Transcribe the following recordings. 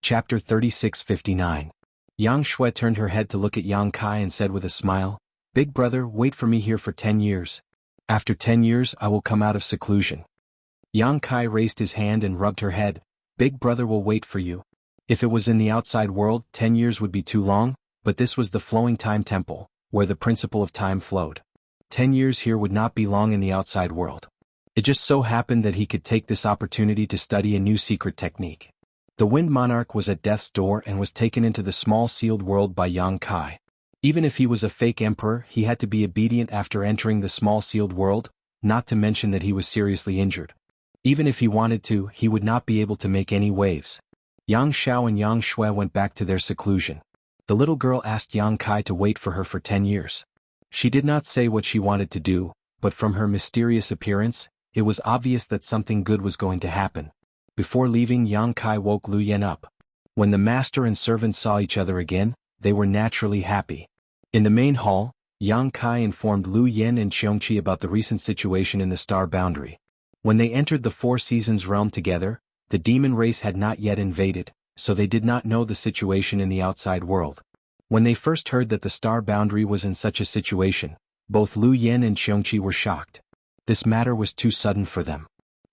Chapter 3659. Yang Shui turned her head to look at Yang Kai and said with a smile, "Big brother, wait for me here for 10 years. After 10 years I will come out of seclusion." Yang Kai raised his hand and rubbed her head. "Big brother will wait for you. If it was in the outside world, 10 years would be too long, but this was the flowing time temple, where the principle of time flowed. 10 years here would not be long in the outside world." It just so happened that he could take this opportunity to study a new secret technique. The Wind Monarch was at death's door and was taken into the small sealed world by Yang Kai. Even if he was a fake emperor, he had to be obedient after entering the small sealed world, not to mention that he was seriously injured. Even if he wanted to, he would not be able to make any waves. Yang Xiao and Yang Shui went back to their seclusion. The little girl asked Yang Kai to wait for her for 10 years. She did not say what she wanted to do, but from her mysterious appearance, it was obvious that something good was going to happen. Before leaving, Yang Kai woke Lu Yen up. When the master and servant saw each other again, they were naturally happy. In the main hall, Yang Kai informed Lu Yen and Qiongqi about the recent situation in the star boundary. When they entered the Four Seasons realm together, the demon race had not yet invaded, so they did not know the situation in the outside world. When they first heard that the star boundary was in such a situation, both Lu Yen and Qiongqi were shocked. This matter was too sudden for them.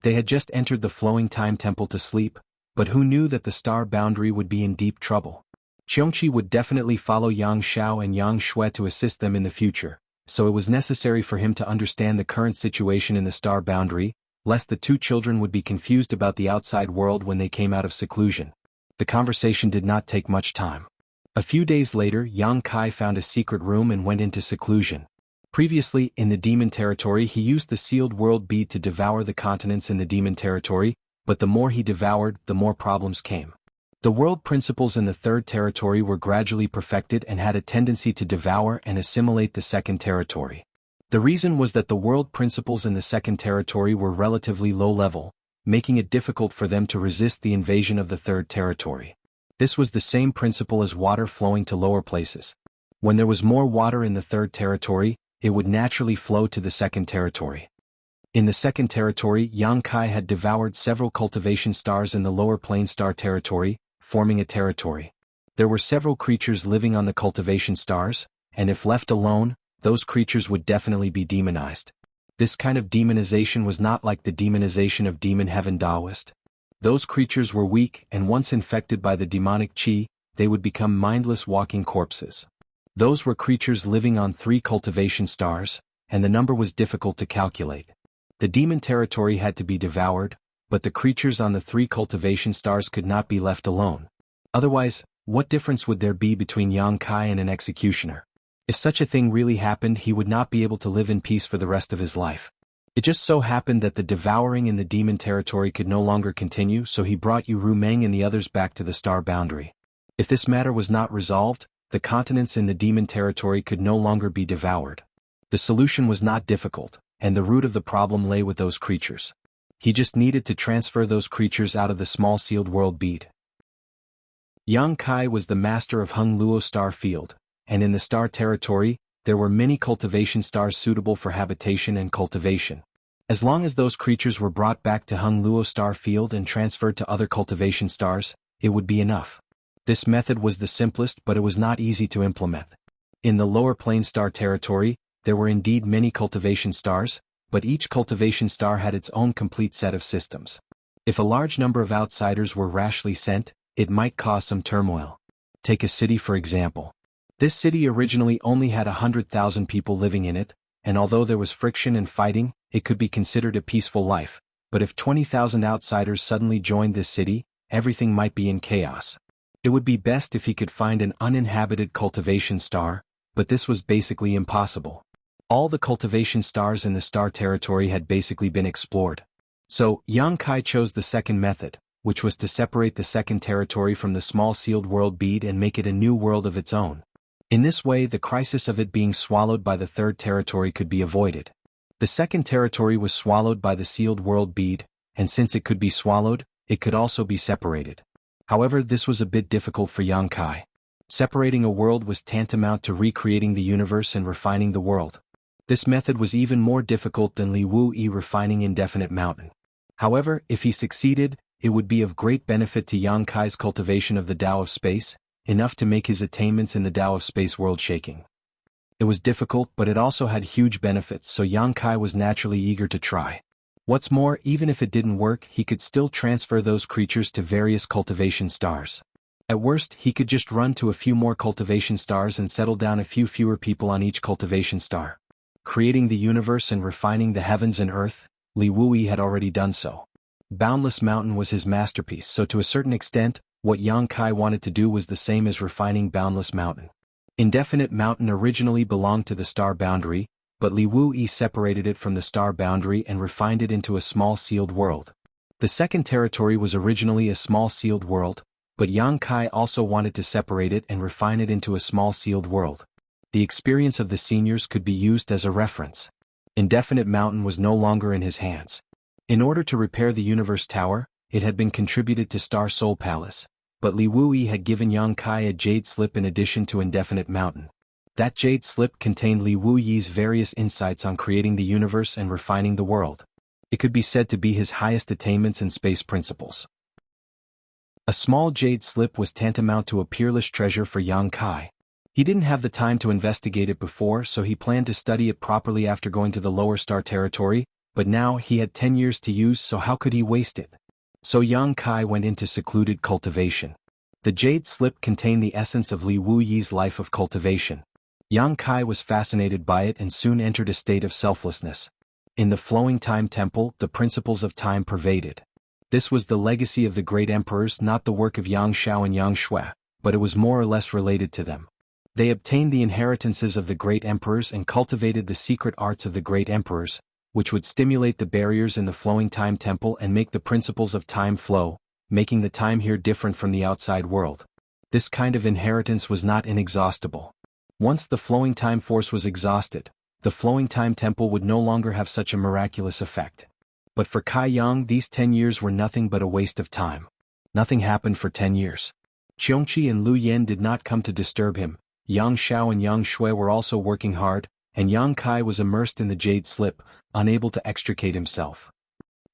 They had just entered the flowing time temple to sleep, but who knew that the star boundary would be in deep trouble? Qiongqi would definitely follow Yang Xiao and Yang Shui to assist them in the future, so it was necessary for him to understand the current situation in the star boundary, lest the two children would be confused about the outside world when they came out of seclusion. The conversation did not take much time. A few days later, Yang Kai found a secret room and went into seclusion. Previously, in the demon territory, he used the sealed world bead to devour the continents in the demon territory, but the more he devoured, the more problems came. The world principles in the third territory were gradually perfected and had a tendency to devour and assimilate the second territory. The reason was that the world principles in the second territory were relatively low level, making it difficult for them to resist the invasion of the third territory. This was the same principle as water flowing to lower places. When there was more water in the third territory, it would naturally flow to the second territory. In the second territory, Yang Kai had devoured several cultivation stars in the lower plane star territory, forming a territory. There were several creatures living on the cultivation stars, and if left alone, those creatures would definitely be demonized. This kind of demonization was not like the demonization of demon heaven Taoist. Those creatures were weak, and once infected by the demonic qi, they would become mindless walking corpses. Those were creatures living on 3 cultivation stars, and the number was difficult to calculate. The demon territory had to be devoured, but the creatures on the 3 cultivation stars could not be left alone. Otherwise, what difference would there be between Yang Kai and an executioner? If such a thing really happened, he would not be able to live in peace for the rest of his life. It just so happened that the devouring in the demon territory could no longer continue, so he brought Yu Rumeng and the others back to the star boundary. If this matter was not resolved, the continents in the demon territory could no longer be devoured. The solution was not difficult, and the root of the problem lay with those creatures. He just needed to transfer those creatures out of the small sealed world bead. Yang Kai was the master of Hung Luo star field, and in the star territory, there were many cultivation stars suitable for habitation and cultivation. As long as those creatures were brought back to Hung Luo star field and transferred to other cultivation stars, it would be enough. This method was the simplest, but it was not easy to implement. In the lower plane star territory, there were indeed many cultivation stars, but each cultivation star had its own complete set of systems. If a large number of outsiders were rashly sent, it might cause some turmoil. Take a city for example. This city originally only had 100,000 people living in it, and although there was friction and fighting, it could be considered a peaceful life, but if 20,000 outsiders suddenly joined this city, everything might be in chaos. It would be best if he could find an uninhabited cultivation star, but this was basically impossible. All the cultivation stars in the star territory had basically been explored. So, Yang Kai chose the second method, which was to separate the second territory from the small sealed world bead and make it a new world of its own. In this way, the crisis of it being swallowed by the third territory could be avoided. The second territory was swallowed by the sealed world bead, and since it could be swallowed, it could also be separated. However, this was a bit difficult for Yang Kai. Separating a world was tantamount to recreating the universe and refining the world. This method was even more difficult than Li Wu Yi refining indefinite mountain. However, if he succeeded, it would be of great benefit to Yang Kai's cultivation of the Tao of space, enough to make his attainments in the Tao of space world shaking. It was difficult, but it also had huge benefits, so Yang Kai was naturally eager to try. What's more, even if it didn't work, he could still transfer those creatures to various cultivation stars. At worst, he could just run to a few more cultivation stars and settle down a few fewer people on each cultivation star. Creating the universe and refining the heavens and earth, Li Wuyi had already done so. Boundless Mountain was his masterpiece, so to a certain extent, what Yang Kai wanted to do was the same as refining Boundless Mountain. Indefinite Mountain originally belonged to the star boundary, but Li Wuyi separated it from the star boundary and refined it into a small sealed world. The second territory was originally a small sealed world, but Yang Kai also wanted to separate it and refine it into a small sealed world. The experience of the seniors could be used as a reference. Indefinite Mountain was no longer in his hands. In order to repair the Universe Tower, it had been contributed to Star Soul Palace, but Li Wuyi had given Yang Kai a jade slip in addition to Indefinite Mountain. That jade slip contained Li Wuyi's various insights on creating the universe and refining the world. It could be said to be his highest attainments in space principles. A small jade slip was tantamount to a peerless treasure for Yang Kai. He didn't have the time to investigate it before, so he planned to study it properly after going to the lower star territory, but now he had 10 years to use, so how could he waste it? So Yang Kai went into secluded cultivation. The jade slip contained the essence of Li Wuyi's life of cultivation. Yang Kai was fascinated by it and soon entered a state of selflessness. In the flowing time temple, the principles of time pervaded. This was the legacy of the great emperors, not the work of Yang Shao and Yang Shui, but it was more or less related to them. They obtained the inheritances of the great emperors and cultivated the secret arts of the great emperors, which would stimulate the barriers in the flowing time temple and make the principles of time flow, making the time here different from the outside world. This kind of inheritance was not inexhaustible. Once the flowing time force was exhausted, the flowing time temple would no longer have such a miraculous effect. But for Kai Yang, these 10 years were nothing but a waste of time. Nothing happened for 10 years. Qiongqi and Lu Yan did not come to disturb him. Yang Shao and Yang Shui were also working hard, and Yang Kai was immersed in the jade slip, unable to extricate himself.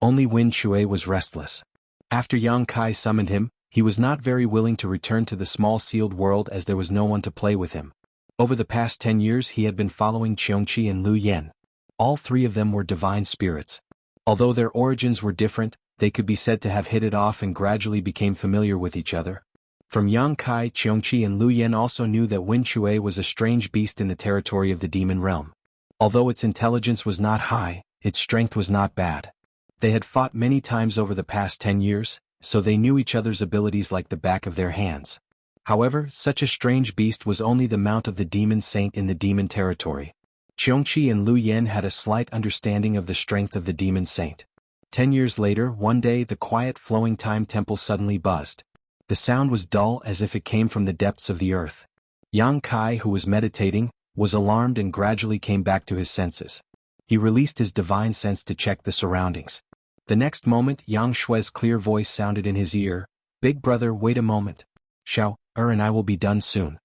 Only Wen Shui was restless. After Yang Kai summoned him, he was not very willing to return to the small sealed world as there was no one to play with him. Over the past 10 years he had been following Qiongqi and Lu Yan. All three of them were divine spirits. Although their origins were different, they could be said to have hit it off and gradually became familiar with each other. From Yang Kai, Qiongqi and Lu Yan also knew that Wen Shui was a strange beast in the territory of the demon realm. Although its intelligence was not high, its strength was not bad. They had fought many times over the past 10 years, so they knew each other's abilities like the back of their hands. However, such a strange beast was only the mount of the demon saint in the demon territory. Qiongqi and Lu Yan had a slight understanding of the strength of the demon saint. 10 years later, one day the quiet flowing time temple suddenly buzzed. The sound was dull as if it came from the depths of the earth. Yang Kai, who was meditating, was alarmed and gradually came back to his senses. He released his divine sense to check the surroundings. The next moment Yang Shui's clear voice sounded in his ear, "Big brother, wait a moment. Shao, and I will be done soon."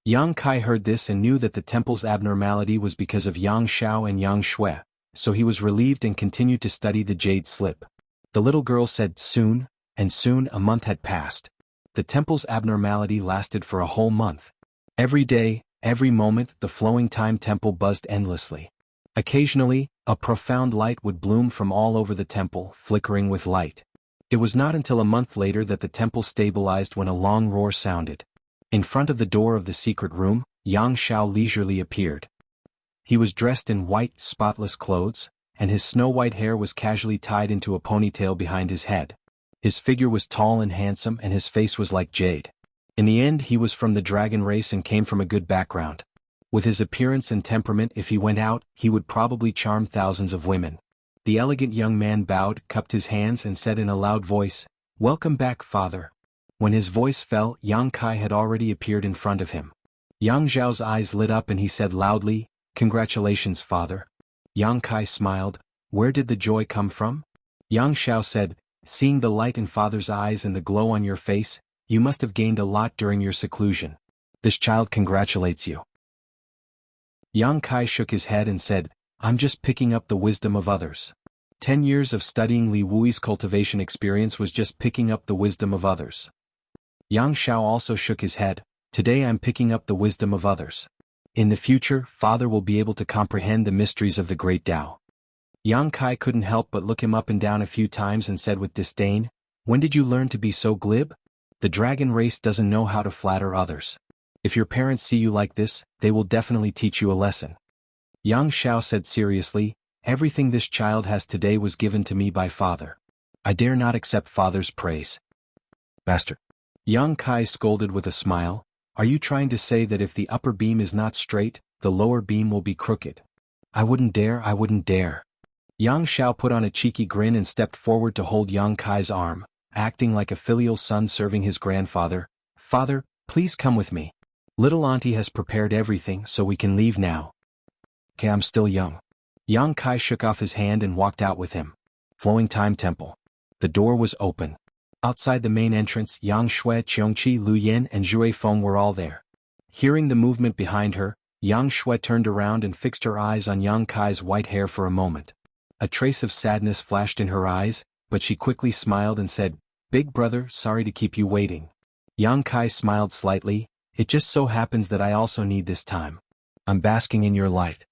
Yang Kai heard this and knew that the temple's abnormality was because of Yang Shao and Yang Shui, so he was relieved and continued to study the jade slip. The little girl said soon, and soon a month had passed. The temple's abnormality lasted for a whole month. Every day, every moment, the flowing time temple buzzed endlessly. Occasionally, a profound light would bloom from all over the temple, flickering with light. It was not until a month later that the temple stabilized when a long roar sounded. In front of the door of the secret room, Yang Shao leisurely appeared. He was dressed in white, spotless clothes, and his snow-white hair was casually tied into a ponytail behind his head. His figure was tall and handsome and his face was like jade. In the end he was from the dragon race and came from a good background. With his appearance and temperament, if he went out, he would probably charm thousands of women. The elegant young man bowed, cupped his hands and said in a loud voice, "Welcome back, father." When his voice fell, Yang Kai had already appeared in front of him. Yang Zhao's eyes lit up and he said loudly, "Congratulations, father." Yang Kai smiled, "Where did the joy come from?" Yang Shao said, "Seeing the light in father's eyes and the glow on your face, you must have gained a lot during your seclusion. This child congratulates you." Yang Kai shook his head and said, "I'm just picking up the wisdom of others." 10 years of studying Li Wui's cultivation experience was just picking up the wisdom of others. Yang Xiao also shook his head. Today I'm picking up the wisdom of others. In the future, Father will be able to comprehend the mysteries of the great Tao. Yang Kai couldn't help but look him up and down a few times and said with disdain, "When did you learn to be so glib? The dragon race doesn't know how to flatter others. If your parents see you like this, they will definitely teach you a lesson." Yang Xiao said seriously, "Everything this child has today was given to me by Father. I dare not accept Father's praise." "Master." Yang Kai scolded with a smile, "Are you trying to say that if the upper beam is not straight, the lower beam will be crooked?" I wouldn't dare." Yang Xiao put on a cheeky grin and stepped forward to hold Yang Kai's arm, acting like a filial son serving his grandfather. "Father, please come with me. Little auntie has prepared everything so we can leave now." "Okay, I'm still young." Yang Kai shook off his hand and walked out with him. Flowing Time Temple. The door was open. Outside the main entrance, Yang Shui, Qiongqi, Lu Yin and Zhui Feng were all there. Hearing the movement behind her, Yang Shui turned around and fixed her eyes on Yang Kai's white hair for a moment. A trace of sadness flashed in her eyes, but she quickly smiled and said, "Big brother, sorry to keep you waiting." Yang Kai smiled slightly, "It just so happens that I also need this time. I'm basking in your light."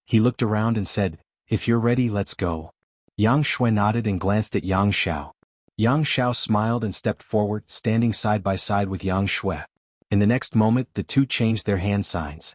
He looked around and said, "If you're ready, let's go." Yang Shui nodded and glanced at Yang Xiao. Yang Xiao smiled and stepped forward, standing side by side with Yang Shui. In the next moment, the two changed their hand signs.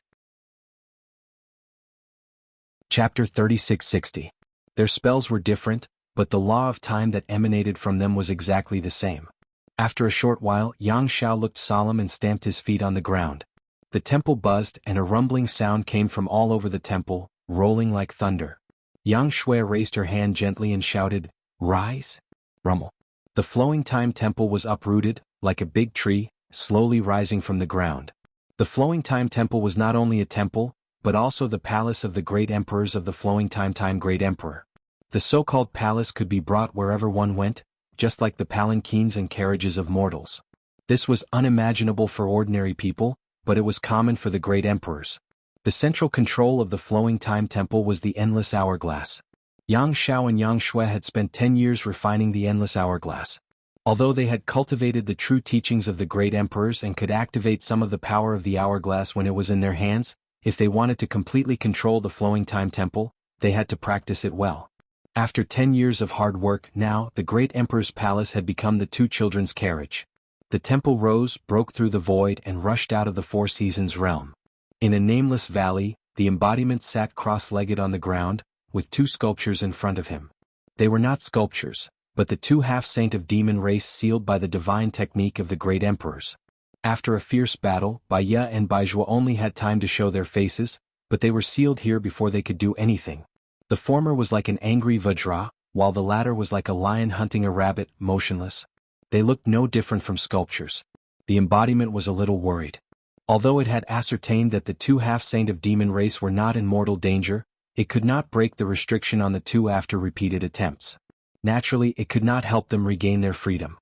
Chapter 3660. Their spells were different, but the law of time that emanated from them was exactly the same. After a short while, Yang Xiao looked solemn and stamped his feet on the ground. The temple buzzed and a rumbling sound came from all over the temple, rolling like thunder. Yang Shui raised her hand gently and shouted, "Rise!" Rumble. The Flowing Time Temple was uprooted, like a big tree, slowly rising from the ground. The Flowing Time Temple was not only a temple, but also the palace of the great emperors of the Flowing Time Great Emperor. The so-called palace could be brought wherever one went, just like the palanquins and carriages of mortals. This was unimaginable for ordinary people, but it was common for the great emperors. The central control of the Flowing Time Temple was the endless hourglass. Yang Xiao and Yang Shui had spent 10 years refining the endless hourglass. Although they had cultivated the true teachings of the great emperors and could activate some of the power of the hourglass when it was in their hands, if they wanted to completely control the Flowing Time Temple, they had to practice it well. After 10 years of hard work, now, the great emperor's palace had become the two children's carriage. The temple rose, broke through the void and rushed out of the Four Seasons realm. In a nameless valley, the embodiment sat cross-legged on the ground, with two sculptures in front of him. They were not sculptures, but the two half-saint of demon race sealed by the divine technique of the great emperors. After a fierce battle, Baiya and Baizhua only had time to show their faces, but they were sealed here before they could do anything. The former was like an angry Vajra, while the latter was like a lion hunting a rabbit, motionless. They looked no different from sculptures. The embodiment was a little worried. Although it had ascertained that the two half-saint of demon race were not in mortal danger, it could not break the restriction on the two after repeated attempts. Naturally, it could not help them regain their freedom.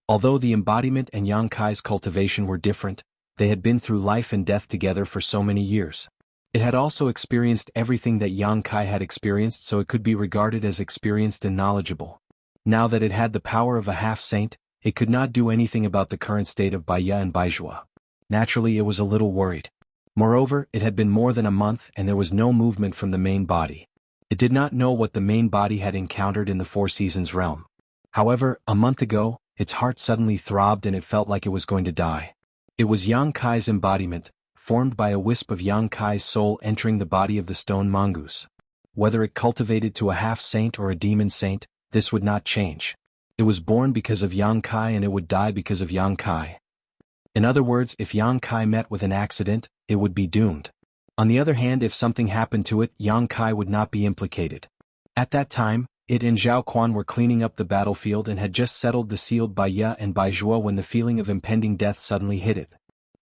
Although the embodiment and Yang Kai's cultivation were different, they had been through life and death together for so many years. It had also experienced everything that Yang Kai had experienced, so it could be regarded as experienced and knowledgeable. Now that it had the power of a half-saint, it could not do anything about the current state of Baiya and Baizhua. Naturally, it was a little worried. Moreover, it had been more than a month and there was no movement from the main body. It did not know what the main body had encountered in the Four Seasons realm. However, a month ago, its heart suddenly throbbed and it felt like it was going to die. It was Yang Kai's embodiment, formed by a wisp of Yang Kai's soul entering the body of the stone mongoose. Whether it cultivated to a half-saint or a demon saint, this would not change. It was born because of Yang Kai and it would die because of Yang Kai. In other words, if Yang Kai met with an accident, it would be doomed. On the other hand, if something happened to it, Yang Kai would not be implicated. At that time, it and Zhao Quan were cleaning up the battlefield and had just settled the sealed Baiya and Baizhua when the feeling of impending death suddenly hit it.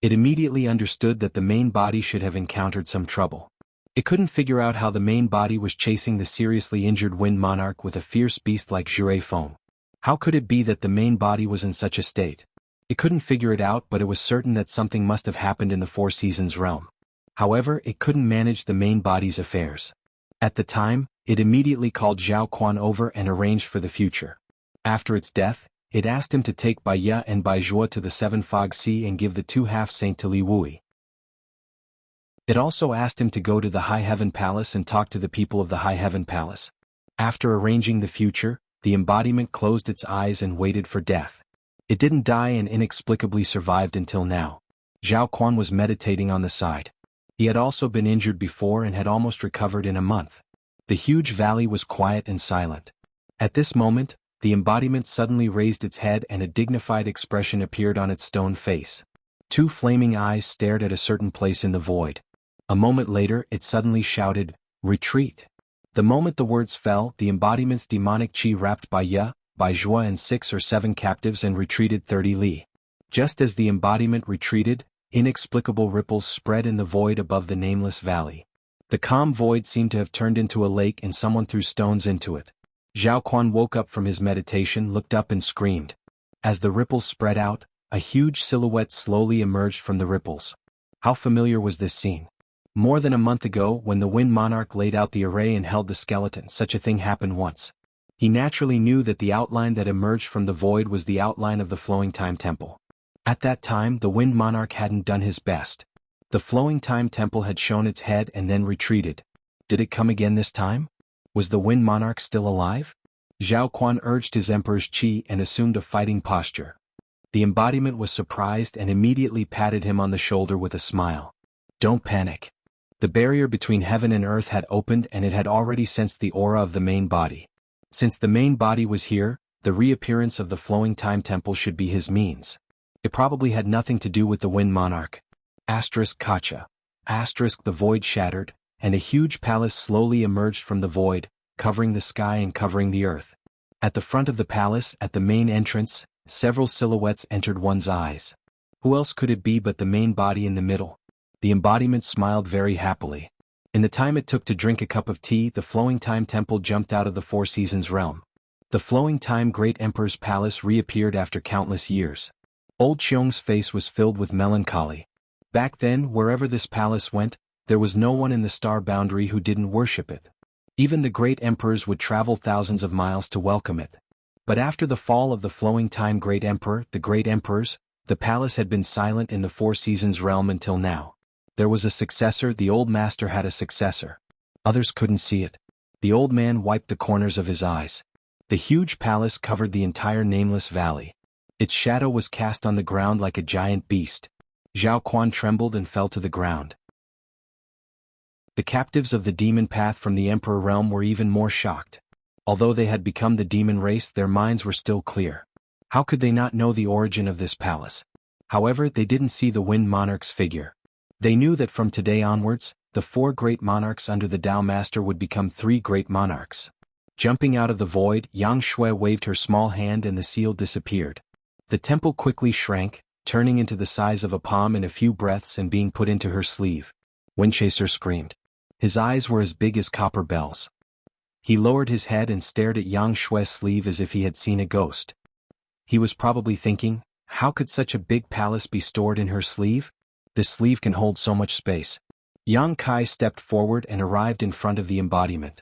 It immediately understood that the main body should have encountered some trouble. It couldn't figure out how the main body was chasing the seriously injured Wind Monarch with a fierce beast like Zhui Feng. How could it be that the main body was in such a state? It couldn't figure it out, but it was certain that something must have happened in the Four Seasons realm. However, it couldn't manage the main body's affairs. At the time, It immediately called Zhao Quan over and arranged for the future. After its death, it asked him to take Bai Ye and Bai Zhuo to the Seven Fog Sea and give the two half-saint to Li Wui. It also asked him to go to the High Heaven Palace and talk to the people of the High Heaven Palace. After arranging the future, the embodiment closed its eyes and waited for death. It didn't die and inexplicably survived until now. Zhao Quan was meditating on the side. He had also been injured before and had almost recovered in a month. The huge valley was quiet and silent. At this moment, the embodiment suddenly raised its head and a dignified expression appeared on its stone face. Two flaming eyes stared at a certain place in the void. A moment later it suddenly shouted, "Retreat!" The moment the words fell, the embodiment's demonic chi wrapped Bai Ye, Bai Zhuo and 6 or 7 captives and retreated 30 li. Just as the embodiment retreated, inexplicable ripples spread in the void above the nameless valley. The calm void seemed to have turned into a lake and someone threw stones into it. Zhao Quan woke up from his meditation, looked up and screamed. As the ripples spread out, a huge silhouette slowly emerged from the ripples. How familiar was this scene? More than a month ago, when the Wind Monarch laid out the array and held the skeleton, such a thing happened once. He naturally knew that the outline that emerged from the void was the outline of the Flowing Time Temple. At that time, the Wind Monarch hadn't done his best. The Flowing Time Temple had shown its head and then retreated. Did it come again this time? Was the Wind Monarch still alive? Zhao Quan urged his emperor's chi and assumed a fighting posture. The embodiment was surprised and immediately patted him on the shoulder with a smile. Don't panic. The barrier between heaven and earth had opened and it had already sensed the aura of the main body. Since the main body was here, the reappearance of the Flowing Time Temple should be his means. It probably had nothing to do with the Wind Monarch. Kacha. The void shattered, and a huge palace slowly emerged from the void, covering the sky and covering the earth. At the front of the palace, at the main entrance, several silhouettes entered one's eyes. Who else could it be but the main body in the middle? The embodiment smiled very happily. In the time it took to drink a cup of tea, the Flowing Time Temple jumped out of the Four Seasons realm. The Flowing Time Great Emperor's palace reappeared after countless years. Old Xiong's face was filled with melancholy. Back then, wherever this palace went, there was no one in the star boundary who didn't worship it. Even the great emperors would travel thousands of miles to welcome it. But after the fall of the Flowing Time Great Emperor, the great emperors, the palace had been silent in the Four Seasons realm until now. There was a successor, the old master had a successor. Others couldn't see it. The old man wiped the corners of his eyes. The huge palace covered the entire nameless valley. Its shadow was cast on the ground like a giant beast. Zhao Quan trembled and fell to the ground. The captives of the demon path from the emperor realm were even more shocked. Although they had become the demon race, their minds were still clear. How could they not know the origin of this palace? However, they didn't see the Wind Monarch's figure. They knew that from today onwards, the 4 great monarchs under the Tao Master would become 3 great monarchs. Jumping out of the void, Yang Shui waved her small hand and the seal disappeared. The temple quickly shrank, turning into the size of a palm in a few breaths and being put into her sleeve. Windchaser screamed. His eyes were as big as copper bells. He lowered his head and stared at Yang Shui's sleeve as if he had seen a ghost. He was probably thinking, how could such a big palace be stored in her sleeve? This sleeve can hold so much space. Yang Kai stepped forward and arrived in front of the embodiment.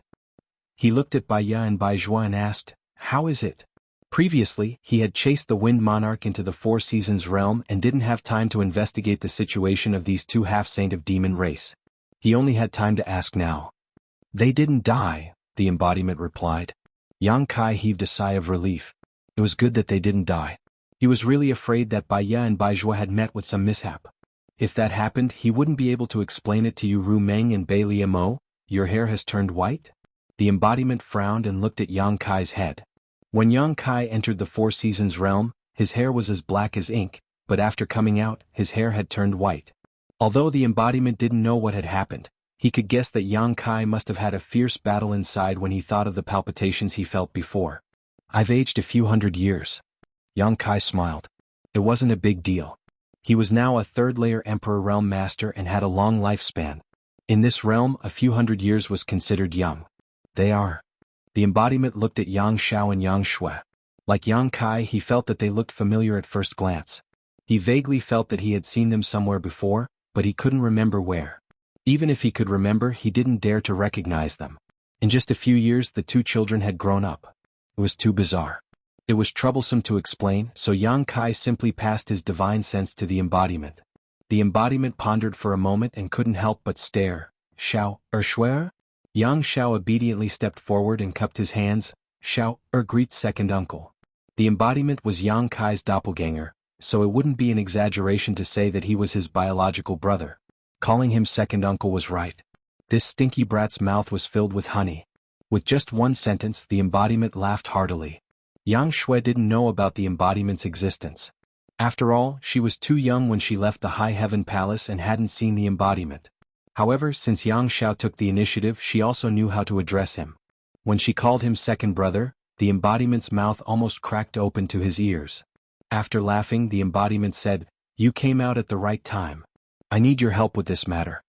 He looked at Bai Ye and Bai Zhuo and asked, how is it? Previously, he had chased the Wind Monarch into the Four Seasons realm and didn't have time to investigate the situation of these 2 half-saint of demon race. He only had time to ask now. They didn't die, the embodiment replied. Yang Kai heaved a sigh of relief. It was good that they didn't die. He was really afraid that Bai Ye and Bai Zhuo had met with some mishap. If that happened, he wouldn't be able to explain it to you. Ru Meng and Bai Liamo, your hair has turned white? The embodiment frowned and looked at Yang Kai's head. When Yang Kai entered the Four Seasons realm, his hair was as black as ink, but after coming out, his hair had turned white. Although the embodiment didn't know what had happened, he could guess that Yang Kai must have had a fierce battle inside when he thought of the palpitations he felt before. I've aged a few hundred years. Yang Kai smiled. It wasn't a big deal. He was now a 3rd-layer Emperor Realm Master and had a long lifespan. In this realm, a few hundred years was considered young. They are. The embodiment looked at Yang Xiao and Yang Shui. Like Yang Kai, he felt that they looked familiar at first glance. He vaguely felt that he had seen them somewhere before, but he couldn't remember where. Even if he could remember, he didn't dare to recognize them. In just a few years the two children had grown up. It was too bizarre. It was troublesome to explain, so Yang Kai simply passed his divine sense to the embodiment. The embodiment pondered for a moment and couldn't help but stare. Xiao, Shui? Yang Xiao obediently stepped forward and cupped his hands. Xiao, greets second uncle. The embodiment was Yang Kai's doppelganger, so it wouldn't be an exaggeration to say that he was his biological brother. Calling him second uncle was right. This stinky brat's mouth was filled with honey. With just one sentence the embodiment laughed heartily. Yang Shui didn't know about the embodiment's existence. After all, she was too young when she left the High Heaven Palace and hadn't seen the embodiment. However, since Yang Xiao took the initiative, she also knew how to address him. When she called him second brother, the embodiment's mouth almost cracked open to his ears. After laughing, the embodiment said, "You came out at the right time. I need your help with this matter."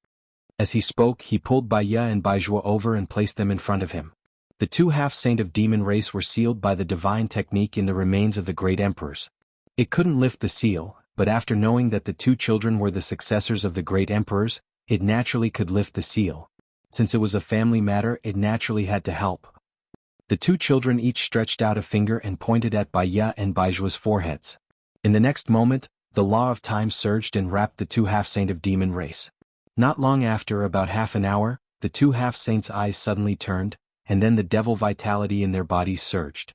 As he spoke, he pulled Baiya and Baizhua over and placed them in front of him. The two half-saint of demon race were sealed by the divine technique in the remains of the great emperors. It couldn't lift the seal, but after knowing that the two children were the successors of the great emperors, it naturally could lift the seal. Since it was a family matter, it naturally had to help. The two children each stretched out a finger and pointed at Baiya and Baijua's foreheads. In the next moment, the law of time surged and wrapped the two half-saint of demon race. Not long after, about half an hour, the two half-saints' eyes suddenly turned, and then the devil vitality in their bodies surged.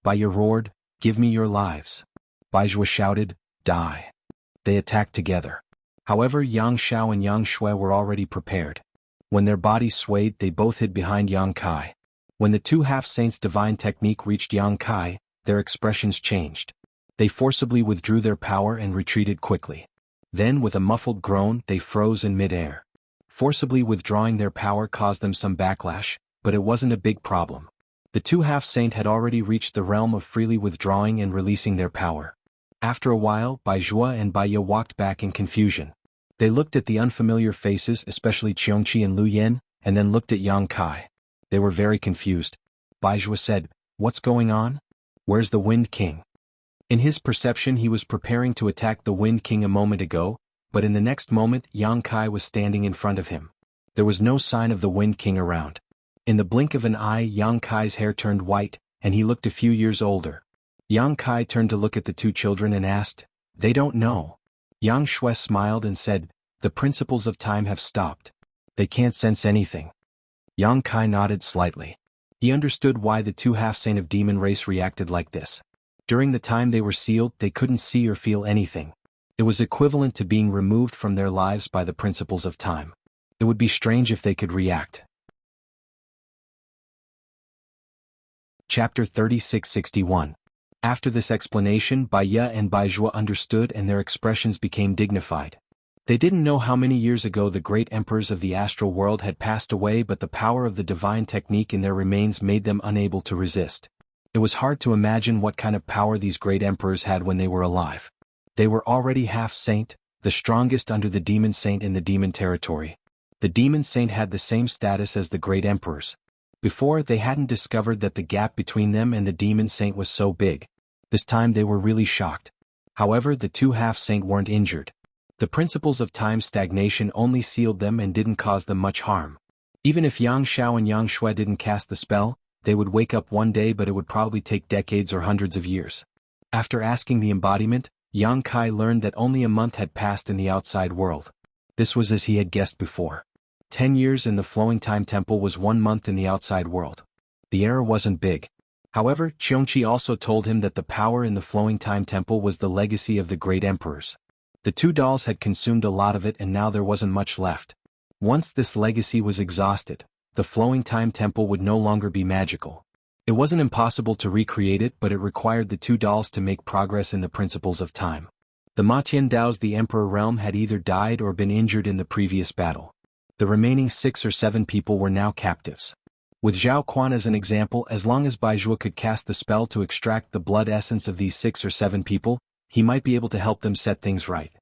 Baiya roared, "Give me your lives." Baizhua shouted, "Die." They attacked together. However, Yang Xiao and Yang Shui were already prepared. When their bodies swayed, they both hid behind Yang Kai. When the two half-saints' divine technique reached Yang Kai, their expressions changed. They forcibly withdrew their power and retreated quickly. Then, with a muffled groan, they froze in mid-air. Forcibly withdrawing their power caused them some backlash, but it wasn't a big problem. The two half-saint had already reached the realm of freely withdrawing and releasing their power. After a while, Baizhua and Baiya walked back in confusion. They looked at the unfamiliar faces, especially Qiongqi and Lu Yen, and then looked at Yang Kai. They were very confused. Baizhua said, "What's going on? Where's the Wind King?" In his perception he was preparing to attack the Wind King a moment ago, but in the next moment Yang Kai was standing in front of him. There was no sign of the Wind King around. In the blink of an eye Yang Kai's hair turned white, and he looked a few years older. Yang Kai turned to look at the two children and asked, "They don't know." Yang Shui smiled and said, "The principles of time have stopped. They can't sense anything." Yang Kai nodded slightly. He understood why the two half-saint of demon race reacted like this. During the time they were sealed, they couldn't see or feel anything. It was equivalent to being removed from their lives by the principles of time. It would be strange if they could react. Chapter 3661. After this explanation, Baiya and Baizhua understood and their expressions became dignified. They didn't know how many years ago the great emperors of the astral world had passed away, but the power of the divine technique in their remains made them unable to resist. It was hard to imagine what kind of power these great emperors had when they were alive. They were already half-saint, the strongest under the demon saint in the demon territory. The demon saint had the same status as the great emperors. Before, they hadn't discovered that the gap between them and the demon saint was so big. This time they were really shocked. However, the two half-saint weren't injured. The principles of time stagnation only sealed them and didn't cause them much harm. Even if Yang Xiao and Yang Shui didn't cast the spell, they would wake up one day, but it would probably take decades or hundreds of years. After asking the embodiment, Yang Kai learned that only a month had passed in the outside world. This was as he had guessed before. 10 years in the Flowing Time Temple was 1 month in the outside world. The error wasn't big. However, Qiongqi also told him that the power in the Flowing Time Temple was the legacy of the great emperors. The two dolls had consumed a lot of it and now there wasn't much left. Once this legacy was exhausted, the Flowing Time Temple would no longer be magical. It wasn't impossible to recreate it, but it required the two dolls to make progress in the principles of time. The Matian Dao's the Emperor realm had either died or been injured in the previous battle. The remaining 6 or 7 people were now captives. With Zhao Quan as an example, as long as Baizhua could cast the spell to extract the blood essence of these 6 or 7 people, he might be able to help them set things right.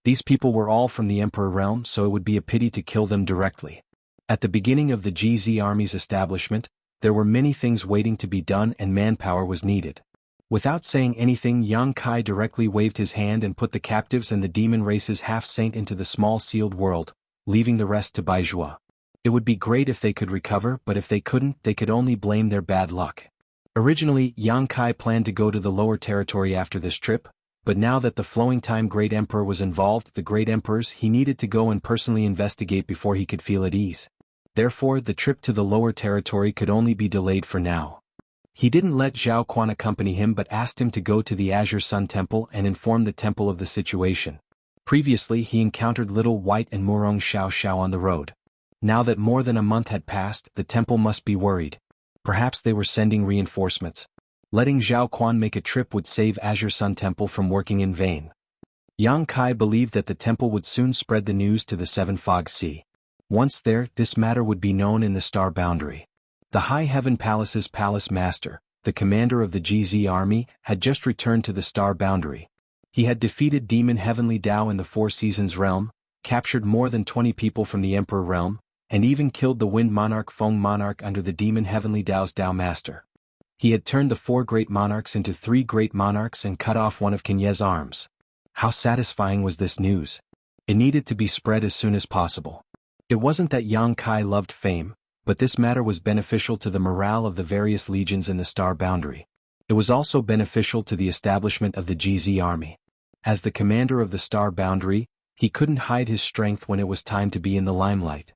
These people were all from the Emperor realm, so it would be a pity to kill them directly. At the beginning of the GZ army's establishment, there were many things waiting to be done and manpower was needed. Without saying anything, Yang Kai directly waved his hand and put the captives and the demon race's half-saint into the small sealed world, leaving the rest to Baizhua. It would be great if they could recover, but if they couldn't, they could only blame their bad luck. Originally, Yang Kai planned to go to the lower territory after this trip, but now that the Flowing Time Great Emperor was involved, the Great Emperors, he needed to go and personally investigate before he could feel at ease. Therefore, the trip to the lower territory could only be delayed for now. He didn't let Zhao Quan accompany him but asked him to go to the Azure Sun Temple and inform the temple of the situation. Previously he encountered Little White and Murong Xiao Xiao on the road. Now that more than a month had passed, the temple must be worried. Perhaps they were sending reinforcements. Letting Zhao Quan make a trip would save Azure Sun Temple from working in vain. Yang Kai believed that the temple would soon spread the news to the Seven Fog Sea. Once there, this matter would be known in the Star Boundary. The High Heaven Palace's palace master, the commander of the GZ army, had just returned to the Star Boundary. He had defeated Demon Heavenly Dao in the Four Seasons realm, captured more than 20 people from the Emperor realm, and even killed the Wind Monarch Feng Monarch under the Demon Heavenly Dao's Dao Master. He had turned the 4 great monarchs into 3 great monarchs and cut off one of Kenye's arms. How satisfying was this news? It needed to be spread as soon as possible. It wasn't that Yang Kai loved fame, but this matter was beneficial to the morale of the various legions in the Star Boundary. It was also beneficial to the establishment of the GZ army. As the commander of the Star Boundary, he couldn't hide his strength when it was time to be in the limelight.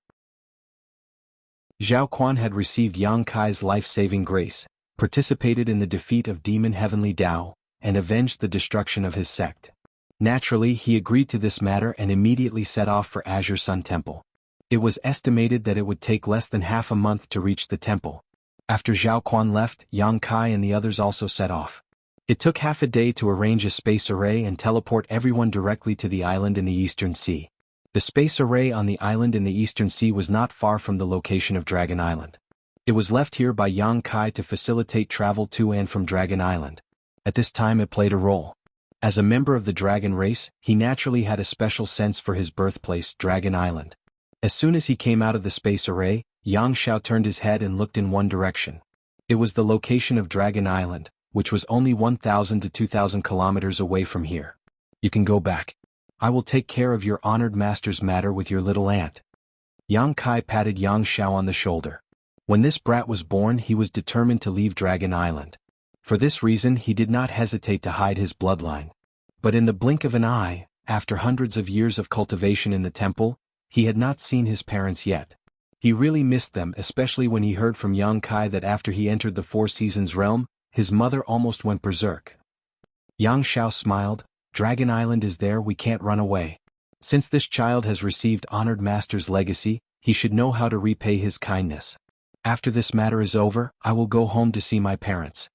Zhao Quan had received Yang Kai's life-saving grace, participated in the defeat of Demon Heavenly Dao, and avenged the destruction of his sect. Naturally, he agreed to this matter and immediately set off for Azure Sun Temple. It was estimated that it would take less than half a month to reach the temple. After Zhao Quan left, Yang Kai and the others also set off. It took half a day to arrange a space array and teleport everyone directly to the island in the Eastern Sea. The space array on the island in the Eastern Sea was not far from the location of Dragon Island. It was left here by Yang Kai to facilitate travel to and from Dragon Island. At this time it played a role. As a member of the dragon race, he naturally had a special sense for his birthplace, Dragon Island. As soon as he came out of the space array, Yang Xiao turned his head and looked in one direction. It was the location of Dragon Island, which was only 1,000 to 2,000 kilometers away from here. You can go back. I will take care of your honored master's matter with your little aunt. Yang Kai patted Yang Xiao on the shoulder. When this brat was born, he was determined to leave Dragon Island. For this reason he did not hesitate to hide his bloodline. But in the blink of an eye, after hundreds of years of cultivation in the temple, he had not seen his parents yet. He really missed them, especially when he heard from Yang Kai that after he entered the Four Seasons realm, his mother almost went berserk. Yang Xiao smiled. Dragon Island is there, we can't run away. Since this child has received honored master's legacy, he should know how to repay his kindness. After this matter is over, I will go home to see my parents.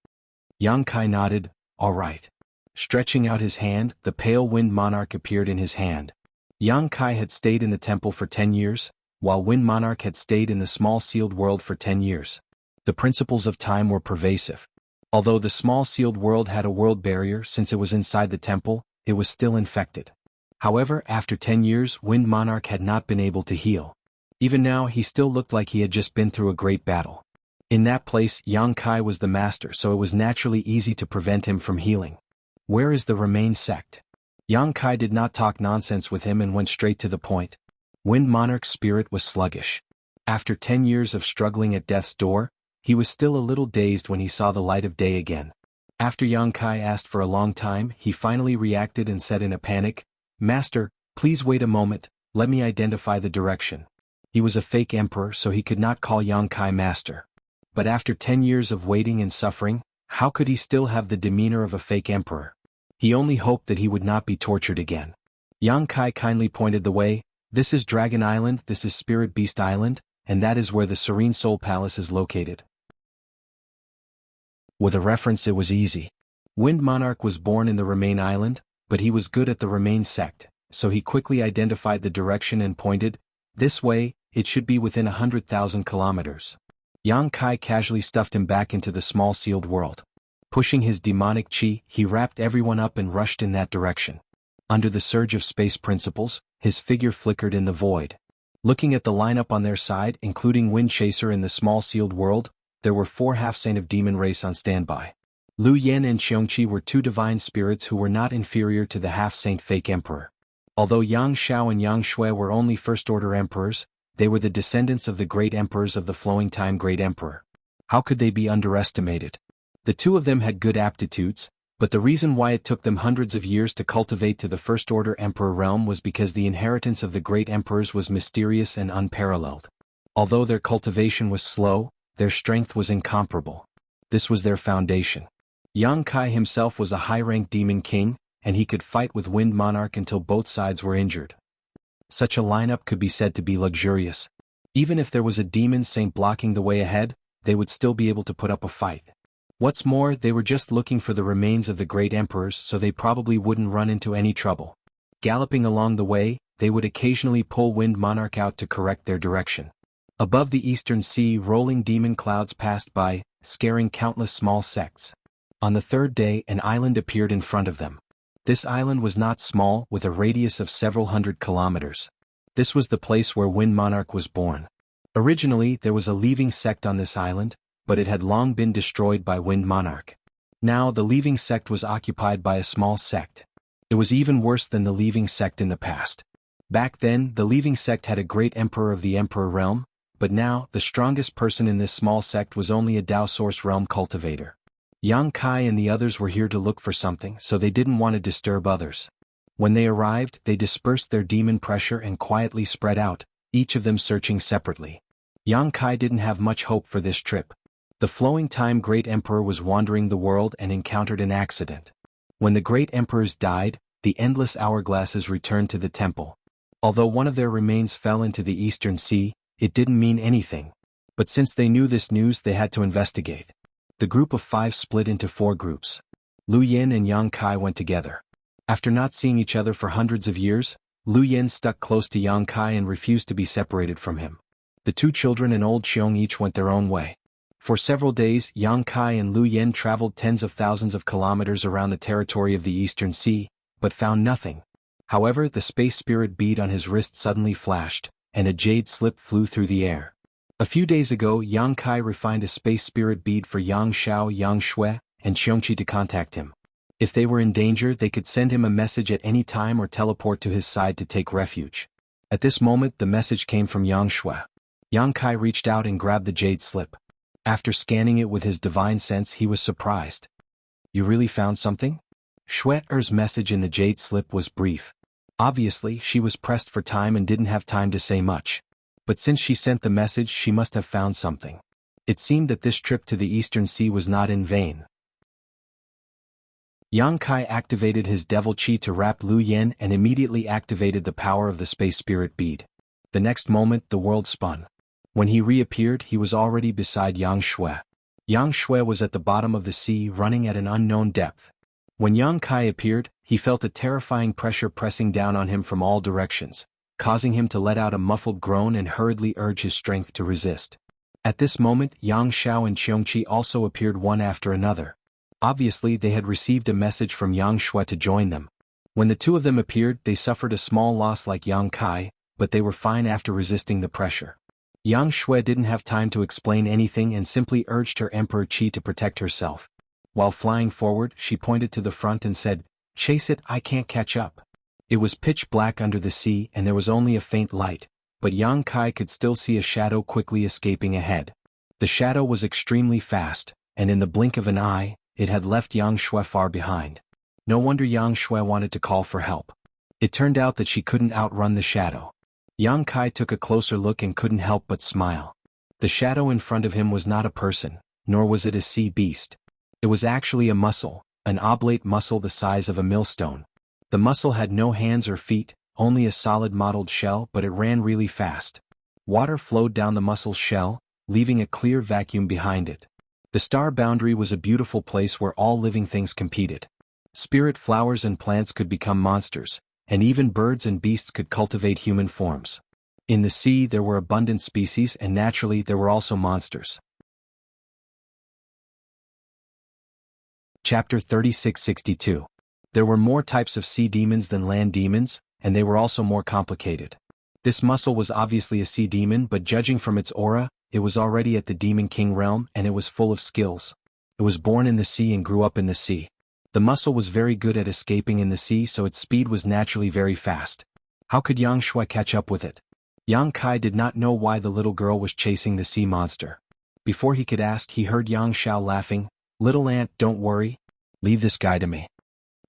Yang Kai nodded, all right. Stretching out his hand, the pale wind monarch appeared in his hand. Yang Kai had stayed in the temple for 10 years, while Wind Monarch had stayed in the small sealed world for 10 years. The principles of time were pervasive. Although the small sealed world had a world barrier since it was inside the temple, it was still infected. However, after 10 years, Wind Monarch had not been able to heal. Even now he still looked like he had just been through a great battle. In that place, Yang Kai was the master, so it was naturally easy to prevent him from healing. Where is the Remain sect? Yang Kai did not talk nonsense with him and went straight to the point. Wind Monarch's spirit was sluggish. After 10 years of struggling at death's door, he was still a little dazed when he saw the light of day again. After Yang Kai asked for a long time, he finally reacted and said in a panic, "Master, please wait a moment, let me identify the direction." He was a fake emperor, so he could not call Yang Kai master. But after 10 years of waiting and suffering, how could he still have the demeanor of a fake emperor? He only hoped that he would not be tortured again. Yang Kai kindly pointed the way. This is Dragon Island, this is Spirit Beast Island, and that is where the Serene Soul Palace is located. With a reference it was easy. Wind Monarch was born in the Remain Island, but he was good at the Remain sect, so he quickly identified the direction and pointed, this way, it should be within 100,000 kilometers. Yang Kai casually stuffed him back into the small sealed world. Pushing his demonic chi, he wrapped everyone up and rushed in that direction. Under the surge of space principles, his figure flickered in the void. Looking at the lineup on their side, including Wind Chaser in the small sealed world, there were 4 half-saint of demon race on standby. Lu Yen and Xiongqi were 2 divine spirits who were not inferior to the half-saint fake emperor. Although Yang Xiao and Yang Shui were only first-order emperors, They were the descendants of the great emperors of the flowing time Great Emperor. How could they be underestimated? The two of them had good aptitudes, but the reason why it took them hundreds of years to cultivate to the First Order Emperor realm was because the inheritance of the great emperors was mysterious and unparalleled. Although their cultivation was slow, their strength was incomparable. This was their foundation. Yang Kai himself was a high-ranked demon king, and he could fight with Wind Monarch until both sides were injured. Such a lineup could be said to be luxurious. Even if there was a demon saint blocking the way ahead, they would still be able to put up a fight. What's more, they were just looking for the remains of the great emperors, so they probably wouldn't run into any trouble. Galloping along the way, they would occasionally pull Wind Monarch out to correct their direction. Above the eastern sea, rolling demon clouds passed by, scaring countless small sects. On the third day, an island appeared in front of them. This island was not small, with a radius of several hundred kilometers. This was the place where Wind Monarch was born. Originally, there was a leaving sect on this island, but it had long been destroyed by Wind Monarch. Now the leaving sect was occupied by a small sect. It was even worse than the leaving sect in the past. Back then, the leaving sect had a great emperor of the emperor realm, but now, the strongest person in this small sect was only a Dao Source realm cultivator. Yang Kai and the others were here to look for something, so they didn't want to disturb others. When they arrived, they dispersed their demon pressure and quietly spread out, each of them searching separately. Yang Kai didn't have much hope for this trip. The flowing time Great Emperor was wandering the world and encountered an accident. When the Great Emperors died, the endless hourglasses returned to the temple. Although one of their remains fell into the eastern sea, it didn't mean anything. But since they knew this news, they had to investigate. The group of 5 split into 4 groups. Lu Yin and Yang Kai went together. After not seeing each other for hundreds of years, Lu Yin stuck close to Yang Kai and refused to be separated from him. The 2 children and old Xiong each went their own way. For several days, Yang Kai and Lu Yin traveled tens of thousands of kilometers around the territory of the Eastern Sea, but found nothing. However, the space spirit bead on his wrist suddenly flashed, and a jade slip flew through the air. A few days ago, Yang Kai refined a space spirit bead for Yang Xiao, Yang Shui, and Qiongqi to contact him. If they were in danger, they could send him a message at any time or teleport to his side to take refuge. At this moment, the message came from Yang Shui. Yang Kai reached out and grabbed the jade slip. After scanning it with his divine sense, he was surprised. "You really found something?" Shui-er's message in the jade slip was brief. Obviously, she was pressed for time and didn't have time to say much. But since she sent the message, she must have found something. It seemed that this trip to the Eastern Sea was not in vain. Yang Kai activated his devil chi to wrap Lu Yin and immediately activated the power of the space spirit bead. The next moment, the world spun. When he reappeared, he was already beside Yang Shui. Yang Shui was at the bottom of the sea, running at an unknown depth. When Yang Kai appeared, he felt a terrifying pressure pressing down on him from all directions, causing him to let out a muffled groan and hurriedly urge his strength to resist. At this moment, Yang Xiao and Qiongqi also appeared one after another. Obviously, they had received a message from Yang Shui to join them. When the 2 of them appeared, they suffered a small loss like Yang Kai, but they were fine after resisting the pressure. Yang Shui didn't have time to explain anything and simply urged her Emperor Qi to protect herself. While flying forward, she pointed to the front and said, "Chase it, I can't catch up." It was pitch black under the sea and there was only a faint light, but Yang Kai could still see a shadow quickly escaping ahead. The shadow was extremely fast, and in the blink of an eye, it had left Yang Shui far behind. No wonder Yang Shui wanted to call for help. It turned out that she couldn't outrun the shadow. Yang Kai took a closer look and couldn't help but smile. The shadow in front of him was not a person, nor was it a sea beast. It was actually a mussel, an oblate mussel the size of a millstone. The mussel had no hands or feet, only a solid mottled shell, but it ran really fast. Water flowed down the mussel's shell, leaving a clear vacuum behind it. The star boundary was a beautiful place where all living things competed. Spirit flowers and plants could become monsters, and even birds and beasts could cultivate human forms. In the sea there were abundant species and naturally there were also monsters. Chapter 3662. There were more types of sea demons than land demons, and they were also more complicated. This mussel was obviously a sea demon, but judging from its aura, it was already at the Demon King realm and it was full of skills. It was born in the sea and grew up in the sea. The mussel was very good at escaping in the sea, so its speed was naturally very fast. How could Yang Shui catch up with it? Yang Kai did not know why the little girl was chasing the sea monster. Before he could ask, he heard Yang Xiao laughing. "Little ant, don't worry. Leave this guy to me."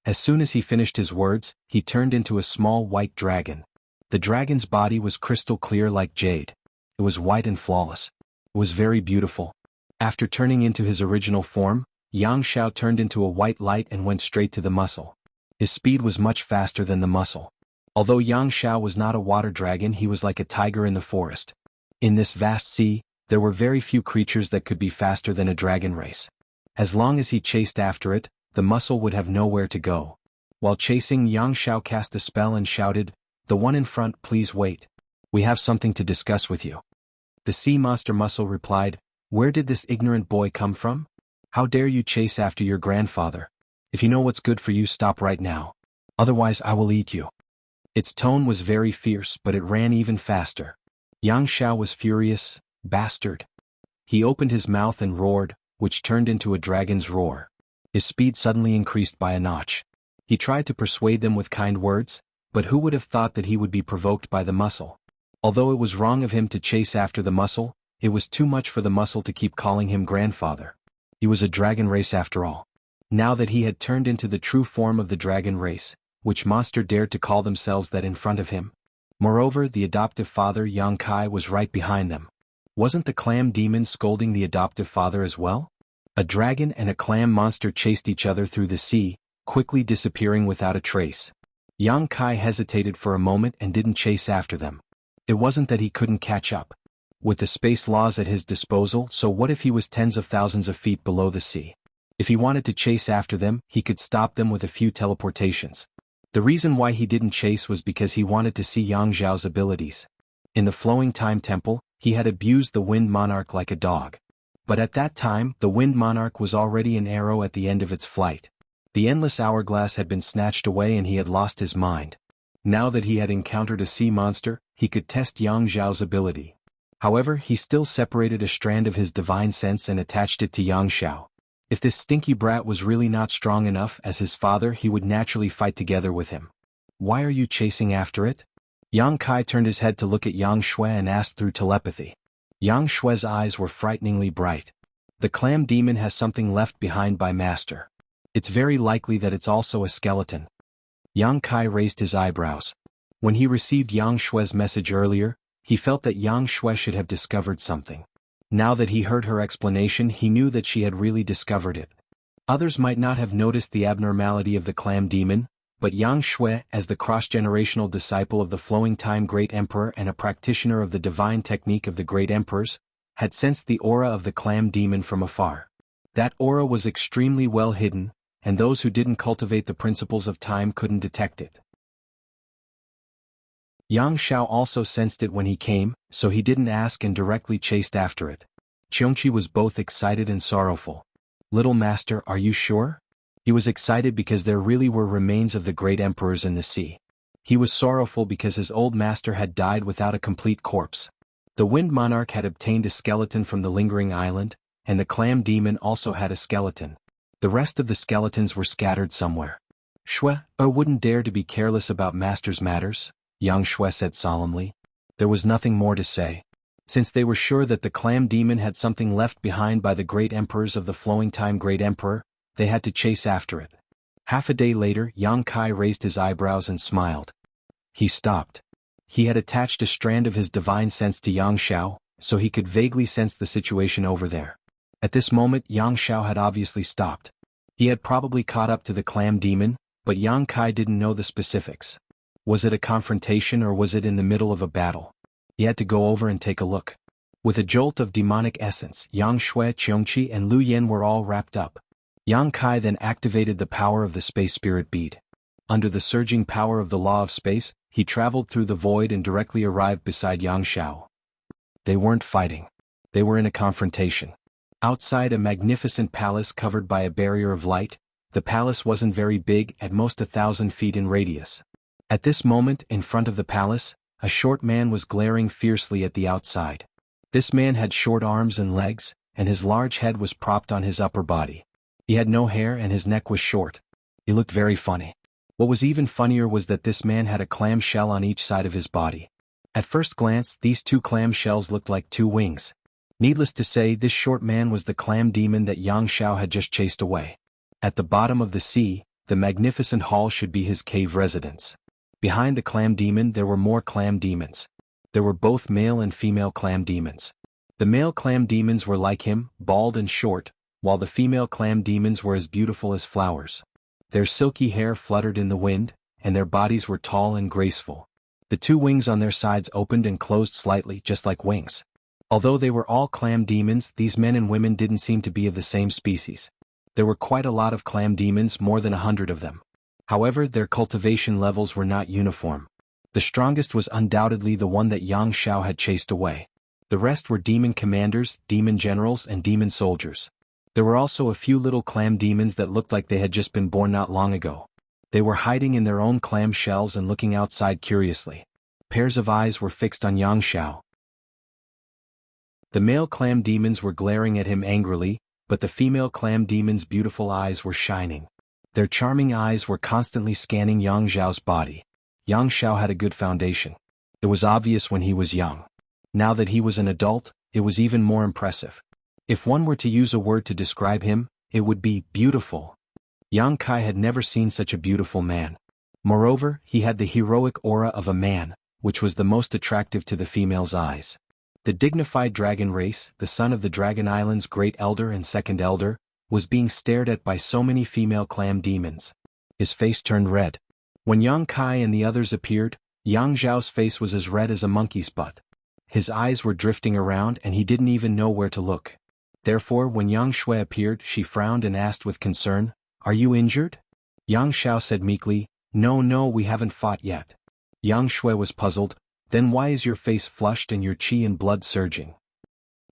As soon as he finished his words, he turned into a small white dragon. The dragon's body was crystal clear like jade. It was white and flawless. It was very beautiful. After turning into his original form, Yang Xiao turned into a white light and went straight to the mussel. His speed was much faster than the mussel. Although Yang Xiao was not a water dragon, he was like a tiger in the forest. In this vast sea, there were very few creatures that could be faster than a dragon race. As long as he chased after it, the mussel would have nowhere to go. While chasing, Yang Xiao cast a spell and shouted, "The one in front, please wait. We have something to discuss with you." The sea monster mussel replied, "Where did this ignorant boy come from? How dare you chase after your grandfather? If you know what's good for you, stop right now. Otherwise I will eat you." Its tone was very fierce, but it ran even faster. Yang Xiao was furious. "Bastard." He opened his mouth and roared, which turned into a dragon's roar. His speed suddenly increased by a notch. He tried to persuade them with kind words, but who would have thought that he would be provoked by the mussel? Although it was wrong of him to chase after the mussel, it was too much for the mussel to keep calling him grandfather. He was a dragon race after all. Now that he had turned into the true form of the dragon race, which monster dared to call themselves that in front of him? Moreover, the adoptive father Yang Kai was right behind them. Wasn't the clam demon scolding the adoptive father as well? A dragon and a clam monster chased each other through the sea, quickly disappearing without a trace. Yang Kai hesitated for a moment and didn't chase after them. It wasn't that he couldn't catch up. With the space laws at his disposal, so what if he was tens of thousands of feet below the sea? If he wanted to chase after them, he could stop them with a few teleportations. The reason why he didn't chase was because he wanted to see Yang Zhao's abilities. In the Flowing Time Temple, he had abused the Wind Monarch like a dog. But at that time, the Wind Monarch was already an arrow at the end of its flight. The endless hourglass had been snatched away and he had lost his mind. Now that he had encountered a sea monster, he could test Yang Zhao's ability. However, he still separated a strand of his divine sense and attached it to Yang Xiao. If this stinky brat was really not strong enough as his father, he would naturally fight together with him. "Why are you chasing after it?" Yang Kai turned his head to look at Yang Shui and asked through telepathy. Yang Shui's eyes were frighteningly bright. "The clam demon has something left behind by master. It's very likely that it's also a skeleton." Yang Kai raised his eyebrows. When he received Yang Shui's message earlier, he felt that Yang Shui should have discovered something. Now that he heard her explanation, he knew that she had really discovered it. Others might not have noticed the abnormality of the clam demon, but Yang Shui, as the cross-generational disciple of the Flowing Time Great Emperor and a practitioner of the divine technique of the Great Emperors, had sensed the aura of the clam demon from afar. That aura was extremely well hidden, and those who didn't cultivate the principles of time couldn't detect it. Yang Xiao also sensed it when he came, so he didn't ask and directly chased after it. Qiongqi was both excited and sorrowful. "Little master, are you sure?" He was excited because there really were remains of the great emperors in the sea. He was sorrowful because his old master had died without a complete corpse. The Wind Monarch had obtained a skeleton from the Lingering Island, and the clam demon also had a skeleton. The rest of the skeletons were scattered somewhere. "Shui, wouldn't dare to be careless about master's matters," Yang Shui said solemnly. There was nothing more to say. Since they were sure that the clam demon had something left behind by the great emperors of the Flowing Time Great Emperor, they had to chase after it. Half a day later, Yang Kai raised his eyebrows and smiled. He stopped. He had attached a strand of his divine sense to Yang Xiao, so he could vaguely sense the situation over there. At this moment, Yang Xiao had obviously stopped. He had probably caught up to the clam demon, but Yang Kai didn't know the specifics. Was it a confrontation or was it in the middle of a battle? He had to go over and take a look. With a jolt of demonic essence, Yang Shui, Qiongqi and Lu Yen were all wrapped up. Yang Kai then activated the power of the space spirit bead. Under the surging power of the law of space, he traveled through the void and directly arrived beside Yang Xiao. They weren't fighting. They were in a confrontation. Outside a magnificent palace covered by a barrier of light, the palace wasn't very big, at most 1,000 feet in radius. At this moment, in front of the palace, a short man was glaring fiercely at the outside. This man had short arms and legs, and his large head was propped on his upper body. He had no hair and his neck was short. He looked very funny. What was even funnier was that this man had a clam shell on each side of his body. At first glance, these two clam shells looked like two wings. Needless to say, this short man was the clam demon that Yang Xiao had just chased away. At the bottom of the sea, the magnificent hall should be his cave residence. Behind the clam demon there were more clam demons. There were both male and female clam demons. The male clam demons were like him, bald and short, while the female clam demons were as beautiful as flowers. Their silky hair fluttered in the wind, and their bodies were tall and graceful. The two wings on their sides opened and closed slightly, just like wings. Although they were all clam demons, these men and women didn't seem to be of the same species. There were quite a lot of clam demons, more than 100 of them. However, their cultivation levels were not uniform. The strongest was undoubtedly the one that Yang Xiao had chased away. The rest were demon commanders, demon generals, and demon soldiers. There were also a few little clam demons that looked like they had just been born not long ago. They were hiding in their own clam shells and looking outside curiously. Pairs of eyes were fixed on Yang Xiao. The male clam demons were glaring at him angrily, but the female clam demons' beautiful eyes were shining. Their charming eyes were constantly scanning Yang Xiao's body. Yang Xiao had a good foundation. It was obvious when he was young. Now that he was an adult, it was even more impressive. If one were to use a word to describe him, it would be beautiful. Yang Kai had never seen such a beautiful man. Moreover, he had the heroic aura of a man, which was the most attractive to the female's eyes. The dignified dragon race, the son of the Dragon Island's great elder and second elder, was being stared at by so many female clam demons. His face turned red. When Yang Kai and the others appeared, Yang Xiao's face was as red as a monkey's butt. His eyes were drifting around and he didn't even know where to look. Therefore, when Yang Shui appeared, she frowned and asked with concern, "Are you injured?" Yang Xiao said meekly, No, we haven't fought yet." Yang Shui was puzzled. "Then why is your face flushed and your qi and blood surging?"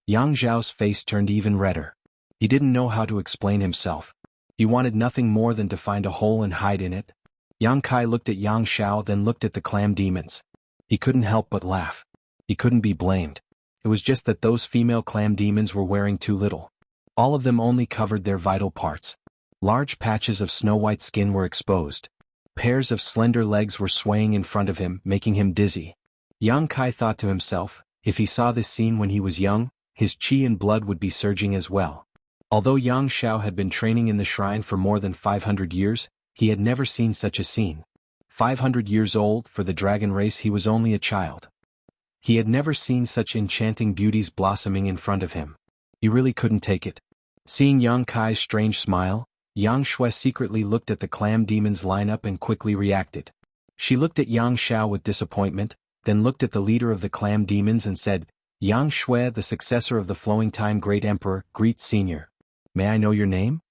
Yang Xiao's face turned even redder. He didn't know how to explain himself. He wanted nothing more than to find a hole and hide in it. Yang Kai looked at Yang Xiao, then looked at the clam demons. He couldn't help but laugh. He couldn't be blamed. It was just that those female clam demons were wearing too little. All of them only covered their vital parts. Large patches of snow-white skin were exposed. Pairs of slender legs were swaying in front of him, making him dizzy. Yang Kai thought to himself, if he saw this scene when he was young, his qi and blood would be surging as well. Although Yang Xiao had been training in the shrine for more than 500 years, he had never seen such a scene. 500 years old, for the dragon race he was only a child. He had never seen such enchanting beauties blossoming in front of him. He really couldn't take it. Seeing Yang Kai's strange smile, Yang Shui secretly looked at the clam demons lineup and quickly reacted. She looked at Yang Xiao with disappointment, then looked at the leader of the clam demons and said, "Yang Shui, the successor of the Flowing Time Great Emperor, greets Senior. May I know your name?"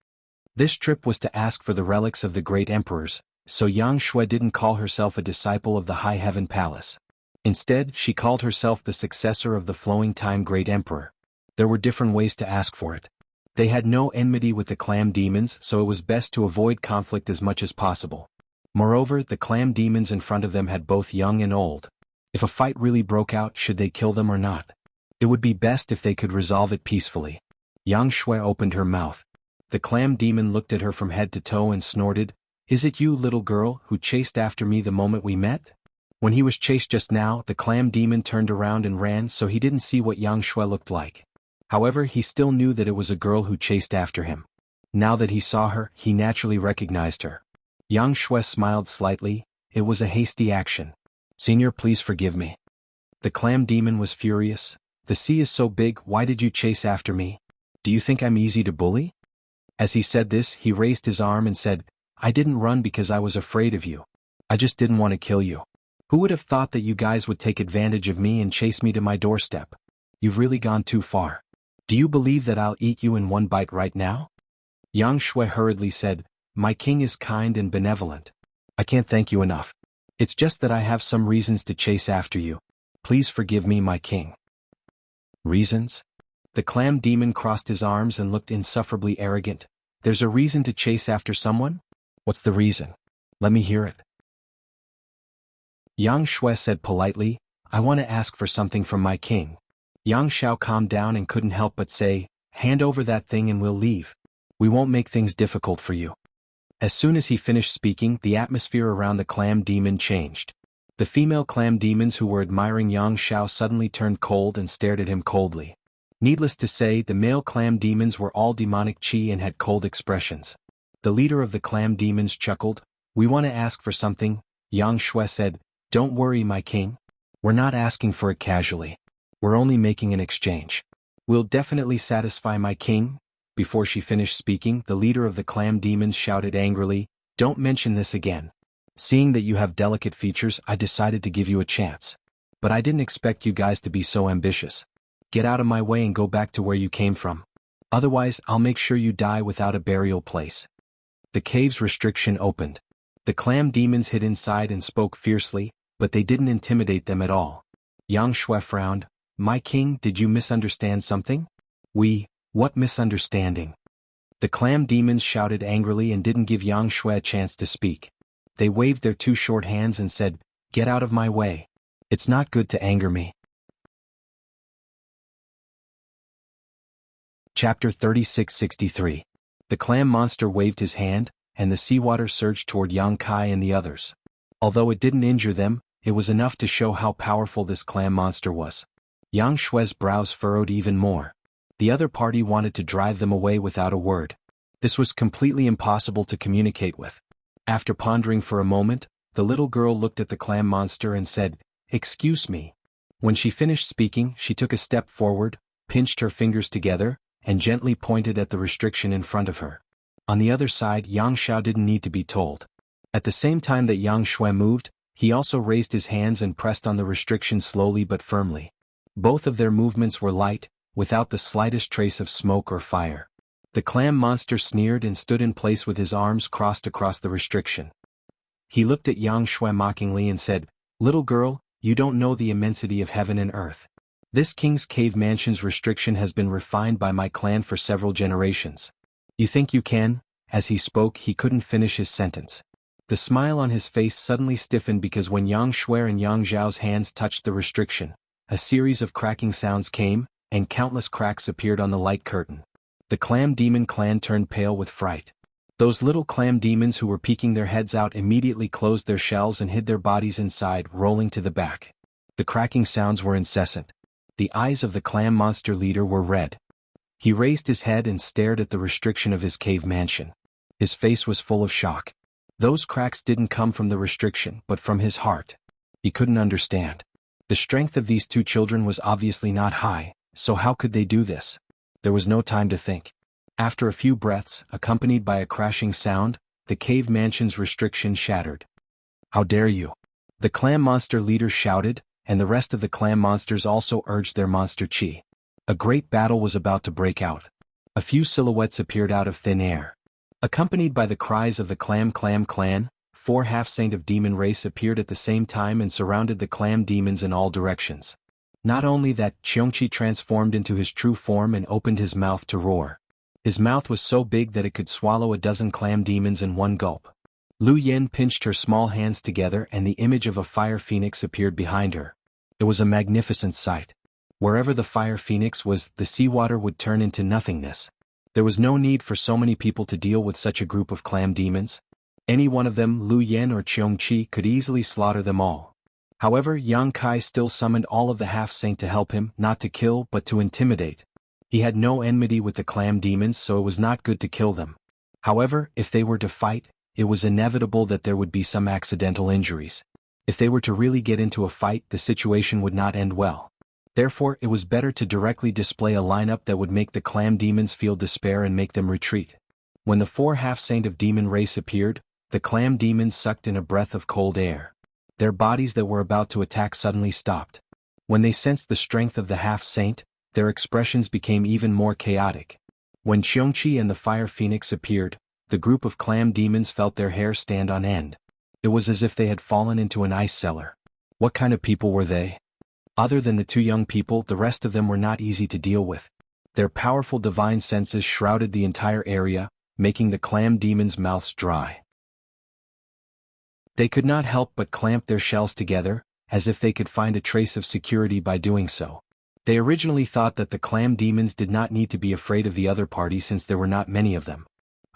This trip was to ask for the relics of the great emperors, so Yang Shui didn't call herself a disciple of the High Heaven Palace. Instead, she called herself the successor of the Flowing Time Great Emperor. There were different ways to ask for it. They had no enmity with the clam demons, so it was best to avoid conflict as much as possible. Moreover, the clam demons in front of them had both young and old. If a fight really broke out, should they kill them or not? It would be best if they could resolve it peacefully. Yang Shui opened her mouth. The clam demon looked at her from head to toe and snorted, "Is it you, little girl, who chased after me the moment we met?" When he was chased just now, the clam demon turned around and ran, so he didn't see what Yang Shui looked like. However, he still knew that it was a girl who chased after him. Now that he saw her, he naturally recognized her. Yang Shui smiled slightly. It was a hasty action. "Senior, please forgive me." The clam demon was furious. "The sea is so big, why did you chase after me? Do you think I'm easy to bully?" As he said this, he raised his arm and said, "I didn't run because I was afraid of you. I just didn't want to kill you. Who would have thought that you guys would take advantage of me and chase me to my doorstep? You've really gone too far. Do you believe that I'll eat you in one bite right now?" Yang Shui hurriedly said, "My king is kind and benevolent. I can't thank you enough. It's just that I have some reasons to chase after you. Please forgive me, my king." "Reasons?" The clam demon crossed his arms and looked insufferably arrogant. "There's a reason to chase after someone? What's the reason? Let me hear it." Yang Shui said politely, "I want to ask for something from my king." Yang Xiao calmed down and couldn't help but say, "Hand over that thing and we'll leave. We won't make things difficult for you." As soon as he finished speaking, the atmosphere around the clam demon changed. The female clam demons who were admiring Yang Xiao suddenly turned cold and stared at him coldly. Needless to say, the male clam demons were all demonic chi and had cold expressions. The leader of the clam demons chuckled. "We want to ask for something," Yang Shui said. "Don't worry, my king. We're not asking for it casually. We're only making an exchange. We'll definitely satisfy my king." Before she finished speaking, the leader of the clam demons shouted angrily, "Don't mention this again. Seeing that you have delicate features, I decided to give you a chance. But I didn't expect you guys to be so ambitious. Get out of my way and go back to where you came from. Otherwise, I'll make sure you die without a burial place." The cave's restriction opened. The clam demons hid inside and spoke fiercely, but they didn't intimidate them at all. Yang Shui frowned. "My king, did you misunderstand something?" What misunderstanding?" The clam demons shouted angrily and didn't give Yang Shui a chance to speak. They waved their two short hands and said, "Get out of my way. It's not good to anger me." Chapter 3663. The clam monster waved his hand, and the seawater surged toward Yang Kai and the others. Although it didn't injure them, it was enough to show how powerful this clam monster was. Yang Shui's brows furrowed even more. The other party wanted to drive them away without a word. This was completely impossible to communicate with. After pondering for a moment, the little girl looked at the clam monster and said, "Excuse me." When she finished speaking, she took a step forward, pinched her fingers together, and gently pointed at the restriction in front of her. On the other side, Yang Xiao didn't need to be told. At the same time that Yang Shui moved, he also raised his hands and pressed on the restriction slowly but firmly. Both of their movements were light, without the slightest trace of smoke or fire. The clam monster sneered and stood in place with his arms crossed across the restriction. He looked at Yang Shui mockingly and said, "Little girl, you don't know the immensity of heaven and earth. This king's cave mansion's restriction has been refined by my clan for several generations. You think you can?" As he spoke, he couldn't finish his sentence. The smile on his face suddenly stiffened because when Yang Shui and Yang Zhao's hands touched the restriction, a series of cracking sounds came, and countless cracks appeared on the light curtain. The clam demon clan turned pale with fright. Those little clam demons who were peeking their heads out immediately closed their shells and hid their bodies inside, rolling to the back. The cracking sounds were incessant. The eyes of the clam monster leader were red. He raised his head and stared at the restriction of his cave mansion. His face was full of shock. Those cracks didn't come from the restriction but from his heart. He couldn't understand. The strength of these two children was obviously not high, so how could they do this? There was no time to think. After a few breaths, accompanied by a crashing sound, the cave mansion's restriction shattered. "How dare you!" The clam monster leader shouted, and the rest of the clam monsters also urged their monster chi. A great battle was about to break out. A few silhouettes appeared out of thin air. Accompanied by the cries of the Clam Clan, 4 half-saint of demon race appeared at the same time and surrounded the clam demons in all directions. Not only that, Qiongqi transformed into his true form and opened his mouth to roar. His mouth was so big that it could swallow a dozen clam demons in one gulp. Lu Yen pinched her small hands together and the image of a fire phoenix appeared behind her. It was a magnificent sight. Wherever the fire phoenix was, the seawater would turn into nothingness. There was no need for so many people to deal with such a group of clam demons. Any one of them, Lu Yen or Qiongqi, could easily slaughter them all. However, Yang Kai still summoned all of the half-saint to help him, not to kill but to intimidate. He had no enmity with the clam demons, so it was not good to kill them. However, if they were to fight, it was inevitable that there would be some accidental injuries. If they were to really get into a fight, the situation would not end well. Therefore, it was better to directly display a lineup that would make the clam demons feel despair and make them retreat. When the 4 half-saint of demon race appeared, the clam demons sucked in a breath of cold air. Their bodies that were about to attack suddenly stopped. When they sensed the strength of the half-saint, their expressions became even more chaotic. When Qiongqi and the fire phoenix appeared, the group of clam demons felt their hair stand on end. It was as if they had fallen into an ice cellar. What kind of people were they? Other than the 2 young people, the rest of them were not easy to deal with. Their powerful divine senses shrouded the entire area, making the clam demons' mouths dry. They could not help but clamp their shells together, as if they could find a trace of security by doing so. They originally thought that the clam demons did not need to be afraid of the other party since there were not many of them.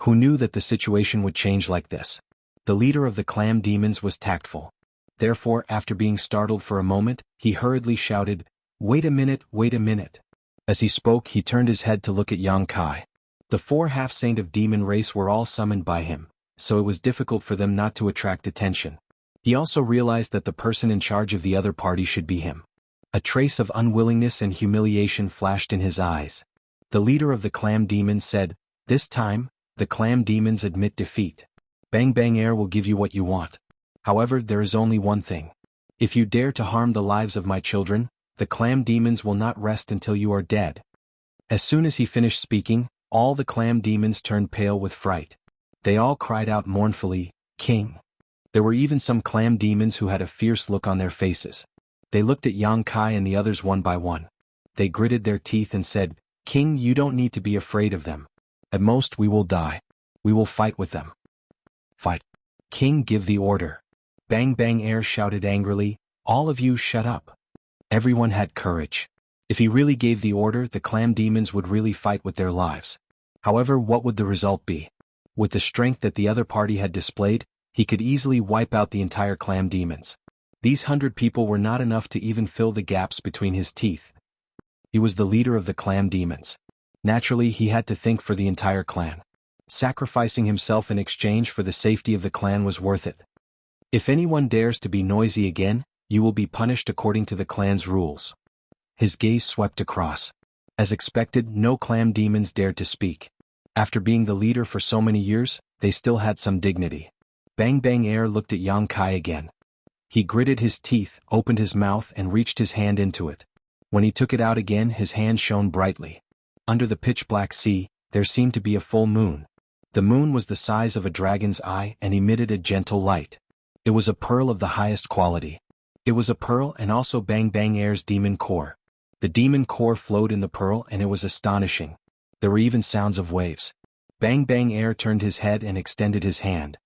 Who knew that the situation would change like this? The leader of the clam demons was tactful. Therefore, after being startled for a moment, he hurriedly shouted, "Wait a minute, wait a minute." As he spoke, he turned his head to look at Yang Kai. The 4 half-saint of demon race were all summoned by him, so it was difficult for them not to attract attention. He also realized that the person in charge of the other party should be him. A trace of unwillingness and humiliation flashed in his eyes. The leader of the clam demons said, "This time, the clam demons admit defeat. Bang Bang Air will give you what you want. However, there is only one thing. If you dare to harm the lives of my children, the clam demons will not rest until you are dead." As soon as he finished speaking, all the clam demons turned pale with fright. They all cried out mournfully, "King." There were even some clam demons who had a fierce look on their faces. They looked at Yang Kai and the others one by one. They gritted their teeth and said, "King, you don't need to be afraid of them. At most we will die. We will fight with them." "Fight." "King, give the order." Bang Bang Air shouted angrily, "All of you shut up." Everyone had courage. If he really gave the order, the clam demons would really fight with their lives. However, what would the result be? With the strength that the other party had displayed, he could easily wipe out the entire clam demons. These 100 people were not enough to even fill the gaps between his teeth. He was the leader of the clam demons. Naturally, he had to think for the entire clan. Sacrificing himself in exchange for the safety of the clan was worth it. "If anyone dares to be noisy again, you will be punished according to the clan's rules." His gaze swept across. As expected, no clam demons dared to speak. After being the leader for so many years, they still had some dignity. Bang Bang Air looked at Yang Kai again. He gritted his teeth, opened his mouth and reached his hand into it. When he took it out again, his hand shone brightly. Under the pitch-black sea, there seemed to be a full moon. The moon was the size of a dragon's eye and emitted a gentle light. It was a pearl of the highest quality. It was a pearl and also Bang Bang Air's demon core. The demon core flowed in the pearl and it was astonishing. There were even sounds of waves. Bang Bang Air turned his head and extended his hand.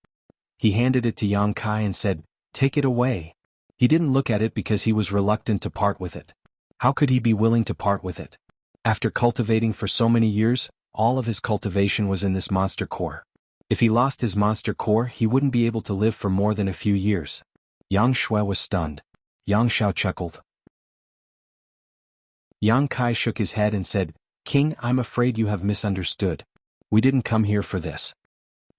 He handed it to Yang Kai and said, "Take it away." He didn't look at it because he was reluctant to part with it. How could he be willing to part with it? After cultivating for so many years, all of his cultivation was in this monster core. If he lost his monster core, he wouldn't be able to live for more than a few years. Yang Shui was stunned. Yang Xiao chuckled. Yang Kai shook his head and said, "King, I'm afraid you have misunderstood. We didn't come here for this."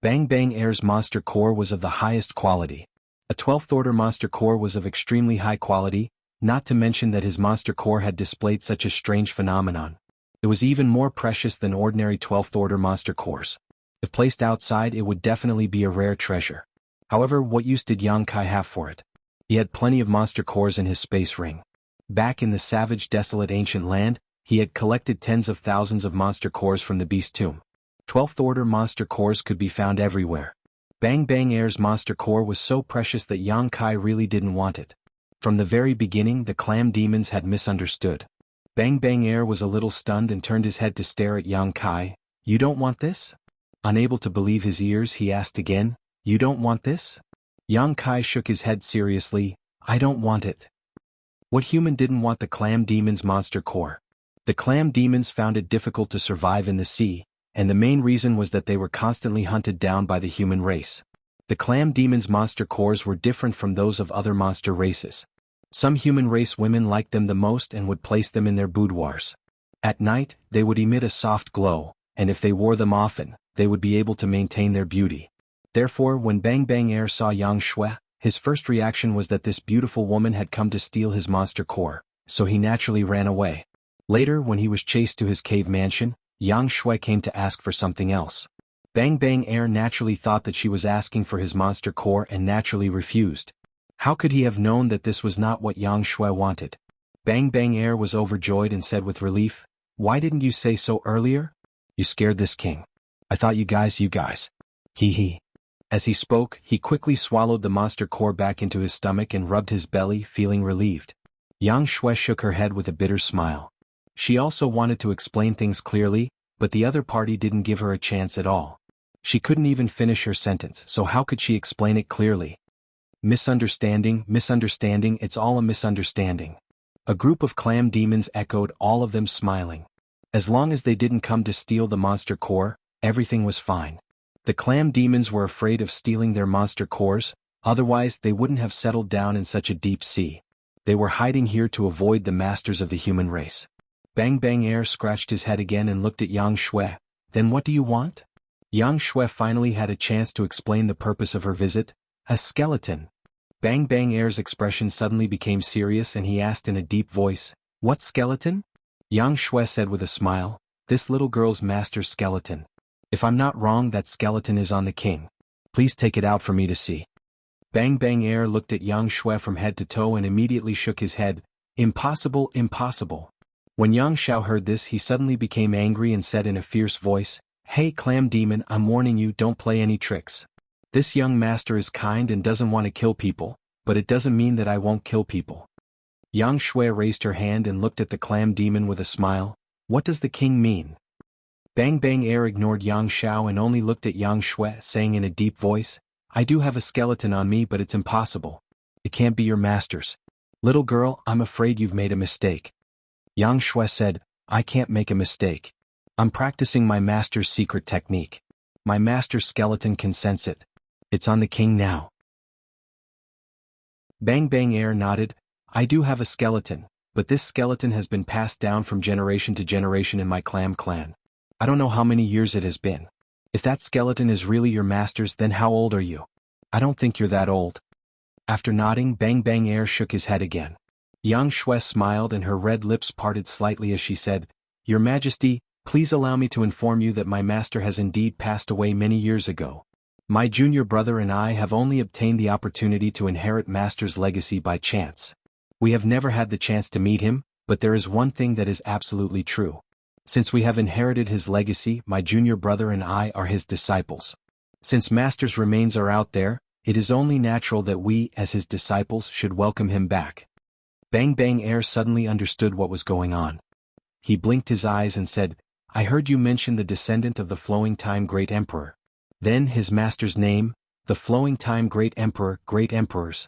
Bang Bang Air's monster core was of the highest quality. A 12th order monster core was of extremely high quality, not to mention that his monster core had displayed such a strange phenomenon. It was even more precious than ordinary 12th order monster cores. If placed outside, it would definitely be a rare treasure. However, what use did Yang Kai have for it? He had plenty of monster cores in his space ring. Back in the savage, desolate ancient land, he had collected tens of thousands of monster cores from the beast tomb. 12th order monster cores could be found everywhere. Bang Bang Air's monster core was so precious that Yang Kai really didn't want it. From the very beginning, the clam demons had misunderstood. Bang Bang Air was a little stunned and turned his head to stare at Yang Kai. "You don't want this?" Unable to believe his ears, he asked again, "You don't want this?" Yang Kai shook his head seriously, "I don't want it." What human didn't want the clam demon's monster core? The clam demons found it difficult to survive in the sea, and the main reason was that they were constantly hunted down by the human race. The clam demon's monster cores were different from those of other monster races. Some human race women liked them the most and would place them in their boudoirs. At night, they would emit a soft glow, and if they wore them often, they would be able to maintain their beauty. Therefore, when Bang Bang Air saw Yang Shui, his first reaction was that this beautiful woman had come to steal his monster core, so he naturally ran away. Later, when he was chased to his cave mansion, Yang Shui came to ask for something else. Bang Bang Air naturally thought that she was asking for his monster core and naturally refused. How could he have known that this was not what Yang Shui wanted? Bang Bang Air was overjoyed and said with relief, "Why didn't you say so earlier? You scared this king. I thought you guys. Hee hee." As he spoke, he quickly swallowed the monster core back into his stomach and rubbed his belly, feeling relieved. Yang Shui shook her head with a bitter smile. She also wanted to explain things clearly, but the other party didn't give her a chance at all. She couldn't even finish her sentence, so how could she explain it clearly? Misunderstanding, it's all a misunderstanding. A group of clam demons echoed, all of them smiling. As long as they didn't come to steal the monster core, everything was fine. The clam demons were afraid of stealing their monster cores, Otherwise they wouldn't have settled down in such a deep sea. They were hiding here to avoid the masters of the human race. Bang Bang Air scratched his head again and looked at Yang Shui. Then what do you want? Yang Shui finally had a chance to explain the purpose of her visit. A skeleton. Bang Bang Air's expression suddenly became serious and he asked in a deep voice, "What skeleton?" Yang Shui said with a smile, "This little girl's master's skeleton. If I'm not wrong, that skeleton is on the king. Please take it out for me to see." Bang Bang Air looked at Yang Shui from head to toe and immediately shook his head. "Impossible, impossible." When Yang Shao heard this, he suddenly became angry and said in a fierce voice, "Hey Clam Demon, I'm warning you, don't play any tricks. This young master is kind and doesn't want to kill people, but it doesn't mean that I won't kill people." Yang Shui raised her hand and looked at the Clam Demon with a smile. "What does the king mean?" Bang Bang Air ignored Yang Shao and only looked at Yang Shui, saying in a deep voice, "I do have a skeleton on me, but it's impossible. It can't be your master's. Little girl, I'm afraid you've made a mistake." Yang Shui said, "I can't make a mistake. I'm practicing my master's secret technique. My master's skeleton can sense it. It's on the king now." Bang Bang Air nodded. "I do have a skeleton, but this skeleton has been passed down from generation to generation in my clam clan. I don't know how many years it has been. If that skeleton is really your master's, then how old are you? I don't think you're that old." After nodding, Bang Bang Air shook his head again. Yang Shui smiled and her red lips parted slightly as she said, "Your Majesty, please allow me to inform you that my master has indeed passed away many years ago. My junior brother and I have only obtained the opportunity to inherit master's legacy by chance. We have never had the chance to meet him, but there is one thing that is absolutely true. Since we have inherited his legacy, my junior brother and I are his disciples. Since master's remains are out there, it is only natural that we, as his disciples, should welcome him back." Bang Bang Air suddenly understood what was going on. He blinked his eyes and said, "I heard you mention the descendant of the Flowing Time Great Emperor. Then his master's name, the Flowing Time Great Emperor, Great Emperors?"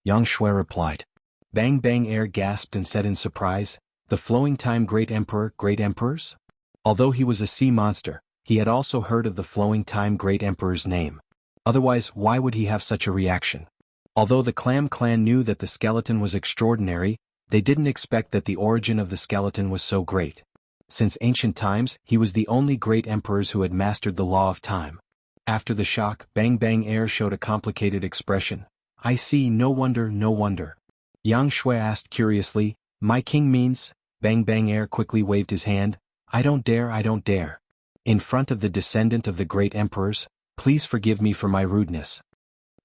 Yang Shui replied. Bang Bang Air gasped and said in surprise, "The Flowing Time Great Emperor, Great Emperors?" Although he was a sea monster, he had also heard of the Flowing Time Great Emperor's name. Otherwise, why would he have such a reaction? Although the Clam clan knew that the skeleton was extraordinary, they didn't expect that the origin of the skeleton was so great. Since ancient times, he was the only great emperors who had mastered the law of time. After the shock, Bang Bang Air showed a complicated expression. "I see, no wonder, no wonder." Yang Shui asked curiously, "My king means?" Bang Bang Air quickly waved his hand. "I don't dare, I don't dare. In front of the descendant of the great emperors, please forgive me for my rudeness."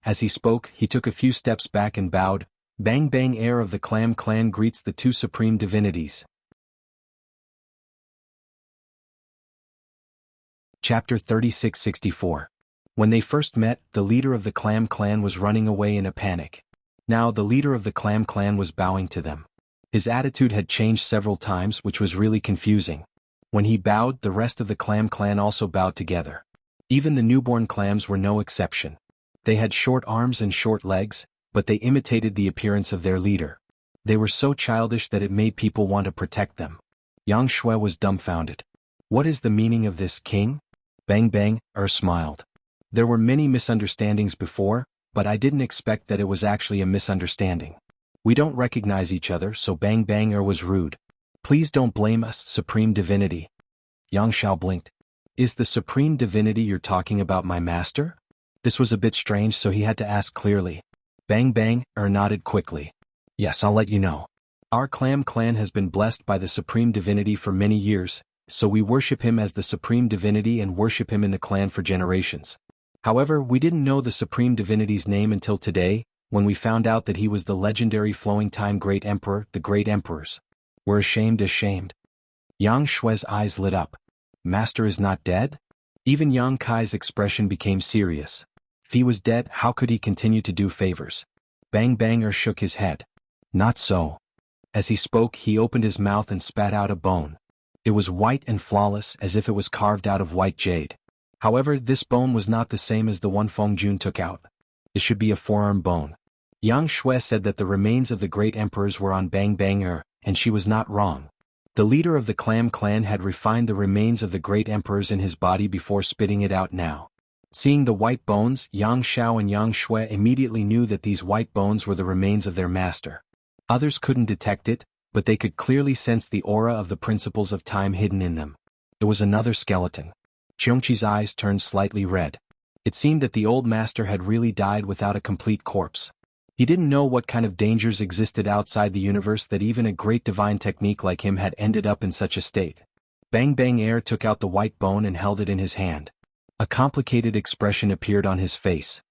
As he spoke, he took a few steps back and bowed. Bang Bang Air of the Clam clan greets the two supreme divinities. Chapter 3664. When they first met, the leader of the Clam clan was running away in a panic. Now the leader of the Clam clan was bowing to them. His attitude had changed several times, which was really confusing. When he bowed, the rest of the Clam clan also bowed together. Even the newborn clams were no exception. They had short arms and short legs, but they imitated the appearance of their leader. They were so childish that it made people want to protect them. Yang Shui was dumbfounded. "What is the meaning of this, king?" Bang Bang smiled. "There were many misunderstandings before, but I didn't expect that it was actually a misunderstanding. We don't recognize each other, so Bang Bang was rude. Please don't blame us, Supreme Divinity." Yang Shao blinked. "Is the Supreme Divinity you're talking about my master?" This was a bit strange, so he had to ask clearly. Bang Bang nodded quickly. "Yes, I'll let you know. Our Clam clan has been blessed by the Supreme Divinity for many years, so we worship him as the Supreme Divinity and worship him in the clan for generations. However, we didn't know the Supreme Divinity's name until today, when we found out that he was the legendary Flowing Time Great Emperor, the Great Emperors. We're ashamed. Yang Shui's eyes lit up. "Master is not dead?" Even Yang Kai's expression became serious. If he was dead, how could he continue to do favors? Bang Bang shook his head. "Not so." As he spoke, he opened his mouth and spat out a bone. It was white and flawless, as if it was carved out of white jade. However, this bone was not the same as the one Feng Jun took out. It should be a forearm bone. Yang Shui said that the remains of the great emperors were on Bang Bang and she was not wrong. The leader of the Clam clan had refined the remains of the great emperors in his body before spitting it out now. Seeing the white bones, Yang Xiao and Yang Shui immediately knew that these white bones were the remains of their master. Others couldn't detect it, but they could clearly sense the aura of the principles of time hidden in them. It was another skeleton. Qiongqi's eyes turned slightly red. It seemed that the old master had really died without a complete corpse. He didn't know what kind of dangers existed outside the universe that even a great divine technique like him had ended up in such a state. Bang Bang Air took out the white bone and held it in his hand. A complicated expression appeared on his face.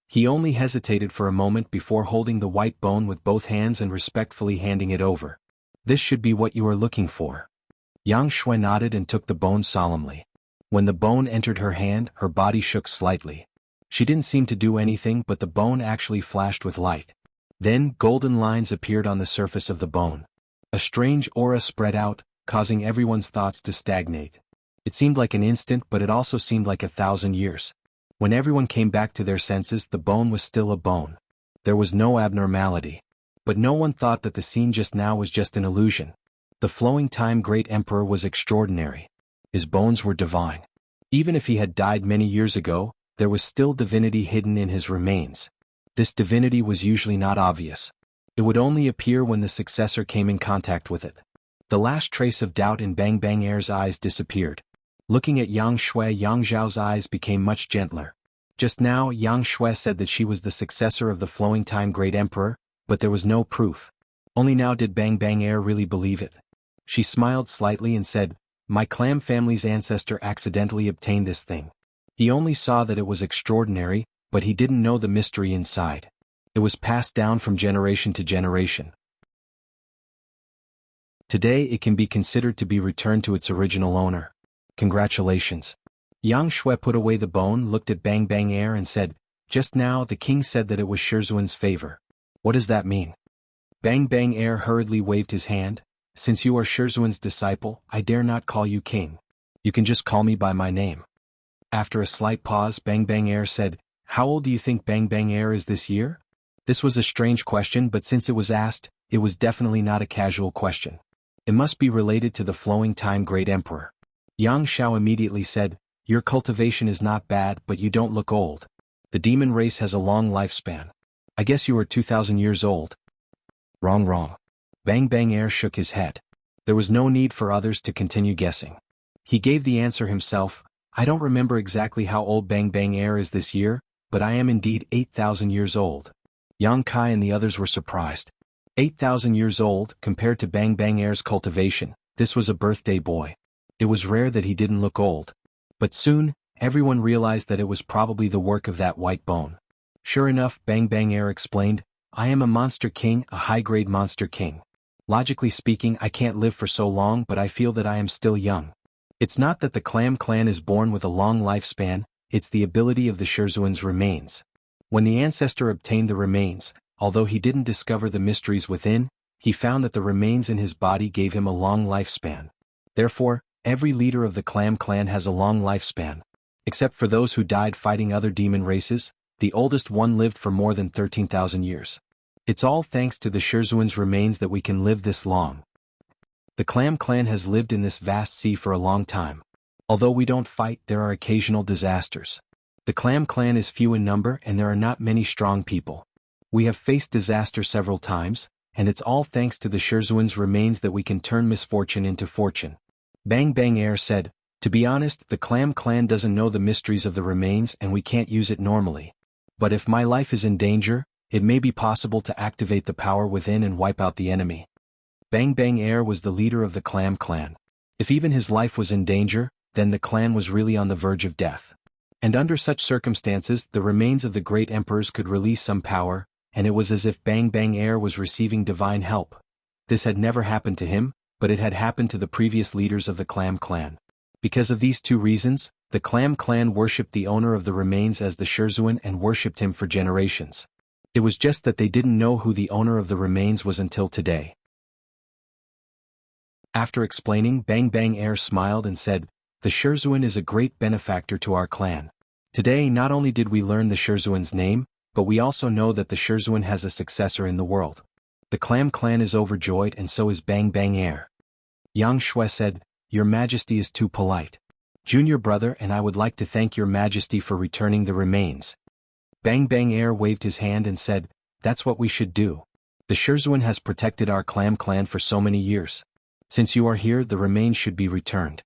He only hesitated for a moment before holding the white bone with both hands and respectfully handing it over. This should be what you are looking for. Yang Shui nodded and took the bone solemnly. When the bone entered her hand, her body shook slightly. She didn't seem to do anything, but the bone actually flashed with light. Then, golden lines appeared on the surface of the bone. A strange aura spread out, causing everyone's thoughts to stagnate. It seemed like an instant, but it also seemed like 1,000 years. When everyone came back to their senses, the bone was still a bone. There was no abnormality. But no one thought that the scene just now was just an illusion. The flowing time great emperor was extraordinary. His bones were divine. Even if he had died many years ago, there was still divinity hidden in his remains. This divinity was usually not obvious. It would only appear when the successor came in contact with it. The last trace of doubt in Bang Bang Air's eyes disappeared. Looking at Yang Shui, Yang Zhao's eyes became much gentler. Just now, Yang Shui said that she was the successor of the flowing time great emperor, but there was no proof. Only now did Bang Bang Air really believe it. She smiled slightly and said, "My clan family's ancestor accidentally obtained this thing. He only saw that it was extraordinary, but he didn't know the mystery inside. It was passed down from generation to generation. Today it can be considered to be returned to its original owner. Congratulations." Yang Shui put away the bone, looked at Bang Bang Air and said, "Just now the king said that it was Swordsman's favor. What does that mean?" Bang Bang Air hurriedly waved his hand. "Since you are Swordsman's disciple, I dare not call you king. You can just call me by my name." After a slight pause, Bang Bang Air said, "How old do you think Bang Bang Air is this year?" This was a strange question, but since it was asked, it was definitely not a casual question. It must be related to the flowing time great emperor. Yang Xiao immediately said, "Your cultivation is not bad, but you don't look old. The demon race has a long lifespan. I guess you are 2,000 years old." Wrong. Bang Bang Air shook his head. There was no need for others to continue guessing. He gave the answer himself. "I don't remember exactly how old Bang Bang Air is this year, but I am indeed 8,000 years old." Yang Kai and the others were surprised. 8,000 years old, compared to Bang Bang Air's cultivation, this was a birthday boy. It was rare that he didn't look old. But soon, everyone realized that it was probably the work of that white bone. Sure enough, Bang Bang Air explained, "I am a monster king, a high-grade monster king. Logically speaking, I can't live for so long, but I feel that I am still young. It's not that the clan is born with a long lifespan, it's the ability of the Swordsman's remains. When the ancestor obtained the remains, although he didn't discover the mysteries within, he found that the remains in his body gave him a long lifespan. Therefore, every leader of the clan has a long lifespan. Except for those who died fighting other demon races, the oldest one lived for more than 13,000 years. It's all thanks to the Swordsman's remains that we can live this long. The clan has lived in this vast sea for a long time. Although we don't fight, there are occasional disasters. The clan is few in number and there are not many strong people. We have faced disaster several times, and it's all thanks to the Swordsman's remains that we can turn misfortune into fortune." Bang Bang Air said, "To be honest, the clan doesn't know the mysteries of the remains and we can't use it normally. But if my life is in danger, it may be possible to activate the power within and wipe out the enemy." Bang Bang Air was the leader of the clan. If even his life was in danger, then the clan was really on the verge of death. And under such circumstances, the remains of the great emperors could release some power, and it was as if Bang Bang Air was receiving divine help. This had never happened to him, but it had happened to the previous leaders of the clan. Because of these two reasons, the clan worshipped the owner of the remains as the Swordsman and worshipped him for generations. It was just that they didn't know who the owner of the remains was until today. After explaining, Bang Bang Air smiled and said, "The Swordsman is a great benefactor to our clan. Today not only did we learn the Swordsman's name, but we also know that the Swordsman has a successor in the world." The clan is overjoyed and so is Bang Bang Air. Yang Shui said, "Your Majesty is too polite. Junior brother, and I would like to thank your majesty for returning the remains. Bang Bang Air waved his hand and said, that's what we should do. The Swordsman has protected our clan for so many years. Since you are here, the remains should be returned.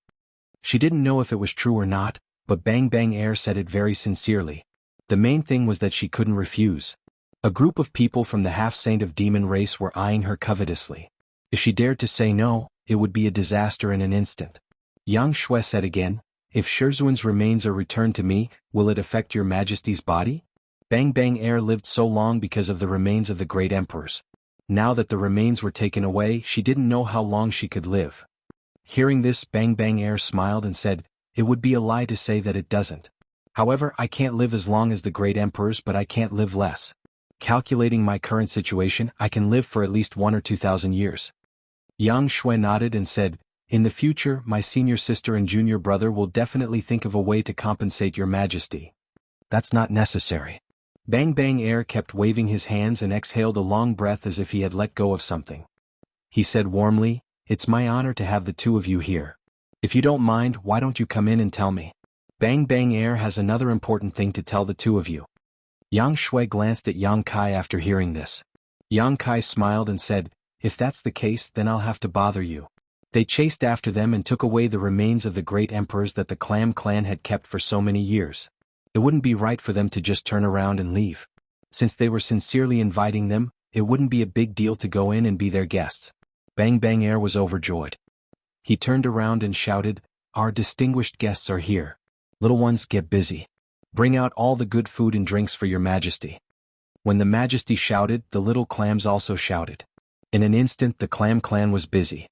She didn't know if it was true or not, but Bang Bang Air said it very sincerely. The main thing was that she couldn't refuse. A group of people from the half-saint of demon race were eyeing her covetously. If she dared to say no, it would be a disaster in an instant. Yang Shui said again, if Swordsman's remains are returned to me, will it affect your majesty's body? Bang Bang Air lived so long because of the remains of the great emperors. Now that the remains were taken away, she didn't know how long she could live. Hearing this, Bang Bang Air smiled and said, it would be a lie to say that it doesn't. However, I can't live as long as the great emperors, but I can't live less. Calculating my current situation, I can live for at least 1 or 2,000 years. Yang Shui nodded and said, in the future, my senior sister and junior brother will definitely think of a way to compensate your majesty. That's not necessary. Bang Bang Air kept waving his hands and exhaled a long breath as if he had let go of something. He said warmly, it's my honor to have the two of you here. If you don't mind, why don't you come in and tell me? Bang Bang Air has another important thing to tell the two of you. Yang Shui glanced at Yang Kai after hearing this. Yang Kai smiled and said, if that's the case, then I'll have to bother you. They chased after them and took away the remains of the great emperors that the clan had kept for so many years. It wouldn't be right for them to just turn around and leave. Since they were sincerely inviting them, it wouldn't be a big deal to go in and be their guests. Bang Bang Air was overjoyed. He turned around and shouted, our distinguished guests are here. Little ones, get busy. Bring out all the good food and drinks for your majesty. When the majesty shouted, the little clams also shouted. In an instant, the clan was busy.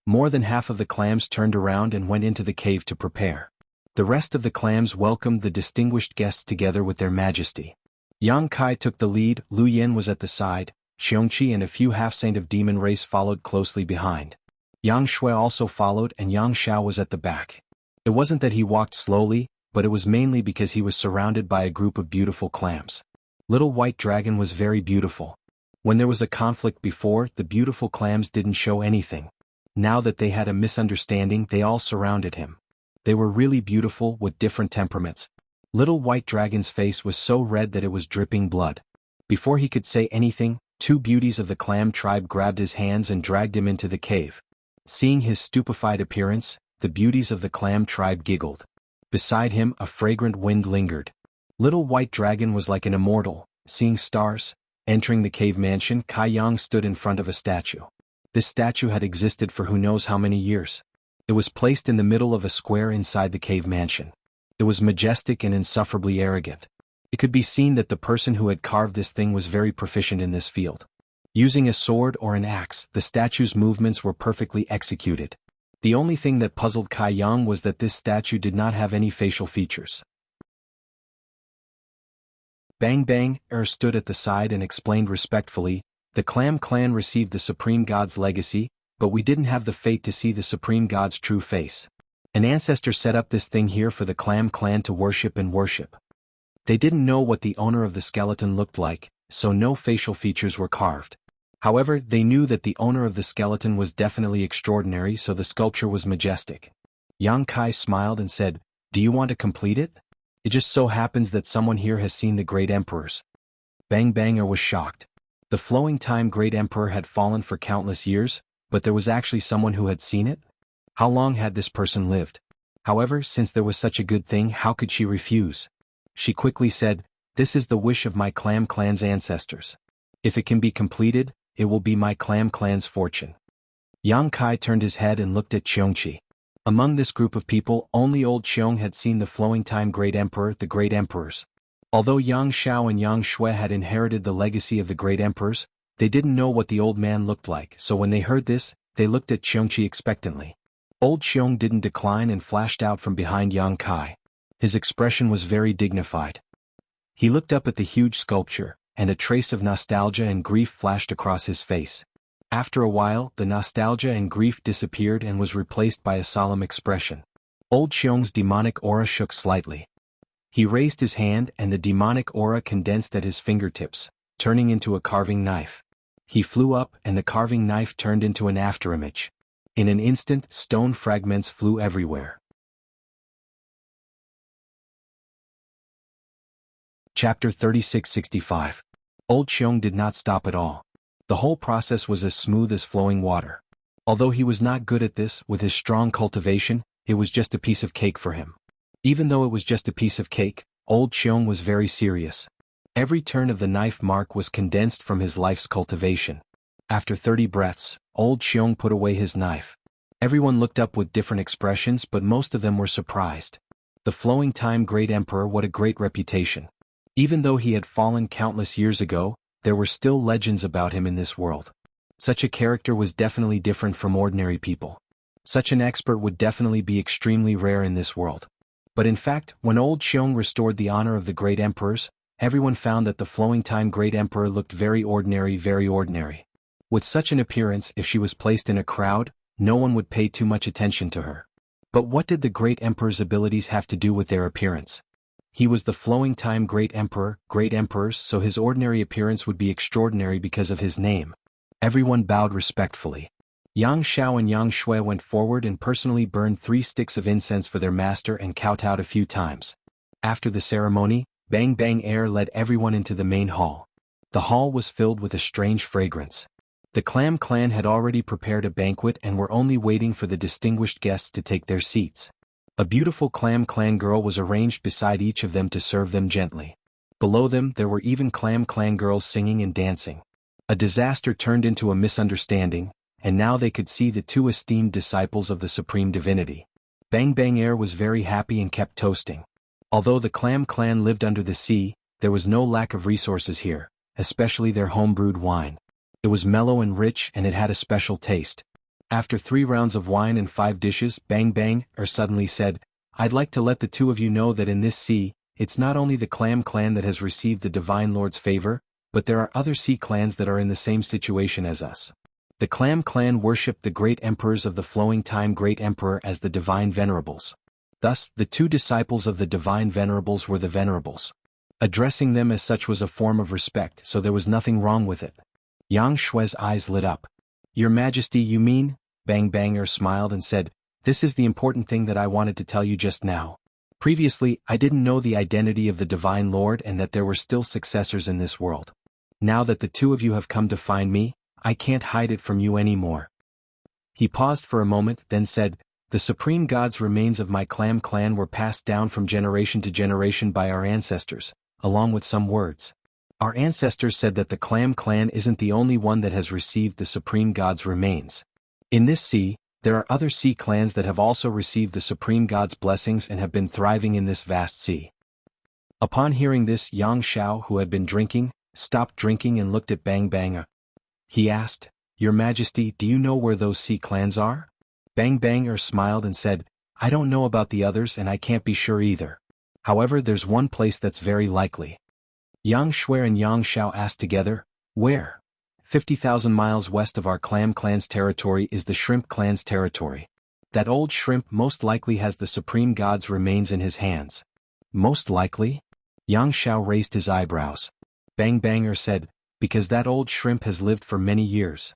More than half of the clams turned around and went into the cave to prepare. The rest of the clams welcomed the distinguished guests together with their majesty. Yang Kai took the lead, Lu Yin was at the side, Xiongqi and a few half-saint of demon race followed closely behind. Yang Shui also followed and Yang Xiao was at the back. It wasn't that he walked slowly, but it was mainly because he was surrounded by a group of beautiful clams. Little White Dragon was very beautiful. When there was a conflict before, the beautiful clams didn't show anything. Now that they had a misunderstanding, they all surrounded him. They were really beautiful, with different temperaments. Little White Dragon's face was so red that it was dripping blood. Before he could say anything, 2 beauties of the clam tribe grabbed his hands and dragged him into the cave. Seeing his stupefied appearance, the beauties of the clam tribe giggled. Beside him, a fragrant wind lingered. Little White Dragon was like an immortal, seeing stars. Entering the cave mansion, Kai Yang stood in front of a statue. This statue had existed for who knows how many years. It was placed in the middle of a square inside the cave mansion. It was majestic and insufferably arrogant. It could be seen that the person who had carved this thing was very proficient in this field. Using a sword or an axe, the statue's movements were perfectly executed. The only thing that puzzled Kai Yang was that this statue did not have any facial features. Bang Bang Air stood at the side and explained respectfully, the clan received the Supreme God's legacy, but we didn't have the fate to see the Supreme God's true face. An ancestor set up this thing here for the clan to worship and worship. They didn't know what the owner of the skeleton looked like, so no facial features were carved. However, they knew that the owner of the skeleton was definitely extraordinary, so the sculpture was majestic. Yang Kai smiled and said, do you want to complete it? It just so happens that someone here has seen the great emperors. Bang Banger was shocked. The flowing time great emperor had fallen for countless years, but there was actually someone who had seen it? How long had this person lived? However, since there was such a good thing, how could she refuse? She quickly said, this is the wish of my clan's ancestors. If it can be completed, it will be my clan's fortune. Yang Kai turned his head and looked at Xiongqi. Among this group of people, only old Xiong had seen the flowing time great emperor, the great emperors. Although Yang Xiao and Yang Shui had inherited the legacy of the great emperors, they didn't know what the old man looked like, so when they heard this, they looked at Xiongqi expectantly. Old Xiong didn't decline and flashed out from behind Yang Kai. His expression was very dignified. He looked up at the huge sculpture, and a trace of nostalgia and grief flashed across his face. After a while, the nostalgia and grief disappeared and was replaced by a solemn expression. Old Xiong's demonic aura shook slightly. He raised his hand and the demonic aura condensed at his fingertips, turning into a carving knife. He flew up and the carving knife turned into an afterimage. In an instant, stone fragments flew everywhere. Chapter 3665. Old Xiong did not stop at all. The whole process was as smooth as flowing water. Although he was not good at this, with his strong cultivation, it was just a piece of cake for him. Even though it was just a piece of cake, Old Xiong was very serious. Every turn of the knife mark was condensed from his life's cultivation. After 30 breaths, Old Xiong put away his knife. Everyone looked up with different expressions, but most of them were surprised. The flowing time great emperor, what a great reputation. Even though he had fallen countless years ago, there were still legends about him in this world. Such a character was definitely different from ordinary people. Such an expert would definitely be extremely rare in this world. But in fact, when Old Xiong restored the honor of the great emperors, everyone found that the flowing time great emperor looked very ordinary, very ordinary. With such an appearance, if she was placed in a crowd, no one would pay too much attention to her. But what did the great emperor's abilities have to do with their appearance? He was the flowing time great emperor, great emperors, so his ordinary appearance would be extraordinary because of his name. Everyone bowed respectfully. Yang Xiao and Yang Shui went forward and personally burned 3 sticks of incense for their master and kowtowed a few times. After the ceremony, Bang Bang Air led everyone into the main hall. The hall was filled with a strange fragrance. The Clam clan had already prepared a banquet and were only waiting for the distinguished guests to take their seats. A beautiful Clam clan girl was arranged beside each of them to serve them gently. Below them there were even Clam clan girls singing and dancing. A disaster turned into a misunderstanding, and now they could see the 2 esteemed disciples of the Supreme Divinity. Bang Bang Air was very happy and kept toasting. Although the Clam clan lived under the sea, there was no lack of resources here, especially their home-brewed wine. It was mellow and rich and it had a special taste. After 3 rounds of wine and 5 dishes, Bang Bang Air suddenly said, "I'd like to let the 2 of you know that in this sea, it's not only the Clam clan that has received the Divine Lord's favor, but there are other sea clans that are in the same situation as us. The Clam clan worshipped the great emperors of the flowing time great emperor as the divine venerables. Thus, the 2 disciples of the divine venerables were the venerables. Addressing them as such was a form of respect, so there was nothing wrong with it." Yang Shui's eyes lit up. "Your Majesty, you mean?" Bang Bang Air smiled and said, "This is the important thing that I wanted to tell you just now. Previously, I didn't know the identity of the Divine Lord and that there were still successors in this world. Now that the 2 of you have come to find me, I can't hide it from you anymore." He paused for a moment, then said, "The supreme god's remains of my Clam clan were passed down from generation to generation by our ancestors, along with some words. Our ancestors said that the Clam clan isn't the only one that has received the supreme god's remains. In this sea, there are other sea clans that have also received the supreme god's blessings and have been thriving in this vast sea." Upon hearing this, Yang Xiao, who had been drinking, stopped drinking and looked at Bang Bang Air. He asked, "Your Majesty, do you know where those sea clans are?" Bang Bang Air smiled and said, "I don't know about the others and I can't be sure either. However, there's one place that's very likely." Yang Shui and Yang Xiao asked together, "Where?" 50,000 miles west of our Clam clan's territory is the Shrimp clan's territory. That old shrimp most likely has the supreme god's remains in his hands. Most likely? Yang Xiao raised his eyebrows. Bang Bang Air said, "Because that old shrimp has lived for many years.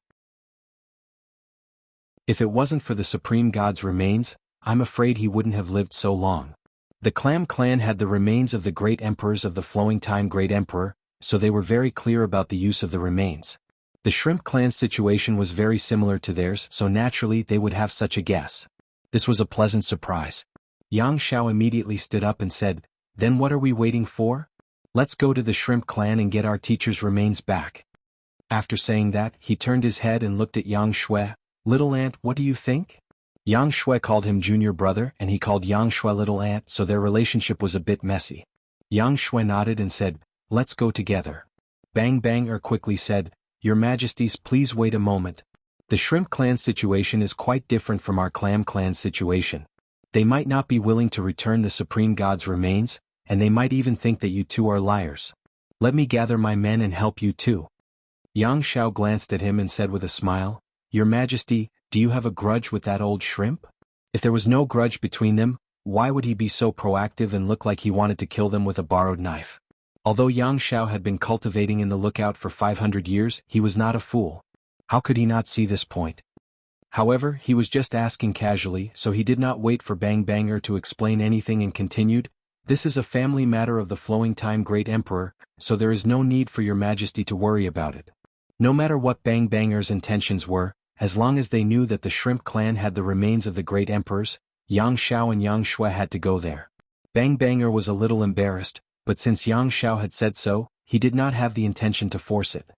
If it wasn't for the supreme god's remains, I'm afraid he wouldn't have lived so long. The Clam clan had the remains of the great emperors of the flowing time great emperor, so they were very clear about the use of the remains. The Shrimp clan's situation was very similar to theirs, so naturally they would have such a guess." This was a pleasant surprise. Yang Xiao immediately stood up and said, "Then what are we waiting for? Let's go to the Shrimp clan and get our teacher's remains back." After saying that, he turned his head and looked at Yang Shui. "Little Ant, what do you think?" Yang Shui called him junior brother and he called Yang Shui little ant, so their relationship was a bit messy. Yang Shui nodded and said, "Let's go together." Bang Bang Air quickly said, "Your Majesties, please wait a moment. The Shrimp clan's situation is quite different from our Clam clan's situation. They might not be willing to return the supreme god's remains, and they might even think that you 2 are liars. Let me gather my men and help you too." Yang Xiao glanced at him and said with a smile, "Your Majesty, do you have a grudge with that old shrimp?" If there was no grudge between them, why would he be so proactive and look like he wanted to kill them with a borrowed knife? Although Yang Xiao had been cultivating in the lookout for 500 years, he was not a fool. How could he not see this point? However, he was just asking casually, so he did not wait for Bang Bang Air to explain anything and continued, This is a family matter of the flowing time Great Emperor, so there is no need for your majesty to worry about it. No matter what Bang Banger's intentions were, as long as they knew that the Shrimp clan had the remains of the great emperors, Yang Xiao and Yang Shui had to go there. Bang Banger was a little embarrassed, but since Yang Xiao had said so, he did not have the intention to force it.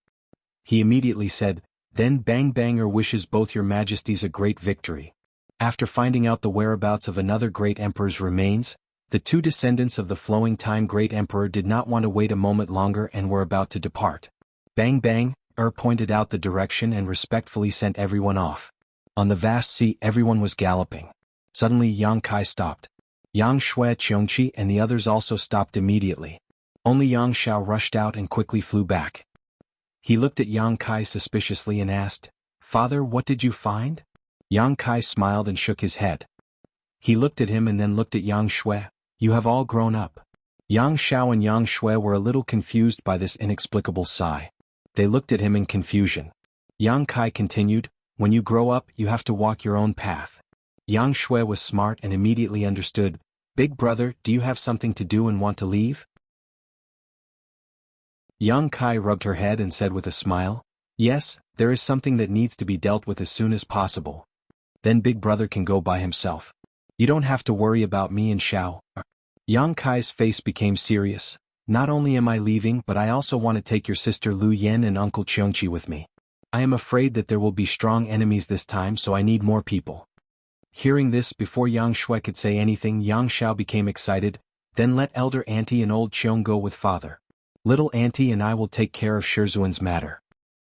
He immediately said, "Then Bang Banger wishes both your majesties a great victory." After finding out the whereabouts of another great emperor's remains, the two descendants of the flowing time great emperor did not want to wait a moment longer and were about to depart. Bang Bang pointed out the direction and respectfully sent everyone off. On the vast sea everyone was galloping. Suddenly Yang Kai stopped. Yang Shui, Qiongqi and the others also stopped immediately. Only Yang Xiao rushed out and quickly flew back. He looked at Yang Kai suspiciously and asked, "Father, what did you find?" Yang Kai smiled and shook his head. He looked at him and then looked at Yang Shui. "You have all grown up." Yang Xiao and Yang Shui were a little confused by this inexplicable sigh. They looked at him in confusion. Yang Kai continued, "When you grow up, you have to walk your own path." Yang Shui was smart and immediately understood. "Big brother, do you have something to do and want to leave?" Yang Kai rubbed her head and said with a smile, "Yes, there is something that needs to be dealt with as soon as possible. Then Big Brother can go by himself. You don't have to worry about me and Xiao." Yang Kai's face became serious. "Not only am I leaving but I also want to take your sister Lu Yan and Uncle Qiongqi with me. I am afraid that there will be strong enemies this time so I need more people." Hearing this, before Yang Shui could say anything, Yang Xiao became excited. "Then let Elder Auntie and Old Qiong go with Father. Little Auntie and I will take care of Shizuan's matter."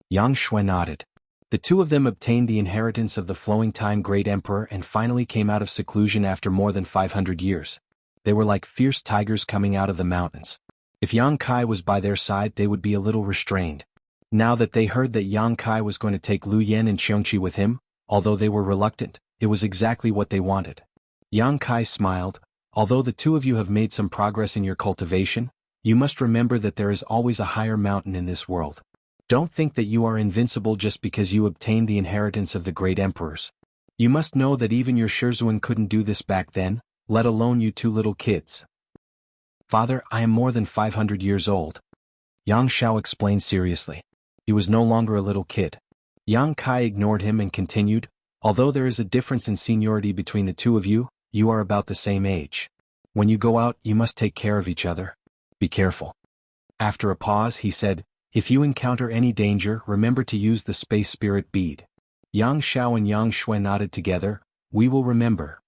Yang Shui nodded. The two of them obtained the inheritance of the flowing time great emperor and finally came out of seclusion after more than 500 years. They were like fierce tigers coming out of the mountains. If Yang Kai was by their side they would be a little restrained. Now that they heard that Yang Kai was going to take Lu Yan and Qiongqi with him, although they were reluctant, it was exactly what they wanted. Yang Kai smiled. "Although the two of you have made some progress in your cultivation, you must remember that there is always a higher mountain in this world. Don't think that you are invincible just because you obtained the inheritance of the great emperors. You must know that even your Shizuan couldn't do this back then, let alone you two little kids." "Father, I am more than 500 years old." Yang Xiao explained seriously. He was no longer a little kid. Yang Kai ignored him and continued, "Although there is a difference in seniority between the two of you, you are about the same age. When you go out, you must take care of each other. Be careful." After a pause he said, "If you encounter any danger, remember to use the space spirit bead." Yang Xiao and Yang Shui nodded together. "We will remember.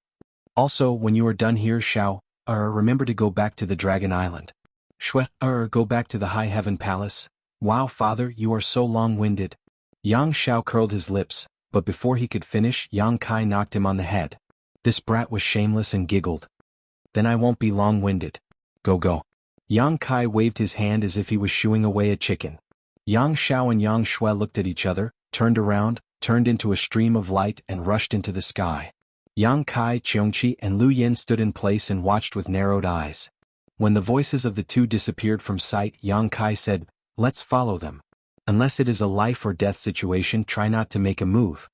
Also, when you are done here, Xiao, remember to go back to the Dragon Island. Shui, go back to the High Heaven Palace." "Wow, Father, you are so long-winded." Yang Xiao curled his lips, but before he could finish, Yang Kai knocked him on the head. This brat was shameless and giggled. "Then I won't be long-winded. Go. Yang Kai waved his hand as if he was shooing away a chicken. Yang Xiao and Yang Shui looked at each other, turned around, turned into a stream of light and rushed into the sky. Yang Kai, Qiongqi and Lu Yan stood in place and watched with narrowed eyes. When the voices of the two disappeared from sight, Yang Kai said, "Let's follow them. Unless it is a life or death situation, try not to make a move."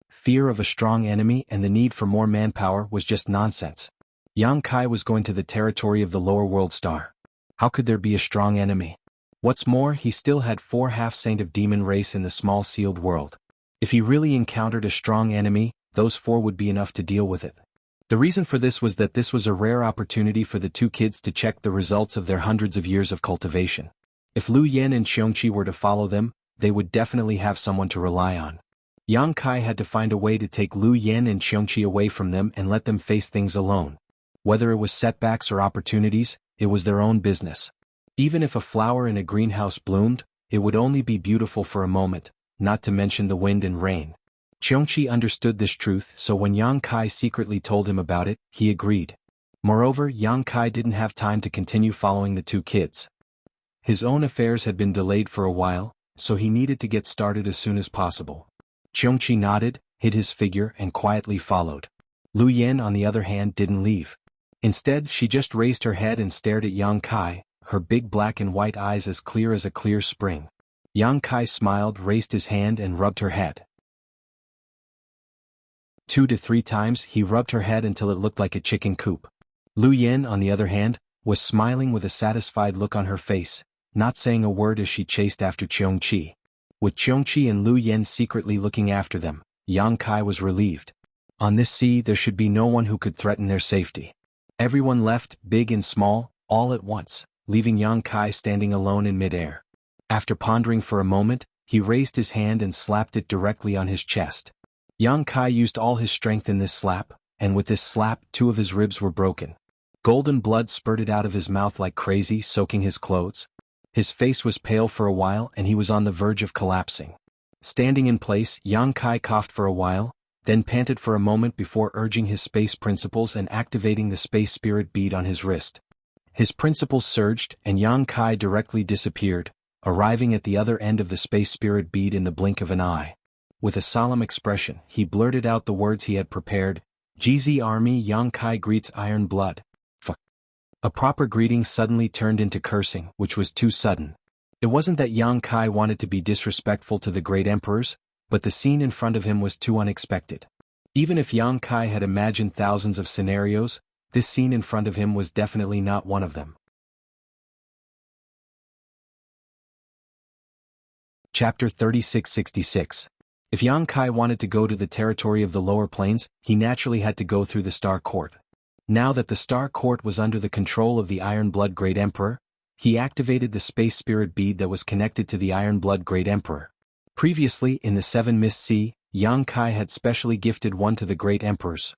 Fear of a strong enemy and the need for more manpower was just nonsense. Yang Kai was going to the territory of the lower world star. How could there be a strong enemy? What's more, he still had 4 half-saint of demon race in the small sealed world. If he really encountered a strong enemy, those 4 would be enough to deal with it. The reason for this was that this was a rare opportunity for the two kids to check the results of their hundreds of years of cultivation. If Lu Yan and Qiongqi were to follow them, they would definitely have someone to rely on. Yang Kai had to find a way to take Lu Yan and Qiongqi away from them and let them face things alone. Whether it was setbacks or opportunities, it was their own business. Even if a flower in a greenhouse bloomed, it would only be beautiful for a moment, not to mention the wind and rain. Qiongqi understood this truth, so when Yang Kai secretly told him about it, he agreed. Moreover, Yang Kai didn't have time to continue following the two kids. His own affairs had been delayed for a while, so he needed to get started as soon as possible. Qiongqi nodded, hid his figure and quietly followed. Lu Yan, on the other hand, didn't leave. Instead, she just raised her head and stared at Yang Kai, her big black and white eyes as clear as a clear spring. Yang Kai smiled, raised his hand and rubbed her head. 2 to 3 times he rubbed her head until it looked like a chicken coop. Lu Yan, on the other hand, was smiling with a satisfied look on her face, not saying a word as she chased after Qiongqi. With Qiongqi and Lu Yen secretly looking after them, Yang Kai was relieved. On this sea there should be no one who could threaten their safety. Everyone left, big and small, all at once, leaving Yang Kai standing alone in midair. After pondering for a moment, he raised his hand and slapped it directly on his chest. Yang Kai used all his strength in this slap, and with this slap 2 of his ribs were broken. Golden blood spurted out of his mouth like crazy, soaking his clothes. His face was pale for a while and he was on the verge of collapsing. Standing in place, Yang Kai coughed for a while, then panted for a moment before urging his space principles and activating the space spirit bead on his wrist. His principles surged and Yang Kai directly disappeared, arriving at the other end of the space spirit bead in the blink of an eye. With a solemn expression, he blurted out the words he had prepared, "GZ Army Yang Kai greets Iron Blood." A proper greeting suddenly turned into cursing, which was too sudden. It wasn't that Yang Kai wanted to be disrespectful to the great emperors, but the scene in front of him was too unexpected. Even if Yang Kai had imagined thousands of scenarios, this scene in front of him was definitely not one of them. Chapter 3666. If Yang Kai wanted to go to the territory of the lower planes, he naturally had to go through the Star Court. Now that the Star Court was under the control of the Iron Blood Great Emperor, he activated the space spirit bead that was connected to the Iron Blood Great Emperor. Previously, in the Seven Mist Sea, Yang Kai had specially gifted one to the Great Emperors.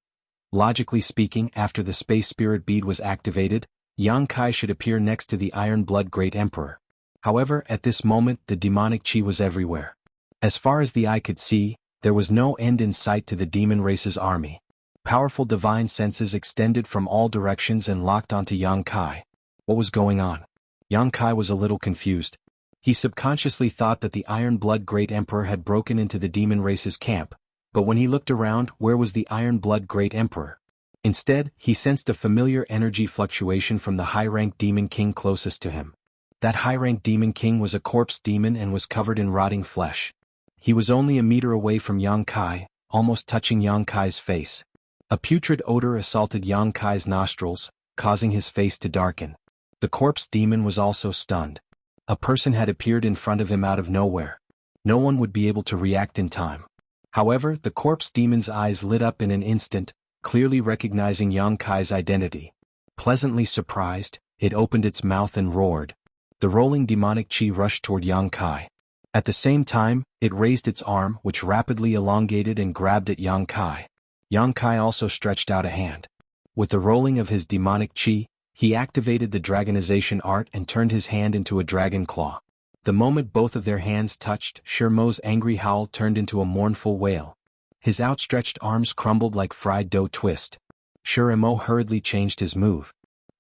Logically speaking, after the space spirit bead was activated, Yang Kai should appear next to the Iron Blood Great Emperor. However, at this moment the demonic chi was everywhere. As far as the eye could see, there was no end in sight to the demon race's army. Powerful divine senses extended from all directions and locked onto Yang Kai. What was going on? Yang Kai was a little confused. He subconsciously thought that the Iron Blood Great Emperor had broken into the demon race's camp, but when he looked around, where was the Iron Blood Great Emperor? Instead, he sensed a familiar energy fluctuation from the high-ranked demon king closest to him. That high-ranked demon king was a corpse demon and was covered in rotting flesh. He was only a meter away from Yang Kai, almost touching Yang Kai's face. A putrid odor assaulted Yang Kai's nostrils, causing his face to darken. The corpse demon was also stunned. A person had appeared in front of him out of nowhere. No one would be able to react in time. However, the corpse demon's eyes lit up in an instant, clearly recognizing Yang Kai's identity. Pleasantly surprised, it opened its mouth and roared. The rolling demonic chi rushed toward Yang Kai. At the same time, it raised its arm, which rapidly elongated and grabbed at Yang Kai. Yang Kai also stretched out a hand. With the rolling of his demonic chi, he activated the dragonization art and turned his hand into a dragon claw. The moment both of their hands touched, Shermo's angry howl turned into a mournful wail. His outstretched arms crumbled like fried dough twist. Shermo hurriedly changed his move.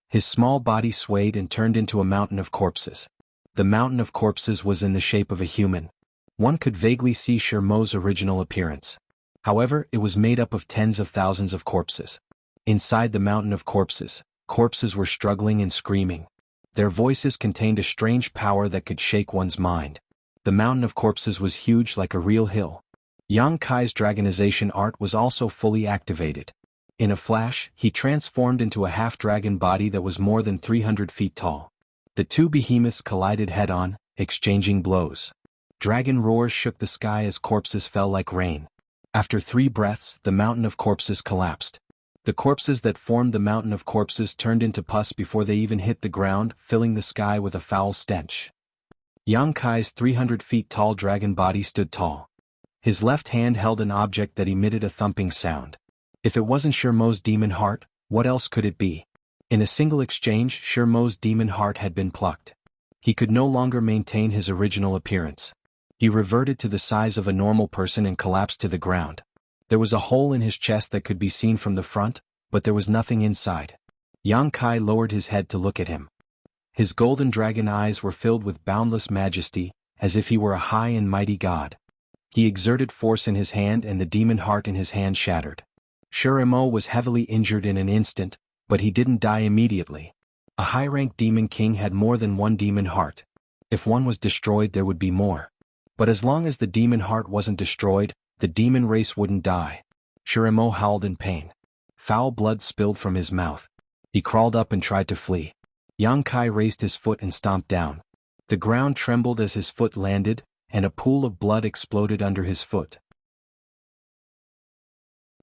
His small body swayed and turned into a mountain of corpses. The mountain of corpses was in the shape of a human. One could vaguely see Shermo's original appearance. However, it was made up of tens of thousands of corpses. Inside the mountain of corpses, corpses were struggling and screaming. Their voices contained a strange power that could shake one's mind. The mountain of corpses was huge like a real hill. Yang Kai's dragonization art was also fully activated. In a flash, he transformed into a half-dragon body that was more than 300 feet tall. The two behemoths collided head-on, exchanging blows. Dragon roars shook the sky as corpses fell like rain. After 3 breaths, the mountain of corpses collapsed. The corpses that formed the mountain of corpses turned into pus before they even hit the ground, filling the sky with a foul stench. Yang Kai's 300 feet tall dragon body stood tall. His left hand held an object that emitted a thumping sound. If it wasn't Shermo's demon heart, what else could it be? In a single exchange, Shermo's demon heart had been plucked. He could no longer maintain his original appearance. He reverted to the size of a normal person and collapsed to the ground. There was a hole in his chest that could be seen from the front, but there was nothing inside. Yang Kai lowered his head to look at him. His golden dragon eyes were filled with boundless majesty, as if he were a high and mighty god. He exerted force in his hand and the demon heart in his hand shattered. Shermo was heavily injured in an instant, but he didn't die immediately. A high-ranked demon king had more than one demon heart. If one was destroyed, there would be more. But as long as the demon heart wasn't destroyed, the demon race wouldn't die. Shermo howled in pain. Foul blood spilled from his mouth. He crawled up and tried to flee. Yang Kai raised his foot and stomped down. The ground trembled as his foot landed, and a pool of blood exploded under his foot.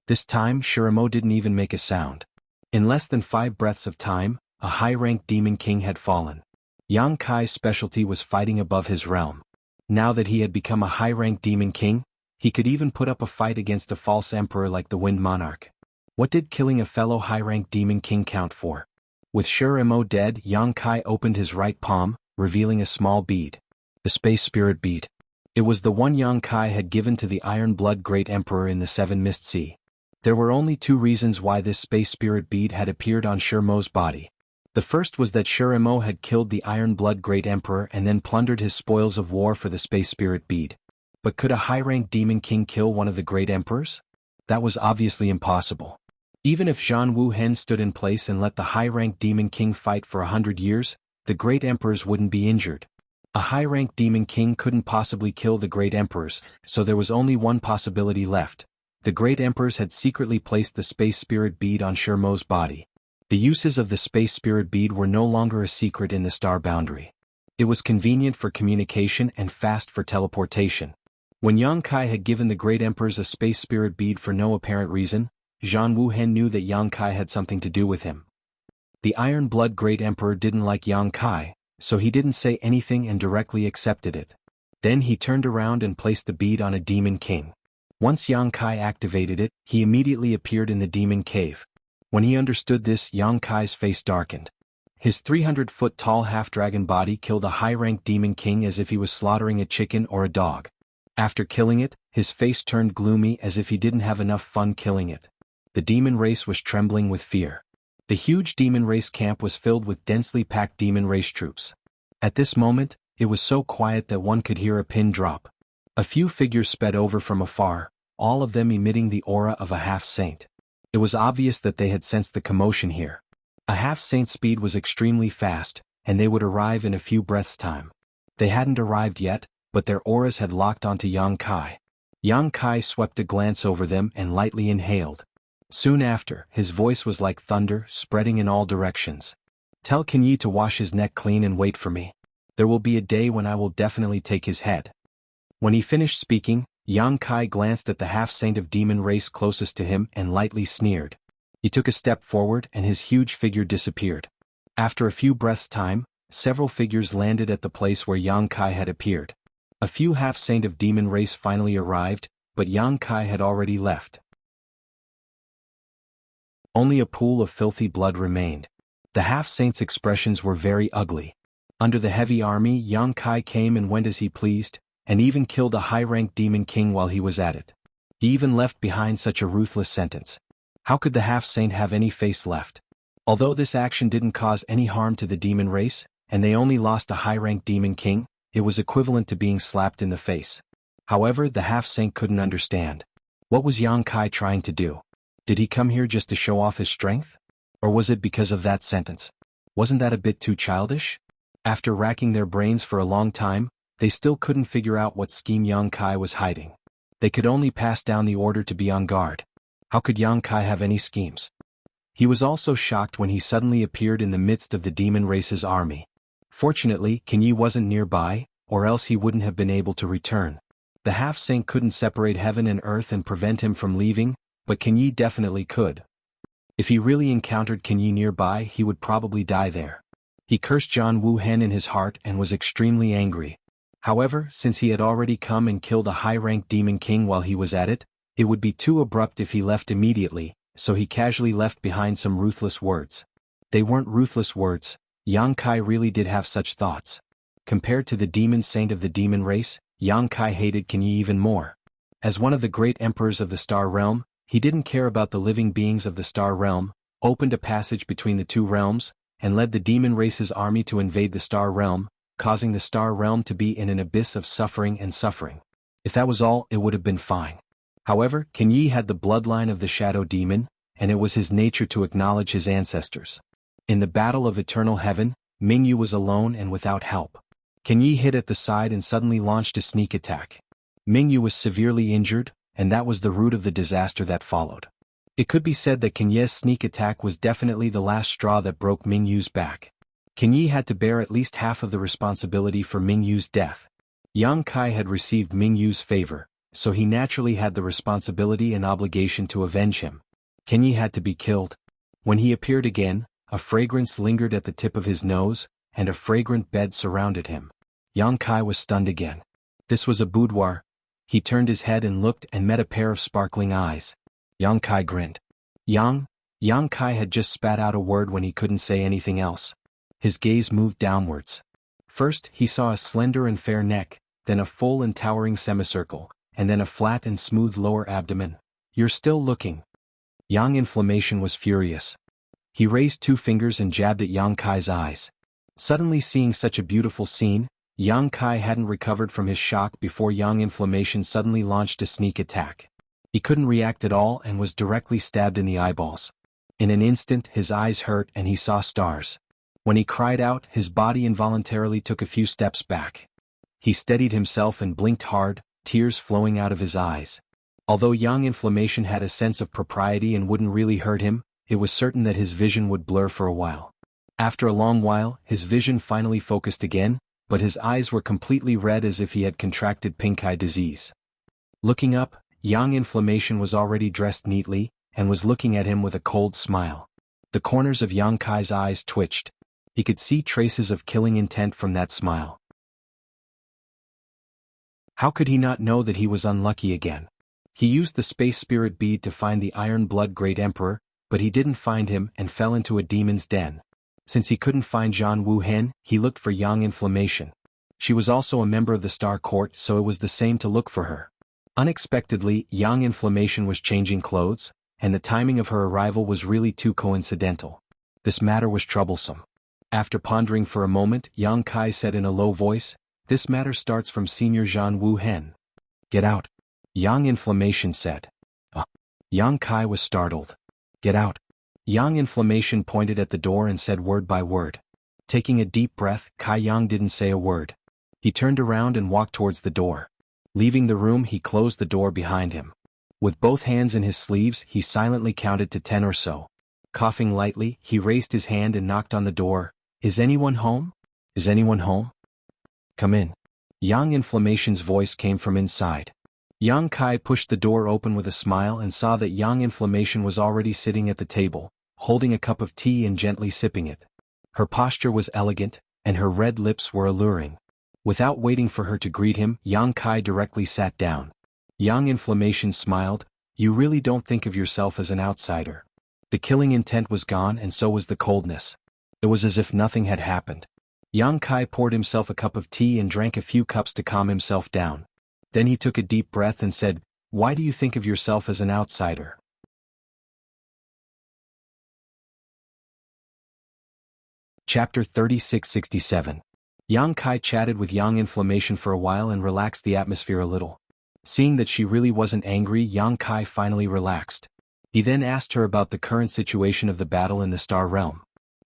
This time Shiramo didn't even make a sound. In less than 5 breaths of time, a high-ranked demon king had fallen. Yang Kai's specialty was fighting above his realm. Now that he had become a high-ranked demon king, he could even put up a fight against a false emperor like the Wind Monarch. What did killing a fellow high-ranked demon king count for? With Shiramo dead, Yang Kai opened his right palm, revealing a small bead. The Space Spirit Bead. It was the one Yang Kai had given to the Iron Blood Great Emperor in the Seven Mist Sea. There were only 2 reasons why this Space Spirit Bead had appeared on Shiramo's body. The first was that Shiramo had killed the Iron Blood Great Emperor and then plundered his spoils of war for the Space Spirit Bead. But could a high-ranked demon king kill one of the great emperors? That was obviously impossible. Even if Jianghu Hen stood in place and let the high-ranked demon king fight for 100 years, the great emperors wouldn't be injured. A high-ranked demon king couldn't possibly kill the great emperors, so there was only one possibility left. The great emperors had secretly placed the Space Spirit Bead on Shiramo's body. The uses of the Space Spirit Bead were no longer a secret in the star boundary. It was convenient for communication and fast for teleportation. When Yang Kai had given the great emperors a Space Spirit Bead for no apparent reason, Jianghu Hen knew that Yang Kai had something to do with him. The Iron Blood Great Emperor didn't like Yang Kai, so he didn't say anything and directly accepted it. Then he turned around and placed the bead on a demon king. Once Yang Kai activated it, he immediately appeared in the demon cave. When he understood this, Yang Kai's face darkened. His 300-foot-tall half-dragon body killed a high-ranked demon king as if he was slaughtering a chicken or a dog. After killing it, his face turned gloomy as if he didn't have enough fun killing it. The demon race was trembling with fear. The huge demon race camp was filled with densely packed demon race troops. At this moment, it was so quiet that one could hear a pin drop. A few figures sped over from afar, all of them emitting the aura of a half-saint. It was obvious that they had sensed the commotion here. A half-saint's speed was extremely fast, and they would arrive in a few breaths' time. They hadn't arrived yet, but their auras had locked onto Yang Kai. Yang Kai swept a glance over them and lightly inhaled. Soon after, his voice was like thunder, spreading in all directions. Tell Kenyi to wash his neck clean and wait for me. There will be a day when I will definitely take his head. When he finished speaking, Yang Kai glanced at the half-saint of demon race closest to him and lightly sneered. He took a step forward and his huge figure disappeared. After a few breaths' time, several figures landed at the place where Yang Kai had appeared. A few half-saint of demon race finally arrived, but Yang Kai had already left. Only a pool of filthy blood remained. The half-saints' expressions were very ugly. Under the heavy army, Yang Kai came and went as he pleased, and even killed a high-ranked demon king while he was at it. He even left behind such a ruthless sentence. How could the half-saint have any face left? Although this action didn't cause any harm to the demon race, and they only lost a high-ranked demon king, it was equivalent to being slapped in the face. However, the half-saint couldn't understand. What was Yang Kai trying to do? Did he come here just to show off his strength? Or was it because of that sentence? Wasn't that a bit too childish? After racking their brains for a long time, they still couldn't figure out what scheme Yang Kai was hiding. They could only pass down the order to be on guard. How could Yang Kai have any schemes? He was also shocked when he suddenly appeared in the midst of the demon race's army. Fortunately, Kenyi wasn't nearby, or else he wouldn't have been able to return. The half-saint couldn't separate heaven and earth and prevent him from leaving, but Kenyi definitely could. If he really encountered Kenyi nearby, he would probably die there. He cursed Jianghu Hen in his heart and was extremely angry. However, since he had already come and killed a high-ranked demon king while he was at it, it would be too abrupt if he left immediately, so he casually left behind some ruthless words. They weren't ruthless words. Yang Kai really did have such thoughts. Compared to the demon saint of the demon race, Yang Kai hated Kenyi even more. As one of the great emperors of the Star Realm, he didn't care about the living beings of the Star Realm, opened a passage between the two realms, and led the demon race's army to invade the Star Realm, causing the Star Realm to be in an abyss of suffering and suffering. If that was all, it would have been fine. However, Kenyi had the bloodline of the Shadow Demon, and it was his nature to acknowledge his ancestors. In the Battle of Eternal Heaven, Mingyu was alone and without help. Kenyi hid at the side and suddenly launched a sneak attack. Mingyu was severely injured, and that was the root of the disaster that followed. It could be said that Kenyi's sneak attack was definitely the last straw that broke Mingyu's back. King Yi had to bear at least half of the responsibility for Ming Yu's death. Yang Kai had received Ming Yu's favor, so he naturally had the responsibility and obligation to avenge him. King Yi had to be killed. When he appeared again, a fragrance lingered at the tip of his nose, and a fragrant bed surrounded him. Yang Kai was stunned again. This was a boudoir. He turned his head and looked and met a pair of sparkling eyes. Yang Kai grinned. Yang Kai had just spat out a word when he couldn't say anything else. His gaze moved downwards. First, he saw a slender and fair neck, then a full and towering semicircle, and then a flat and smooth lower abdomen. You're still looking. Yang Inflammation was furious. He raised 2 fingers and jabbed at Yang Kai's eyes. Suddenly seeing such a beautiful scene, Yang Kai hadn't recovered from his shock before Yang Inflammation suddenly launched a sneak attack. He couldn't react at all and was directly stabbed in the eyeballs. In an instant his eyes hurt and he saw stars. When he cried out, his body involuntarily took a few steps back. He steadied himself and blinked hard, tears flowing out of his eyes. Although Yang Inflammation had a sense of propriety and wouldn't really hurt him, it was certain that his vision would blur for a while. After a long while, his vision finally focused again, but his eyes were completely red as if he had contracted pink eye disease. Looking up, Yang Inflammation was already dressed neatly, and was looking at him with a cold smile. The corners of Yang Kai's eyes twitched. He could see traces of killing intent from that smile. How could he not know that he was unlucky again? He used the space spirit bead to find the Iron Blood Great Emperor, but he didn't find him and fell into a demon's den. Since he couldn't find Zhan Wu Hen, he looked for Yang Inflammation. She was also a member of the Star Court, so it was the same to look for her. Unexpectedly, Yang Inflammation was changing clothes, and the timing of her arrival was really too coincidental. This matter was troublesome. After pondering for a moment, Yang Kai said in a low voice, "This matter starts from Senior Zhan Wu Hen." "Get out," Yang Inflammation said. Yang Kai was startled. "Get out." Yang Inflammation pointed at the door and said word by word. Taking a deep breath, Kai Yang didn't say a word. He turned around and walked towards the door. Leaving the room, he closed the door behind him. With both hands in his sleeves, he silently counted to 10 or so. Coughing lightly, he raised his hand and knocked on the door. "Is anyone home? Is anyone home? Come in." Yang Inflammation's voice came from inside. Yang Kai pushed the door open with a smile and saw that Yang Inflammation was already sitting at the table, holding a cup of tea and gently sipping it. Her posture was elegant, and her red lips were alluring. Without waiting for her to greet him, Yang Kai directly sat down. Yang Inflammation smiled. "You really don't think of yourself as an outsider." The killing intent was gone and so was the coldness. It was as if nothing had happened. Yang Kai poured himself a cup of tea and drank a few cups to calm himself down. Then he took a deep breath and said, "Why do you think of yourself as an outsider?" Chapter 3667. Yang Kai chatted with Yang Inflammation for a while and relaxed the atmosphere a little. Seeing that she really wasn't angry, Yang Kai finally relaxed. He then asked her about the current situation of the battle in the Star Realm.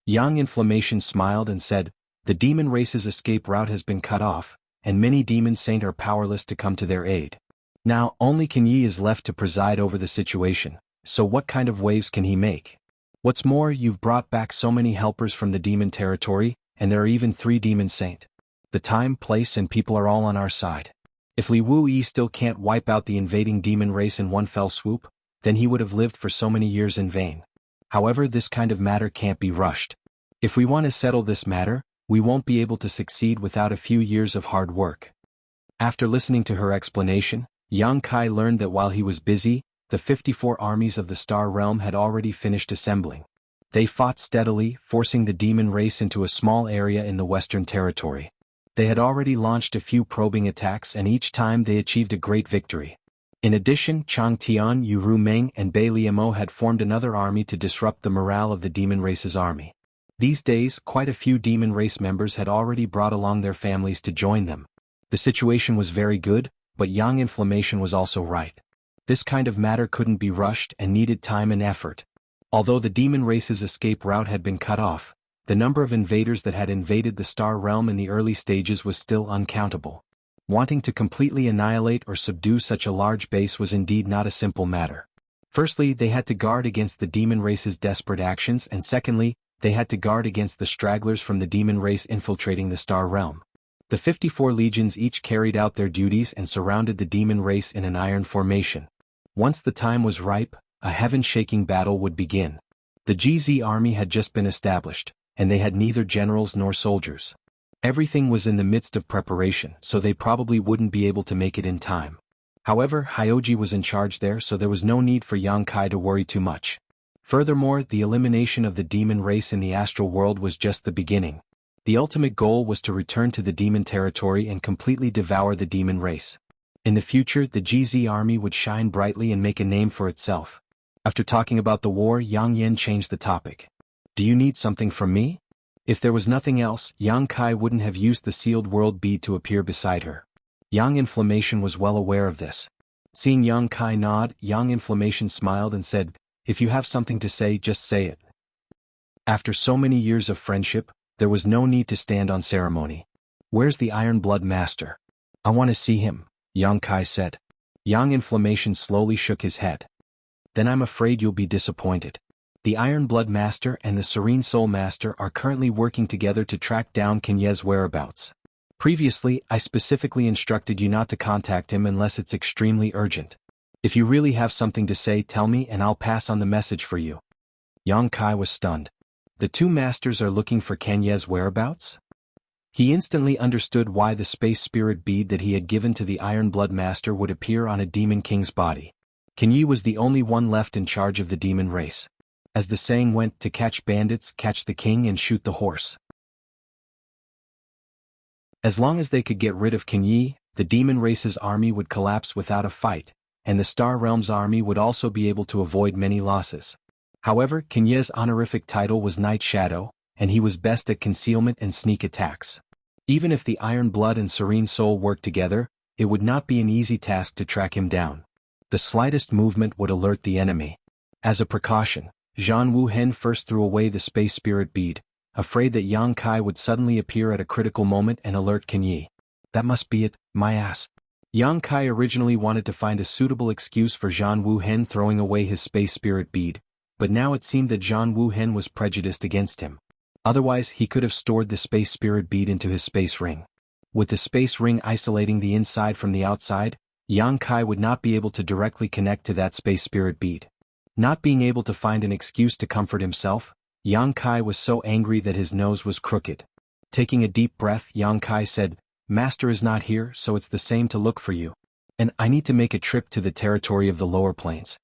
Yang Inflammation smiled and said, "The demon race's escape route has been cut off, and many demon saints are powerless to come to their aid. Now, only King Yi is left to preside over the situation, so what kind of waves can he make? What's more, you've brought back so many helpers from the demon territory, and there are even 3 demon saints. The time, place and people are all on our side. If Li Wu Yi still can't wipe out the invading demon race in one fell swoop, then he would have lived for so many years in vain. However, this kind of matter can't be rushed. If we want to settle this matter, we won't be able to succeed without a few years of hard work." After listening to her explanation, Yang Kai learned that while he was busy, the 54 armies of the Star Realm had already finished assembling. They fought steadily, forcing the demon race into a small area in the Western Territory. They had already launched a few probing attacks and each time they achieved a great victory. In addition, Chang Tian, Yu Ru Meng and Bai Liamo had formed another army to disrupt the morale of the demon race's army. These days, quite a few demon race members had already brought along their families to join them. The situation was very good, but Yang Inflammation was also right. This kind of matter couldn't be rushed and needed time and effort. Although the demon race's escape route had been cut off, the number of invaders that had invaded the Star Realm in the early stages was still uncountable. Wanting to completely annihilate or subdue such a large base was indeed not a simple matter. Firstly, they had to guard against the demon race's desperate actions, and secondly, they had to guard against the stragglers from the demon race infiltrating the Star Realm. The 54 legions each carried out their duties and surrounded the demon race in an iron formation. Once the time was ripe, a heaven-shaking battle would begin. The GZ army had just been established, and they had neither generals nor soldiers. Everything was in the midst of preparation, so they probably wouldn't be able to make it in time. However, Hyoji was in charge there, so there was no need for Yang Kai to worry too much. Furthermore, the elimination of the demon race in the astral world was just the beginning. The ultimate goal was to return to the demon territory and completely devour the demon race. In the future, the GZ army would shine brightly and make a name for itself. After talking about the war, Yang Yin changed the topic. Do you need something from me? If there was nothing else, Yang Kai wouldn't have used the sealed world bead to appear beside her. Yang Inflammation was well aware of this. Seeing Yang Kai nod, Yang Inflammation smiled and said, "If you have something to say, just say it." After so many years of friendship, there was no need to stand on ceremony. "Where's the Iron Blood Master? I want to see him," Yang Kai said. Yang Inflammation slowly shook his head. "Then I'm afraid you'll be disappointed. The Iron Blood Master and the Serene Soul Master are currently working together to track down Kenye's whereabouts. Previously, I specifically instructed you not to contact him unless it's extremely urgent. If you really have something to say, tell me and I'll pass on the message for you." Yang Kai was stunned. The two masters are looking for Kenye's whereabouts? He instantly understood why the space spirit bead that he had given to the Iron Blood Master would appear on a demon king's body. Kenye was the only one left in charge of the demon race. As the saying went, to catch bandits, catch the king and shoot the horse. As long as they could get rid of Kenye, the demon race's army would collapse without a fight, and the Star Realm's army would also be able to avoid many losses. However, Kenye's honorific title was Night Shadow, and he was best at concealment and sneak attacks. Even if the Iron Blood and Serene Soul worked together, it would not be an easy task to track him down. The slightest movement would alert the enemy. As a precaution, Zhan Wuhen first threw away the space spirit bead, afraid that Yang Kai would suddenly appear at a critical moment and alert Kenye. That must be it, my ass. Yang Kai originally wanted to find a suitable excuse for Zhan Wuhen throwing away his space spirit bead, but now it seemed that Zhan Wuhen was prejudiced against him. Otherwise, he could have stored the space spirit bead into his space ring. With the space ring isolating the inside from the outside, Yang Kai would not be able to directly connect to that space spirit bead. Not being able to find an excuse to comfort himself, Yang Kai was so angry that his nose was crooked. Taking a deep breath, Yang Kai said, "Master is not here, so it's the same to look for you. And I need to make a trip to the territory of the lower plains."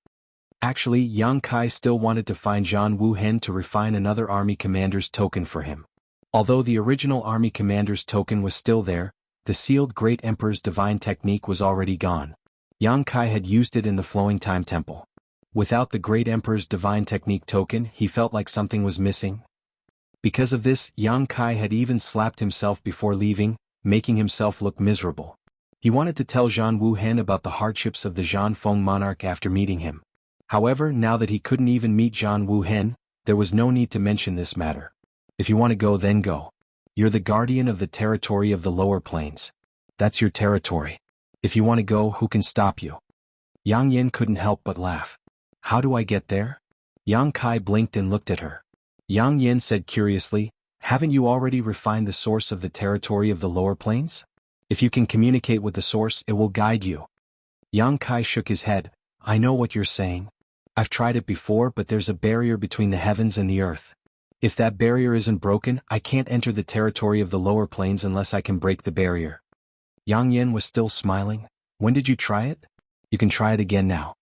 Actually, Yang Kai still wanted to find Zhan Wuhen to refine another army commander's token for him. Although the original army commander's token was still there, the sealed Great Emperor's divine technique was already gone. Yang Kai had used it in the Flowing Time Temple. Without the Great Emperor's divine technique token, he felt like something was missing. Because of this, Yang Kai had even slapped himself before leaving, making himself look miserable. He wanted to tell Zhan Wuhen about the hardships of the Zhan Feng monarch after meeting him. However, now that he couldn't even meet Zhan Wuhen, there was no need to mention this matter. If you want to go, then go. You're the guardian of the territory of the lower plains. That's your territory. If you want to go, who can stop you? Yang Yin couldn't help but laugh. How do I get there? Yang Kai blinked and looked at her. Yang Yin said curiously, haven't you already refined the source of the territory of the lower plains? If you can communicate with the source, it will guide you. Yang Kai shook his head. I know what you're saying. I've tried it before, but there's a barrier between the heavens and the earth. If that barrier isn't broken, I can't enter the territory of the lower plains unless I can break the barrier. Yang Yin was still smiling. When did you try it? You can try it again now.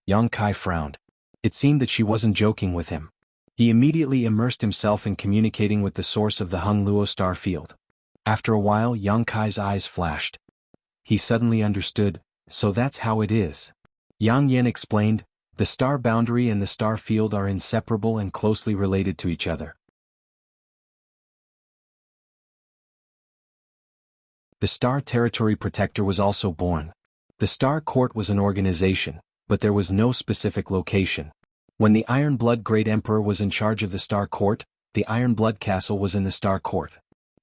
Yang Kai frowned. It seemed that she wasn't joking with him. He immediately immersed himself in communicating with the source of the Hung Luo star field. After a while, Yang Kai's eyes flashed. He suddenly understood, so that's how it is. Yang Yin explained, the star boundary and the star field are inseparable and closely related to each other. The Star Territory Protector was also born. The Star Court was an organization, but there was no specific location. When the Iron Blood Great Emperor was in charge of the Star Court, the Iron Blood Castle was in the Star Court.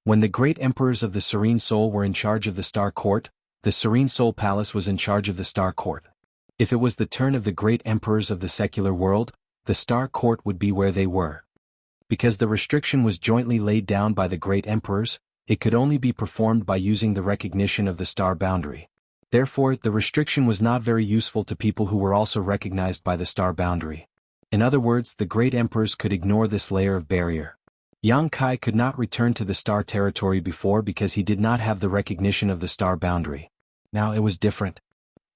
When the Great Emperors of the Serene Soul were in charge of the Star Court, the Serene Soul Palace was in charge of the Star Court. If it was the turn of the Great Emperors of the secular world, the Star Court would be where they were. Because the restriction was jointly laid down by the great emperors, it could only be performed by using the recognition of the star boundary. Therefore, the restriction was not very useful to people who were also recognized by the star boundary. In other words, the great emperors could ignore this layer of barrier. Yang Kai could not return to the star territory before because he did not have the recognition of the star boundary. Now it was different.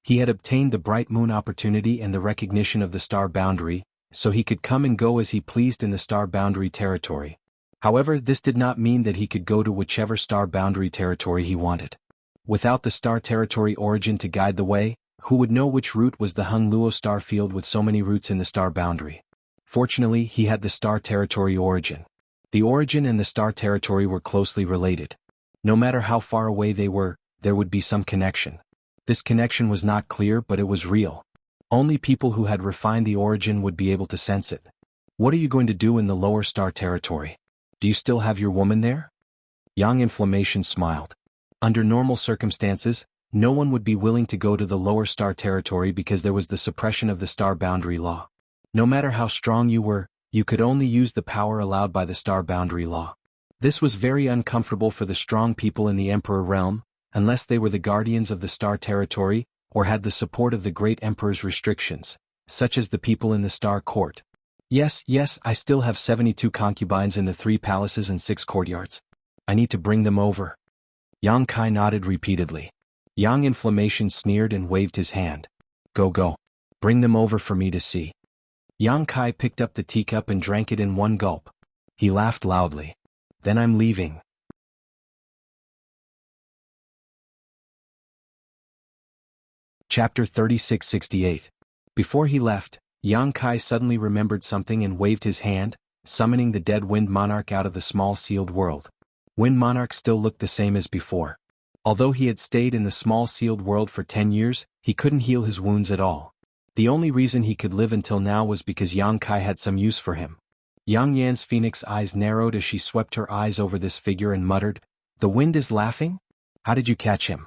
He had obtained the bright moon opportunity and the recognition of the star boundary, so he could come and go as he pleased in the star boundary territory. However, this did not mean that he could go to whichever star boundary territory he wanted. Without the star territory origin to guide the way, who would know which route was the Hung Luo star field with so many routes in the star boundary? Fortunately, he had the star territory origin. The origin and the star territory were closely related. No matter how far away they were, there would be some connection. This connection was not clear, but it was real. Only people who had refined the origin would be able to sense it. What are you going to do in the lower star territory? Do you still have your woman there? Yang Inflammation smiled. Under normal circumstances, no one would be willing to go to the lower star territory because there was the suppression of the star boundary law. No matter how strong you were, you could only use the power allowed by the star boundary law. This was very uncomfortable for the strong people in the Emperor realm, unless they were the guardians of the star territory, or had the support of the great emperor's restrictions, such as the people in the star court. Yes, I still have 72 concubines in the 3 palaces and 6 courtyards. I need to bring them over. Yang Kai nodded repeatedly. Yang Inflammation sneered and waved his hand. Go. Bring them over for me to see. Yang Kai picked up the teacup and drank it in one gulp. He laughed loudly. Then I'm leaving. Chapter 3668. Before he left, Yang Kai suddenly remembered something and waved his hand, summoning the dead Wind Monarch out of the small sealed world. Wind Monarch still looked the same as before. Although he had stayed in the small sealed world for 10 years, he couldn't heal his wounds at all. The only reason he could live until now was because Yang Kai had some use for him. Yang Yan's phoenix eyes narrowed as she swept her eyes over this figure and muttered, "The wind is laughing? How did you catch him?"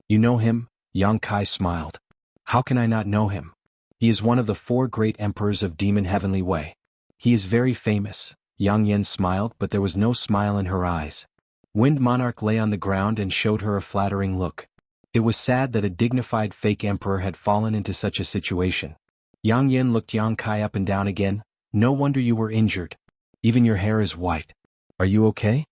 "You know him?" Yang Kai smiled. "How can I not know him? He is one of the 4 great emperors of Demon Heavenly Way. He is very famous." Yang Yan smiled, but there was no smile in her eyes. Wind Monarch lay on the ground and showed her a flattering look. It was sad that a dignified fake emperor had fallen into such a situation. Yang Yan looked Yang Kai up and down again. "No wonder you were injured. Even your hair is white. Are you okay?"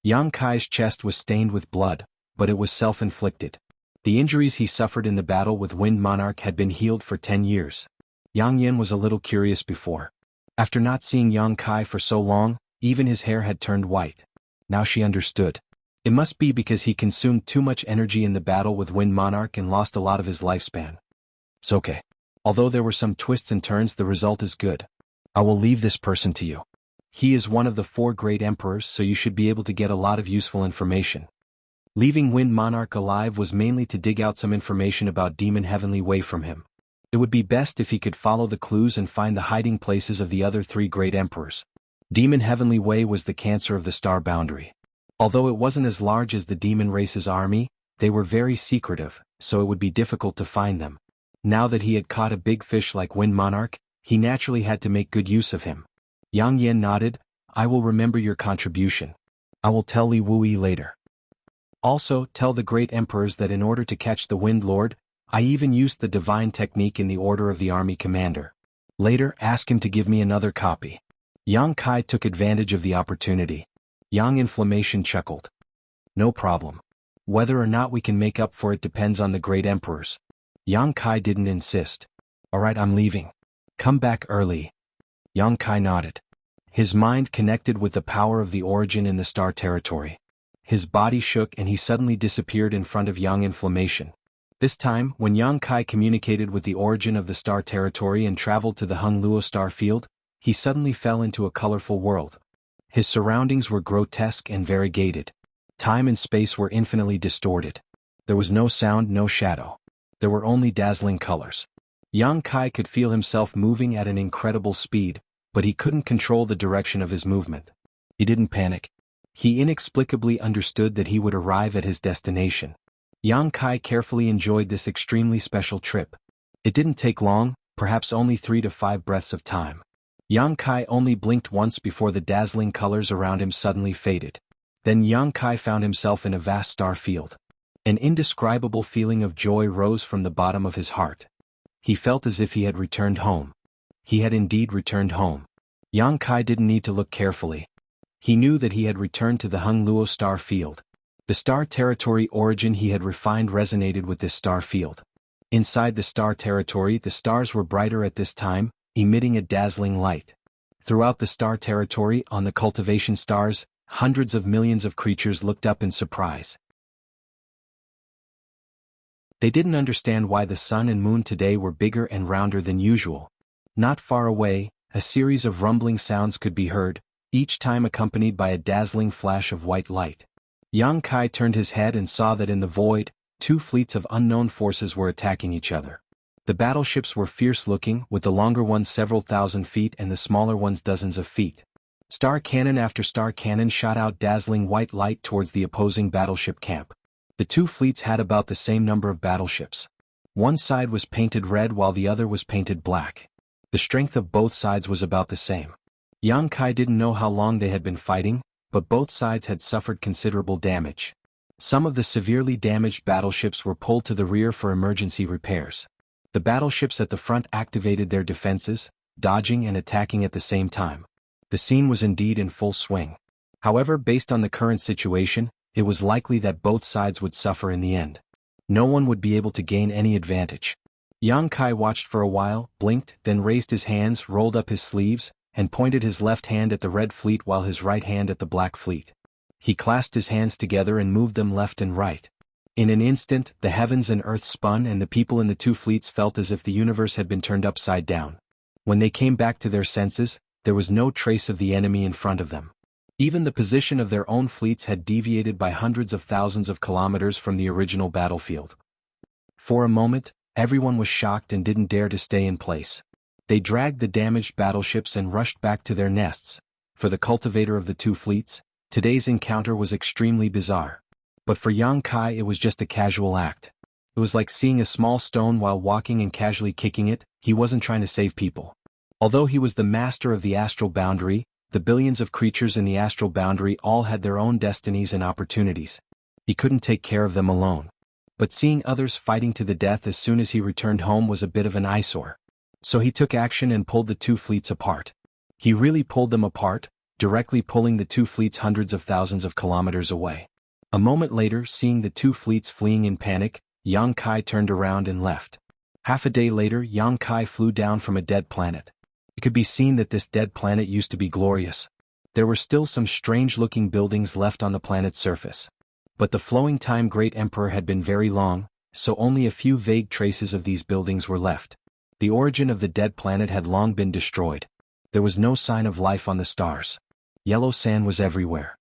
Yang Kai's chest was stained with blood, but it was self-inflicted. The injuries he suffered in the battle with Wind Monarch had been healed for 10 years. Yang Yan was a little curious before. After not seeing Yang Kai for so long, even his hair had turned white. Now she understood. It must be because he consumed too much energy in the battle with Wind Monarch and lost a lot of his lifespan. It's okay. Although there were some twists and turns, the result is good. I will leave this person to you. He is one of the 4 great emperors, so you should be able to get a lot of useful information. Leaving Wind Monarch alive was mainly to dig out some information about Demon Heavenly Way from him. It would be best if he could follow the clues and find the hiding places of the other 3 great emperors. Demon Heavenly Way was the cancer of the star boundary. Although it wasn't as large as the demon race's army, they were very secretive, so it would be difficult to find them. Now that he had caught a big fish like Wind Monarch, he naturally had to make good use of him. Yang Yan nodded. "I will remember your contribution. I will tell Li Wuyi later. Also, tell the great emperors that in order to catch the Wind Lord, I even used the divine technique in the order of the army commander. Later, ask him to give me another copy." Yang Kai took advantage of the opportunity. Yang Inflammation chuckled. "No problem. Whether or not we can make up for it depends on the great emperors." Yang Kai didn't insist. "Alright, I'm leaving. Come back early." Yang Kai nodded. His mind connected with the power of the origin in the star territory. His body shook and he suddenly disappeared in front of Yang Inflammation. This time, when Yang Kai communicated with the origin of the star territory and traveled to the Hung Luo star field, he suddenly fell into a colorful world. His surroundings were grotesque and variegated. Time and space were infinitely distorted. There was no sound, no shadow. There were only dazzling colors. Yang Kai could feel himself moving at an incredible speed, but he couldn't control the direction of his movement. He didn't panic. He inexplicably understood that he would arrive at his destination. Yang Kai carefully enjoyed this extremely special trip. It didn't take long, perhaps only 3 to 5 breaths of time. Yang Kai only blinked once before the dazzling colors around him suddenly faded. Then Yang Kai found himself in a vast star field. An indescribable feeling of joy rose from the bottom of his heart. He felt as if he had returned home. He had indeed returned home. Yang Kai didn't need to look carefully. He knew that he had returned to the Hung Luo star field. The star territory origin he had refined resonated with this star field. Inside the star territory, the stars were brighter at this time, emitting a dazzling light. Throughout the star territory, on the cultivation stars, hundreds of millions of creatures looked up in surprise. They didn't understand why the sun and moon today were bigger and rounder than usual. Not far away, a series of rumbling sounds could be heard, each time accompanied by a dazzling flash of white light. Yang Kai turned his head and saw that in the void, two fleets of unknown forces were attacking each other. The battleships were fierce-looking, with the longer ones several thousand feet and the smaller ones dozens of feet. Star cannon after star cannon shot out dazzling white light towards the opposing battleship camp. The two fleets had about the same number of battleships. One side was painted red while the other was painted black. The strength of both sides was about the same. Yang Kai didn't know how long they had been fighting, but both sides had suffered considerable damage. Some of the severely damaged battleships were pulled to the rear for emergency repairs. The battleships at the front activated their defenses, dodging and attacking at the same time. The scene was indeed in full swing. However, based on the current situation, it was likely that both sides would suffer in the end. No one would be able to gain any advantage. Yang Kai watched for a while, blinked, then raised his hands, rolled up his sleeves, and pointed his left hand at the red fleet while his right hand at the black fleet. He clasped his hands together and moved them left and right. In an instant, the heavens and earth spun and the people in the two fleets felt as if the universe had been turned upside down. When they came back to their senses, there was no trace of the enemy in front of them. Even the position of their own fleets had deviated by hundreds of thousands of kilometers from the original battlefield. For a moment, everyone was shocked and didn't dare to stay in place. They dragged the damaged battleships and rushed back to their nests. For the cultivator of the two fleets, today's encounter was extremely bizarre. But for Yang Kai it was just a casual act. It was like seeing a small stone while walking and casually kicking it. He wasn't trying to save people. Although he was the master of the astral boundary, the billions of creatures in the astral boundary all had their own destinies and opportunities. He couldn't take care of them alone. But seeing others fighting to the death as soon as he returned home was a bit of an eyesore. So he took action and pulled the two fleets apart. He really pulled them apart, directly pulling the two fleets hundreds of thousands of kilometers away. A moment later, seeing the two fleets fleeing in panic, Yang Kai turned around and left. Half a day later, Yang Kai flew down from a dead planet. It could be seen that this dead planet used to be glorious. There were still some strange-looking buildings left on the planet's surface. But the flowing time Great Emperor had been very long, so only a few vague traces of these buildings were left. The origin of the dead planet had long been destroyed. There was no sign of life on the stars. Yellow sand was everywhere.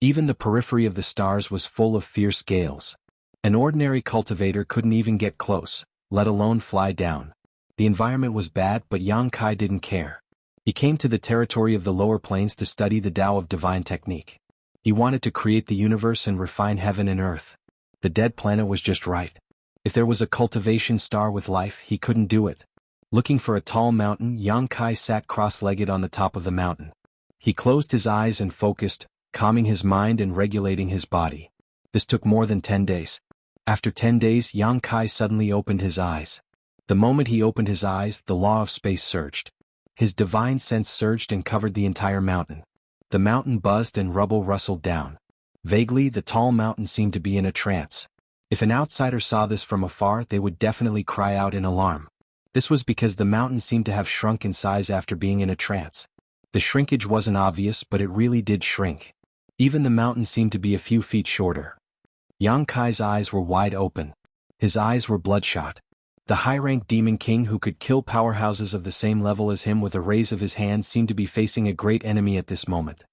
Even the periphery of the stars was full of fierce gales. An ordinary cultivator couldn't even get close, let alone fly down. The environment was bad, but Yang Kai didn't care. He came to the territory of the lower planes to study the Tao of divine technique. He wanted to create the universe and refine heaven and earth. The dead planet was just right. If there was a cultivation star with life, he couldn't do it. Looking for a tall mountain, Yang Kai sat cross-legged on the top of the mountain. He closed his eyes and focused, calming his mind and regulating his body. This took more than 10 days. After 10 days, Yang Kai suddenly opened his eyes. The moment he opened his eyes, the law of space surged. His divine sense surged and covered the entire mountain. The mountain buzzed and rubble rustled down. Vaguely, the tall mountain seemed to be in a trance. If an outsider saw this from afar, they would definitely cry out in alarm. This was because the mountain seemed to have shrunk in size after being in a trance. The shrinkage wasn't obvious, but it really did shrink. Even the mountain seemed to be a few feet shorter. Yang Kai's eyes were wide open. His eyes were bloodshot. The high-ranked demon king who could kill powerhouses of the same level as him with a raise of his hand seemed to be facing a great enemy at this moment.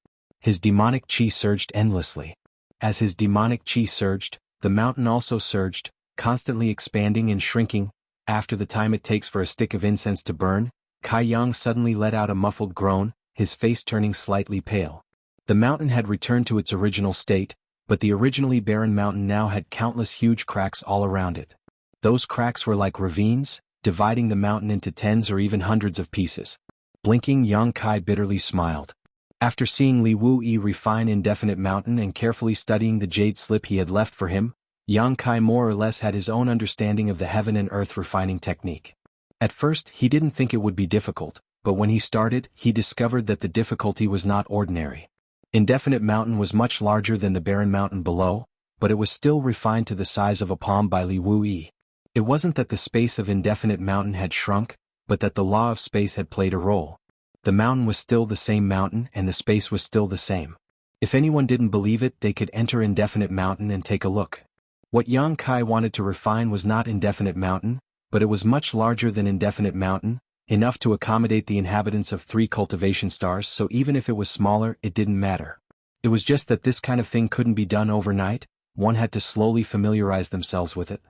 His demonic chi surged endlessly. As his demonic chi surged, the mountain also surged, constantly expanding and shrinking. After the time it takes for a stick of incense to burn, Kai Yang suddenly let out a muffled groan, his face turning slightly pale. The mountain had returned to its original state, but the originally barren mountain now had countless huge cracks all around it. Those cracks were like ravines, dividing the mountain into tens or even hundreds of pieces. Blinking, Yang Kai bitterly smiled. After seeing Li Wuyi refine Indefinite Mountain and carefully studying the jade slip he had left for him, Yang Kai more or less had his own understanding of the heaven and earth refining technique. At first, he didn't think it would be difficult, but when he started, he discovered that the difficulty was not ordinary. Indefinite Mountain was much larger than the barren mountain below, but it was still refined to the size of a palm by Li Wuyi. It wasn't that the space of Indefinite Mountain had shrunk, but that the law of space had played a role. The mountain was still the same mountain and the space was still the same. If anyone didn't believe it, they could enter Indefinite Mountain and take a look. What Yang Kai wanted to refine was not Indefinite Mountain, but it was much larger than Indefinite Mountain, enough to accommodate the inhabitants of 3 cultivation stars, so even if it was smaller, it didn't matter. It was just that this kind of thing couldn't be done overnight, one had to slowly familiarize themselves with it.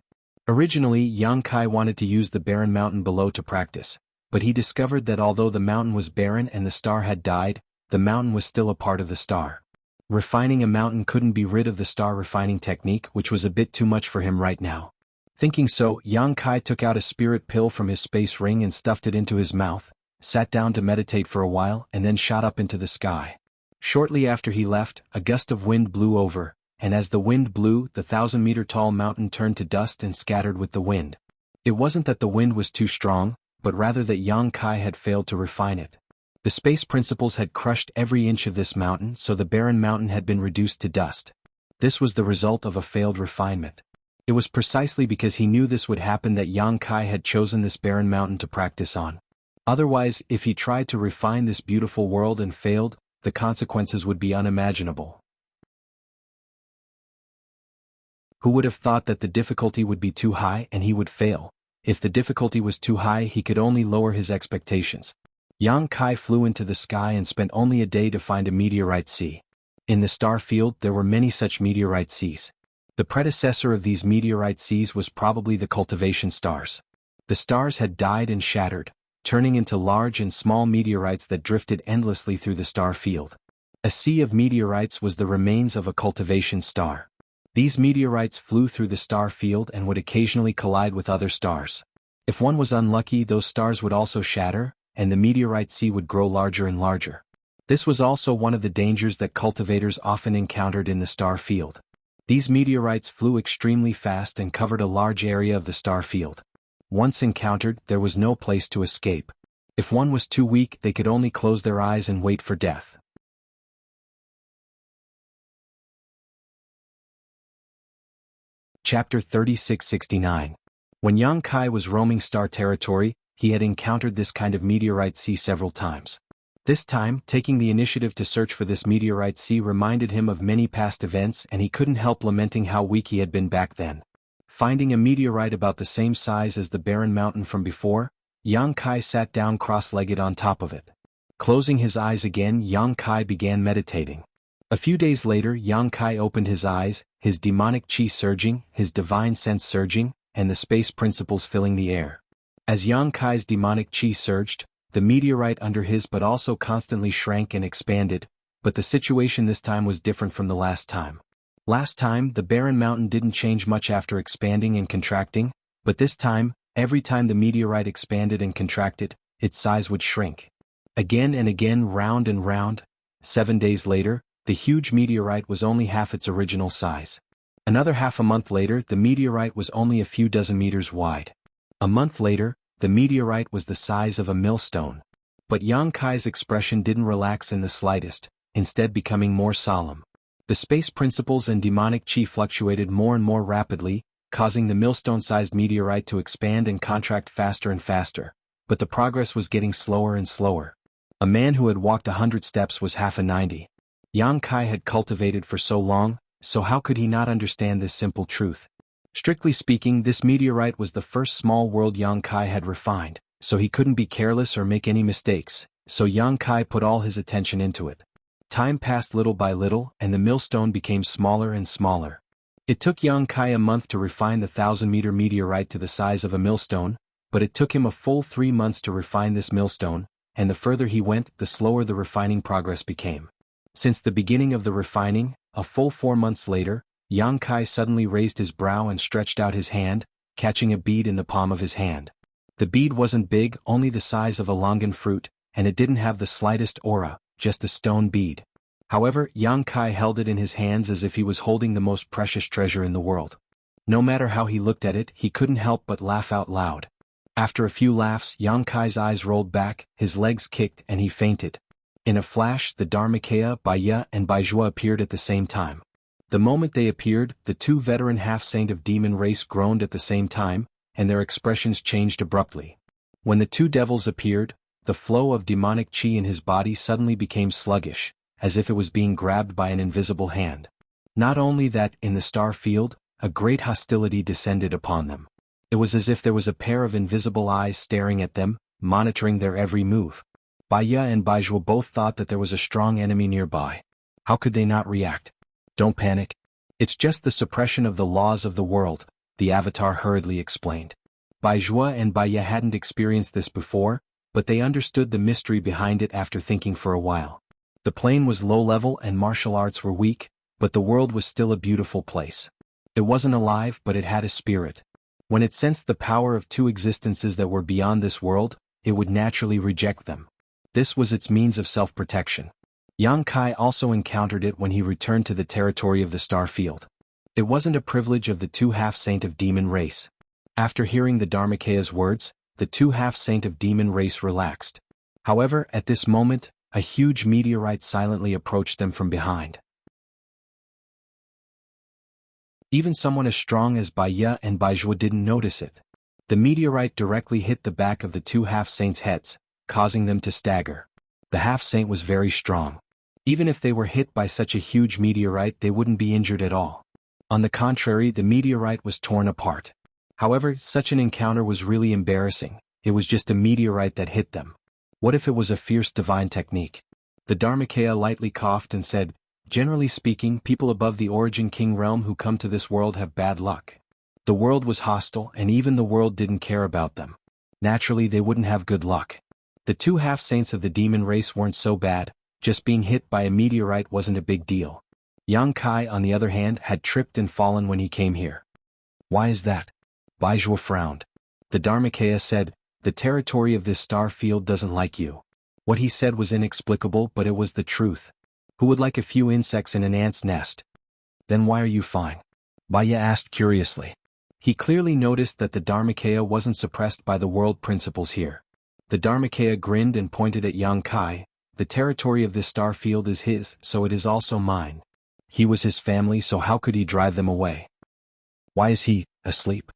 Originally, Yang Kai wanted to use the barren mountain below to practice, but he discovered that although the mountain was barren and the star had died, the mountain was still a part of the star. Refining a mountain couldn't be rid of the star refining technique, which was a bit too much for him right now. Thinking so, Yang Kai took out a spirit pill from his space ring and stuffed it into his mouth, sat down to meditate for a while and then shot up into the sky. Shortly after he left, a gust of wind blew over, and as the wind blew, the 1,000-meter-tall mountain turned to dust and scattered with the wind. It wasn't that the wind was too strong, but rather that Yang Kai had failed to refine it. The space principles had crushed every inch of this mountain, so the barren mountain had been reduced to dust. This was the result of a failed refinement. It was precisely because he knew this would happen that Yang Kai had chosen this barren mountain to practice on. Otherwise, if he tried to refine this beautiful world and failed, the consequences would be unimaginable. Who would have thought that the difficulty would be too high and he would fail? If the difficulty was too high, he could only lower his expectations. Yang Kai flew into the sky and spent only a day to find a meteorite sea. In the star field there were many such meteorite seas. The predecessor of these meteorite seas was probably the cultivation stars. The stars had died and shattered, turning into large and small meteorites that drifted endlessly through the star field. A sea of meteorites was the remains of a cultivation star. These meteorites flew through the star field and would occasionally collide with other stars. If one was unlucky, those stars would also shatter, and the meteorite sea would grow larger and larger. This was also one of the dangers that cultivators often encountered in the star field. These meteorites flew extremely fast and covered a large area of the star field. Once encountered, there was no place to escape. If one was too weak, they could only close their eyes and wait for death. Chapter 3669. When Yang Kai was roaming star territory, he had encountered this kind of meteorite sea several times. This time, taking the initiative to search for this meteorite sea reminded him of many past events, and he couldn't help lamenting how weak he had been back then. Finding a meteorite about the same size as the barren mountain from before, Yang Kai sat down cross-legged on top of it. Closing his eyes again, Yang Kai began meditating. A few days later, Yang Kai opened his eyes, his demonic chi surging, his divine sense surging, and the space principles filling the air. As Yang Kai's demonic chi surged, the meteorite under his but also constantly shrank and expanded, but the situation this time was different from the last time. Last time, the barren mountain didn't change much after expanding and contracting, but this time, every time the meteorite expanded and contracted, its size would shrink. Again and again, round and round. 7 days later, the huge meteorite was only half its original size. Another half a month later, the meteorite was only a few dozen meters wide. A month later, the meteorite was the size of a millstone. But Yang Kai's expression didn't relax in the slightest, instead becoming more solemn. The space principles and demonic chi fluctuated more and more rapidly, causing the millstone-sized meteorite to expand and contract faster and faster, but the progress was getting slower and slower. A man who had walked 100 steps was half a 90. Yang Kai had cultivated for so long, so how could he not understand this simple truth? Strictly speaking, this meteorite was the first small world Yang Kai had refined, so he couldn't be careless or make any mistakes, so Yang Kai put all his attention into it. Time passed little by little, and the millstone became smaller and smaller. It took Yang Kai a month to refine the 1,000-meter meteorite to the size of a millstone, but it took him a full 3 months to refine this millstone, and the further he went, the slower the refining progress became. Since the beginning of the refining, a full 4 months later, Yang Kai suddenly raised his brow and stretched out his hand, catching a bead in the palm of his hand. The bead wasn't big, only the size of a longan fruit, and it didn't have the slightest aura, just a stone bead. However, Yang Kai held it in his hands as if he was holding the most precious treasure in the world. No matter how he looked at it, he couldn't help but laugh out loud. After a few laughs, Yang Kai's eyes rolled back, his legs kicked, and he fainted. In a flash, the Dharmakaya, Baiya, and Baizhua appeared at the same time. The moment they appeared, the two veteran half-saint of demon race groaned at the same time, and their expressions changed abruptly. When the two devils appeared, the flow of demonic chi in his body suddenly became sluggish, as if it was being grabbed by an invisible hand. Not only that, in the star field, a great hostility descended upon them. It was as if there was a pair of invisible eyes staring at them, monitoring their every move. Baiya and Baizhua both thought that there was a strong enemy nearby. How could they not react? Don't panic. It's just the suppression of the laws of the world, the Avatar hurriedly explained. Baizhua and Baiya hadn't experienced this before, but they understood the mystery behind it after thinking for a while. The plane was low-level and martial arts were weak, but the world was still a beautiful place. It wasn't alive, but it had a spirit. When it sensed the power of two existences that were beyond this world, it would naturally reject them. This was its means of self-protection. Yang Kai also encountered it when he returned to the territory of the star field. It wasn't a privilege of the two half-saint of demon race. After hearing the Dharmakaya's words, the two half-saint of demon race relaxed. However, at this moment, a huge meteorite silently approached them from behind. Even someone as strong as Baiya and Baizhua didn't notice it. The meteorite directly hit the back of the two half-saints' heads, causing them to stagger. The half-saint was very strong. Even if they were hit by such a huge meteorite, they wouldn't be injured at all. On the contrary, the meteorite was torn apart. However, such an encounter was really embarrassing. It was just a meteorite that hit them. What if it was a fierce divine technique? The Dharmakaya lightly coughed and said, "Generally speaking, people above the Origin King realm who come to this world have bad luck. The world was hostile, and even the world didn't care about them. Naturally, they wouldn't have good luck. The two half-saints of the demon race weren't so bad, just being hit by a meteorite wasn't a big deal. Yang Kai, on the other hand, had tripped and fallen when he came here." "Why is that?" Baizhua frowned. The Dharmakaya said, "The territory of this star field doesn't like you." What he said was inexplicable, but it was the truth. Who would like a few insects in an ant's nest? "Then why are you fine?" Baiya asked curiously. He clearly noticed that the Dharmakaya wasn't suppressed by the world principles here. The Dharmakaya grinned and pointed at Yang Kai. "The territory of this star field is his, so it is also mine. He was his family, so how could he drive them away?" "Why is he asleep?"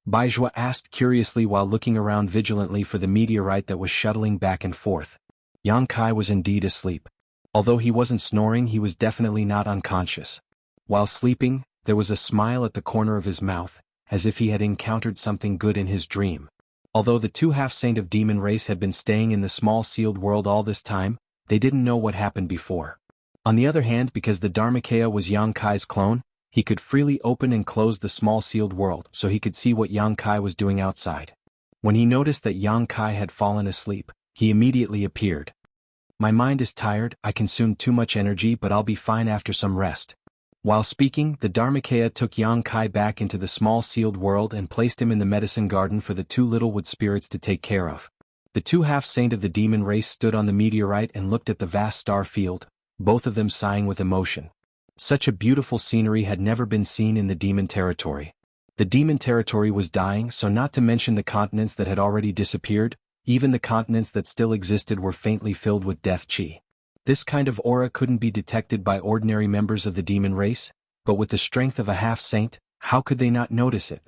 Baizhua asked curiously while looking around vigilantly for the meteorite that was shuttling back and forth. Yang Kai was indeed asleep. Although he wasn't snoring, he was definitely not unconscious. While sleeping, there was a smile at the corner of his mouth, as if he had encountered something good in his dream. Although the two half-saint of demon race had been staying in the small sealed world all this time, they didn't know what happened before. On the other hand, because the Dharmakaya was Yang Kai's clone, he could freely open and close the small sealed world so he could see what Yang Kai was doing outside. When he noticed that Yang Kai had fallen asleep, he immediately appeared. "My mind is tired, I consumed too much energy, but I'll be fine after some rest." While speaking, the Dharmakaya took Yang Kai back into the small sealed world and placed him in the medicine garden for the two little wood spirits to take care of. The two half-saint of the demon race stood on the meteorite and looked at the vast star field, both of them sighing with emotion. Such a beautiful scenery had never been seen in the demon territory. The demon territory was dying, so not to mention the continents that had already disappeared, even the continents that still existed were faintly filled with death chi. This kind of aura couldn't be detected by ordinary members of the demon race, but with the strength of a half-saint, how could they not notice it?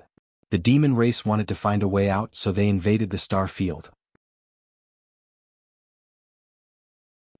The demon race wanted to find a way out, so they invaded the star field.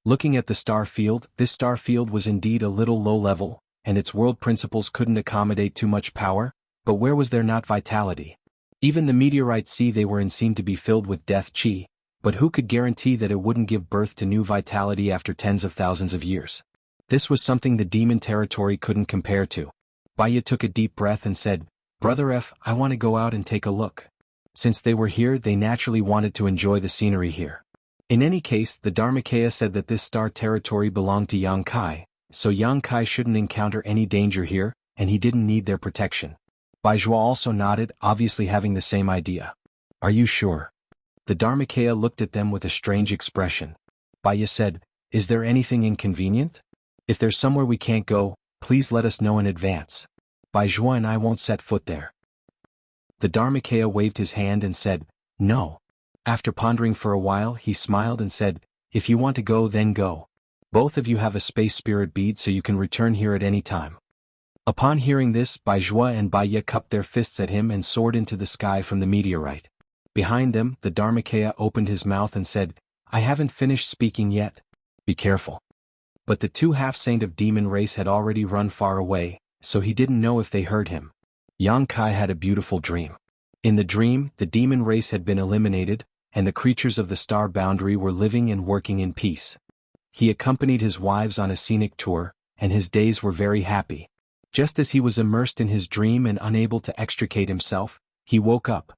Looking at the star field, this star field was indeed a little low-level, and its world principles couldn't accommodate too much power, but where was there not vitality? Even the meteorite sea they were in seemed to be filled with death chi, but who could guarantee that it wouldn't give birth to new vitality after tens of thousands of years? This was something the demon territory couldn't compare to. Baiya took a deep breath and said, "Brother F, I want to go out and take a look." Since they were here, they naturally wanted to enjoy the scenery here. In any case, the Dharmakaya said that this star territory belonged to Yang Kai, so Yang Kai shouldn't encounter any danger here, and he didn't need their protection. Baizhua also nodded, obviously having the same idea. "Are you sure?" The Dharmakaya looked at them with a strange expression. Baya said, "Is there anything inconvenient? If there's somewhere we can't go, please let us know in advance. Bai Zhuo and I won't set foot there." The Dharmakaya waved his hand and said, "No." After pondering for a while, he smiled and said, "If you want to go, then go. Both of you have a space spirit bead so you can return here at any time." Upon hearing this, Bai Zhuo and Bai Ye cupped their fists at him and soared into the sky from the meteorite. Behind them, the Dharmakaya opened his mouth and said, "I haven't finished speaking yet. Be careful." But the two half-saint of demon race had already run far away, so he didn't know if they heard him. Yang Kai had a beautiful dream. In the dream, the demon race had been eliminated, and the creatures of the star boundary were living and working in peace. He accompanied his wives on a scenic tour, and his days were very happy. Just as he was immersed in his dream and unable to extricate himself, he woke up.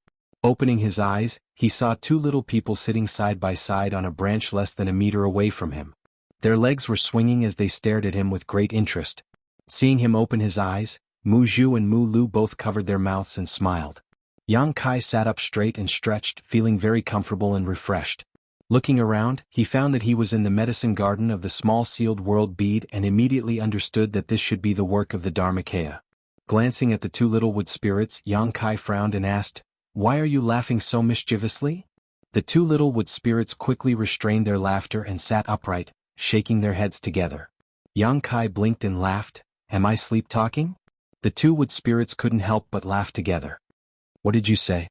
Opening his eyes, he saw two little people sitting side by side on a branch less than a meter away from him. Their legs were swinging as they stared at him with great interest. Seeing him open his eyes, Mu Zhu and Mu Lu both covered their mouths and smiled. Yang Kai sat up straight and stretched, feeling very comfortable and refreshed. Looking around, he found that he was in the medicine garden of the small sealed world bead and immediately understood that this should be the work of the Dharmakaya. Glancing at the two little wood spirits, Yang Kai frowned and asked, "Why are you laughing so mischievously?" The two little wood spirits quickly restrained their laughter and sat upright, shaking their heads together. Yang Kai blinked and laughed, "Am I sleep-talking?" The two wood spirits couldn't help but laugh together. "What did you say?"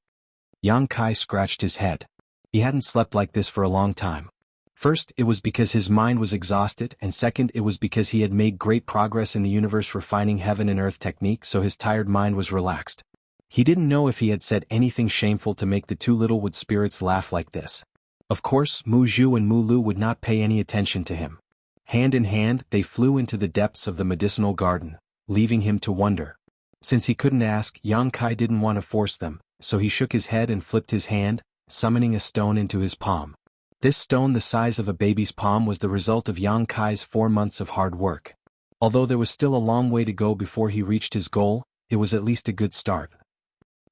Yang Kai scratched his head. He hadn't slept like this for a long time. First, it was because his mind was exhausted, and second, it was because he had made great progress in the universe refining heaven and earth technique, so his tired mind was relaxed. He didn't know if he had said anything shameful to make the two little wood spirits laugh like this. Of course, Mu Zhu and Mu Lu would not pay any attention to him. Hand in hand, they flew into the depths of the medicinal garden, leaving him to wonder. Since he couldn't ask, Yang Kai didn't want to force them, so he shook his head and flipped his hand, summoning a stone into his palm. This stone the size of a baby's palm was the result of Yang Kai's 4 months of hard work. Although there was still a long way to go before he reached his goal, it was at least a good start.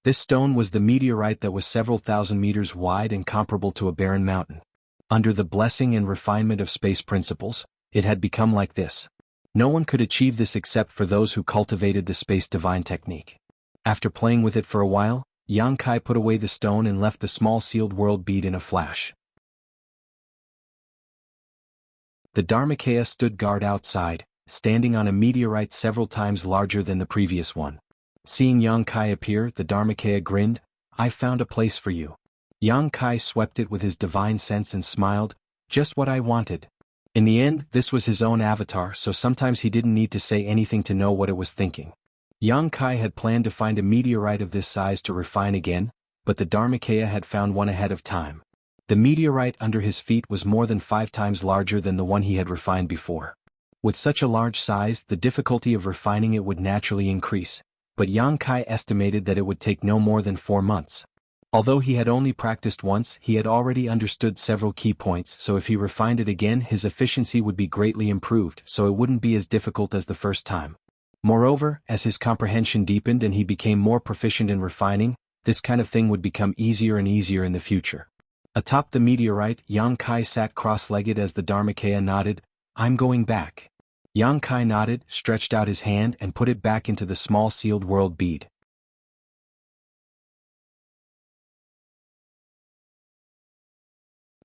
This stone was the meteorite that was several thousand meters wide and comparable to a barren mountain. Under the blessing and refinement of space principles, it had become like this. No one could achieve this except for those who cultivated the space divine technique. After playing with it for a while, Yang Kai put away the stone and left the small sealed world bead in a flash. The Dharmakaya stood guard outside, standing on a meteorite several times larger than the previous one. Seeing Yang Kai appear, the Dharmakaya grinned, "I found a place for you." Yang Kai swept it with his divine sense and smiled, "Just what I wanted." In the end, this was his own avatar, so sometimes he didn't need to say anything to know what it was thinking. Yang Kai had planned to find a meteorite of this size to refine again, but the Dharmakaya had found one ahead of time. The meteorite under his feet was more than 5 times larger than the one he had refined before. With such a large size, the difficulty of refining it would naturally increase, but Yang Kai estimated that it would take no more than 4 months. Although he had only practiced once, he had already understood several key points, so if he refined it again, his efficiency would be greatly improved, so it wouldn't be as difficult as the first time. Moreover, as his comprehension deepened and he became more proficient in refining, this kind of thing would become easier and easier in the future. Atop the meteorite, Yang Kai sat cross-legged as the Dharmakaya nodded, "I'm going back." Yang Kai nodded, stretched out his hand and put it back into the small sealed world bead.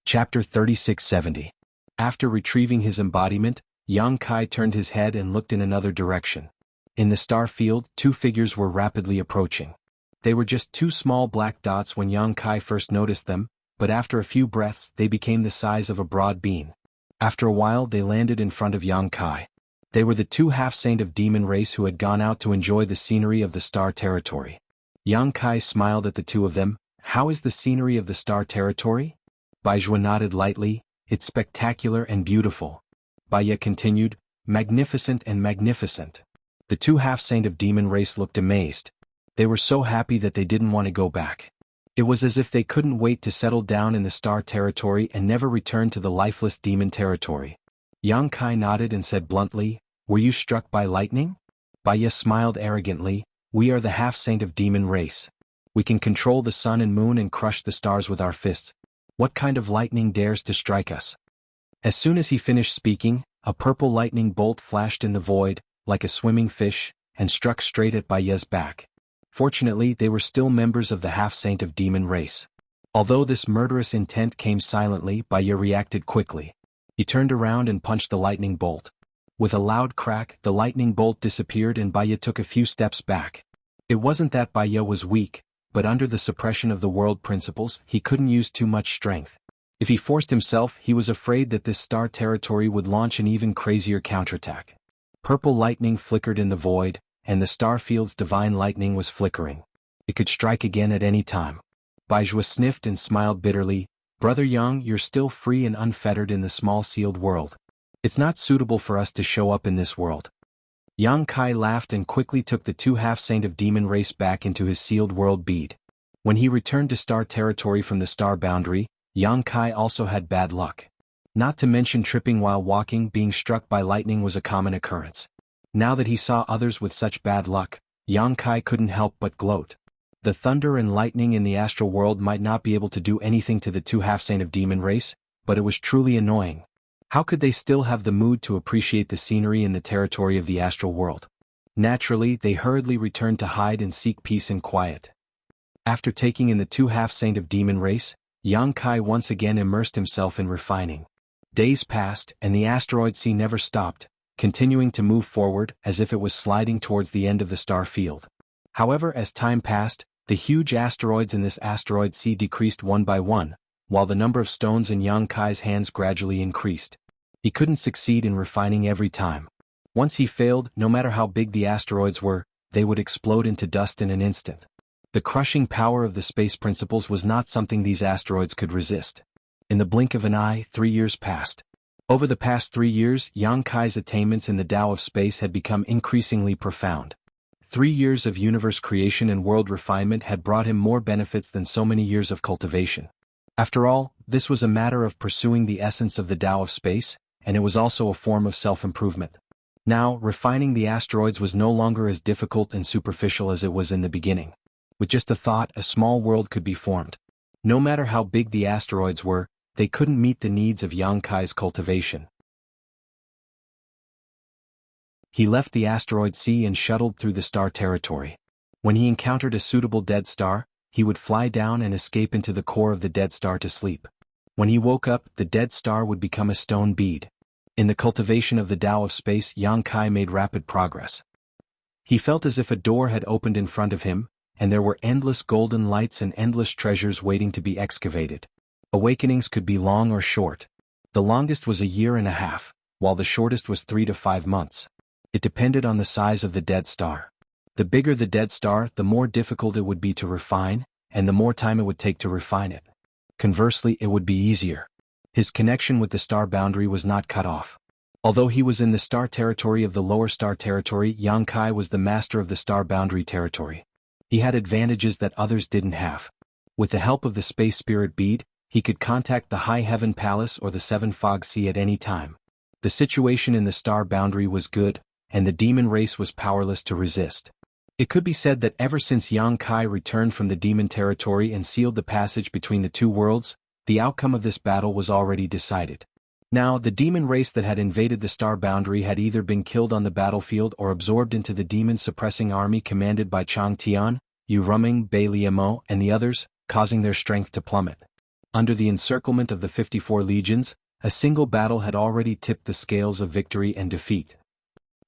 Chapter 3670. After retrieving his embodiment, Yang Kai turned his head and looked in another direction. In the star field, 2 figures were rapidly approaching. They were just 2 small black dots when Yang Kai first noticed them, but after a few breaths they became the size of a broad bean. After a while they landed in front of Yang Kai. They were the 2 half-saint of demon race who had gone out to enjoy the scenery of the star territory. Yang Kai smiled at the 2 of them, "How is the scenery of the star territory?" Bai Zhuo nodded lightly, "It's spectacular and beautiful." Bai Ye continued, "Magnificent and magnificent." The 2 half-saint of demon race looked amazed. They were so happy that they didn't want to go back. It was as if they couldn't wait to settle down in the star territory and never return to the lifeless demon territory. Yang Kai nodded and said bluntly, "Were you struck by lightning?" Bai Ye smiled arrogantly, "We are the half-saint of demon race. We can control the sun and moon and crush the stars with our fists. What kind of lightning dares to strike us? As soon as he finished speaking, a purple lightning bolt flashed in the void, like a swimming fish, and struck straight at Baiye's back. Fortunately, they were still members of the half-saint of demon race. Although this murderous intent came silently, Baiye reacted quickly. He turned around and punched the lightning bolt. With a loud crack, the lightning bolt disappeared and Baiye took a few steps back. It wasn't that Baiye was weak, but under the suppression of the world principles, he couldn't use too much strength. If he forced himself, he was afraid that this star territory would launch an even crazier counterattack. Purple lightning flickered in the void, and the star field's divine lightning was flickering. It could strike again at any time. Baiye sniffed and smiled bitterly. Brother Yang, you're still free and unfettered in the small sealed world. It's not suitable for us to show up in this world. Yang Kai laughed and quickly took the two half-saint of demon race back into his sealed world bead. When he returned to star territory from the star boundary, Yang Kai also had bad luck. Not to mention tripping while walking, being struck by lightning was a common occurrence. Now that he saw others with such bad luck, Yang Kai couldn't help but gloat. The thunder and lightning in the astral world might not be able to do anything to the two half-saint of demon race, but it was truly annoying. How could they still have the mood to appreciate the scenery in the territory of the astral world? Naturally, they hurriedly returned to hide and seek peace and quiet. After taking in the two half-saint of demon race, Yang Kai once again immersed himself in refining. Days passed, and the asteroid sea never stopped, continuing to move forward as if it was sliding towards the end of the star field. However, as time passed, the huge asteroids in this asteroid sea decreased one by one, while the number of stones in Yang Kai's hands gradually increased. He couldn't succeed in refining every time. Once he failed, no matter how big the asteroids were, they would explode into dust in an instant. The crushing power of the space principles was not something these asteroids could resist. In the blink of an eye, 3 years passed. Over the past 3 years, Yang Kai's attainments in the Tao of space had become increasingly profound. 3 years of universe creation and world refinement had brought him more benefits than so many years of cultivation. After all, this was a matter of pursuing the essence of the Tao of space, and it was also a form of self-improvement. Now, refining the asteroids was no longer as difficult and superficial as it was in the beginning. With just a thought, a small world could be formed. No matter how big the asteroids were, they couldn't meet the needs of Yang Kai's cultivation. He left the asteroid sea and shuttled through the star territory. When he encountered a suitable dead star, he would fly down and escape into the core of the dead star to sleep. When he woke up, the dead star would become a stone bead. In the cultivation of the Tao of space, Yang Kai made rapid progress. He felt as if a door had opened in front of him, and there were endless golden lights and endless treasures waiting to be excavated. Awakenings could be long or short. The longest was 1.5 years, while the shortest was 3 to 5 months. It depended on the size of the dead star. The bigger the dead star, the more difficult it would be to refine, and the more time it would take to refine it. Conversely, it would be easier. His connection with the star boundary was not cut off. Although he was in the star territory of the lower star territory, Yang Kai was the master of the star boundary territory. He had advantages that others didn't have. With the help of the space spirit bead, he could contact the High Heaven Palace or the Seven Fog Sea at any time. The situation in the star boundary was good, and the demon race was powerless to resist. It could be said that ever since Yang Kai returned from the demon territory and sealed the passage between the two worlds, the outcome of this battle was already decided. Now, the demon race that had invaded the star boundary had either been killed on the battlefield or absorbed into the demon-suppressing army commanded by Chang Tian, Yu Ruming, Bai Liamo, and the others, causing their strength to plummet. Under the encirclement of the 54 legions, a single battle had already tipped the scales of victory and defeat.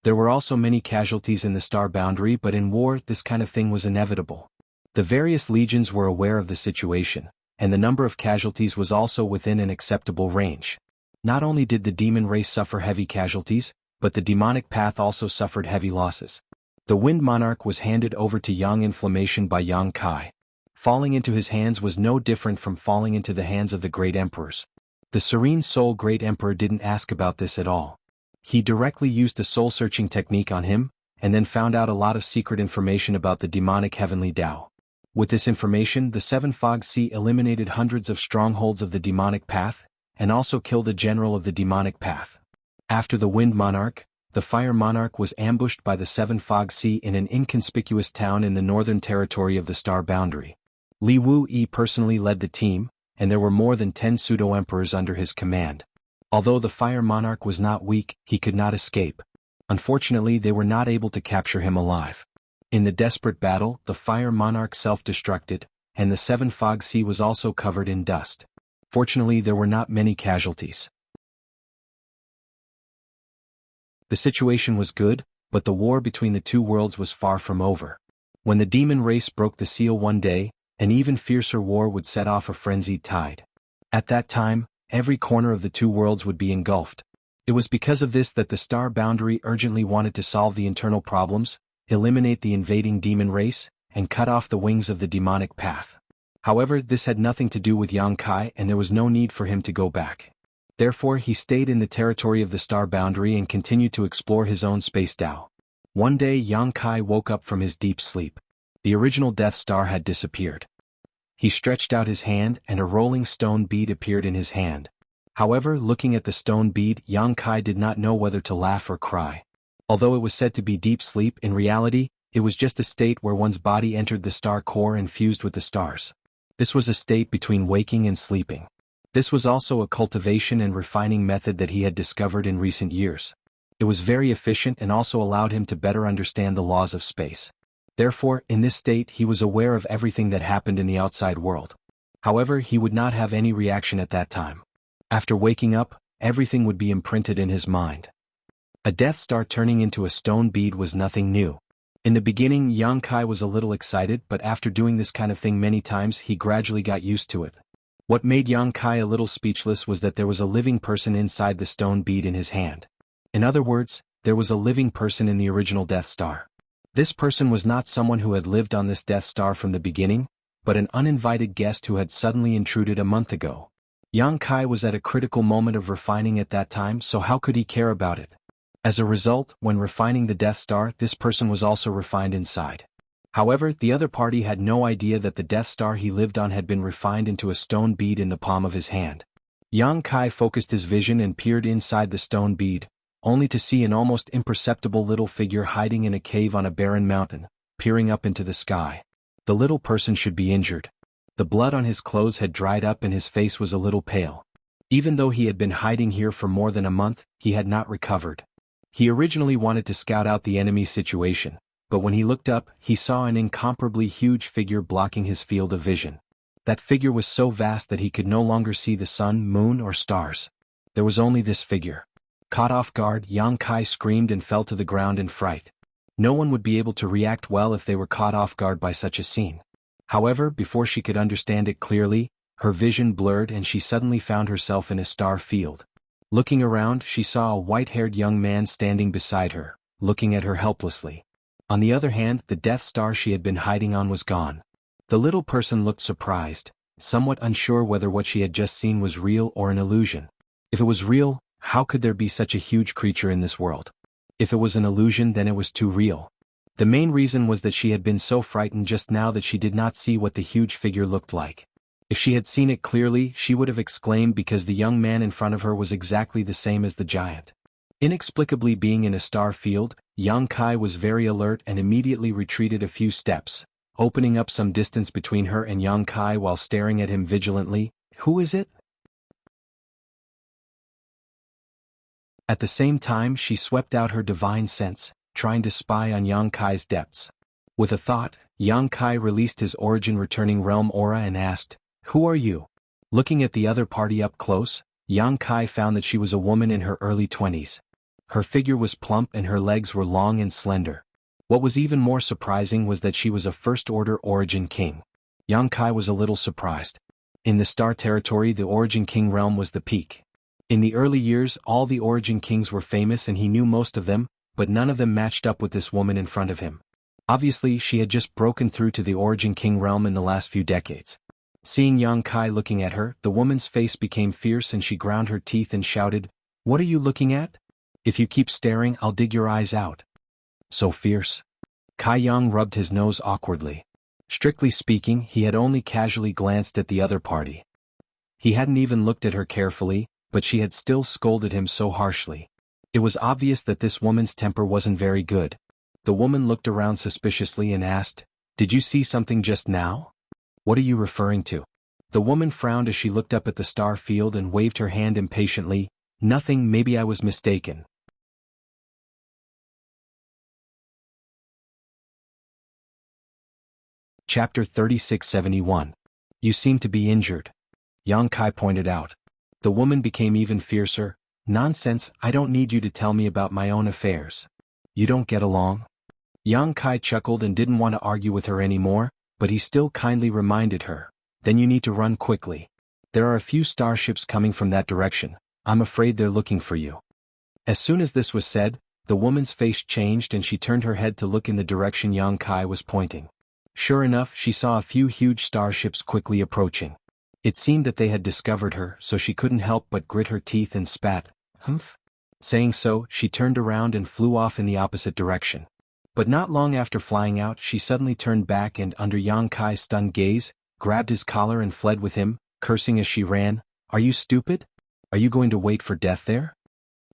There were also many casualties in the star boundary, but in war, this kind of thing was inevitable. The various legions were aware of the situation, and the number of casualties was also within an acceptable range. Not only did the demon race suffer heavy casualties, but the demonic path also suffered heavy losses. The Wind Monarch was handed over to Yang Inflammation by Yang Kai. Falling into his hands was no different from falling into the hands of the Great Emperors. The Serene Soul Great Emperor didn't ask about this at all. He directly used a soul-searching technique on him, and then found out a lot of secret information about the demonic heavenly Tao. With this information, the Seven Fog Sea eliminated hundreds of strongholds of the demonic path, and also killed a general of the demonic path. After the Wind Monarch, the Fire Monarch was ambushed by the Seven Fog Sea in an inconspicuous town in the northern territory of the star boundary. Li Wu-yi personally led the team, and there were more than 10 pseudo-emperors under his command. Although the Fire Monarch was not weak, he could not escape. Unfortunately, they were not able to capture him alive. In the desperate battle, the Fire Monarch self-destructed, and the Seven Fog Sea was also covered in dust. Fortunately, there were not many casualties. The situation was good, but the war between the two worlds was far from over. When the demon race broke the seal one day, an even fiercer war would set off a frenzied tide. At that time, every corner of the two worlds would be engulfed. It was because of this that the Star Boundary urgently wanted to solve the internal problems, eliminate the invading demon race, and cut off the wings of the demonic path. However, this had nothing to do with Yang Kai, and there was no need for him to go back. Therefore, he stayed in the territory of the Star Boundary and continued to explore his own space Tao. One day Yang Kai woke up from his deep sleep. The original Death Star had disappeared. He stretched out his hand and a rolling stone bead appeared in his hand. However, looking at the stone bead, Yang Kai did not know whether to laugh or cry. Although it was said to be deep sleep, in reality, it was just a state where one's body entered the star core and fused with the stars. This was a state between waking and sleeping. This was also a cultivation and refining method that he had discovered in recent years. It was very efficient and also allowed him to better understand the laws of space. Therefore, in this state he was aware of everything that happened in the outside world. However, he would not have any reaction at that time. After waking up, everything would be imprinted in his mind. A Death Star turning into a stone bead was nothing new. In the beginning, Yang Kai was a little excited, but after doing this kind of thing many times, he gradually got used to it. What made Yang Kai a little speechless was that there was a living person inside the stone bead in his hand. In other words, there was a living person in the original Death Star. This person was not someone who had lived on this Death Star from the beginning, but an uninvited guest who had suddenly intruded a month ago. Yang Kai was at a critical moment of refining at that time, so how could he care about it? As a result, when refining the Death Star, this person was also refined inside. However, the other party had no idea that the Death Star he lived on had been refined into a stone bead in the palm of his hand. Yang Kai focused his vision and peered inside the stone bead, only to see an almost imperceptible little figure hiding in a cave on a barren mountain, peering up into the sky. The little person should be injured. The blood on his clothes had dried up and his face was a little pale. Even though he had been hiding here for more than a month, he had not recovered. He originally wanted to scout out the enemy's situation, but when he looked up, he saw an incomparably huge figure blocking his field of vision. That figure was so vast that he could no longer see the sun, moon, or stars. There was only this figure. Caught off guard, Yang Kai screamed and fell to the ground in fright. No one would be able to react well if they were caught off guard by such a scene. However, before she could understand it clearly, her vision blurred and she suddenly found herself in a star field. Looking around, she saw a white-haired young man standing beside her, looking at her helplessly. On the other hand, the Death Star she had been hiding on was gone. The little person looked surprised, somewhat unsure whether what she had just seen was real or an illusion. If it was real, how could there be such a huge creature in this world? If it was an illusion, then it was too real. The main reason was that she had been so frightened just now that she did not see what the huge figure looked like. If she had seen it clearly, she would have exclaimed because the young man in front of her was exactly the same as the giant. Inexplicably being in a star field, Yang Kai was very alert and immediately retreated a few steps, opening up some distance between her and Yang Kai while staring at him vigilantly. "Who is it?" At the same time she swept out her divine sense, trying to spy on Yang Kai's depths. With a thought, Yang Kai released his origin-returning realm aura and asked, "Who are you?" Looking at the other party up close, Yang Kai found that she was a woman in her early 20s. Her figure was plump and her legs were long and slender. What was even more surprising was that she was a First-Order Origin King. Yang Kai was a little surprised. In the Star Territory, the Origin King realm was the peak. In the early years, all the Origin Kings were famous and he knew most of them, but none of them matched up with this woman in front of him. Obviously, she had just broken through to the Origin King realm in the last few decades. Seeing Yang Kai looking at her, the woman's face became fierce and she ground her teeth and shouted, "What are you looking at? If you keep staring, I'll dig your eyes out." So fierce. Kai Yang rubbed his nose awkwardly. Strictly speaking, he had only casually glanced at the other party. He hadn't even looked at her carefully, but she had still scolded him so harshly. It was obvious that this woman's temper wasn't very good. The woman looked around suspiciously and asked, "Did you see something just now? What are you referring to?" The woman frowned as she looked up at the star field and waved her hand impatiently. Nothing, maybe I was mistaken. Chapter 3671. You seem to be injured. Yang Kai pointed out. The woman became even fiercer. Nonsense, I don't need you to tell me about my own affairs. You don't get along? Yang Kai chuckled and didn't want to argue with her anymore, but he still kindly reminded her. Then you need to run quickly. There are a few starships coming from that direction. I'm afraid they're looking for you. As soon as this was said, the woman's face changed and she turned her head to look in the direction Yang Kai was pointing. Sure enough, she saw a few huge starships quickly approaching. It seemed that they had discovered her, so she couldn't help but grit her teeth and spat. Humph. Saying so, she turned around and flew off in the opposite direction. But not long after flying out, she suddenly turned back and, under Yang Kai's stunned gaze, grabbed his collar and fled with him, cursing as she ran. Are you stupid? Are you going to wait for death there?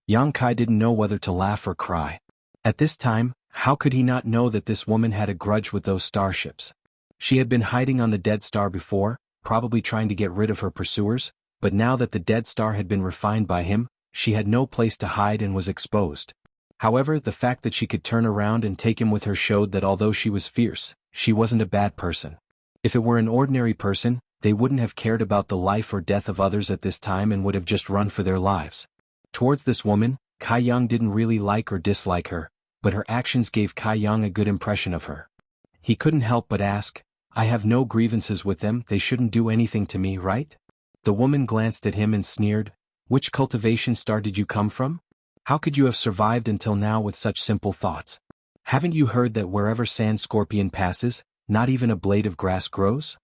Yang Kai didn't know whether to laugh or cry. At this time, how could he not know that this woman had a grudge with those starships? She had been hiding on the dead star before, probably trying to get rid of her pursuers, but now that the dead star had been refined by him, she had no place to hide and was exposed. However, the fact that she could turn around and take him with her showed that although she was fierce, she wasn't a bad person. If it were an ordinary person, they wouldn't have cared about the life or death of others at this time and would have just run for their lives. Towards this woman, Kai Yang didn't really like or dislike her, but her actions gave Kai Yang a good impression of her. He couldn't help but ask, I have no grievances with them, they shouldn't do anything to me, right? The woman glanced at him and sneered, Which cultivation star did you come from? How could you have survived until now with such simple thoughts? Haven't you heard that wherever Sand Scorpion passes, not even a blade of grass grows?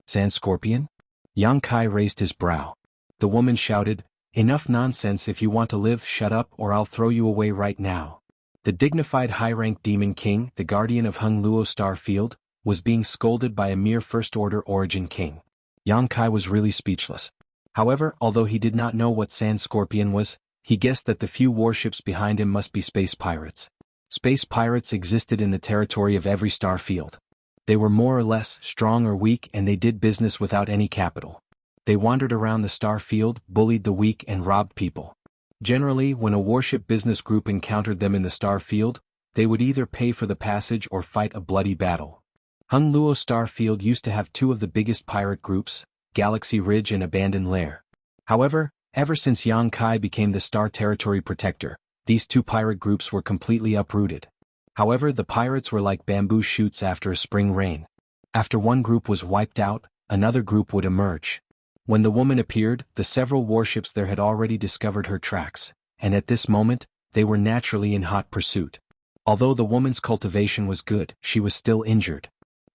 Sand Scorpion? Yang Kai raised his brow. The woman shouted, Enough nonsense, if you want to live, shut up or I'll throw you away right now. The dignified high-ranked Demon King, the guardian of Hung Luo Star Field, was being scolded by a mere First-Order Origin King. Yang Kai was really speechless. However, although he did not know what Sand Scorpion was, he guessed that the few warships behind him must be space pirates. Space pirates existed in the territory of every star field. They were more or less strong or weak and they did business without any capital. They wandered around the star field, bullied the weak and robbed people. Generally, when a warship business group encountered them in the star field, they would either pay for the passage or fight a bloody battle. Hung Luo Star Field used to have two of the biggest pirate groups, Galaxy Ridge and Abandoned Lair. However, ever since Yang Kai became the Star Territory Protector, these two pirate groups were completely uprooted. However, the pirates were like bamboo shoots after a spring rain. After one group was wiped out, another group would emerge. When the woman appeared, the several warships there had already discovered her tracks, and at this moment, they were naturally in hot pursuit. Although the woman's cultivation was good, she was still injured.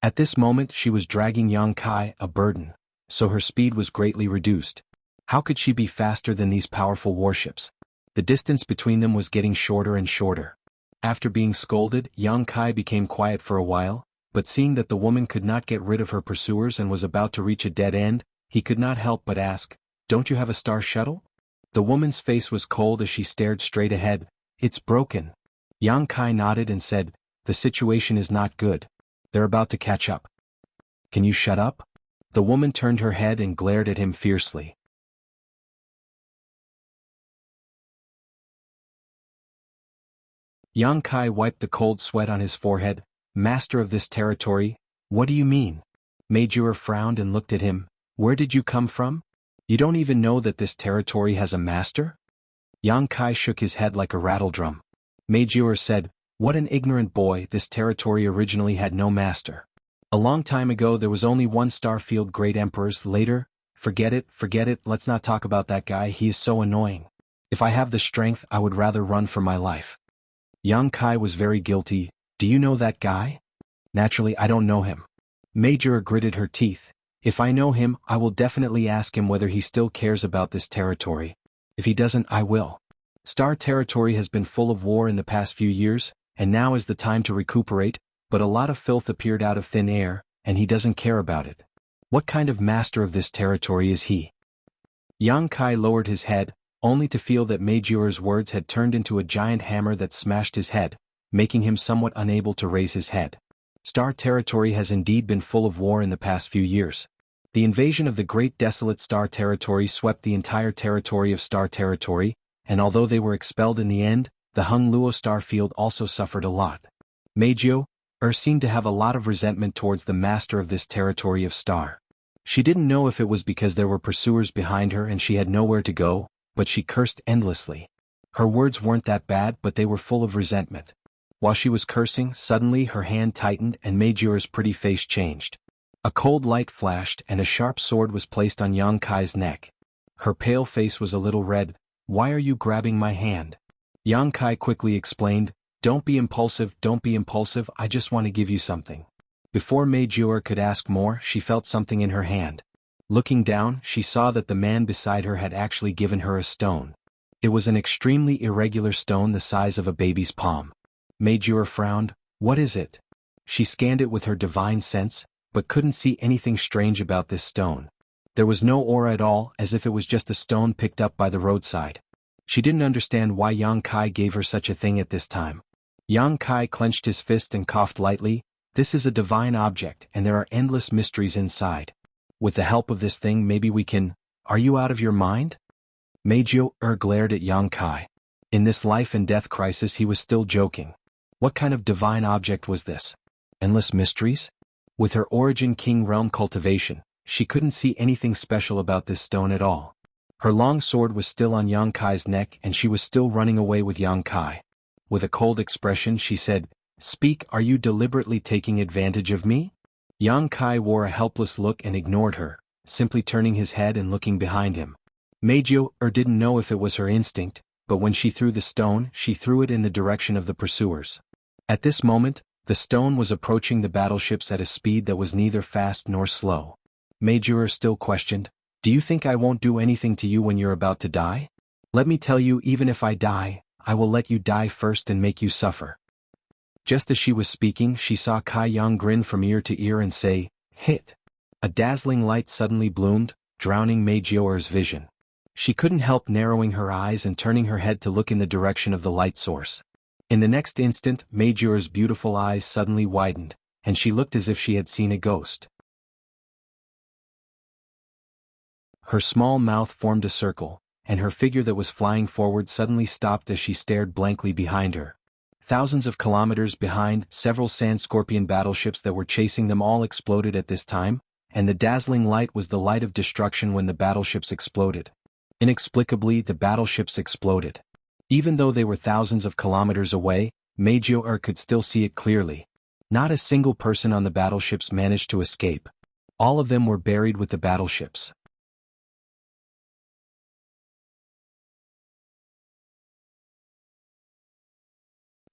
At this moment she was dragging Yang Kai, a burden, so her speed was greatly reduced. How could she be faster than these powerful warships? The distance between them was getting shorter and shorter. After being scolded, Yang Kai became quiet for a while, but seeing that the woman could not get rid of her pursuers and was about to reach a dead end, he could not help but ask, Don't you have a star shuttle? The woman's face was cold as she stared straight ahead. It's broken. Yang Kai nodded and said, The situation is not good. They're about to catch up. Can you shut up? The woman turned her head and glared at him fiercely. Yang Kai wiped the cold sweat on his forehead. Master of this territory? What do you mean? Major frowned and looked at him. Where did you come from? You don't even know that this territory has a master? Yang Kai shook his head like a rattledrum. Major said, What an ignorant boy, this territory originally had no master. A long time ago there was only one Starfield Great Emperors, later, forget it, let's not talk about that guy, he is so annoying. If I have the strength I would rather run for my life. Yang Kai was very guilty. Do you know that guy? Naturally I don't know him. Major gritted her teeth. If I know him, I will definitely ask him whether he still cares about this territory. If he doesn't, I will. Star Territory has been full of war in the past few years, and now is the time to recuperate, but a lot of filth appeared out of thin air, and he doesn't care about it. What kind of master of this territory is he? Yang Kai lowered his head, only to feel that Major's words had turned into a giant hammer that smashed his head, making him somewhat unable to raise his head. Star Territory has indeed been full of war in the past few years. The invasion of the Great Desolate Star Territory swept the entire territory of Star Territory, and although they were expelled in the end, the Hung Luo star field also suffered a lot. Meijio seemed to have a lot of resentment towards the master of this territory of Star. She didn't know if it was because there were pursuers behind her and she had nowhere to go, but she cursed endlessly. Her words weren't that bad, but they were full of resentment. While she was cursing, suddenly her hand tightened and Meijio's pretty face changed. A cold light flashed and a sharp sword was placed on Yang Kai's neck. Her pale face was a little red. "Why are you grabbing my hand?" Yang Kai quickly explained, don't be impulsive, I just want to give you something." Before Meijio could ask more, she felt something in her hand. Looking down, she saw that the man beside her had actually given her a stone. It was an extremely irregular stone the size of a baby's palm. Meijio frowned. "What is it?" She scanned it with her divine sense, but couldn't see anything strange about this stone. There was no aura at all, as if it was just a stone picked up by the roadside. She didn't understand why Yang Kai gave her such a thing at this time. Yang Kai clenched his fist and coughed lightly. "This is a divine object, and there are endless mysteries inside. With the help of this thing maybe we can—" "Are you out of your mind?" Meijio glared at Yang Kai. In this life and death crisis he was still joking. What kind of divine object was this? Endless mysteries? With her origin King Realm cultivation, she couldn't see anything special about this stone at all. Her long sword was still on Yang Kai's neck and she was still running away with Yang Kai. With a cold expression she said, "Speak, are you deliberately taking advantage of me?" Yang Kai wore a helpless look and ignored her, simply turning his head and looking behind him. Meijio didn't know if it was her instinct, but when she threw the stone, she threw it in the direction of the pursuers. At this moment, the stone was approaching the battleships at a speed that was neither fast nor slow. Meijio still questioned, "Do you think I won't do anything to you when you're about to die? Let me tell you, even if I die, I will let you die first and make you suffer." Just as she was speaking, she saw Kai Yang grin from ear to ear and say, "Hit." A dazzling light suddenly bloomed, drowning Meijio's vision. She couldn't help narrowing her eyes and turning her head to look in the direction of the light source. In the next instant, Meijio's beautiful eyes suddenly widened, and she looked as if she had seen a ghost. Her small mouth formed a circle, and her figure that was flying forward suddenly stopped as she stared blankly behind her. Thousands of kilometers behind, several sand scorpion battleships that were chasing them all exploded at this time, and the dazzling light was the light of destruction when the battleships exploded. Inexplicably, the battleships exploded. Even though they were thousands of kilometers away, Meijio could still see it clearly. Not a single person on the battleships managed to escape. All of them were buried with the battleships.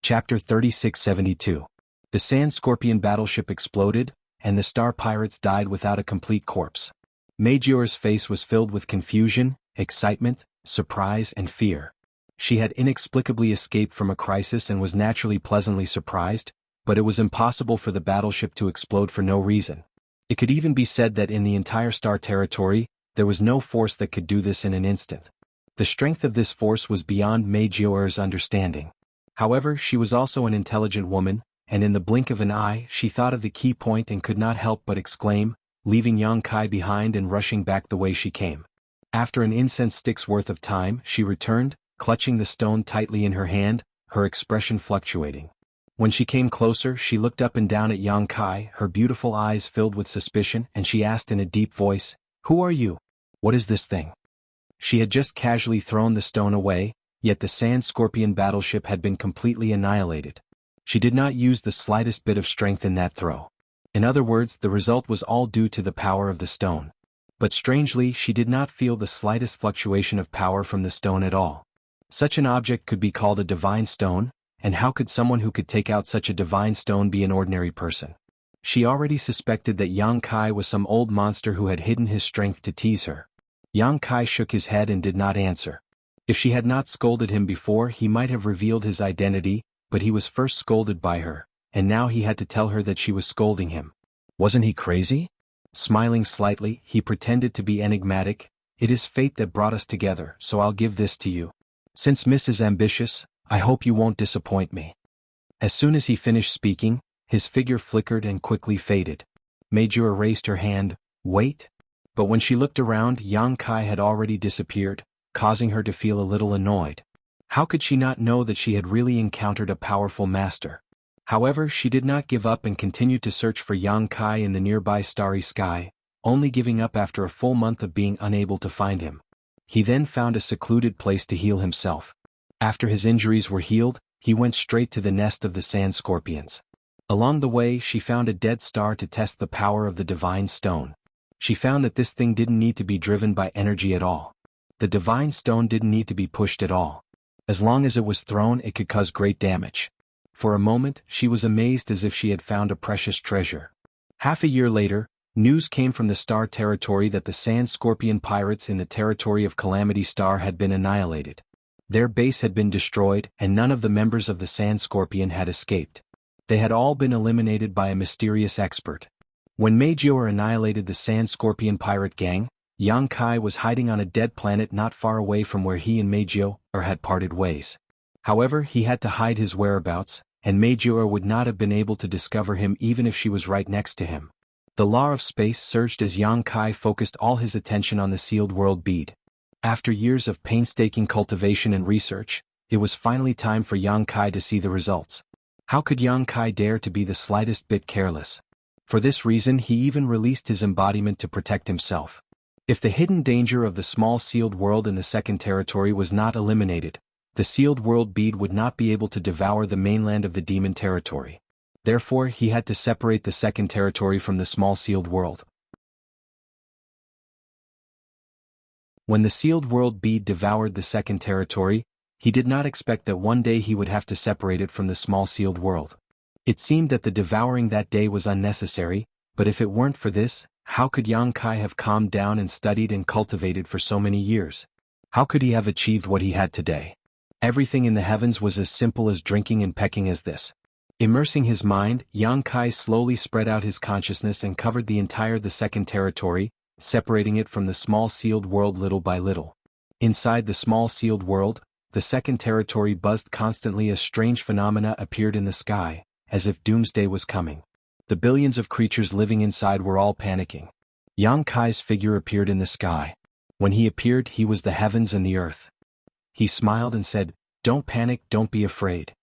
Chapter 3672. The Sand Scorpion battleship exploded, and the Star Pirates died without a complete corpse. Meijio's face was filled with confusion, excitement, surprise and fear. She had inexplicably escaped from a crisis and was naturally pleasantly surprised, but it was impossible for the battleship to explode for no reason. It could even be said that in the entire Star Territory, there was no force that could do this in an instant. The strength of this force was beyond Meijio's understanding. However, she was also an intelligent woman, and in the blink of an eye she thought of the key point and could not help but exclaim, leaving Yang Kai behind and rushing back the way she came. After an incense stick's worth of time, she returned, clutching the stone tightly in her hand, her expression fluctuating. When she came closer, she looked up and down at Yang Kai, her beautiful eyes filled with suspicion, and she asked in a deep voice, "Who are you? What is this thing?" She had just casually thrown the stone away, yet the Sand Scorpion battleship had been completely annihilated. She did not use the slightest bit of strength in that throw. In other words, the result was all due to the power of the stone. But strangely, she did not feel the slightest fluctuation of power from the stone at all. Such an object could be called a divine stone, and how could someone who could take out such a divine stone be an ordinary person? She already suspected that Yang Kai was some old monster who had hidden his strength to tease her. Yang Kai shook his head and did not answer. If she had not scolded him before, he might have revealed his identity, but he was first scolded by her, and now he had to tell her that she was scolding him. Wasn't he crazy? Smiling slightly, he pretended to be enigmatic. "It is fate that brought us together, so I'll give this to you. Since Miss is ambitious, I hope you won't disappoint me." As soon as he finished speaking, his figure flickered and quickly faded. Meijio raised her hand. "Wait." But when she looked around, Yang Kai had already disappeared, causing her to feel a little annoyed. How could she not know that she had really encountered a powerful master? However, she did not give up and continued to search for Yang Kai in the nearby starry sky, only giving up after a full month of being unable to find him. He then found a secluded place to heal himself. After his injuries were healed, he went straight to the nest of the sand scorpions. Along the way, she found a dead star to test the power of the divine stone. She found that this thing didn't need to be driven by energy at all. The divine stone didn't need to be pushed at all. As long as it was thrown, it could cause great damage. For a moment, she was amazed as if she had found a precious treasure. Half a year later, news came from the Star Territory that the Sand Scorpion pirates in the territory of Calamity Star had been annihilated. Their base had been destroyed, and none of the members of the Sand Scorpion had escaped. They had all been eliminated by a mysterious expert. When Meijor annihilated the Sand Scorpion pirate gang, Yang Kai was hiding on a dead planet not far away from where he and Meijor had parted ways. However, he had to hide his whereabouts, and Meijor would not have been able to discover him even if she was right next to him. The law of space surged as Yang Kai focused all his attention on the sealed world bead. After years of painstaking cultivation and research, it was finally time for Yang Kai to see the results. How could Yang Kai dare to be the slightest bit careless? For this reason, he even released his embodiment to protect himself. If the hidden danger of the small sealed world in the second territory was not eliminated, the sealed world bead would not be able to devour the mainland of the demon territory. Therefore, he had to separate the second territory from the small sealed world. When the sealed world bead devoured the second territory, he did not expect that one day he would have to separate it from the small sealed world. It seemed that the devouring that day was unnecessary, but if it weren't for this, how could Yang Kai have calmed down and studied and cultivated for so many years? How could he have achieved what he had today? Everything in the heavens was as simple as drinking and pecking as this. Immersing his mind, Yang Kai slowly spread out his consciousness and covered the second territory, separating it from the small sealed world little by little. Inside the small sealed world, the second territory buzzed constantly as strange phenomena appeared in the sky, as if doomsday was coming. The billions of creatures living inside were all panicking. Yang Kai's figure appeared in the sky. When he appeared, he was the heavens and the earth. He smiled and said, "Don't panic, don't be afraid."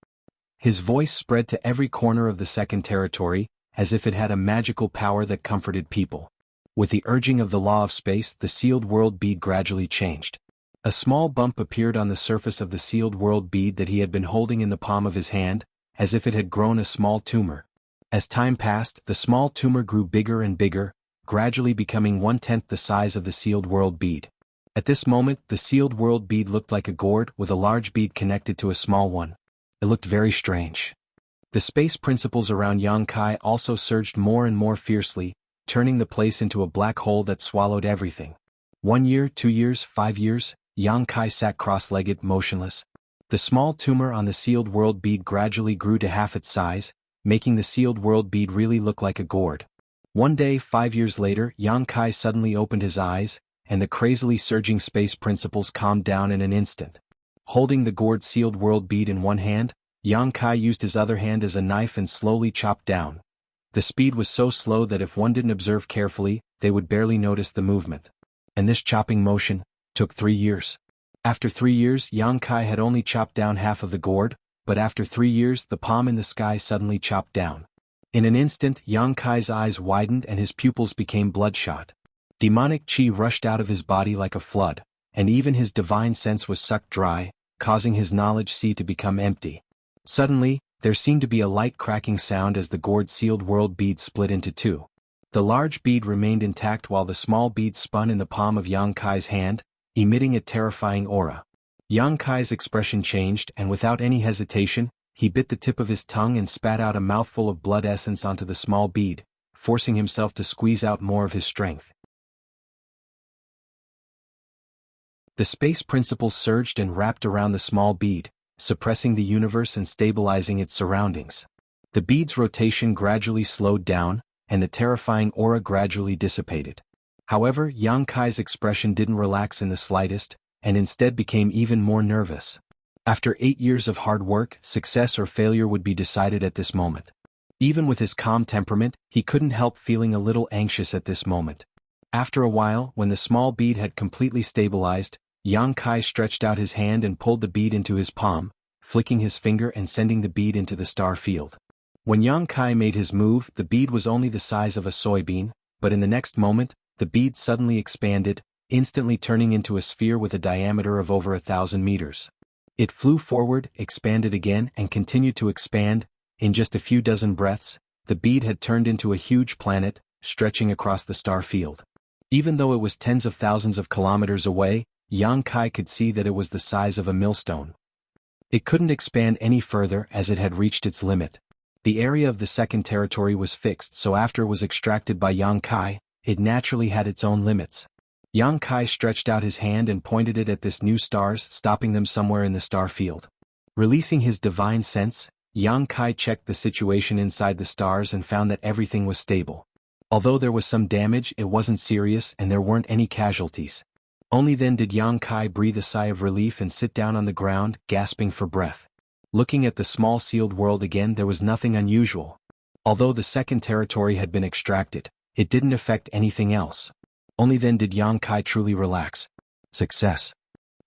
His voice spread to every corner of the second territory, as if it had a magical power that comforted people. With the urging of the law of space, the sealed world bead gradually changed. A small bump appeared on the surface of the sealed world bead that he had been holding in the palm of his hand, as if it had grown a small tumor. As time passed, the small tumor grew bigger and bigger, gradually becoming 1/10 the size of the sealed world bead. At this moment, the sealed world bead looked like a gourd with a large bead connected to a small one. It looked very strange. The space principles around Yang Kai also surged more and more fiercely, turning the place into a black hole that swallowed everything. 1 year, 2 years, 5 years, Yang Kai sat cross-legged, motionless. The small tumor on the sealed world bead gradually grew to half its size, making the sealed world bead really look like a gourd. One day, 5 years later, Yang Kai suddenly opened his eyes, and the crazily surging space principles calmed down in an instant. Holding the gourd sealed world bead in one hand, Yang Kai used his other hand as a knife and slowly chopped down. The speed was so slow that if one didn't observe carefully, they would barely notice the movement. And this chopping motion took 3 years. After 3 years, Yang Kai had only chopped down half of the gourd, but after 3 years, the palm in the sky suddenly chopped down. In an instant, Yang Kai's eyes widened and his pupils became bloodshot. Demonic chi rushed out of his body like a flood, and even his divine sense was sucked dry, causing his knowledge sea to become empty. Suddenly, there seemed to be a light cracking sound as the gourd-sealed world bead split into two. The large bead remained intact while the small bead spun in the palm of Yang Kai's hand, emitting a terrifying aura. Yang Kai's expression changed, and without any hesitation, he bit the tip of his tongue and spat out a mouthful of blood essence onto the small bead, forcing himself to squeeze out more of his strength. The space principle surged and wrapped around the small bead, suppressing the universe and stabilizing its surroundings. The bead's rotation gradually slowed down, and the terrifying aura gradually dissipated. However, Yang Kai's expression didn't relax in the slightest, and instead became even more nervous. After 8 years of hard work, success or failure would be decided at this moment. Even with his calm temperament, he couldn't help feeling a little anxious at this moment. After a while, when the small bead had completely stabilized, Yang Kai stretched out his hand and pulled the bead into his palm, flicking his finger and sending the bead into the star field. When Yang Kai made his move, the bead was only the size of a soybean, but in the next moment, the bead suddenly expanded, instantly turning into a sphere with a diameter of over 1,000 meters. It flew forward, expanded again, and continued to expand. In just a few dozen breaths, the bead had turned into a huge planet, stretching across the star field. Even though it was tens of thousands of kilometers away, Yang Kai could see that it was the size of a millstone. It couldn't expand any further as it had reached its limit. The area of the second territory was fixed, so after it was extracted by Yang Kai, it naturally had its own limits. Yang Kai stretched out his hand and pointed it at this new stars, stopping them somewhere in the star field. Releasing his divine sense, Yang Kai checked the situation inside the stars and found that everything was stable. Although there was some damage, it wasn't serious and there weren't any casualties. Only then did Yang Kai breathe a sigh of relief and sit down on the ground, gasping for breath. Looking at the small sealed world again, there was nothing unusual. Although the second territory had been extracted, it didn't affect anything else. Only then did Yang Kai truly relax. Success.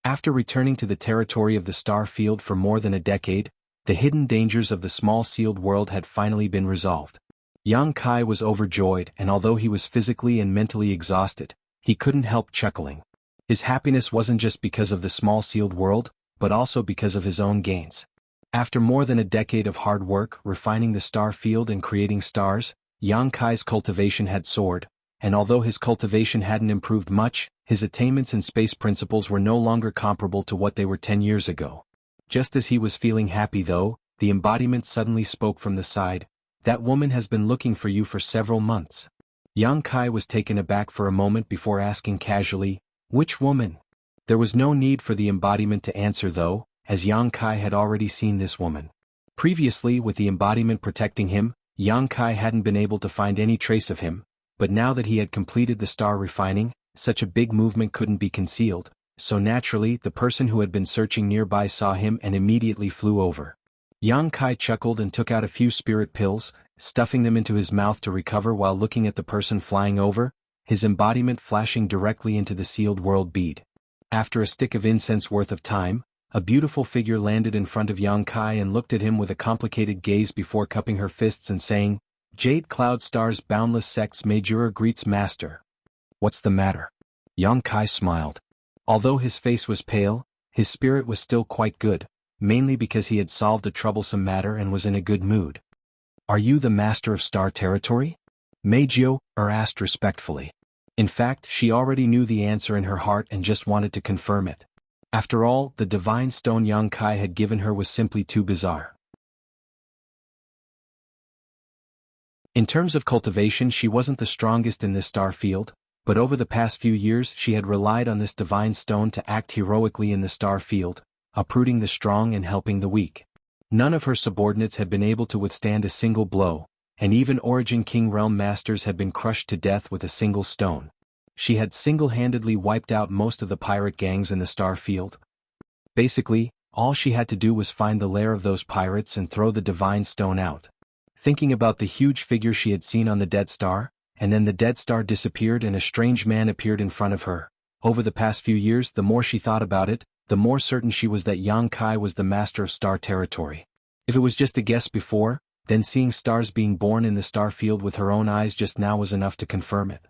After returning to the territory of the star field for more than a decade, the hidden dangers of the small sealed world had finally been resolved. Yang Kai was overjoyed, and although he was physically and mentally exhausted, he couldn't help chuckling. His happiness wasn't just because of the small sealed world, but also because of his own gains. After more than a decade of hard work, refining the star field and creating stars, Yang Kai's cultivation had soared, and although his cultivation hadn't improved much, his attainments and space principles were no longer comparable to what they were 10 years ago. Just as he was feeling happy though, the embodiment suddenly spoke from the side. That woman has been looking for you for several months. Yang Kai was taken aback for a moment before asking casually, which woman? There was no need for the embodiment to answer though, as Yang Kai had already seen this woman. Previously, with the embodiment protecting him, Yang Kai hadn't been able to find any trace of him, but now that he had completed the star refining, such a big movement couldn't be concealed, so naturally the person who had been searching nearby saw him and immediately flew over. Yang Kai chuckled and took out a few spirit pills, stuffing them into his mouth to recover while looking at the person flying over, his embodiment flashing directly into the sealed world bead. After a stick of incense worth of time, a beautiful figure landed in front of Yang Kai and looked at him with a complicated gaze before cupping her fists and saying, Jade Cloud Star's boundless sects Majura greets Master. What's the matter? Yang Kai smiled. Although his face was pale, his spirit was still quite good, mainly because he had solved a troublesome matter and was in a good mood. Are you the Master of Star Territory? Meijio asked respectfully. In fact, she already knew the answer in her heart and just wanted to confirm it. After all, the divine stone Yang Kai had given her was simply too bizarre. In terms of cultivation, she wasn't the strongest in this star field, but over the past few years she had relied on this divine stone to act heroically in the star field, uprooting the strong and helping the weak. None of her subordinates had been able to withstand a single blow, and even Origin King Realm Masters had been crushed to death with a single stone. She had single-handedly wiped out most of the pirate gangs in the star field. Basically, all she had to do was find the lair of those pirates and throw the divine stone out. Thinking about the huge figure she had seen on the Dead Star, and then the Dead Star disappeared and a strange man appeared in front of her. Over the past few years, the more she thought about it, the more certain she was that Yang Kai was the Master of Star Territory. If it was just a guess before, then seeing stars being born in the star field with her own eyes just now was enough to confirm it.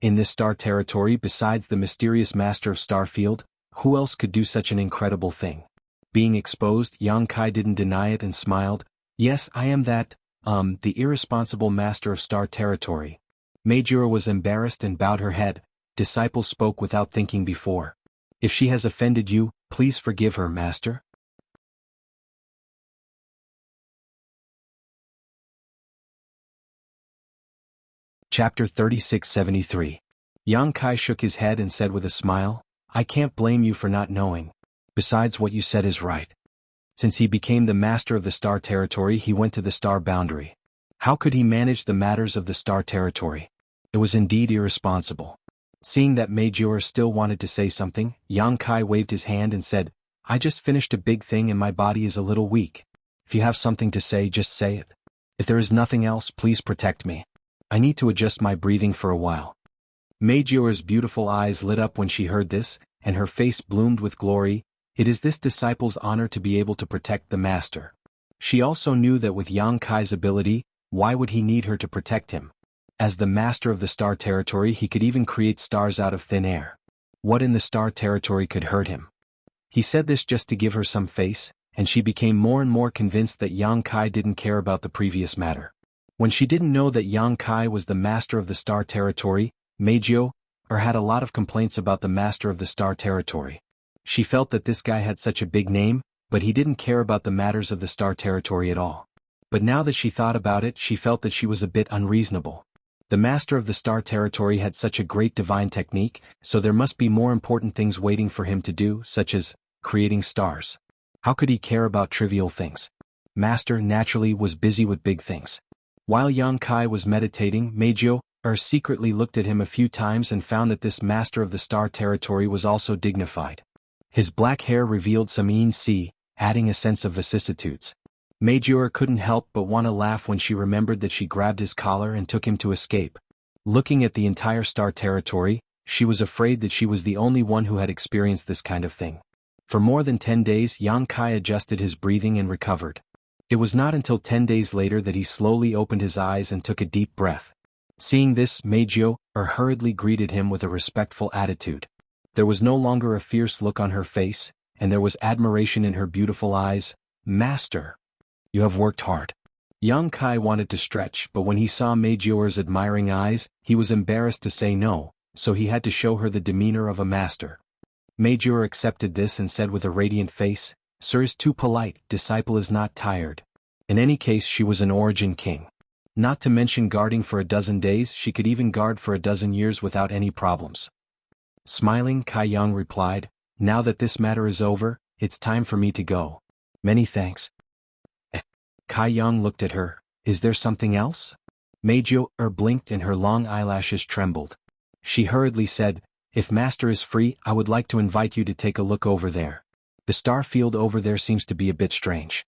In this star territory, besides the mysterious Master of Starfield, who else could do such an incredible thing? Being exposed, Yang Kai didn't deny it and smiled. Yes, I am that, the irresponsible Master of Star Territory. Majura was embarrassed and bowed her head. Disciple spoke without thinking before. If she has offended you, please forgive her, Master. Chapter 3673. Yang Kai shook his head and said with a smile, I can't blame you for not knowing. Besides, what you said is right. Since he became the master of the star territory, he went to the star boundary. How could he manage the matters of the star territory? It was indeed irresponsible. Seeing that Major still wanted to say something, Yang Kai waved his hand and said, I just finished a big thing and my body is a little weak. If you have something to say, just say it. If there is nothing else, please protect me. I need to adjust my breathing for a while. Meijio's beautiful eyes lit up when she heard this, and her face bloomed with glory. It is this disciple's honor to be able to protect the master. She also knew that with Yang Kai's ability, why would he need her to protect him? As the master of the star territory, he could even create stars out of thin air. What in the star territory could hurt him? He said this just to give her some face, and she became more and more convinced that Yang Kai didn't care about the previous matter. When she didn't know that Yang Kai was the master of the star territory, Meijio had a lot of complaints about the master of the star territory. She felt that this guy had such a big name, but he didn't care about the matters of the star territory at all. But now that she thought about it, she felt that she was a bit unreasonable. The master of the star territory had such a great divine technique, so there must be more important things waiting for him to do, such as creating stars. How could he care about trivial things? Master naturally was busy with big things. While Yang Kai was meditating, Meijio secretly looked at him a few times and found that this master of the star territory was also dignified. His black hair revealed some yin-si, adding a sense of vicissitudes. Meijio couldn't help but want to laugh when she remembered that she grabbed his collar and took him to escape. Looking at the entire star territory, she was afraid that she was the only one who had experienced this kind of thing. For more than 10 days, Yang Kai adjusted his breathing and recovered. It was not until 10 days later that he slowly opened his eyes and took a deep breath. Seeing this, Meijio hurriedly greeted him with a respectful attitude. There was no longer a fierce look on her face, and there was admiration in her beautiful eyes. "Master, you have worked hard." Yang Kai wanted to stretch, but when he saw Meijio's admiring eyes, he was embarrassed to say no, so he had to show her the demeanor of a master. Meijio accepted this and said with a radiant face, "Sir is too polite, disciple is not tired." In any case, she was an origin king. Not to mention guarding for a dozen days, she could even guard for a dozen years without any problems. Smiling, Kai Yang replied, "Now that this matter is over, it's time for me to go. Many thanks." Kai Yang looked at her. "Is there something else?" Meijio blinked and her long eyelashes trembled. She hurriedly said, "If Master is free, I would like to invite you to take a look over there. The star field over there seems to be a bit strange."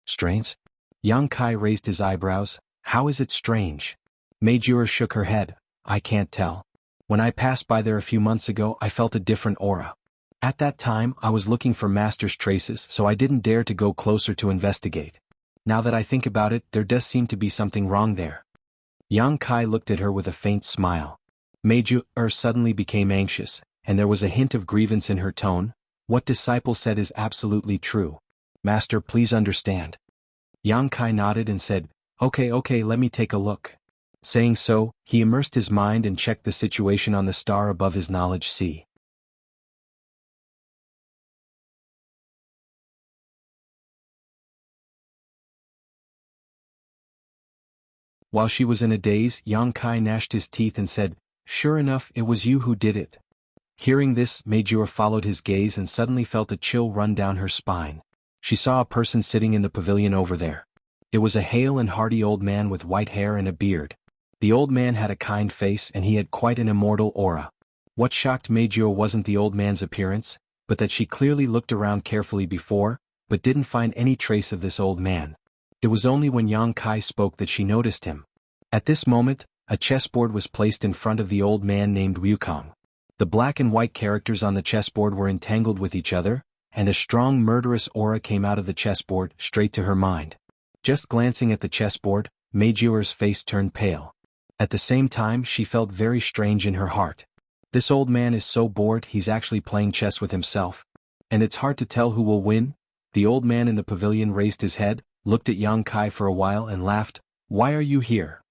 "Strange?" Yang Kai raised his eyebrows. "How is it strange?" Meijio shook her head. "I can't tell. When I passed by there a few months ago, I felt a different aura. At that time, I was looking for Master's traces, so I didn't dare to go closer to investigate. Now that I think about it, there does seem to be something wrong there." Yang Kai looked at her with a faint smile. Meijio suddenly became anxious, and there was a hint of grievance in her tone. "What disciple said is absolutely true. Master, please understand." Yang Kai nodded and said, Okay, let me take a look." Saying so, he immersed his mind and checked the situation on the star above his knowledge sea. While she was in a daze, Yang Kai gnashed his teeth and said, "Sure enough, it was you who did it." Hearing this, Meijio followed his gaze and suddenly felt a chill run down her spine. She saw a person sitting in the pavilion over there. It was a hale and hearty old man with white hair and a beard. The old man had a kind face and he had quite an immortal aura. What shocked Meijio wasn't the old man's appearance, but that she clearly looked around carefully before, but didn't find any trace of this old man. It was only when Yang Kai spoke that she noticed him. At this moment, a chessboard was placed in front of the old man named Wukong. The black and white characters on the chessboard were entangled with each other, and a strong murderous aura came out of the chessboard, straight to her mind. Just glancing at the chessboard, Meijio's face turned pale. At the same time, she felt very strange in her heart. This old man is so bored he's actually playing chess with himself. And it's hard to tell who will win. The old man in the pavilion raised his head, looked at Yang Kai for a while and laughed. "Why are you here?"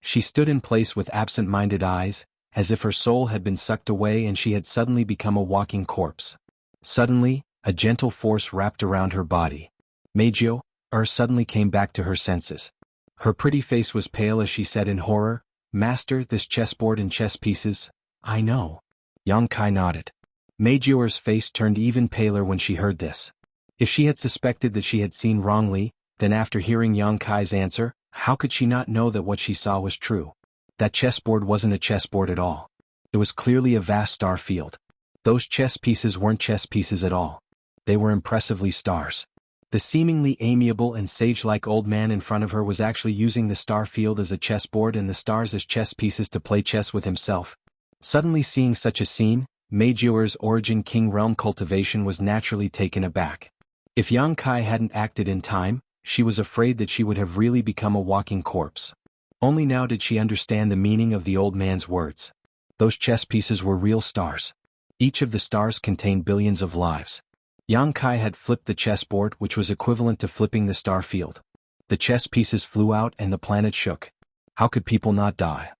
She stood in place with absent-minded eyes, as if her soul had been sucked away and she had suddenly become a walking corpse. Suddenly, a gentle force wrapped around her body. Meijio suddenly came back to her senses. Her pretty face was pale as she said in horror, "Master, this chessboard and chess pieces." "I know." Yang Kai nodded. Meijio's face turned even paler when she heard this. If she had suspected that she had seen wrongly, then after hearing Yang Kai's answer, how could she not know that what she saw was true? That chessboard wasn't a chessboard at all. It was clearly a vast star field. Those chess pieces weren't chess pieces at all. They were impressively stars. The seemingly amiable and sage-like old man in front of her was actually using the star field as a chessboard and the stars as chess pieces to play chess with himself. Suddenly seeing such a scene, Meijioer's origin king realm Cultivation was naturally taken aback. If Yang Kai hadn't acted in time, she was afraid that she would have really become a walking corpse. Only now did she understand the meaning of the old man's words. Those chess pieces were real stars. Each of the stars contained billions of lives. Yang Kai had flipped the chessboard, which was equivalent to flipping the star field. The chess pieces flew out and the planet shook. How could people not die?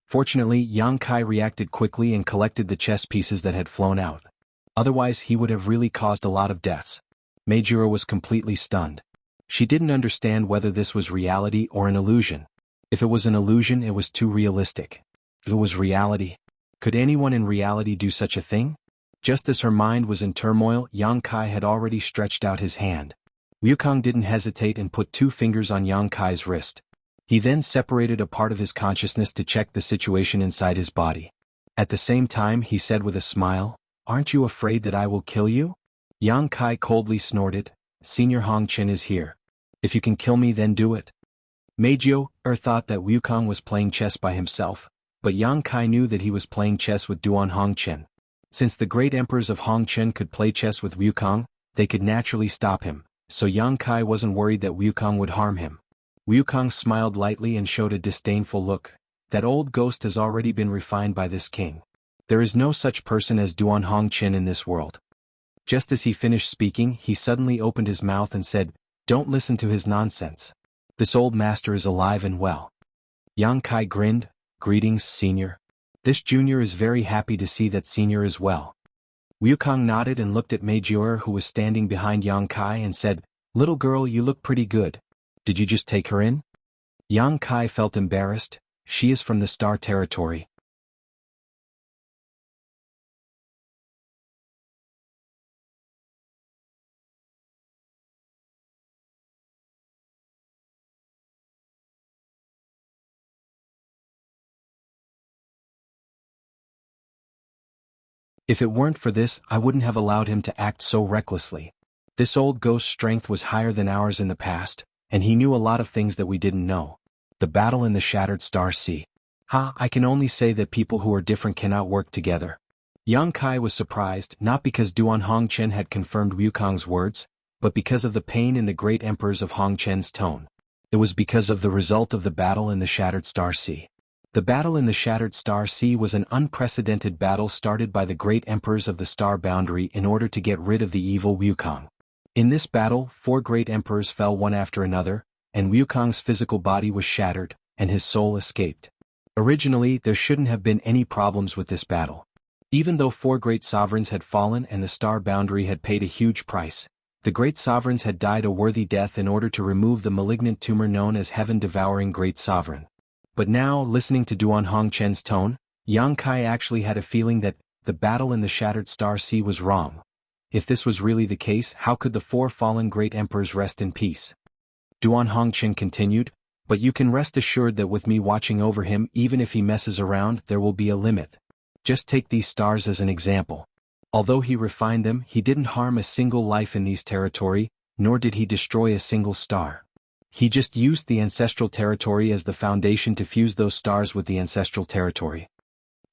Fortunately, Yang Kai reacted quickly and collected the chess pieces that had flown out. Otherwise, he would have really caused a lot of deaths. Meijiro was completely stunned. She didn't understand whether this was reality or an illusion. If it was an illusion, it was too realistic. If it was reality, could anyone in reality do such a thing? Just as her mind was in turmoil, Yang Kai had already stretched out his hand. Wukong didn't hesitate and put 2 fingers on Yang Kai's wrist. He then separated a part of his consciousness to check the situation inside his body. At the same time, he said with a smile, "Aren't you afraid that I will kill you?" Yang Kai coldly snorted, "Senior Hong Chen is here. If you can kill me, then do it." Meijio-er thought that Wukong was playing chess by himself, but Yang Kai knew that he was playing chess with Duan Hong Chen. Since the great emperors of Hong Chen could play chess with Wukong, they could naturally stop him, so Yang Kai wasn't worried that Wukong would harm him. Wukong smiled lightly and showed a disdainful look. That old ghost has already been refined by this king. There is no such person as Duan Hong Chen in this world. Just as he finished speaking, he suddenly opened his mouth and said, "Don't listen to his nonsense. This old master is alive and well." Yang Kai grinned, "Greetings, senior. This junior is very happy to see that senior is well." Wukong nodded and looked at Meijioer, who was standing behind Yang Kai, and said, "Little girl, you look pretty good. Did you just take her in?" Yang Kai felt embarrassed. She is from the Star Territory. If it weren't for this, I wouldn't have allowed him to act so recklessly. This old ghost's strength was higher than ours in the past, and he knew a lot of things that we didn't know. The battle in the Shattered Star Sea. I can only say that people who are different cannot work together. Yang Kai was surprised, not because Duan Hong Chen had confirmed Wukong's words, but because of the pain in the great emperors of Hong Chen's tone. It was because of the result of the battle in the Shattered Star Sea. The battle in the Shattered Star Sea was an unprecedented battle started by the great emperors of the Star Boundary in order to get rid of the evil Wukong. In this battle, 4 great emperors fell one after another, and Wukong's physical body was shattered, and his soul escaped. Originally, there shouldn't have been any problems with this battle. Even though 4 great sovereigns had fallen and the Star Boundary had paid a huge price, the great sovereigns had died a worthy death in order to remove the malignant tumor known as Heaven-Devouring Great Sovereign. But now, listening to Duan Hong Chen's tone, Yang Kai actually had a feeling that the battle in the Shattered Star Sea was wrong. If this was really the case, how could the 4 fallen great emperors rest in peace? Duan Hong Chen continued, "But you can rest assured that with me watching over him, even if he messes around, there will be a limit. Just take these stars as an example. Although he refined them, he didn't harm a single life in these territory, nor did he destroy a single star. He just used the ancestral territory as the foundation to fuse those stars with the ancestral territory."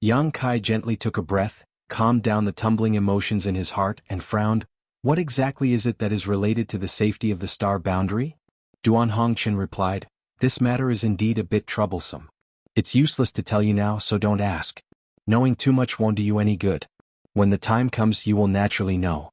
Yang Kai gently took a breath, calmed down the tumbling emotions in his heart, and frowned. "What exactly is it that is related to the safety of the Star Boundary?" Duan Hong Chen replied, "This matter is indeed a bit troublesome. It's useless to tell you now, so don't ask. Knowing too much won't do you any good. When the time comes, you will naturally know."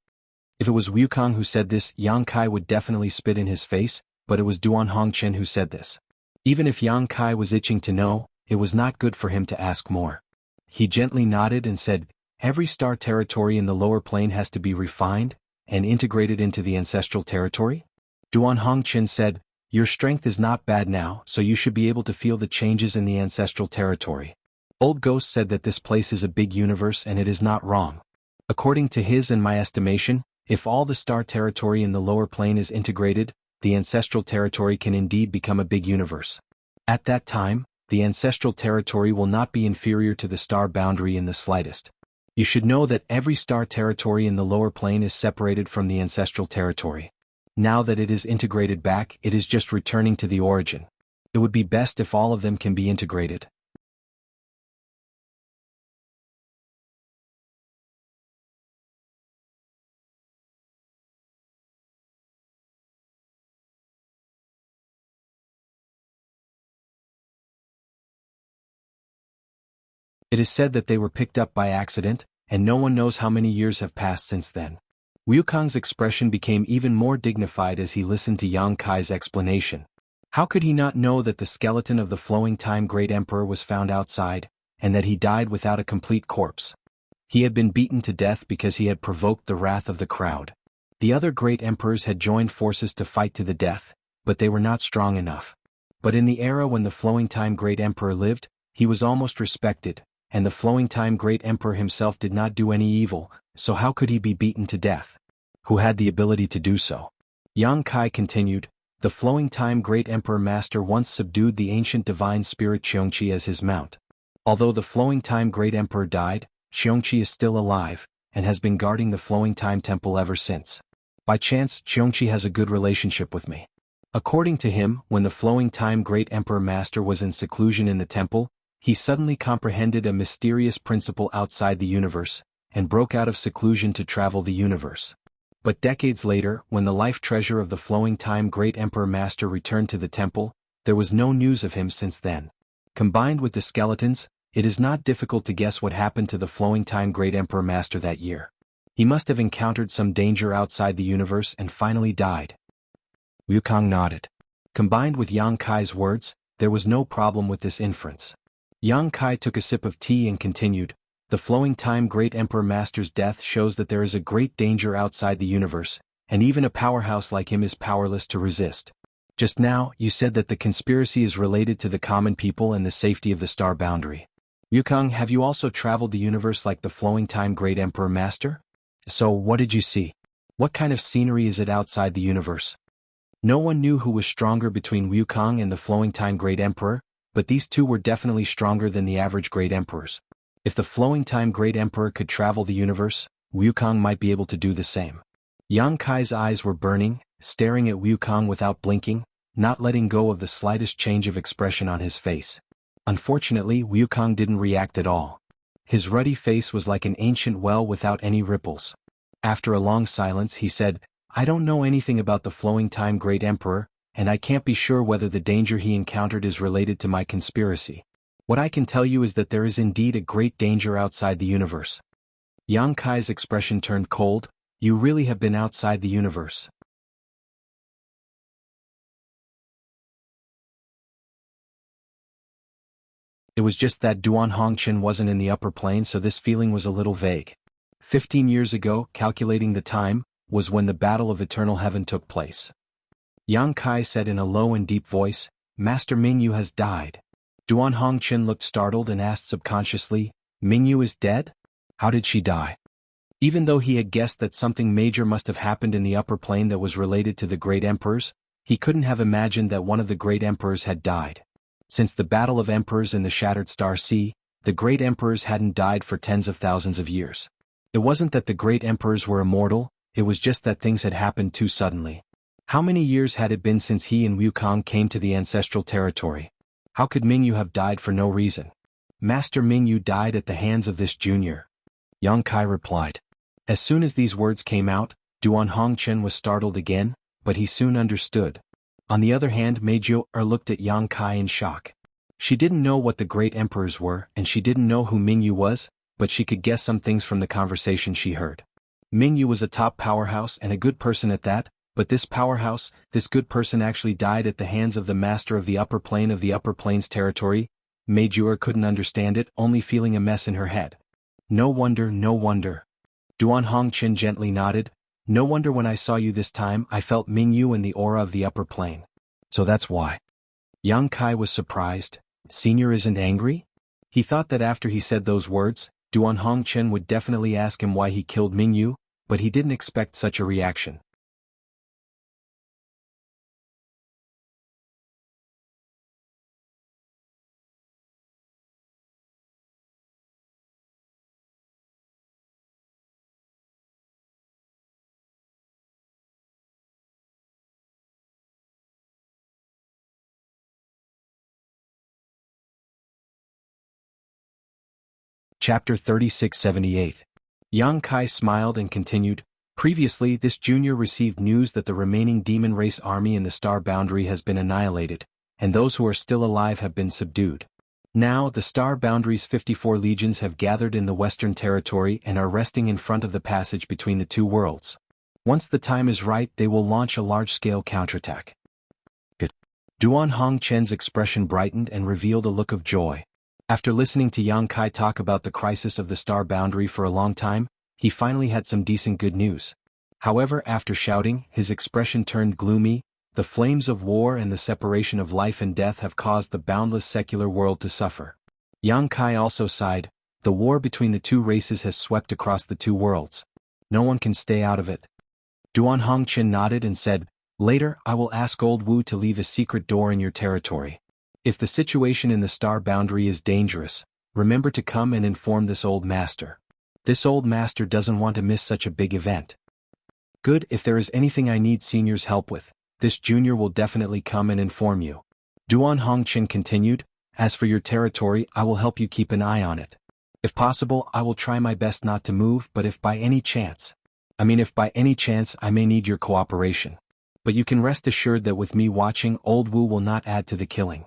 If it was Wukong who said this, Yang Kai would definitely spit in his face, but it was Duan Hong Chen who said this. Even if Yang Kai was itching to know, it was not good for him to ask more. He gently nodded and said, "Every star territory in the lower plane has to be refined and integrated into the ancestral territory?" Duan Hong Chen said, "Your strength is not bad now, so you should be able to feel the changes in the ancestral territory. Old Ghost said that this place is a big universe, and it is not wrong. According to his and my estimation, if all the star territory in the lower plane is integrated, the ancestral territory can indeed become a big universe. At that time, the ancestral territory will not be inferior to the Star Boundary in the slightest. You should know that every star territory in the lower plane is separated from the ancestral territory. Now that it is integrated back, it is just returning to the origin. It would be best if all of them can be integrated. It is said that they were picked up by accident, and no one knows how many years have passed since then. Wukong's expression became even more dignified as he listened to Yang Kai's explanation. How could he not know that the skeleton of the flowing time great emperor was found outside, and that he died without a complete corpse? He had been beaten to death because he had provoked the wrath of the crowd. The other great emperors had joined forces to fight to the death, but they were not strong enough. But in the era when the flowing time great emperor lived, he was almost respected, and the flowing time great emperor himself did not do any evil, so how could he be beaten to death? Who had the ability to do so? Yang Kai continued, the flowing time great emperor master once subdued the ancient divine spirit Qiongqi as his mount. Although the flowing time great emperor died, Qiongqi is still alive, and has been guarding the flowing time temple ever since. By chance, Qiongqi has a good relationship with me. According to him, when the flowing time great emperor master was in seclusion in the temple, he suddenly comprehended a mysterious principle outside the universe, and broke out of seclusion to travel the universe. But decades later, when the life treasure of the flowing time great emperor master returned to the temple, there was no news of him since then. Combined with the skeletons, it is not difficult to guess what happened to the flowing time great emperor master that year. He must have encountered some danger outside the universe and finally died. Wukong nodded. Combined with Yang Kai's words, there was no problem with this inference. Yang Kai took a sip of tea and continued, the flowing time great emperor master's death shows that there is a great danger outside the universe, and even a powerhouse like him is powerless to resist. Just now, you said that the conspiracy is related to the common people and the safety of the star boundary. Wukong, have you also traveled the universe like the flowing time great emperor master? So, what did you see? What kind of scenery is it outside the universe? No one knew who was stronger between Wukong and the flowing time great emperor, but these two were definitely stronger than the average great emperors. If the flowing time great emperor could travel the universe, Wukong might be able to do the same. Yang Kai's eyes were burning, staring at Wukong without blinking, not letting go of the slightest change of expression on his face. Unfortunately, Wukong didn't react at all. His ruddy face was like an ancient well without any ripples. After a long silence he said, I don't know anything about the flowing time great emperor, and I can't be sure whether the danger he encountered is related to my conspiracy. What I can tell you is that there is indeed a great danger outside the universe. Yang Kai's expression turned cold. You really have been outside the universe. It was just that Duan Hongqian wasn't in the upper plane, so this feeling was a little vague. 15 years ago, calculating the time, was when the Battle of Eternal Heaven took place. Yang Kai said in a low and deep voice, Master Mingyu has died. Duan Hongqian looked startled and asked subconsciously, Mingyu is dead? How did she die? Even though he had guessed that something major must have happened in the upper plane that was related to the great emperors, he couldn't have imagined that one of the great emperors had died. Since the Battle of Emperors in the Shattered Star Sea, the great emperors hadn't died for tens of thousands of years. It wasn't that the great emperors were immortal, it was just that things had happened too suddenly. How many years had it been since he and Wukong came to the ancestral territory? How could Mingyu have died for no reason? Master Mingyu died at the hands of this junior. Yang Kai replied. As soon as these words came out, Duan Hongqian was startled again, but he soon understood. On the other hand, Meizhou looked at Yang Kai in shock. She didn't know what the great emperors were, and she didn't know who Mingyu was, but she could guess some things from the conversation she heard. Mingyu was a top powerhouse and a good person at that, but this powerhouse, this good person actually died at the hands of the master of the upper plane of the upper plains territory. Meizhou couldn't understand it, only feeling a mess in her head. No wonder, no wonder. Duan Hongqian gently nodded. No wonder when I saw you this time I felt Mingyu and the aura of the upper plane. So that's why. Yang Kai was surprised. Senior isn't angry? He thought that after he said those words, Duan Hongqian would definitely ask him why he killed Mingyu, but he didn't expect such a reaction. Chapter 3678. Yang Kai smiled and continued, "Previously this junior received news that the remaining demon race army in the star boundary has been annihilated, and those who are still alive have been subdued. Now the star boundary's 54 legions have gathered in the western territory and are resting in front of the passage between the two worlds. Once the time is right they will launch a large-scale counterattack." Good. Duan Hongchen's expression brightened and revealed a look of joy. After listening to Yang Kai talk about the crisis of the star boundary for a long time, he finally had some decent good news. However, after shouting, his expression turned gloomy. The flames of war and the separation of life and death have caused the boundless secular world to suffer. Yang Kai also sighed. The war between the two races has swept across the two worlds. No one can stay out of it. Duan Hongchen nodded and said, "Later I will ask Old Wu to leave a secret door in your territory. If the situation in the star boundary is dangerous, remember to come and inform this old master. This old master doesn't want to miss such a big event." "Good, if there is anything I need senior's help with, this junior will definitely come and inform you." Duan Hongchen continued, "As for your territory I will help you keep an eye on it. If possible I will try my best not to move, but if by any chance I may need your cooperation. But you can rest assured that with me watching, Old Wu will not add to the killing."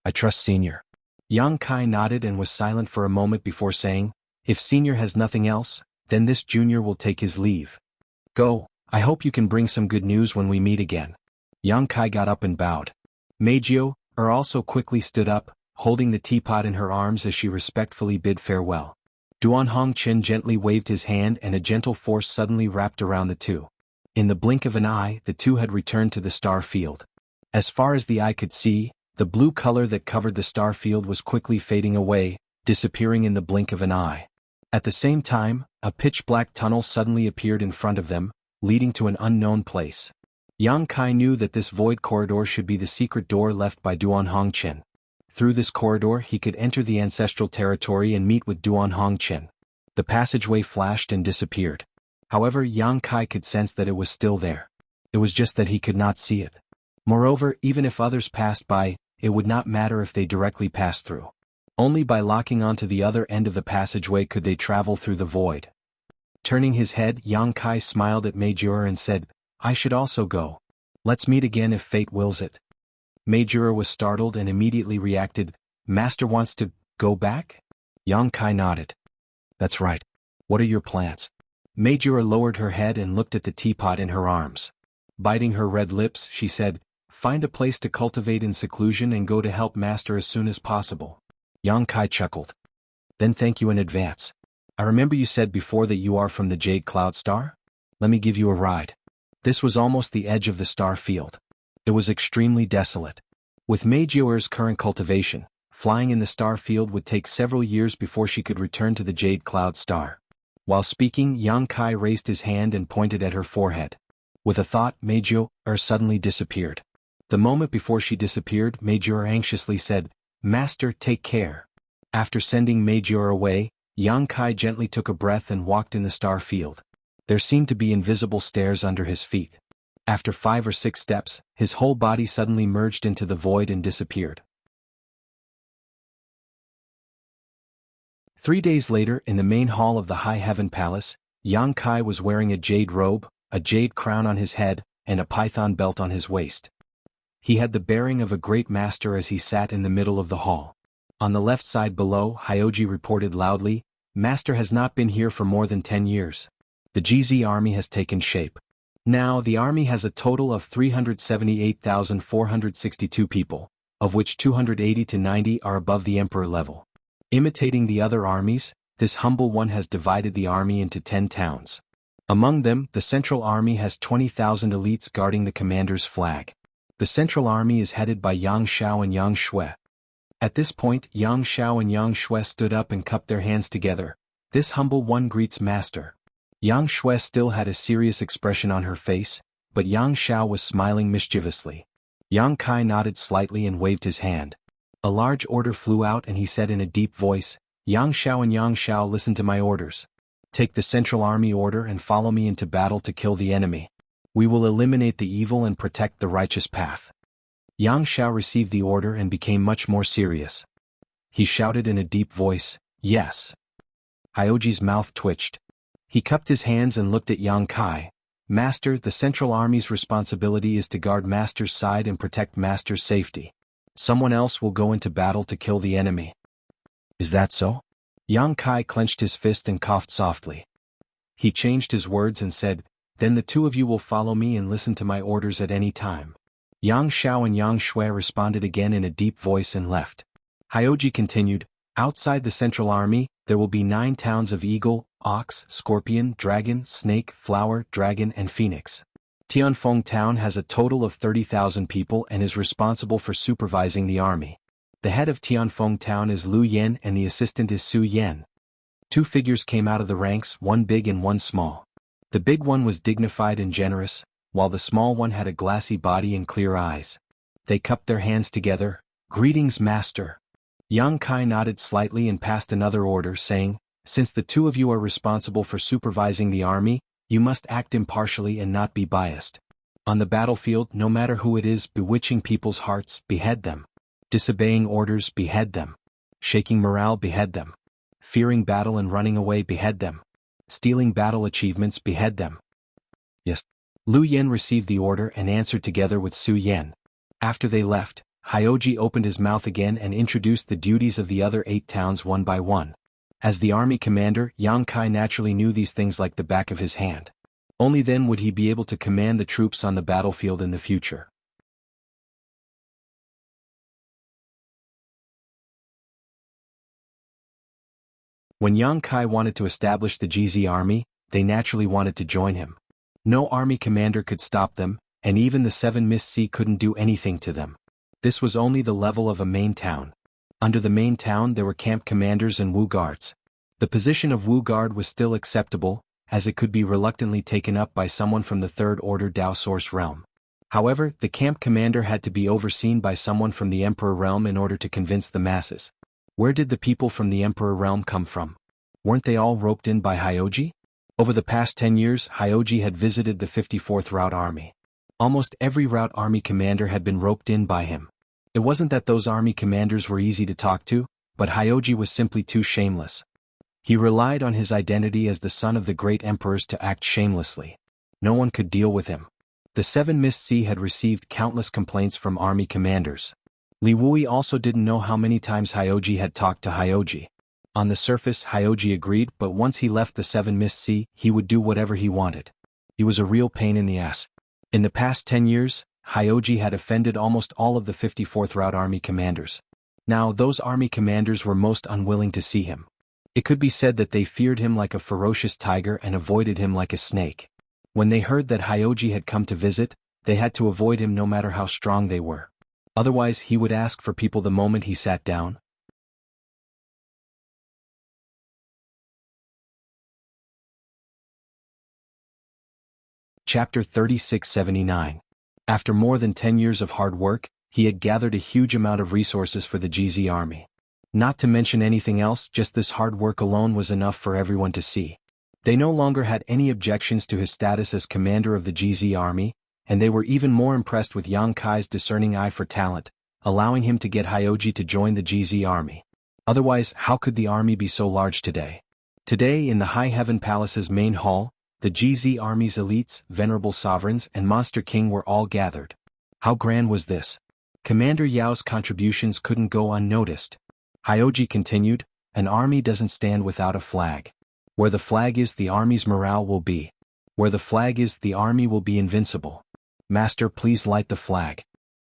"I trust senior." Yang Kai nodded and was silent for a moment before saying, "If senior has nothing else, then this junior will take his leave. Go, I hope you can bring some good news when we meet again." Yang Kai got up and bowed. Meijio also quickly stood up, holding the teapot in her arms as she respectfully bid farewell. Duan Hongchen gently waved his hand and a gentle force suddenly wrapped around the two. In the blink of an eye the two had returned to the star field. As far as the eye could see, the blue color that covered the star field was quickly fading away, disappearing in the blink of an eye. At the same time, a pitch-black tunnel suddenly appeared in front of them, leading to an unknown place. Yang Kai knew that this void corridor should be the secret door left by Duan Hongchen. Through this corridor he could enter the ancestral territory and meet with Duan Hongchen. The passageway flashed and disappeared. However, Yang Kai could sense that it was still there. It was just that he could not see it. Moreover, even if others passed by, it would not matter if they directly passed through. Only by locking onto the other end of the passageway could they travel through the void. Turning his head, Yang Kai smiled at Meijio and said, "I should also go. Let's meet again if fate wills it." Meijio was startled and immediately reacted, "Master wants to go back?" Yang Kai nodded. "That's right. What are your plans?" Meijio lowered her head and looked at the teapot in her arms. Biting her red lips, she said, "Find a place to cultivate in seclusion and go to help Master as soon as possible." Yang Kai chuckled. "Then thank you in advance. I remember you said before that you are from the Jade Cloud Star? Let me give you a ride." This was almost the edge of the star field. It was extremely desolate. With Meijio's current cultivation, flying in the star field would take several years before she could return to the Jade Cloud Star. While speaking, Yang Kai raised his hand and pointed at her forehead. With a thought, Meijio suddenly disappeared. The moment before she disappeared, Meijio anxiously said, "Master, take care." After sending Meijio away, Yang Kai gently took a breath and walked in the star field. There seemed to be invisible stairs under his feet. After 5 or 6 steps, his whole body suddenly merged into the void and disappeared. 3 days later, in the main hall of the High Heaven Palace, Yang Kai was wearing a jade robe, a jade crown on his head, and a python belt on his waist. He had the bearing of a great master as he sat in the middle of the hall. On the left side below, Hyoji reported loudly, "Master has not been here for more than 10 years. The GZ army has taken shape. Now the army has a total of 378,462 people, of which 280 to 90 are above the emperor level. Imitating the other armies, this humble one has divided the army into 10 towns. Among them, the central army has 20,000 elites guarding the commander's flag. The central army is headed by Yang Xiao and Yang Shui." At this point, Yang Xiao and Yang Shui stood up and cupped their hands together. "This humble one greets Master." Yang Shui still had a serious expression on her face, but Yang Xiao was smiling mischievously. Yang Kai nodded slightly and waved his hand. A large order flew out and he said in a deep voice, "Yang Xiao and Yang Xiao, listen to my orders. Take the central army order and follow me into battle to kill the enemy. We will eliminate the evil and protect the righteous path." Yang Xiao received the order and became much more serious. He shouted in a deep voice, Yes. Hyoji's mouth twitched. He cupped his hands and looked at Yang Kai. Master, the Central Army's responsibility is to guard Master's side and protect Master's safety. Someone else will go into battle to kill the enemy. Is that so? Yang Kai clenched his fist and coughed softly. He changed his words and said, then the two of you will follow me and listen to my orders at any time. Yang Xiao and Yang Shui responded again in a deep voice and left. Hyoji continued, outside the Central Army, there will be 9 towns of Eagle, Ox, Scorpion, Dragon, Snake, Flower, Dragon and Phoenix. Tianfeng Town has a total of 30,000 people and is responsible for supervising the army. The head of Tianfeng Town is Lu Yan and the assistant is Su Yan. 2 figures came out of the ranks, one big and one small. The big one was dignified and generous, while the small one had a glassy body and clear eyes. They cupped their hands together. Greetings, Master. Yang Kai nodded slightly and passed another order saying, since the two of you are responsible for supervising the army, you must act impartially and not be biased. On the battlefield, no matter who it is, bewitching people's hearts, behead them. Disobeying orders, behead them. Shaking morale, behead them. Fearing battle and running away, behead them. Stealing battle achievements, behead them. Yes. Lu Yan received the order and answered together with Su Yan. After they left, Hyoji opened his mouth again and introduced the duties of the other 8 towns one by one. As the army commander, Yang Kai naturally knew these things like the back of his hand. Only then would he be able to command the troops on the battlefield in the future. When Yang Kai wanted to establish the GZ army, they naturally wanted to join him. No army commander could stop them, and even the 7 Mist Sea couldn't do anything to them. This was only the level of a main town. Under the main town there were camp commanders and Wu guards. The position of Wu guard was still acceptable, as it could be reluctantly taken up by someone from the Third Order Dao Source realm. However, the camp commander had to be overseen by someone from the Emperor realm in order to convince the masses. Where did the people from the Emperor realm come from? Weren't they all roped in by Hyoji? Over the past 10 years, Hyoji had visited the 54th Route Army. Almost every Route Army commander had been roped in by him. It wasn't that those army commanders were easy to talk to, but Hyoji was simply too shameless. He relied on his identity as the son of the great emperors to act shamelessly. No one could deal with him. The 7 Mist Sea had received countless complaints from army commanders. Li Wui also didn't know how many times Hyoji had talked to Hyoji. On the surface, Hyoji agreed, but once he left the 7 Mist Sea, he would do whatever he wanted. He was a real pain in the ass. In the past 10 years, Hyoji had offended almost all of the 54th Route Army commanders. Now, those army commanders were most unwilling to see him. It could be said that they feared him like a ferocious tiger and avoided him like a snake. When they heard that Hyoji had come to visit, they had to avoid him no matter how strong they were. Otherwise, he would ask for people the moment he sat down. Chapter 3679. After more than 10 years of hard work, he had gathered a huge amount of resources for the GZ army. Not to mention anything else, just this hard work alone was enough for everyone to see. They no longer had any objections to his status as commander of the GZ army, and they were even more impressed with Yang Kai's discerning eye for talent, allowing him to get Hyoji to join the GZ army. Otherwise, how could the army be so large today? Today, in the High Heaven Palace's main hall, the GZ army's elites, venerable sovereigns, and Monster King were all gathered. How grand was this? Commander Yao's contributions couldn't go unnoticed. Hyoji continued, an army doesn't stand without a flag. Where the flag is, the army's morale will be. Where the flag is, the army will be invincible. Master, please light the flag.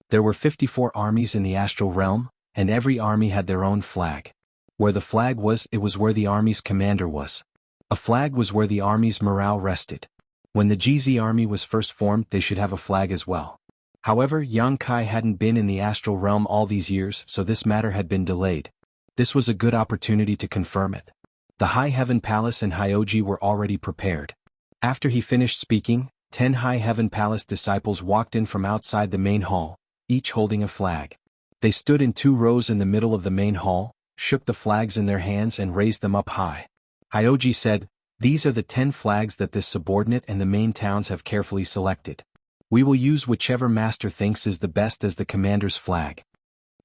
There were 54 armies in the astral realm, and every army had their own flag. Where the flag was, it was where the army's commander was. A flag was where the army's morale rested. When the GZ army was first formed, they should have a flag as well. However, Yang Kai hadn't been in the astral realm all these years, so this matter had been delayed. This was a good opportunity to confirm it. The High Heaven Palace and Hyoji were already prepared. After he finished speaking, 10 High Heaven Palace disciples walked in from outside the main hall, each holding a flag. They stood in 2 rows in the middle of the main hall, shook the flags in their hands and raised them up high. Hyoji said, these are the 10 flags that this subordinate and the main towns have carefully selected. We will use whichever master thinks is the best as the commander's flag.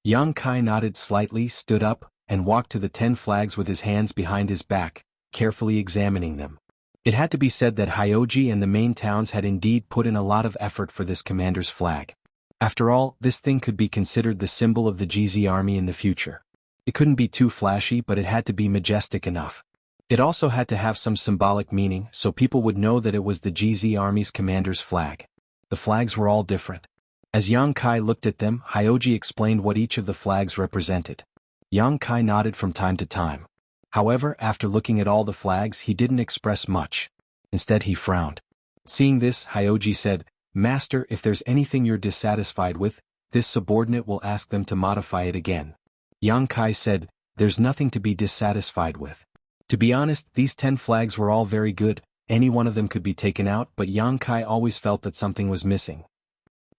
Yang Kai nodded slightly, stood up, and walked to the 10 flags with his hands behind his back, carefully examining them. It had to be said that Hyoji and the main towns had indeed put in a lot of effort for this commander's flag. After all, this thing could be considered the symbol of the GZ army in the future. It couldn't be too flashy, but it had to be majestic enough. It also had to have some symbolic meaning so people would know that it was the GZ army's commander's flag. The flags were all different. As Yang Kai looked at them, Hyoji explained what each of the flags represented. Yang Kai nodded from time to time. However, after looking at all the flags, he didn't express much. Instead, he frowned. Seeing this, Hyoji said, "Master, if there's anything you're dissatisfied with, this subordinate will ask them to modify it again." Yang Kai said, "There's nothing to be dissatisfied with. To be honest, these 10 flags were all very good, any one of them could be taken out, but Yang Kai always felt that something was missing."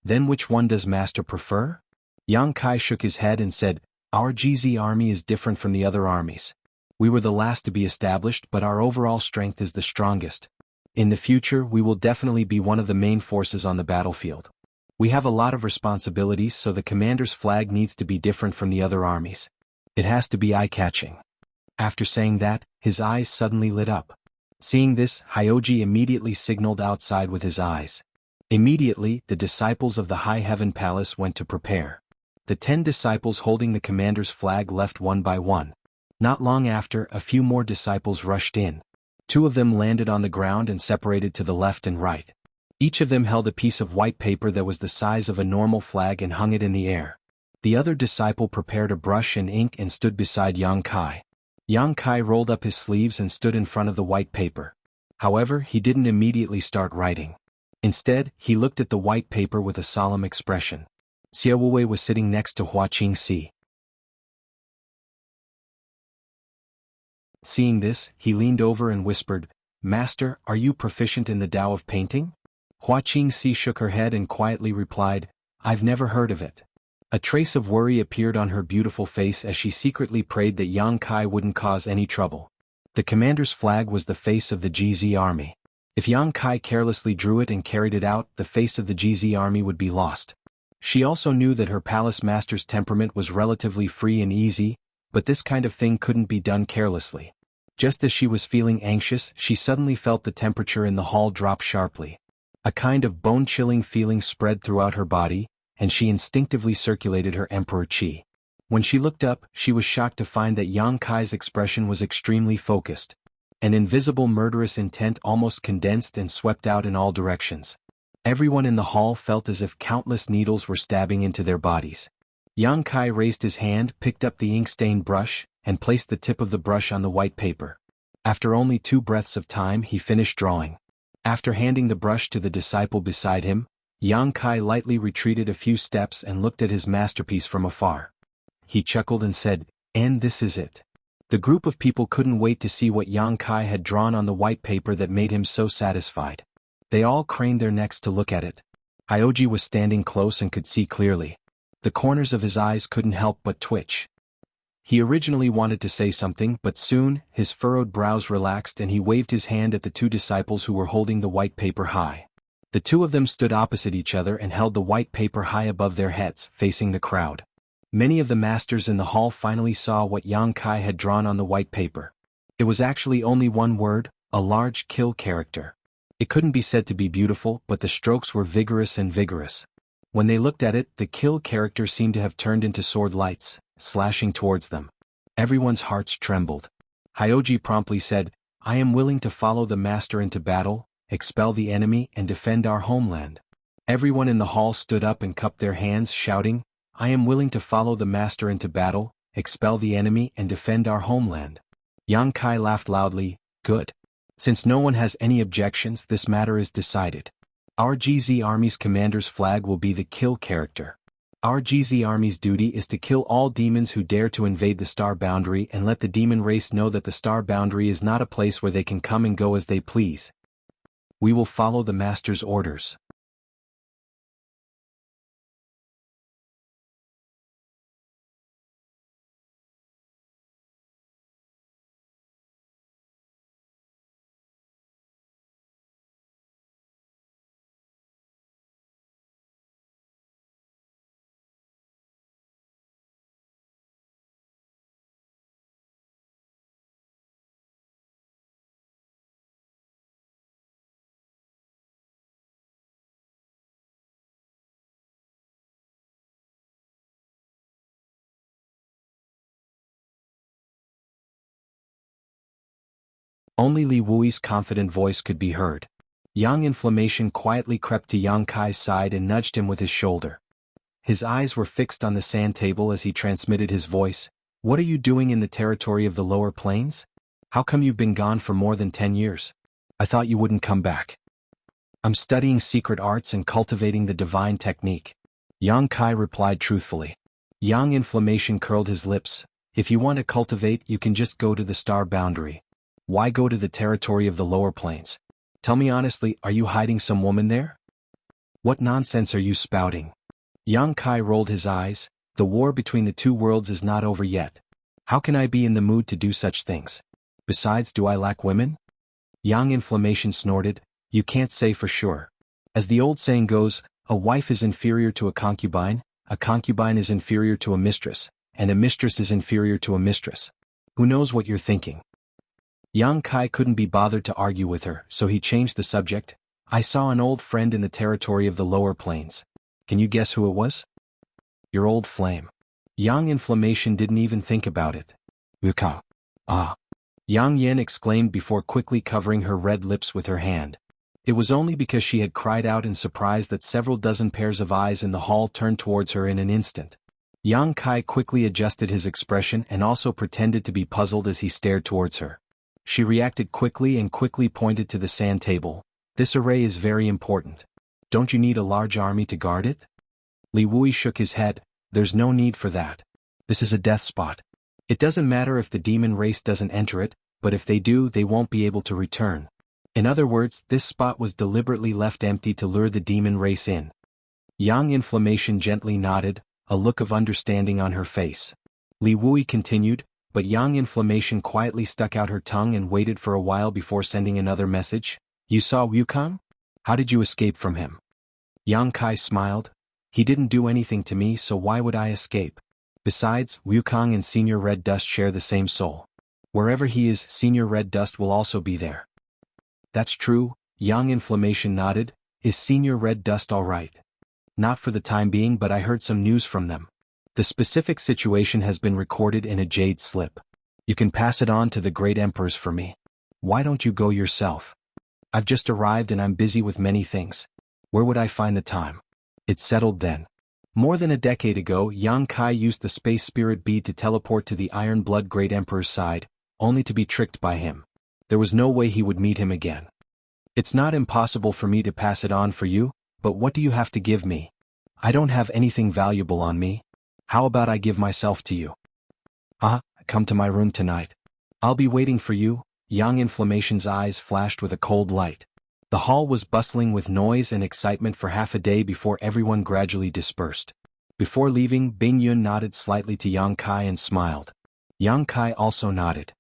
"Then which one does Master prefer?" Yang Kai shook his head and said, "Our GZ army is different from the other armies. We were the last to be established, but our overall strength is the strongest. In the future, we will definitely be one of the main forces on the battlefield. We have a lot of responsibilities, so the commander's flag needs to be different from the other armies. It has to be eye-catching." After saying that, his eyes suddenly lit up. Seeing this, Hyoji immediately signaled outside with his eyes. Immediately, the disciples of the High Heaven Palace went to prepare. The 10 disciples holding the commander's flag left one by one. Not long after, a few more disciples rushed in. 2 of them landed on the ground and separated to the left and right. Each of them held a piece of white paper that was the size of a normal flag and hung it in the air. The other disciple prepared a brush and ink and stood beside Yang Kai. Yang Kai rolled up his sleeves and stood in front of the white paper. However, he didn't immediately start writing. Instead, he looked at the white paper with a solemn expression. Xie Wuwei was sitting next to Hua Qingxi. Seeing this, he leaned over and whispered, "Master, are you proficient in the Tao of painting?" Hua Qingxi shook her head and quietly replied, "I've never heard of it." A trace of worry appeared on her beautiful face as she secretly prayed that Yang Kai wouldn't cause any trouble. The commander's flag was the face of the GZ army. If Yang Kai carelessly drew it and carried it out, the face of the GZ army would be lost. She also knew that her palace master's temperament was relatively free and easy, but this kind of thing couldn't be done carelessly. Just as she was feeling anxious, she suddenly felt the temperature in the hall drop sharply. A kind of bone-chilling feeling spread throughout her body, and she instinctively circulated her emperor chi. When she looked up, she was shocked to find that Yang Kai's expression was extremely focused. An invisible murderous intent almost condensed and swept out in all directions. Everyone in the hall felt as if countless needles were stabbing into their bodies. Yang Kai raised his hand, picked up the ink-stained brush, and placed the tip of the brush on the white paper. After only 2 breaths of time, he finished drawing. After handing the brush to the disciple beside him, Yang Kai lightly retreated a few steps and looked at his masterpiece from afar. He chuckled and said, "And this is it." The group of people couldn't wait to see what Yang Kai had drawn on the white paper that made him so satisfied. They all craned their necks to look at it. Hyoji was standing close and could see clearly. The corners of his eyes couldn't help but twitch. He originally wanted to say something, but soon, his furrowed brows relaxed and he waved his hand at the 2 disciples who were holding the white paper high. The 2 of them stood opposite each other and held the white paper high above their heads, facing the crowd. Many of the masters in the hall finally saw what Yang Kai had drawn on the white paper. It was actually only one word, a large kill character. It couldn't be said to be beautiful, but the strokes were vigorous and vigorous. When they looked at it, the kill character seemed to have turned into sword lights, slashing towards them. Everyone's hearts trembled. Hyoji promptly said, "I am willing to follow the master into battle, expel the enemy and defend our homeland." Everyone in the hall stood up and cupped their hands, shouting, "I am willing to follow the master into battle, expel the enemy and defend our homeland." Yang Kai laughed loudly, "Good. Since no one has any objections, this matter is decided. Our GZ army's commander's flag will be the kill character. Our GZ army's duty is to kill all demons who dare to invade the star boundary and let the demon race know that the star boundary is not a place where they can come and go as they please. We will follow the master's orders." Only Li Wui's confident voice could be heard. Yang Inflammation quietly crept to Yang Kai's side and nudged him with his shoulder. His eyes were fixed on the sand table as he transmitted his voice. What are you doing in the territory of the lower plains? How come you've been gone for more than 10 years? I thought you wouldn't come back. I'm studying secret arts and cultivating the divine technique. Yang Kai replied truthfully. Yang Inflammation curled his lips. If you want to cultivate, you can just go to the star boundary. Why go to the territory of the lower plains? Tell me honestly, are you hiding some woman there? What nonsense are you spouting? Yang Kai rolled his eyes. The war between the two worlds is not over yet. How can I be in the mood to do such things? Besides, do I lack women? Yang Inflammation snorted. You can't say for sure. As the old saying goes, a wife is inferior to a concubine is inferior to a mistress is inferior to a mistress. Who knows what you're thinking? Yang Kai couldn't be bothered to argue with her, so he changed the subject. I saw an old friend in the territory of the lower plains. Can you guess who it was? Your old flame. Yang Inflammation didn't even think about it. Wuxia. Ah. Yang Yen exclaimed before quickly covering her red lips with her hand. It was only because she had cried out in surprise that several dozen pairs of eyes in the hall turned towards her in an instant. Yang Kai quickly adjusted his expression and also pretended to be puzzled as he stared towards her. She reacted quickly and quickly pointed to the sand table. This array is very important. Don't you need a large army to guard it? Li Wui shook his head. There's no need for that. This is a death spot. It doesn't matter if the demon race doesn't enter it, but if they do, they won't be able to return. In other words, this spot was deliberately left empty to lure the demon race in. Yang Inflammation gently nodded, a look of understanding on her face. Li Wui continued, but Yang Inflammation quietly stuck out her tongue and waited for a while before sending another message. You saw Wukan? How did you escape from him? Yang Kai smiled. He didn't do anything to me, so why would I escape? Besides, Wukong and Senior Red Dust share the same soul. Wherever he is, Senior Red Dust will also be there. That's true, Yang Inflammation nodded. Is Senior Red Dust all right? Not for the time being, but I heard some news from them. The specific situation has been recorded in a jade slip. You can pass it on to the Great Emperors for me. Why don't you go yourself? I've just arrived and I'm busy with many things. Where would I find the time? It's settled then. More than a decade ago, Yang Kai used the Space Spirit Bead to teleport to the Iron Blood Great Emperor's side, only to be tricked by him. There was no way he would meet him again. It's not impossible for me to pass it on for you, but what do you have to give me? I don't have anything valuable on me. How about I give myself to you? Come to my room tonight. I'll be waiting for you. Yang Inflammation's eyes flashed with a cold light. The hall was bustling with noise and excitement for half a day before everyone gradually dispersed. Before leaving, Bing Yun nodded slightly to Yang Kai and smiled. Yang Kai also nodded.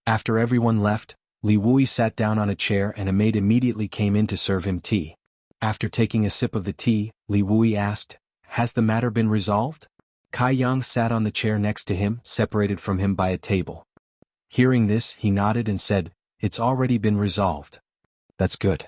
After everyone left, Li Wui sat down on a chair and a maid immediately came in to serve him tea. After taking a sip of the tea, Li Wui asked, "Has the matter been resolved?" Kai Yang sat on the chair next to him, separated from him by a table. Hearing this, he nodded and said, "It's already been resolved." "That's good."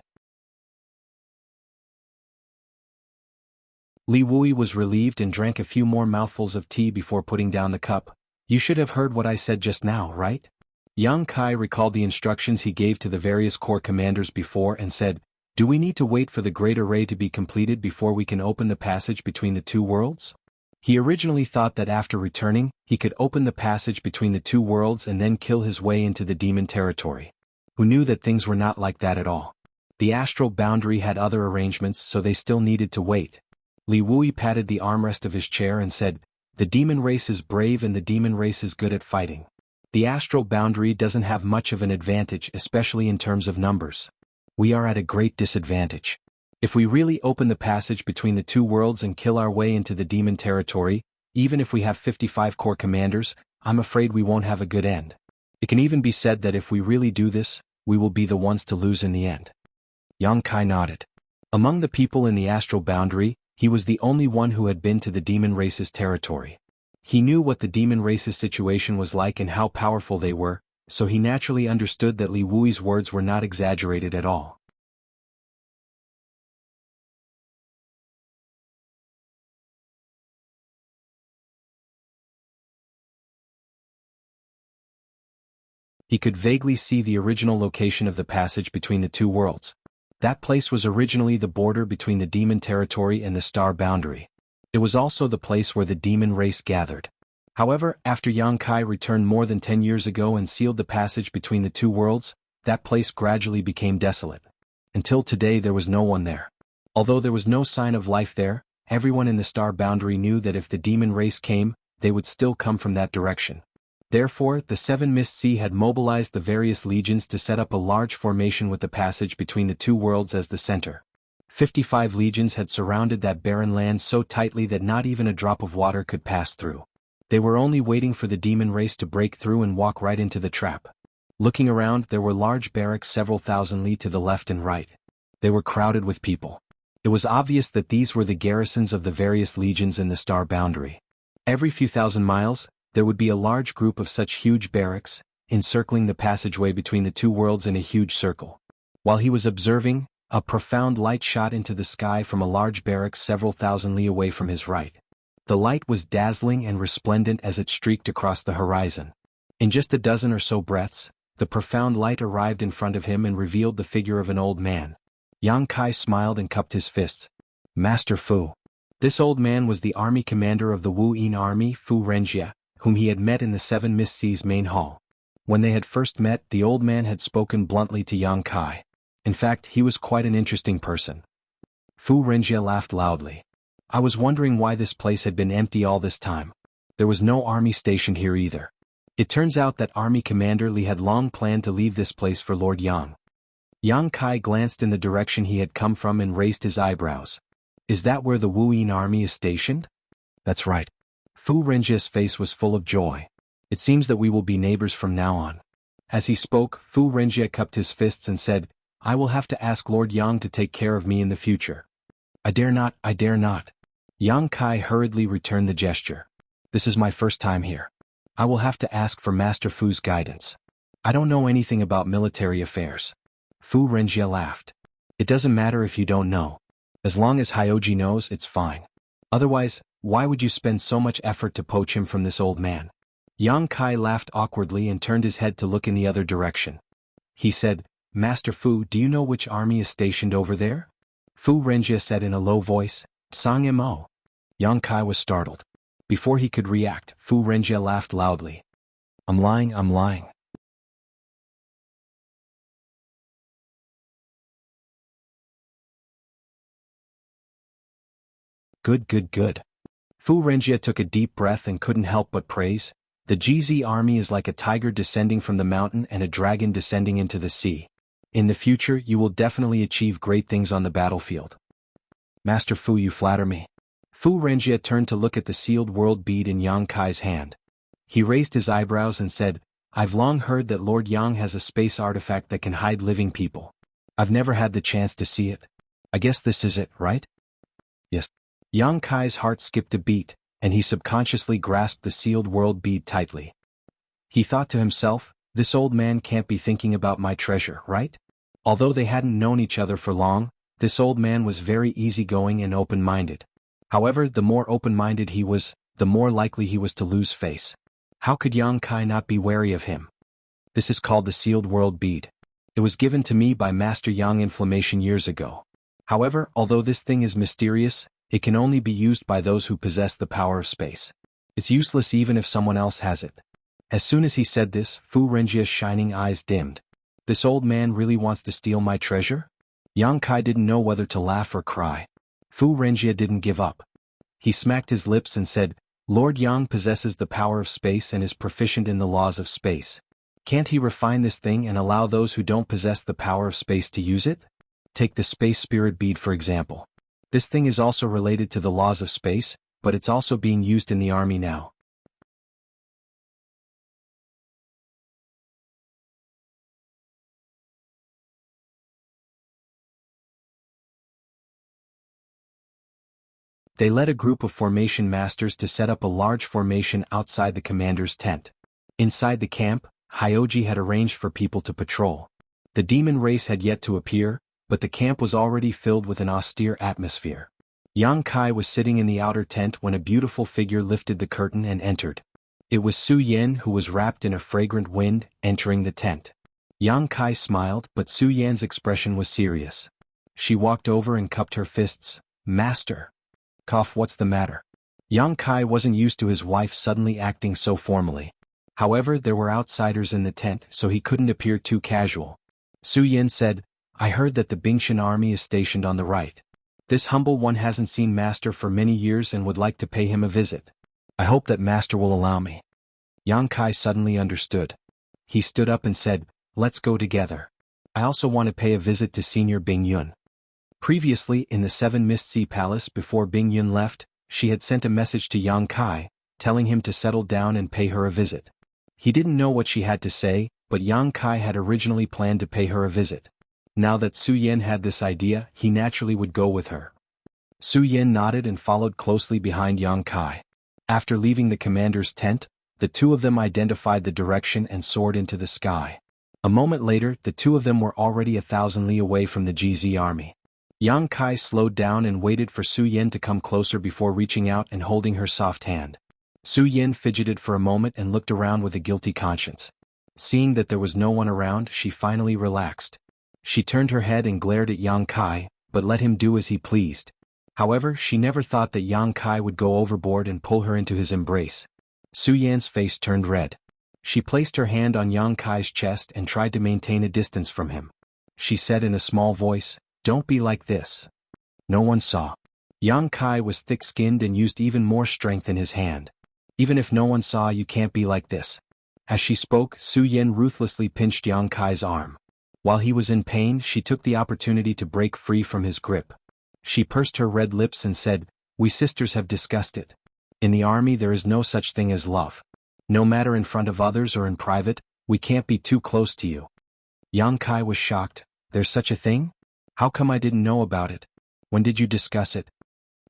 Li Wui was relieved and drank a few more mouthfuls of tea before putting down the cup. You should have heard what I said just now, right? Yang Kai recalled the instructions he gave to the various corps commanders before and said, "Do we need to wait for the great array to be completed before we can open the passage between the two worlds?" He originally thought that after returning, he could open the passage between the two worlds and then kill his way into the demon territory. Who knew that things were not like that at all? The astral boundary had other arrangements, so they still needed to wait. Li Wui patted the armrest of his chair and said, "The demon race is brave and the demon race is good at fighting. The astral boundary doesn't have much of an advantage, especially in terms of numbers. We are at a great disadvantage. If we really open the passage between the two worlds and kill our way into the demon territory, even if we have 55 corps commanders, I'm afraid we won't have a good end. It can even be said that if we really do this, we will be the ones to lose in the end." Yang Kai nodded. Among the people in the astral boundary, he was the only one who had been to the demon race's territory. He knew what the demon race's situation was like and how powerful they were, so he naturally understood that Li Wui's words were not exaggerated at all. He could vaguely see the original location of the passage between the two worlds. That place was originally the border between the demon territory and the star boundary. It was also the place where the demon race gathered. However, after Yang Kai returned more than 10 years ago and sealed the passage between the two worlds, that place gradually became desolate. Until today there was no one there. Although there was no sign of life there, everyone in the star boundary knew that if the demon race came, they would still come from that direction. Therefore, the Seven Mist Sea had mobilized the various legions to set up a large formation with the passage between the two worlds as the center. 55 legions had surrounded that barren land so tightly that not even a drop of water could pass through. They were only waiting for the demon race to break through and walk right into the trap. Looking around, there were large barracks several thousand li to the left and right. They were crowded with people. It was obvious that these were the garrisons of the various legions in the star boundary. Every few thousand miles, there would be a large group of such huge barracks, encircling the passageway between the two worlds in a huge circle. While he was observing, a profound light shot into the sky from a large barracks several thousand li away from his right. The light was dazzling and resplendent as it streaked across the horizon. In just a dozen or so breaths, the profound light arrived in front of him and revealed the figure of an old man. Yang Kai smiled and cupped his fists. Master Fu. This old man was the army commander of the Wu Yin army, Fu Renjia, whom he had met in the Seven Mist Sea's main hall. When they had first met, the old man had spoken bluntly to Yang Kai. In fact, he was quite an interesting person. Fu Renjia laughed loudly. I was wondering why this place had been empty all this time. There was no army stationed here either. It turns out that Army Commander Li had long planned to leave this place for Lord Yang. Yang Kai glanced in the direction he had come from and raised his eyebrows. Is that where the Wu Yin army is stationed? That's right. Fu Renjia's face was full of joy. It seems that we will be neighbors from now on. As he spoke, Fu Renjia cupped his fists and said, I will have to ask Lord Yang to take care of me in the future. I dare not, I dare not. Yang Kai hurriedly returned the gesture. This is my first time here. I will have to ask for Master Fu's guidance. I don't know anything about military affairs. Fu Renjia laughed. It doesn't matter if you don't know. As long as Hyoji knows, it's fine. Otherwise, why would you spend so much effort to poach him from this old man? Yang Kai laughed awkwardly and turned his head to look in the other direction. He said, Master Fu, do you know which army is stationed over there? Fu Renjia said in a low voice, Sang Mo. Yang Kai was startled. Before he could react, Fu Renjia laughed loudly. I'm lying, I'm lying. Good, good, good. Fu Renjia took a deep breath and couldn't help but praise. The GZ army is like a tiger descending from the mountain and a dragon descending into the sea. In the future, you will definitely achieve great things on the battlefield. Master Fu, you flatter me. Fu Renjia turned to look at the sealed world bead in Yang Kai's hand. He raised his eyebrows and said, I've long heard that Lord Yang has a space artifact that can hide living people. I've never had the chance to see it. I guess this is it, right? Yes. Yang Kai's heart skipped a beat, and he subconsciously grasped the sealed world bead tightly. He thought to himself, this old man can't be thinking about my treasure, right? Although they hadn't known each other for long, this old man was very easygoing and open-minded. However, the more open-minded he was, the more likely he was to lose face. How could Yang Kai not be wary of him? This is called the sealed world bead. It was given to me by Master Yang Inflammation years ago. However, although this thing is mysterious, it can only be used by those who possess the power of space. It's useless even if someone else has it. As soon as he said this, Fu Renjia's shining eyes dimmed. This old man really wants to steal my treasure? Yang Kai didn't know whether to laugh or cry. Fu Renjia didn't give up. He smacked his lips and said, Lord Yang possesses the power of space and is proficient in the laws of space. Can't he refine this thing and allow those who don't possess the power of space to use it? Take the space spirit bead for example. This thing is also related to the laws of space, but it's also being used in the army now. They led a group of formation masters to set up a large formation outside the commander's tent. Inside the camp, Hyoji had arranged for people to patrol. The demon race had yet to appear, but the camp was already filled with an austere atmosphere. Yang Kai was sitting in the outer tent when a beautiful figure lifted the curtain and entered. It was Su Yan who was wrapped in a fragrant wind, entering the tent. Yang Kai smiled, but Su Yan's expression was serious. She walked over and cupped her fists. "Master." "Cough, what's the matter?" Yang Kai wasn't used to his wife suddenly acting so formally. However, there were outsiders in the tent, so he couldn't appear too casual. Su Yan said, "I heard that the Bingshan army is stationed on the right. This humble one hasn't seen Master for many years and would like to pay him a visit. I hope that Master will allow me." Yang Kai suddenly understood. He stood up and said, "Let's go together. I also want to pay a visit to Senior Bing Yun." Previously, in the Seven Mist Sea Palace before Bing Yun left, she had sent a message to Yang Kai, telling him to settle down and pay her a visit. He didn't know what she had to say, but Yang Kai had originally planned to pay her a visit. Now that Su Yan had this idea, he naturally would go with her. Su Yan nodded and followed closely behind Yang Kai. After leaving the commander's tent, the two of them identified the direction and soared into the sky. A moment later, the two of them were already 1,000 li away from the GZ army. Yang Kai slowed down and waited for Su Yan to come closer before reaching out and holding her soft hand. Su Yan fidgeted for a moment and looked around with a guilty conscience. Seeing that there was no one around, she finally relaxed. She turned her head and glared at Yang Kai, but let him do as he pleased. However, she never thought that Yang Kai would go overboard and pull her into his embrace. Su Yan's face turned red. She placed her hand on Yang Kai's chest and tried to maintain a distance from him. She said in a small voice, "Don't be like this." No one saw. Yang Kai was thick-skinned and used even more strength in his hand. "Even if no one saw, you can't be like this." As she spoke, Su Yan ruthlessly pinched Yang Kai's arm. While he was in pain, she took the opportunity to break free from his grip. She pursed her red lips and said, "We sisters have discussed it. In the army there is no such thing as love. No matter in front of others or in private, we can't be too close to you." Yang Kai was shocked. "There's such a thing? How come I didn't know about it? When did you discuss it?"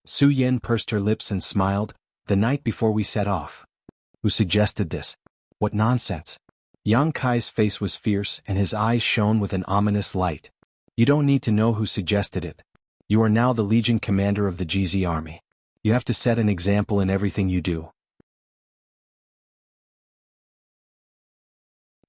Su Yan pursed her lips and smiled. "The night before we set off." "Who suggested this? What nonsense." Yang Kai's face was fierce and his eyes shone with an ominous light. "You don't need to know who suggested it. You are now the Legion commander of the GZ army. You have to set an example in everything you do.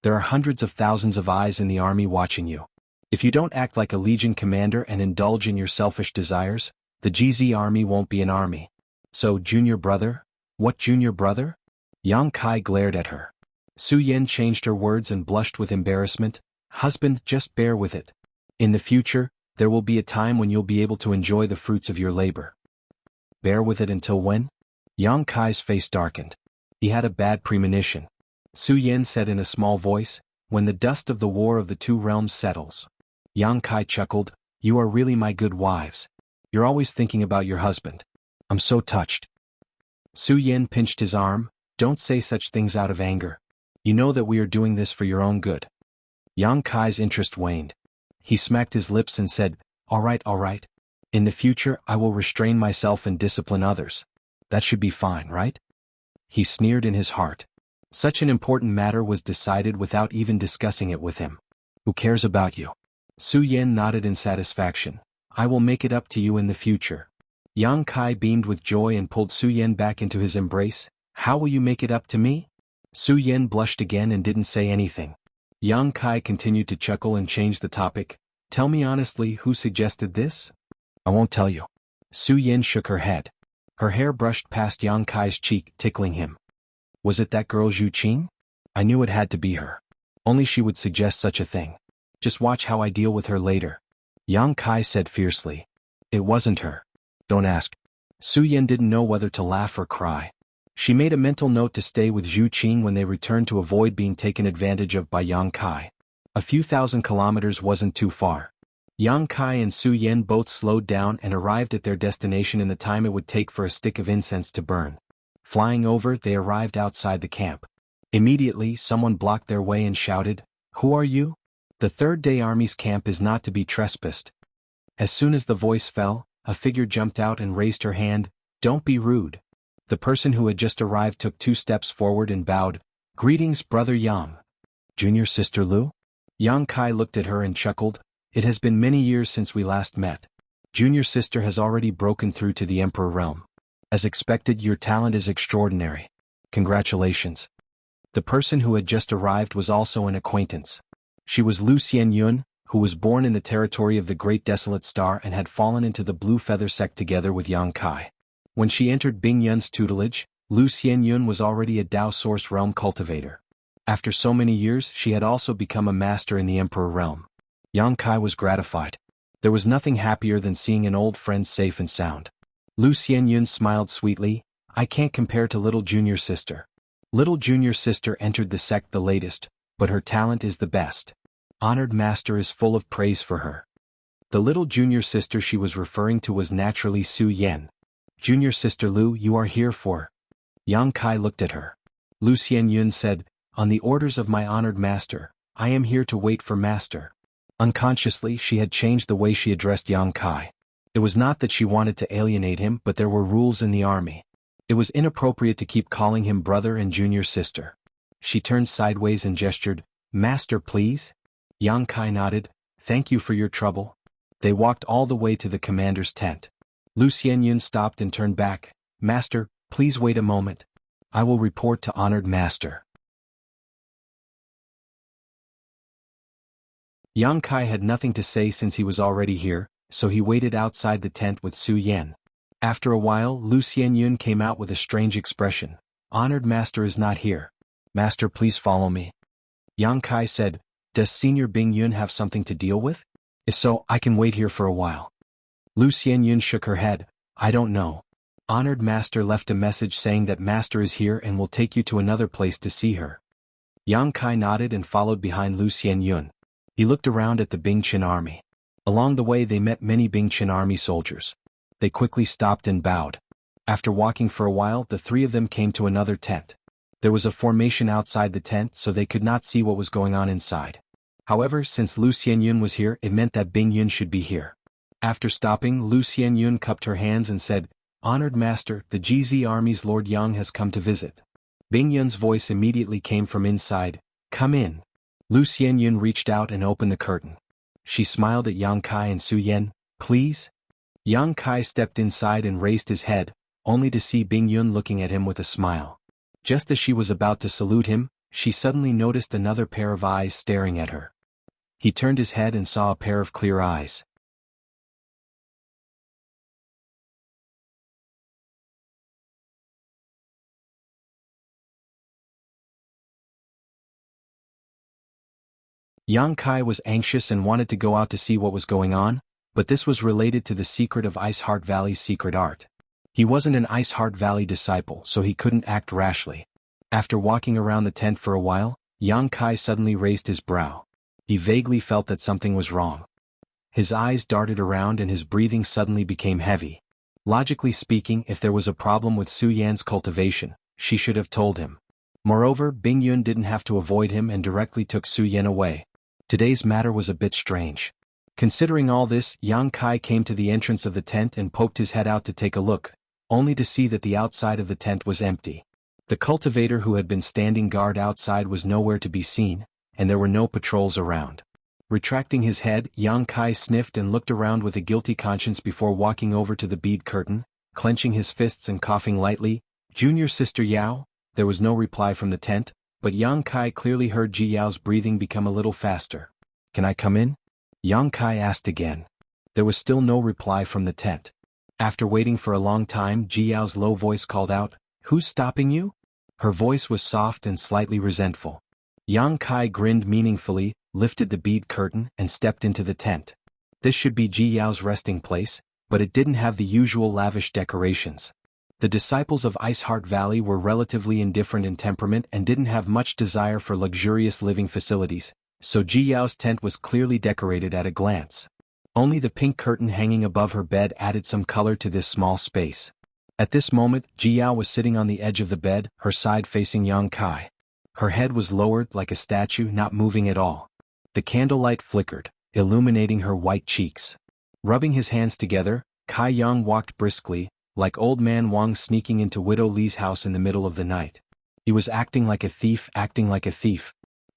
There are hundreds of thousands of eyes in the army watching you. If you don't act like a Legion commander and indulge in your selfish desires, the GZ army won't be an army. So, junior brother? What junior brother?" Yang Kai glared at her. Su Yan changed her words and blushed with embarrassment. "Husband, just bear with it. In the future, there will be a time when you'll be able to enjoy the fruits of your labor." "Bear with it until when?" Yang Kai's face darkened. He had a bad premonition. Su Yan said in a small voice, "When the dust of the war of the two realms settles." Yang Kai chuckled, "You are really my good wives. You're always thinking about your husband. I'm so touched." Su Yan pinched his arm. "Don't say such things out of anger. You know that we are doing this for your own good." Yang Kai's interest waned. He smacked his lips and said, all right. In the future I will restrain myself and discipline others. That should be fine, right?" He sneered in his heart. Such an important matter was decided without even discussing it with him. "Who cares about you?" Su Yan nodded in satisfaction. "I will make it up to you in the future." Yang Kai beamed with joy and pulled Su Yan back into his embrace. "How will you make it up to me?" Su Yan blushed again and didn't say anything. Yang Kai continued to chuckle and changed the topic. "Tell me honestly, who suggested this?" "I won't tell you." Su Yan shook her head. Her hair brushed past Yang Kai's cheek, tickling him. "Was it that girl Zhu Qing? I knew it had to be her. Only she would suggest such a thing. Just watch how I deal with her later." Yang Kai said fiercely. "It wasn't her. Don't ask." Su Yan didn't know whether to laugh or cry. She made a mental note to stay with Zhu Qing when they returned to avoid being taken advantage of by Yang Kai. A few thousand kilometers wasn't too far. Yang Kai and Su Yan both slowed down and arrived at their destination in the time it would take for a stick of incense to burn. Flying over, they arrived outside the camp. Immediately, someone blocked their way and shouted, "Who are you?" "The Third Day Army's camp is not to be trespassed." As soon as the voice fell, a figure jumped out and raised her hand. "Don't be rude." The person who had just arrived took 2 steps forward and bowed. "Greetings, Brother Yang." "Junior Sister Lu?" Yang Kai looked at her and chuckled. "It has been many years since we last met. Junior Sister has already broken through to the Emperor realm. As expected, your talent is extraordinary. Congratulations. The person who had just arrived was also an acquaintance. She was Lu Xianyun, who was born in the territory of the Great Desolate Star and had fallen into the Blue Feather sect together with Yang Kai. When she entered Bing Yun's tutelage, Lu Xianyun was already a Dao Source realm cultivator. After so many years, she had also become a master in the Emperor realm. Yang Kai was gratified. There was nothing happier than seeing an old friend safe and sound. Lu Xianyun smiled sweetly. I can't compare to little junior sister. Little junior sister entered the sect the latest, but her talent is the best. Honored master is full of praise for her. The little junior sister she was referring to was naturally Su Yan. Junior sister Lu, you are here for? Yang Kai looked at her. Lu Xianyun said, on the orders of my honored master, I am here to wait for master. Unconsciously, she had changed the way she addressed Yang Kai. It was not that she wanted to alienate him, but there were rules in the army. It was inappropriate to keep calling him brother and junior sister. She turned sideways and gestured, Master please? Yang Kai nodded, thank you for your trouble. They walked all the way to the commander's tent. Lu Xianyun stopped and turned back, Master, please wait a moment. I will report to honored master. Yang Kai had nothing to say since he was already here, so he waited outside the tent with Su Yan. After a while, Lu Xianyun came out with a strange expression. Honored master is not here. Master, please follow me. Yang Kai said, does Senior Bing Yun have something to deal with? If so, I can wait here for a while. Lu Xianyun shook her head, I don't know. Honored master left a message saying that master is here and will take you to another place to see her. Yang Kai nodded and followed behind Lu Xianyun. He looked around at the Bing Qin army. Along the way they met many Bing Qin army soldiers. They quickly stopped and bowed. After walking for a while, the three of them came to another tent. There was a formation outside the tent, so they could not see what was going on inside. However, since Lu Xianyun was here, it meant that Bing Yun should be here. After stopping, Lu Xianyun cupped her hands and said, Honored master, the GZ army's Lord Yang has come to visit. Bing Yun's voice immediately came from inside, come in. Lu Xianyun reached out and opened the curtain. She smiled at Yang Kai and Su Yan, please? Yang Kai stepped inside and raised his head, only to see Bing Yun looking at him with a smile. Just as she was about to salute him, she suddenly noticed another pair of eyes staring at her. He turned his head and saw a pair of clear eyes. Yang Kai was anxious and wanted to go out to see what was going on, but this was related to the secret of Ice Heart Valley's secret art. He wasn't an Ice Heart Valley disciple, so he couldn't act rashly. After walking around the tent for a while, Yang Kai suddenly raised his brow. He vaguely felt that something was wrong. His eyes darted around and his breathing suddenly became heavy. Logically speaking, if there was a problem with Su Yan's cultivation, she should have told him. Moreover, Bing Yun didn't have to avoid him and directly took Su Yan away. Today's matter was a bit strange. Considering all this, Yang Kai came to the entrance of the tent and poked his head out to take a look, only to see that the outside of the tent was empty. The cultivator who had been standing guard outside was nowhere to be seen, and there were no patrols around. Retracting his head, Yang Kai sniffed and looked around with a guilty conscience before walking over to the bead curtain, clenching his fists and coughing lightly. Junior sister Yao? There was no reply from the tent, but Yang Kai clearly heard Ji Yao's breathing become a little faster. Can I come in? Yang Kai asked again. There was still no reply from the tent. After waiting for a long time, Ji Yao's low voice called out, Who's stopping you? Her voice was soft and slightly resentful. Yang Kai grinned meaningfully, lifted the bead curtain, and stepped into the tent. This should be Ji Yao's resting place, but it didn't have the usual lavish decorations. The disciples of Ice Heart Valley were relatively indifferent in temperament and didn't have much desire for luxurious living facilities, so Ji Yao's tent was clearly decorated at a glance. Only the pink curtain hanging above her bed added some color to this small space. At this moment, Ji Yao was sitting on the edge of the bed, her side facing Yang Kai. Her head was lowered like a statue, not moving at all. The candlelight flickered, illuminating her white cheeks. Rubbing his hands together, Kai Yang walked briskly, like old man Wang sneaking into Widow Li's house in the middle of the night. He was acting like a thief.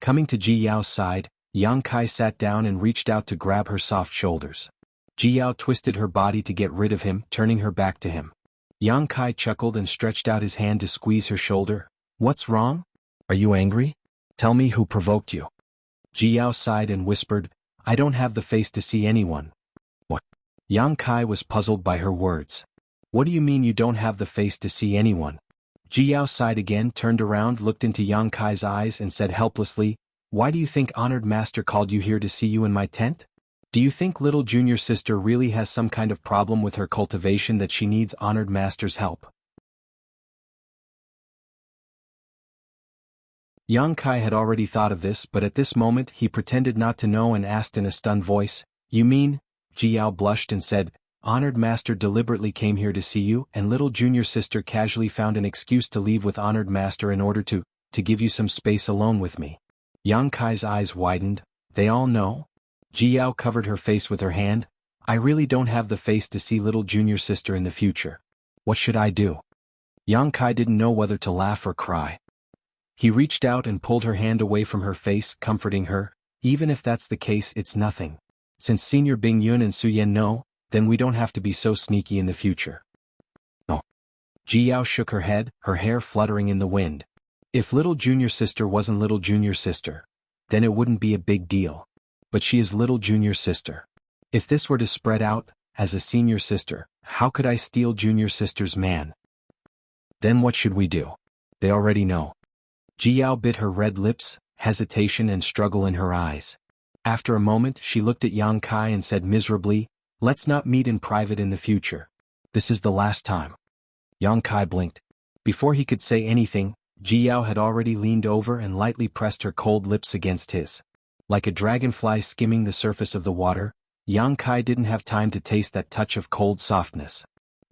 Coming to Ji Yao's side, Yang Kai sat down and reached out to grab her soft shoulders. Ji Yao twisted her body to get rid of him, turning her back to him. Yang Kai chuckled and stretched out his hand to squeeze her shoulder. What's wrong? Are you angry? Tell me who provoked you. Jiao sighed and whispered, I don't have the face to see anyone. What? Yang Kai was puzzled by her words. What do you mean you don't have the face to see anyone? Jiao sighed again, turned around, looked into Yang Kai's eyes and said helplessly, Why do you think Honored Master called you here to see you in my tent? Do you think little junior sister really has some kind of problem with her cultivation that she needs Honored Master's help? Yang Kai had already thought of this, but at this moment he pretended not to know and asked in a stunned voice, You mean? Jiao blushed and said, Honored Master deliberately came here to see you, and little junior sister casually found an excuse to leave with Honored Master in order to give you some space alone with me. Yang Kai's eyes widened. They all know? Jiao covered her face with her hand. I really don't have the face to see little junior sister in the future. What should I do? Yang Kai didn't know whether to laugh or cry. He reached out and pulled her hand away from her face, comforting her. Even if that's the case, it's nothing. Since Senior Bing Yun and Su Yan know, then we don't have to be so sneaky in the future. No. Jiao shook her head, her hair fluttering in the wind. If little junior sister wasn't little junior sister, then it wouldn't be a big deal. But she is little junior sister. If this were to spread out, as a senior sister, how could I steal junior sister's man? Then what should we do? They already know. Jiao bit her red lips, hesitation and struggle in her eyes. After a moment she looked at Yang Kai and said miserably, Let's not meet in private in the future. This is the last time. Yang Kai blinked. Before he could say anything, Jiao had already leaned over and lightly pressed her cold lips against his. Like a dragonfly skimming the surface of the water, Yang Kai didn't have time to taste that touch of cold softness.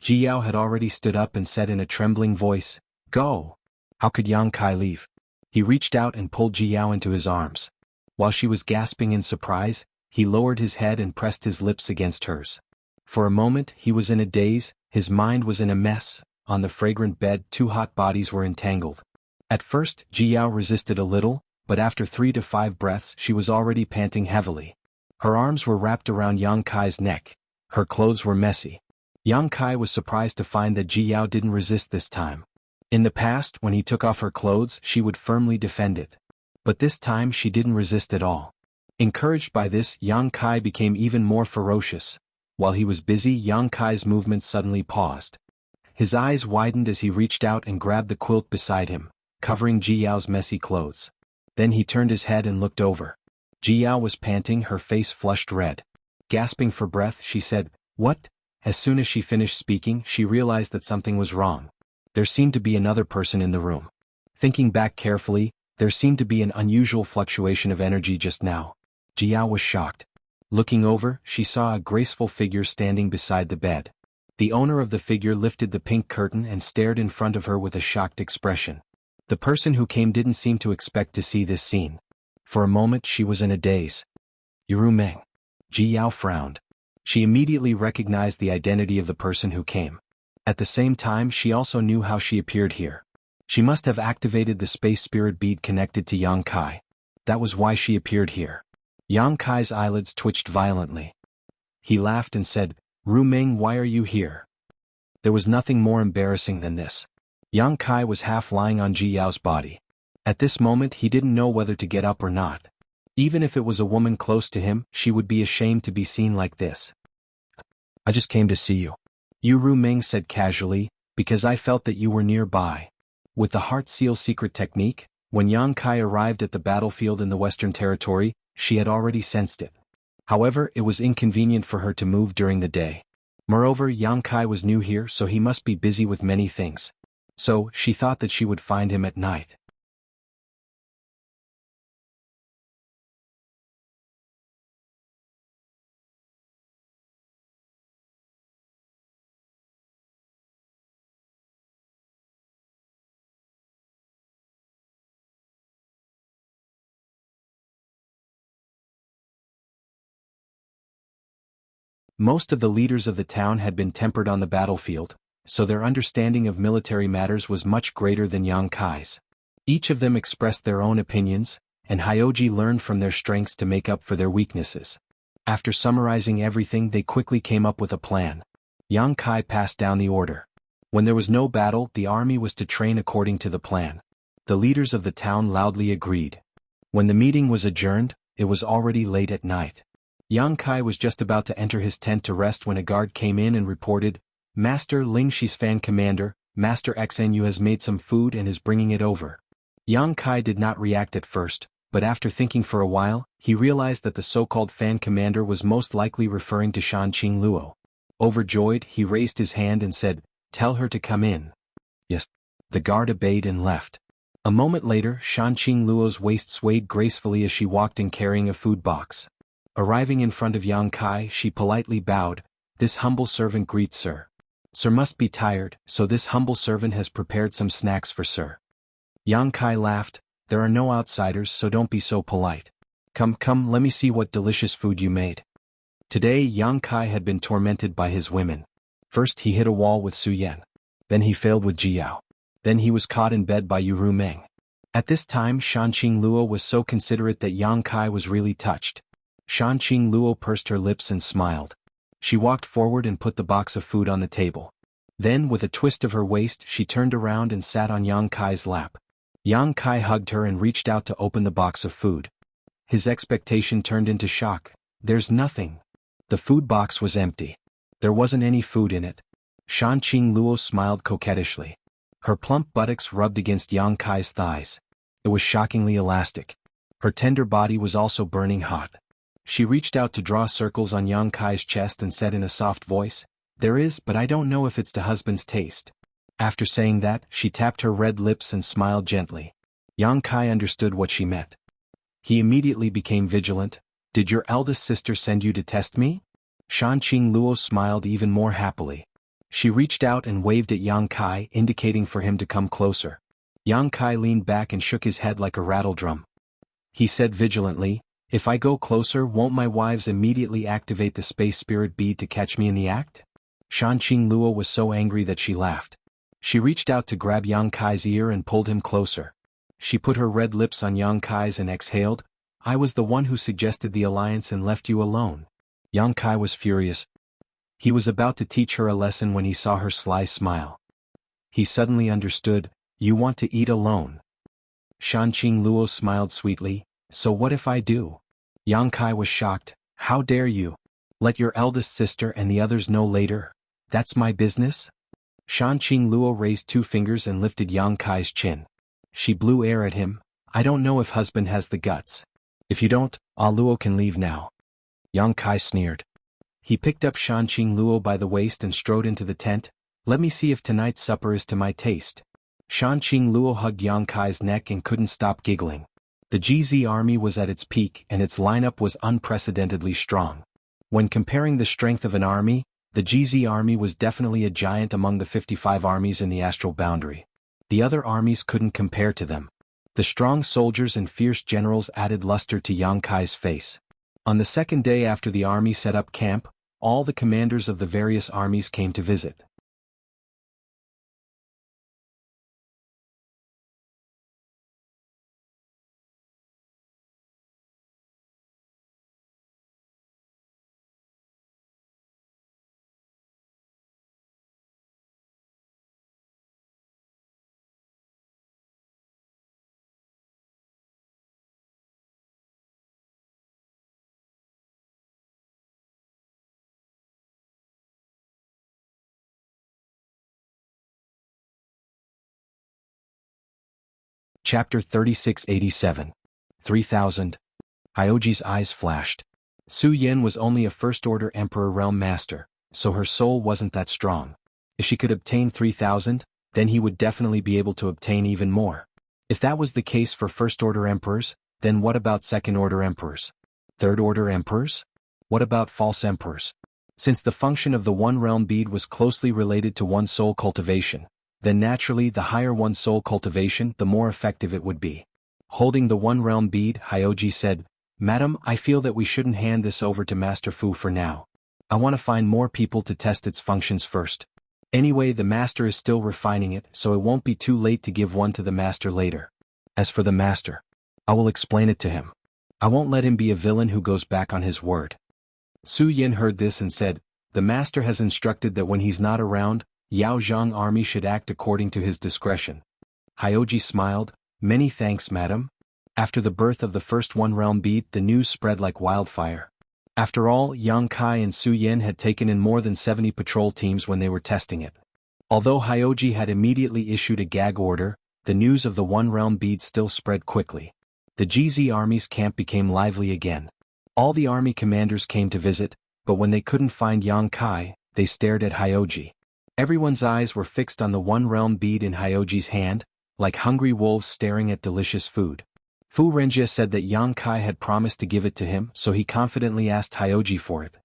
Jiao had already stood up and said in a trembling voice, Go! How could Yang Kai leave? He reached out and pulled Jiao into his arms. While she was gasping in surprise, he lowered his head and pressed his lips against hers. For a moment he was in a daze, his mind was in a mess. On the fragrant bed 2 hot bodies were entangled. At first Jiao resisted a little, but after 3 to 5 breaths she was already panting heavily. Her arms were wrapped around Yang Kai's neck. Her clothes were messy. Yang Kai was surprised to find that Jiao didn't resist this time. In the past, when he took off her clothes, she would firmly defend it. But this time she didn't resist at all. Encouraged by this, Yang Kai became even more ferocious. While he was busy, Yang Kai's movements suddenly paused. His eyes widened as he reached out and grabbed the quilt beside him, covering Jiao's messy clothes. Then he turned his head and looked over. Jiao was panting, her face flushed red. Gasping for breath, she said, What? As soon as she finished speaking, she realized that something was wrong. There seemed to be another person in the room. Thinking back carefully, there seemed to be an unusual fluctuation of energy just now. Jiao was shocked. Looking over, she saw a graceful figure standing beside the bed. The owner of the figure lifted the pink curtain and stared in front of her with a shocked expression. The person who came didn't seem to expect to see this scene. For a moment she was in a daze. Yu Meng. Jiao frowned. She immediately recognized the identity of the person who came. At the same time she also knew how she appeared here. She must have activated the space spirit bead connected to Yang Kai. That was why she appeared here. Yang Kai's eyelids twitched violently. He laughed and said, Ru Meng, why are you here? There was nothing more embarrassing than this. Yang Kai was half lying on Jiao's body. At this moment he didn't know whether to get up or not. Even if it was a woman close to him, she would be ashamed to be seen like this. I just came to see you. Ru Meng said casually, because I felt that you were nearby. With the heart seal secret technique, when Yang Kai arrived at the battlefield in the Western Territory, she had already sensed it. However, it was inconvenient for her to move during the day. Moreover, Yang Kai was new here, so he must be busy with many things. So, she thought that she would find him at night. Most of the leaders of the town had been tempered on the battlefield, so their understanding of military matters was much greater than Yang Kai's. Each of them expressed their own opinions, and Hyoji learned from their strengths to make up for their weaknesses. After summarizing everything, they quickly came up with a plan. Yang Kai passed down the order. When there was no battle, the army was to train according to the plan. The leaders of the town loudly agreed. When the meeting was adjourned, it was already late at night. Yang Kai was just about to enter his tent to rest when a guard came in and reported, "Master Ling Shi's fan commander, Master XNU has made some food and is bringing it over." Yang Kai did not react at first, but after thinking for a while, he realized that the so-called fan commander was most likely referring to Shanqing Luo. Overjoyed, he raised his hand and said, "Tell her to come in." Yes. The guard obeyed and left. A moment later, Shanqing Luo's waist swayed gracefully as she walked in carrying a food box. Arriving in front of Yang Kai, she politely bowed. "This humble servant greets Sir. Sir must be tired, so this humble servant has prepared some snacks for Sir." Yang Kai laughed. "There are no outsiders, so don't be so polite. Come, let me see what delicious food you made." Today Yang Kai had been tormented by his women. First he hit a wall with Su Yan. Then he failed with Jiao. Then he was caught in bed by Yu Ru Meng. At this time Shanqing Luo was so considerate that Yang Kai was really touched. Shanqing Luo pursed her lips and smiled. She walked forward and put the box of food on the table. Then with a twist of her waist she turned around and sat on Yang Kai's lap. Yang Kai hugged her and reached out to open the box of food. His expectation turned into shock. There's nothing. The food box was empty. There wasn't any food in it. Shanqing Luo smiled coquettishly. Her plump buttocks rubbed against Yang Kai's thighs. It was shockingly elastic. Her tender body was also burning hot. She reached out to draw circles on Yang Kai's chest and said in a soft voice, "There is, but I don't know if it's to husband's taste." After saying that, she tapped her red lips and smiled gently. Yang Kai understood what she meant. He immediately became vigilant. "Did your eldest sister send you to test me?" Shanqing Luo smiled even more happily. She reached out and waved at Yang Kai, indicating for him to come closer. Yang Kai leaned back and shook his head like a rattledrum. He said vigilantly, "If I go closer, won't my wives immediately activate the space spirit bead to catch me in the act?" Shanqing Luo was so angry that she laughed. She reached out to grab Yang Kai's ear and pulled him closer. She put her red lips on Yang Kai's and exhaled, "I was the one who suggested the alliance and left you alone." Yang Kai was furious. He was about to teach her a lesson when he saw her sly smile. He suddenly understood, "You want to eat alone." Shanqing Luo smiled sweetly, "So what if I do?" Yang Kai was shocked. "How dare you? Let your eldest sister and the others know later. That's my business?" Shanqing Luo raised two fingers and lifted Yang Kai's chin. She blew air at him. "I don't know if husband has the guts. If you don't, Luo can leave now." Yang Kai sneered. He picked up Shanqing Luo by the waist and strode into the tent. "Let me see if tonight's supper is to my taste." Shanqing Luo hugged Yang Kai's neck and couldn't stop giggling. The GZ army was at its peak and its lineup was unprecedentedly strong. When comparing the strength of an army, the GZ army was definitely a giant among the 55 armies in the astral boundary. The other armies couldn't compare to them. The strong soldiers and fierce generals added luster to Yang Kai's face. On the second day after the army set up camp, all the commanders of the various armies came to visit. Chapter 3687. 3000. Hyoji's eyes flashed. Su Yen was only a first-order Emperor Realm Master, so her soul wasn't that strong. If she could obtain 3000, then he would definitely be able to obtain even more. If that was the case for first-order Emperors, then what about second-order Emperors? Third-order Emperors? What about false Emperors? Since the function of the One Realm bead was closely related to one soul cultivation, then naturally the higher one soul cultivation the more effective it would be. Holding the One Realm bead, Hyoji said, "Madam, I feel that we shouldn't hand this over to Master Fu for now. I want to find more people to test its functions first. Anyway, the Master is still refining it, so it won't be too late to give one to the Master later. As for the Master, I will explain it to him. I won't let him be a villain who goes back on his word." Su Yin heard this and said, "The Master has instructed that when he's not around, Yao Zhang army should act according to his discretion." Hyoji smiled, Many thanks, madam. After the birth of the first one-realm bead, the news spread like wildfire. After all, Yang Kai and Su Yin had taken in more than 70 patrol teams when they were testing it. Although Hyoji had immediately issued a gag order, the news of the one-realm bead still spread quickly. The GZ Army's camp became lively again. All the army commanders came to visit, but when they couldn't find Yang Kai, they stared at Hyoji. Everyone's eyes were fixed on the one-realm bead in Hyoji's hand, like hungry wolves staring at delicious food. Fu Renjie said that Yang Kai had promised to give it to him, so he confidently asked Hyoji for it.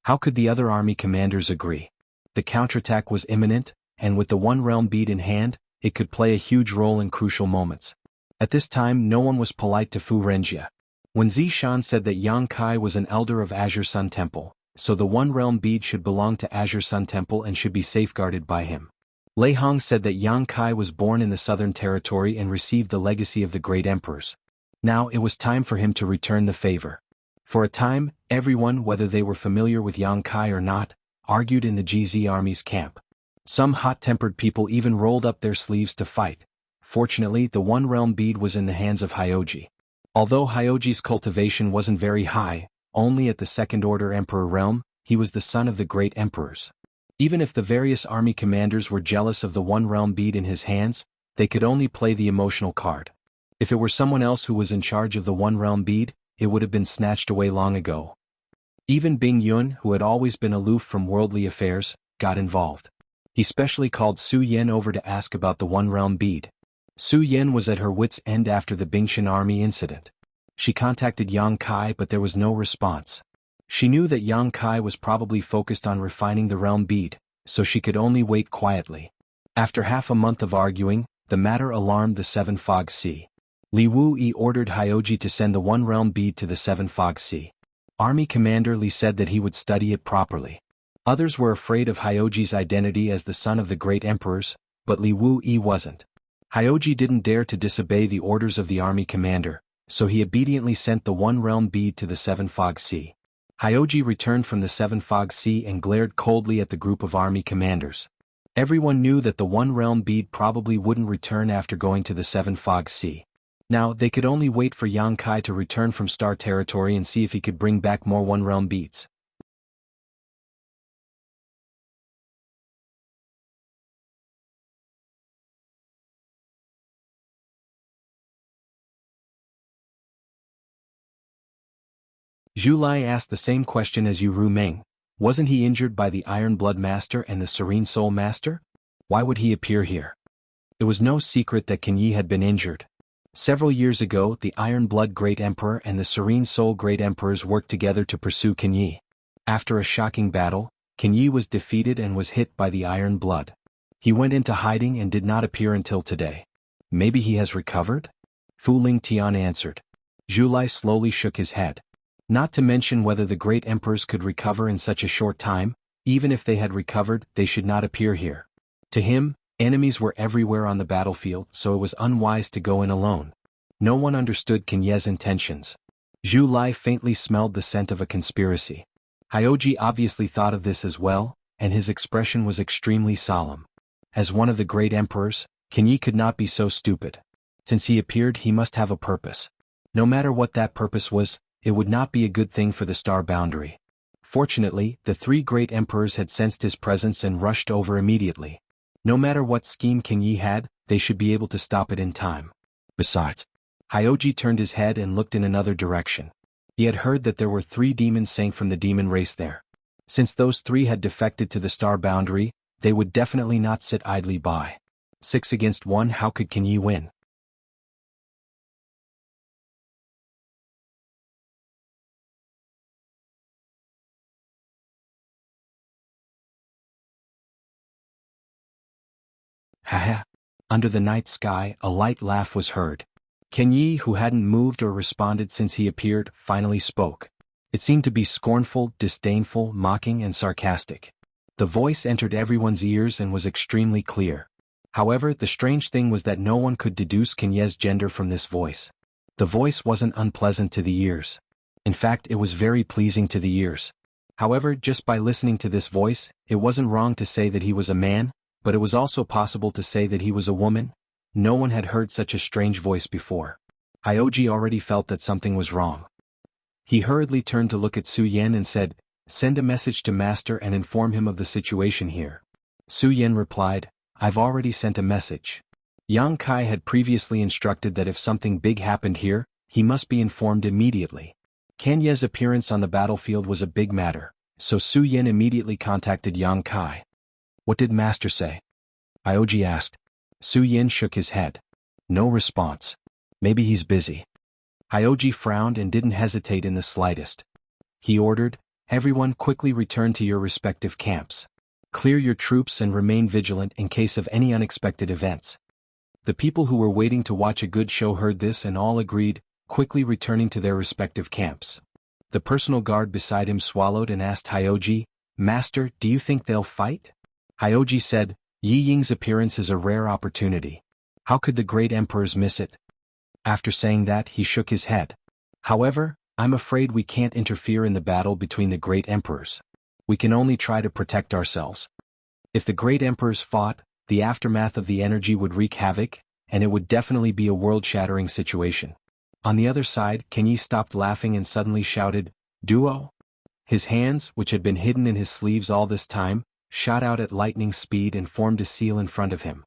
How could the other army commanders agree? The counterattack was imminent, and with the one-realm bead in hand, it could play a huge role in crucial moments. At this time, no one was polite to Fu Renjie. When Zishan said that Yang Kai was an elder of Azure Sun Temple, so the one-realm bead should belong to Azure Sun Temple and should be safeguarded by him. Lei Hong said that Yang Kai was born in the Southern Territory and received the legacy of the great emperors. Now it was time for him to return the favor. For a time, everyone, whether they were familiar with Yang Kai or not, argued in the GZ Army's camp. Some hot-tempered people even rolled up their sleeves to fight. Fortunately, the one-realm bead was in the hands of Hyoji. Although Hyoji's cultivation wasn't very high, only at the second-order emperor realm, he was the son of the great emperors. Even if the various army commanders were jealous of the one-realm bead in his hands, they could only play the emotional card. If it were someone else who was in charge of the one-realm bead, it would have been snatched away long ago. Even Bing Yun, who had always been aloof from worldly affairs, got involved. He specially called Su Yin over to ask about the one-realm bead. Su Yin was at her wits' end after the Bingshan army incident. She contacted Yang Kai, but there was no response. She knew that Yang Kai was probably focused on refining the realm bead, so she could only wait quietly. After half a month of arguing, the matter alarmed the Seven Fog Sea. Li Wuyi ordered Hyoji to send the one-realm bead to the Seven Fog Sea. Army Commander Li said that he would study it properly. Others were afraid of Hyoji's identity as the son of the great emperors, but Li Wuyi wasn't. Hyoji didn't dare to disobey the orders of the army commander, so he obediently sent the one-realm bead to the Seven Fog Sea. Hyoji returned from the Seven Fog Sea and glared coldly at the group of army commanders. Everyone knew that the one-realm bead probably wouldn't return after going to the Seven Fog Sea. Now, they could only wait for Yang Kai to return from Star Territory and see if he could bring back more one-realm beads. Zhu Lai asked the same question as Yu Rumeng. Wasn't he injured by the Iron Blood Master and the Serene Soul Master? Why would he appear here? It was no secret that Can Yi had been injured. Several years ago, the Iron Blood Great Emperor and the Serene Soul Great Emperors worked together to pursue Can Yi. After a shocking battle, Can Yi was defeated and was hit by the Iron Blood. He went into hiding and did not appear until today. Maybe he has recovered? Fu Ling Tian answered. Zhu Lai slowly shook his head. Not to mention whether the great emperors could recover in such a short time. Even if they had recovered, they should not appear here. To him, enemies were everywhere on the battlefield, so it was unwise to go in alone. No one understood Can Yi's intentions. Zhu Lai faintly smelled the scent of a conspiracy. Hyoji obviously thought of this as well, and his expression was extremely solemn. As one of the great emperors, Can Yi could not be so stupid. Since he appeared, he must have a purpose. No matter what that purpose was, it would not be a good thing for the star boundary. Fortunately, the three great emperors had sensed his presence and rushed over immediately. No matter what scheme Can Yi had, they should be able to stop it in time. Besides, Hyoji turned his head and looked in another direction. He had heard that there were 3 demons sent from the demon race there. Since those 3 had defected to the star boundary, they would definitely not sit idly by. 6 against 1, how could Can Yi win? Haha. Under the night sky, a light laugh was heard. Can Yi, who hadn't moved or responded since he appeared, finally spoke. It seemed to be scornful, disdainful, mocking, and sarcastic. The voice entered everyone's ears and was extremely clear. However, the strange thing was that no one could deduce Can Yi's gender from this voice. The voice wasn't unpleasant to the ears. In fact, it was very pleasing to the ears. However, just by listening to this voice, it wasn't wrong to say that he was a man, but it was also possible to say that he was a woman. No one had heard such a strange voice before. Hyoji already felt that something was wrong. He hurriedly turned to look at Su Yen and said, "Send a message to Master and inform him of the situation here." Su Yen replied, "I've already sent a message." Yang Kai had previously instructed that if something big happened here, he must be informed immediately. Kan Ye's appearance on the battlefield was a big matter, so Su Yen immediately contacted Yang Kai. "What did Master say?" Hyoji asked. Su Yen shook his head. No response. Maybe he's busy. Hyoji frowned and didn't hesitate in the slightest. He ordered, "Everyone quickly return to your respective camps. Clear your troops and remain vigilant in case of any unexpected events." The people who were waiting to watch a good show heard this and all agreed, quickly returning to their respective camps. The personal guard beside him swallowed and asked Hyoji, "Master, do you think they'll fight?" Hyoji said, "Yi Ying's appearance is a rare opportunity. How could the great emperors miss it?" After saying that, he shook his head. "However, I'm afraid we can't interfere in the battle between the great emperors. We can only try to protect ourselves. If the great emperors fought, the aftermath of the energy would wreak havoc, and it would definitely be a world-shattering situation." On the other side, Kan Yi stopped laughing and suddenly shouted, "Duo!" His hands, which had been hidden in his sleeves all this time, shot out at lightning speed and formed a seal in front of him.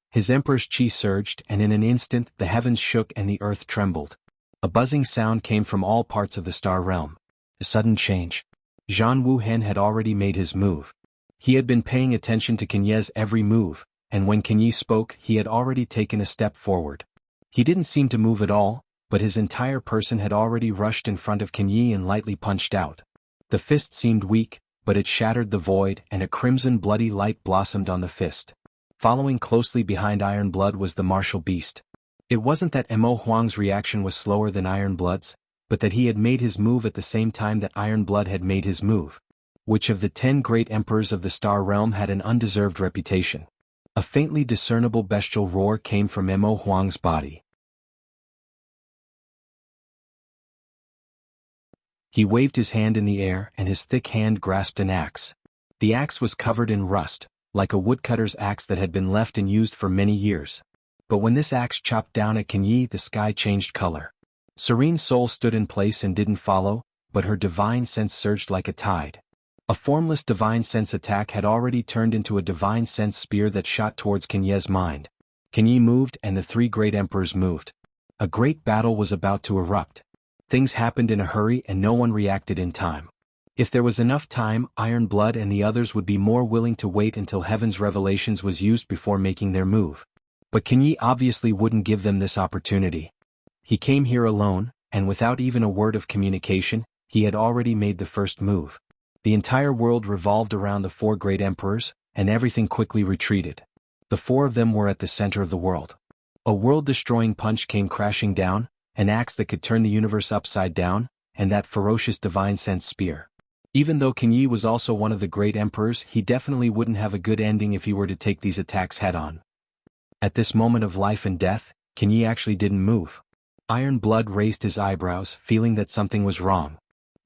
His emperor's chi surged, and in an instant the heavens shook and the earth trembled. A buzzing sound came from all parts of the star realm. A sudden change. Zhan Wuhen had already made his move. He had been paying attention to Kan Ye's every move, and when Kan Yi spoke he had already taken a step forward. He didn't seem to move at all, but his entire person had already rushed in front of Kan Yi and lightly punched out. The fist seemed weak, but it shattered the void and a crimson bloody light blossomed on the fist. Following closely behind Iron Blood was the martial beast. It wasn't that Mo Huang's reaction was slower than Iron Blood's, but that he had made his move at the same time that Iron Blood had made his move. Which of the 10 great emperors of the Star Realm had an undeserved reputation? A faintly discernible bestial roar came from Mo Huang's body. He waved his hand in the air and his thick hand grasped an axe. The axe was covered in rust, like a woodcutter's axe that had been left and used for many years. But when this axe chopped down at Kan Yi, the sky changed color. Serene Soul stood in place and didn't follow, but her divine sense surged like a tide. A formless divine sense attack had already turned into a divine sense spear that shot towards Kan Ye's mind. Kan Yi moved and the 3 great emperors moved. A great battle was about to erupt. Things happened in a hurry and no one reacted in time. If there was enough time, Iron Blood and the others would be more willing to wait until Heaven's revelations was used before making their move. But Kan Yi obviously wouldn't give them this opportunity. He came here alone, and without even a word of communication, he had already made the first move. The entire world revolved around the 4 great emperors, and everything quickly retreated. The 4 of them were at the center of the world. A world-destroying punch came crashing down, an axe that could turn the universe upside down, and that ferocious divine sense spear. Even though Kan Yi was also one of the great emperors, he definitely wouldn't have a good ending if he were to take these attacks head-on. At this moment of life and death, Kan Yi actually didn't move. Iron Blood raised his eyebrows, feeling that something was wrong.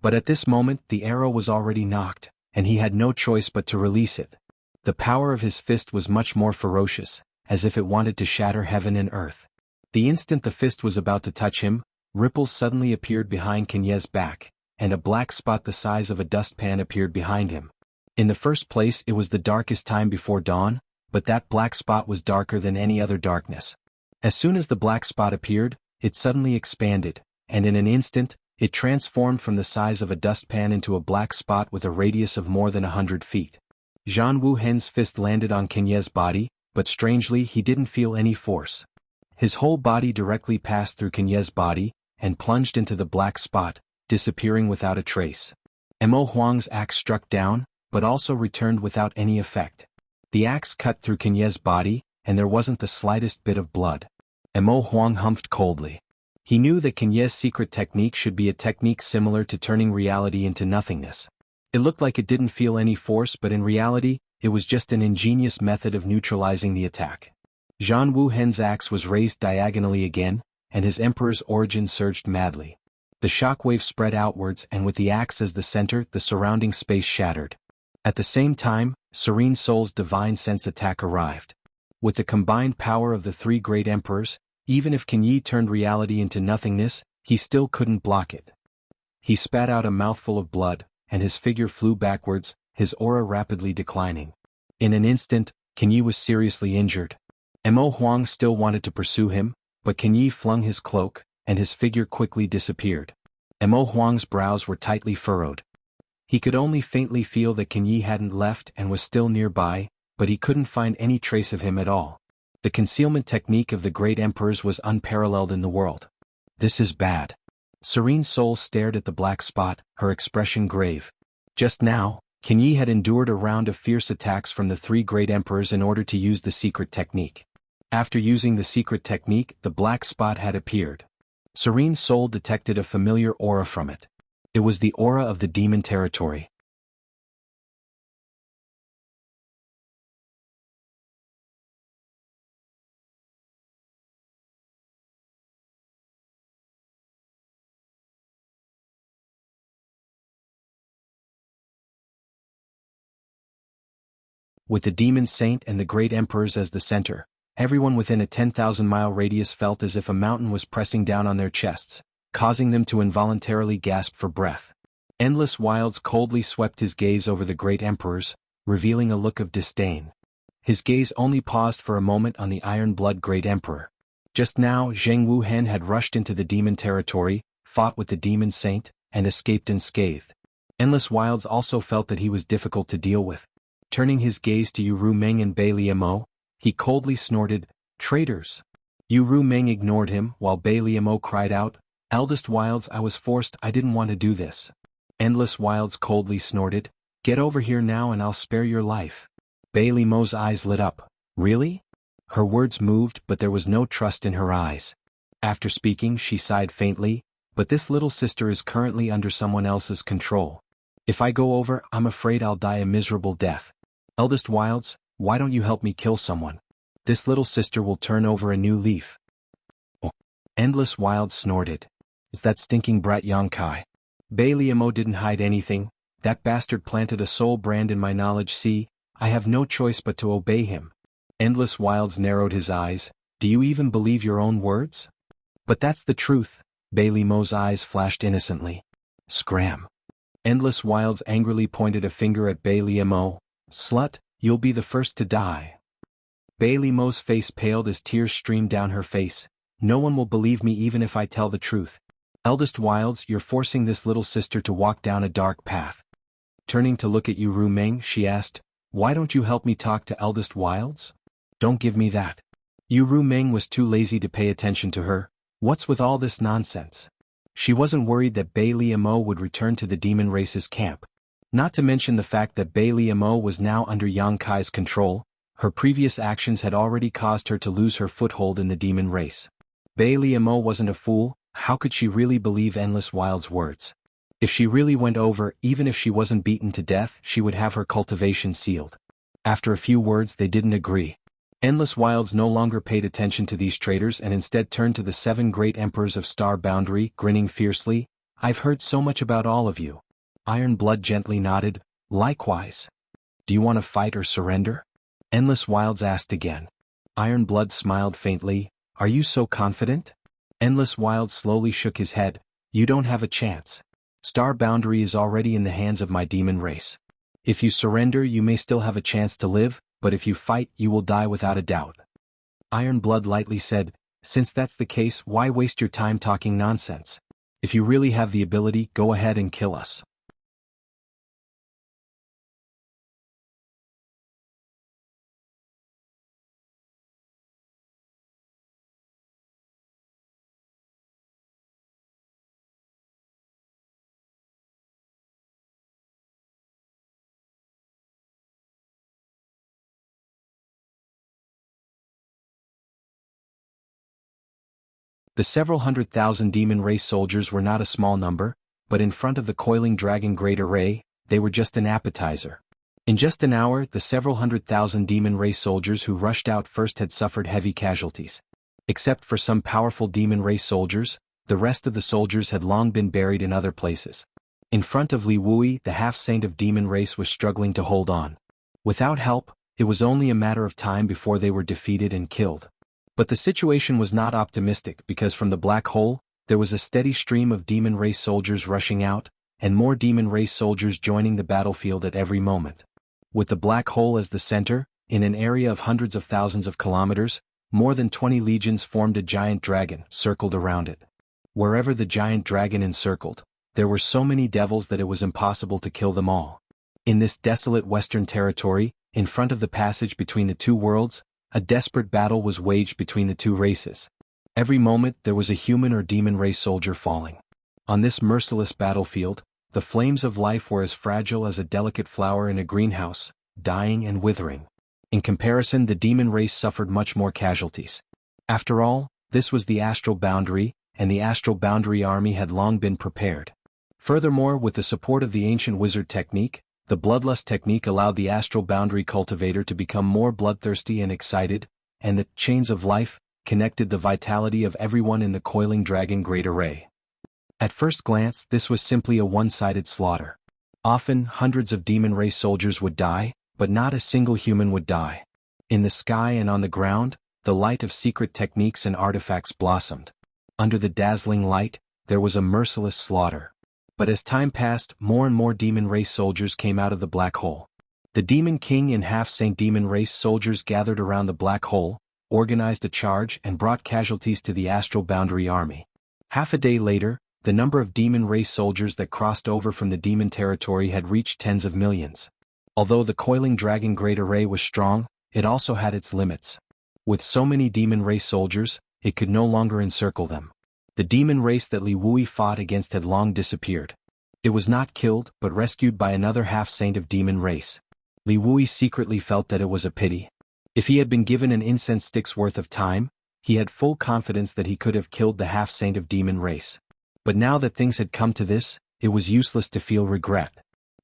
But at this moment the arrow was already knocked, and he had no choice but to release it. The power of his fist was much more ferocious, as if it wanted to shatter heaven and earth. The instant the fist was about to touch him, ripples suddenly appeared behind Kan Ye's back, and a black spot the size of a dustpan appeared behind him. In the first place it was the darkest time before dawn, but that black spot was darker than any other darkness. As soon as the black spot appeared, it suddenly expanded, and in an instant, it transformed from the size of a dustpan into a black spot with a radius of more than 100 feet. Zhan Wuhen's fist landed on Kan Ye's body, but strangely he didn't feel any force. His whole body directly passed through Kan Ye's body, and plunged into the black spot, disappearing without a trace. Mo Huang's axe struck down, but also returned without any effect. The axe cut through Kan Ye's body, and there wasn't the slightest bit of blood. Mo Huang humphed coldly. He knew that Kan Ye's secret technique should be a technique similar to turning reality into nothingness. It looked like it didn't feel any force, but in reality, it was just an ingenious method of neutralizing the attack. Zhan Wuhen's axe was raised diagonally again, and his emperor's origin surged madly. The shockwave spread outwards, and with the axe as the center, the surrounding space shattered. At the same time, Serene Soul's divine sense attack arrived. With the combined power of the three great emperors, even if Can Yi turned reality into nothingness, he still couldn't block it. He spat out a mouthful of blood, and his figure flew backwards, his aura rapidly declining. In an instant, Can Yi was seriously injured. Mo Huang still wanted to pursue him, but Can Yi flung his cloak, and his figure quickly disappeared. Mo Huang's brows were tightly furrowed. He could only faintly feel that Can Yi hadn't left and was still nearby, but he couldn't find any trace of him at all. The concealment technique of the great emperors was unparalleled in the world. This is bad. Serene Soul stared at the black spot, her expression grave. Just now, Can Yi had endured a round of fierce attacks from the three great emperors in order to use the secret technique. After using the secret technique, the black spot had appeared. Serene Soul detected a familiar aura from it. It was the aura of the demon territory. With the demon saint and the great emperors as the center, everyone within a 10,000-mile radius felt as if a mountain was pressing down on their chests, causing them to involuntarily gasp for breath. Endless Wilds coldly swept his gaze over the great emperors, revealing a look of disdain. His gaze only paused for a moment on the iron-blood great emperor. Just now Jianghu had rushed into the demon territory, fought with the demon saint, and escaped unscathed. Endless Wilds also felt that he was difficult to deal with. Turning his gaze to Yu Rumeng and Bai Liamo, he coldly snorted, "Traitors!" Yu Rumeng ignored him while Bai Liamo cried out, "Eldest Wilds, I was forced, I didn't want to do this." Endless Wilds coldly snorted, "Get over here now and I'll spare your life." Bai Liamo's eyes lit up. Really? Her words moved, but there was no trust in her eyes. After speaking, she sighed faintly, "But this little sister is currently under someone else's control. If I go over, I'm afraid I'll die a miserable death. Eldest Wilds, why don't you help me kill someone? This little sister will turn over a new leaf." Oh. Endless Wilds snorted. "Is that stinking brat Yang Kai?" Bai Liamo didn't hide anything. "That bastard planted a soul brand in my knowledge. See, I have no choice but to obey him." Endless Wilds narrowed his eyes. "Do you even believe your own words?" "But that's the truth." Bai Liamo's eyes flashed innocently. Scram. Endless Wilds angrily pointed a finger at Bai Liamo. "Slut, you'll be the first to die." Bai Liamo's face paled as tears streamed down her face. "No one will believe me even if I tell the truth. Eldest Wilds, you're forcing this little sister to walk down a dark path." Turning to look at Yu Rumeng, she asked, "Why don't you help me talk to Eldest Wilds?" "Don't give me that." Yu Rumeng was too lazy to pay attention to her. What's with all this nonsense? She wasn't worried that Bai Liamo would return to the demon race's camp. Not to mention the fact that Bai Liamo was now under Yang Kai's control. Her previous actions had already caused her to lose her foothold in the demon race. Bai Liamo wasn't a fool. How could she really believe Endless Wilds' words? If she really went over, even if she wasn't beaten to death, she would have her cultivation sealed. After a few words, they didn't agree. Endless Wilds no longer paid attention to these traitors and instead turned to the 7 great emperors of Star Boundary, grinning fiercely. "I've heard so much about all of you." Iron Blood gently nodded. "Likewise. Do you want to fight or surrender?" Endless Wilds asked again. Iron Blood smiled faintly. "Are you so confident?" Endless Wilds slowly shook his head. "You don't have a chance. Star Boundary is already in the hands of my demon race. If you surrender, you may still have a chance to live, but if you fight, you will die without a doubt." Iron Blood lightly said, "Since that's the case, why waste your time talking nonsense? If you really have the ability, go ahead and kill us." The several 100,000 demon race soldiers were not a small number, but in front of the coiling dragon great array, they were just an appetizer. In just an hour, the several 100,000 demon race soldiers who rushed out first had suffered heavy casualties. Except for some powerful demon race soldiers, the rest of the soldiers had long been buried in other places. In front of Li Wui, the half-saint of demon race was struggling to hold on. Without help, It was only a matter of time before they were defeated and killed. But the situation was not optimistic because from the black hole, there was a steady stream of demon race soldiers rushing out, and more demon race soldiers joining the battlefield at every moment. With the black hole as the center, in an area of hundreds of thousands of kilometers, more than 20 legions formed a giant dragon, circled around it. Wherever the giant dragon encircled, there were so many devils that it was impossible to kill them all. In this desolate western territory, in front of the passage between the two worlds, a desperate battle was waged between the two races. Every moment there was a human or demon race soldier falling. On this merciless battlefield, the flames of life were as fragile as a delicate flower in a greenhouse, dying and withering. In comparison, the demon race suffered much more casualties. After all, this was the astral boundary, and the astral boundary army had long been prepared. Furthermore, with the support of the ancient wizard technique, the bloodlust technique allowed the astral boundary cultivator to become more bloodthirsty and excited, and the chains of life connected the vitality of everyone in the coiling dragon great array. At first glance, this was simply a one-sided slaughter. Often, hundreds of demon race soldiers would die, but not a single human would die. In the sky and on the ground, the light of secret techniques and artifacts blossomed. Under the dazzling light, there was a merciless slaughter. But as time passed, more and more demon race soldiers came out of the black hole. The Demon King and half-saint demon race soldiers gathered around the black hole, organized a charge and brought casualties to the astral boundary army. Half a day later, the number of demon race soldiers that crossed over from the demon territory had reached tens of millions. Although the coiling dragon great array was strong, it also had its limits. With so many demon race soldiers, it could no longer encircle them. The demon race that Li Wui fought against had long disappeared. It was not killed, but rescued by another half-saint of demon race. Li Wui secretly felt that it was a pity. If he had been given an incense stick's worth of time, he had full confidence that he could have killed the half-saint of demon race. But now that things had come to this, it was useless to feel regret.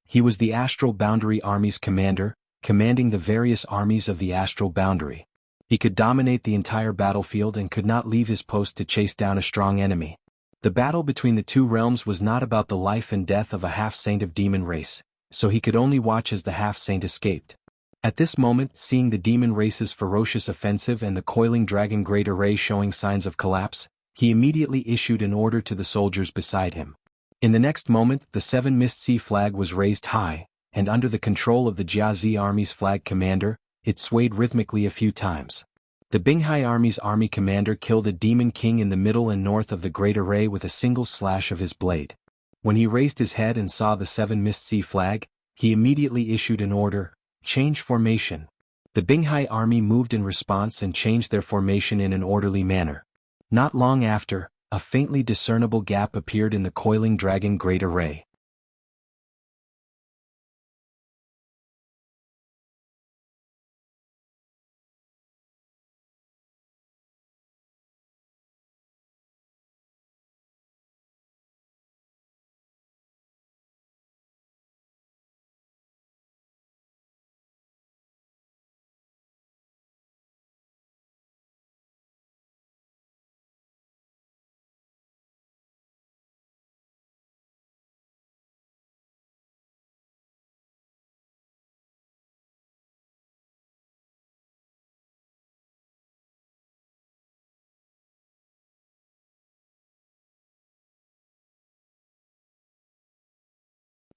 He was the astral boundary army's commander, commanding the various armies of the astral boundary. He could dominate the entire battlefield and could not leave his post to chase down a strong enemy. The battle between the two realms was not about the life and death of a half-saint of demon race, so he could only watch as the half-saint escaped. At this moment, seeing the demon race's ferocious offensive and the coiling dragon great array showing signs of collapse, he immediately issued an order to the soldiers beside him. In the next moment, the Seven Mist Sea flag was raised high, and under the control of the Jiazi army's flag commander, it swayed rhythmically a few times. The Binghai army's army commander killed a demon king in the middle and north of the great array with a single slash of his blade. When he raised his head and saw the Seven Mist Sea flag, he immediately issued an order: change formation. The Binghai army moved in response and changed their formation in an orderly manner. Not long after, a faintly discernible gap appeared in the coiling dragon great array.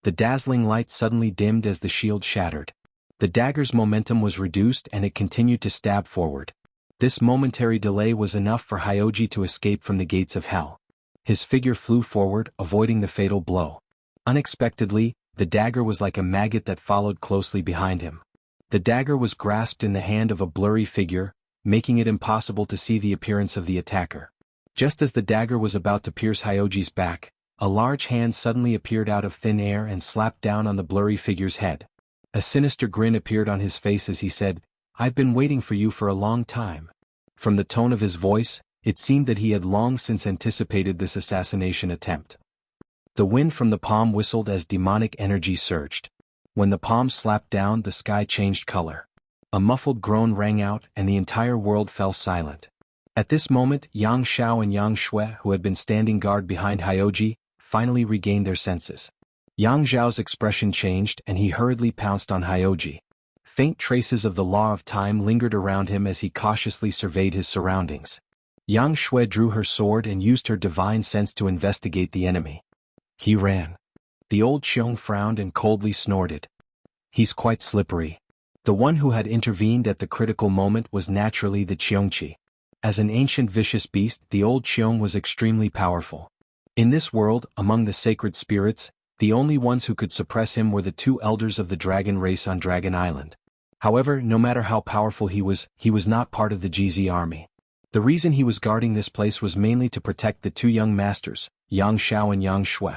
The dazzling light suddenly dimmed as the shield shattered. The dagger's momentum was reduced and it continued to stab forward. This momentary delay was enough for Hyoji to escape from the gates of hell. His figure flew forward, avoiding the fatal blow. Unexpectedly, the dagger was like a maggot that followed closely behind him. The dagger was grasped in the hand of a blurry figure, making it impossible to see the appearance of the attacker. Just as the dagger was about to pierce Hyoji's back, a large hand suddenly appeared out of thin air and slapped down on the blurry figure's head. A sinister grin appeared on his face as he said, "I've been waiting for you for a long time." From the tone of his voice, it seemed that he had long since anticipated this assassination attempt. The wind from the palm whistled as demonic energy surged. When the palm slapped down, the sky changed color. A muffled groan rang out and the entire world fell silent. At this moment, Yang Xiao and Yang Shui, who had been standing guard behind Hyoji, finally regained their senses. Yang Zhao's expression changed and he hurriedly pounced on Hyoji. Faint traces of the law of time lingered around him as he cautiously surveyed his surroundings. Yang Shui drew her sword and used her divine sense to investigate the enemy. He ran. The old Qiong frowned and coldly snorted. He's quite slippery. The one who had intervened at the critical moment was naturally the Qiongqi. As an ancient vicious beast, the old Qiong was extremely powerful. In this world, among the sacred spirits, the only ones who could suppress him were the two elders of the dragon race on Dragon Island. However, no matter how powerful he was not part of the GZ army. The reason he was guarding this place was mainly to protect the two young masters, Yang Xiao and Yang Shui.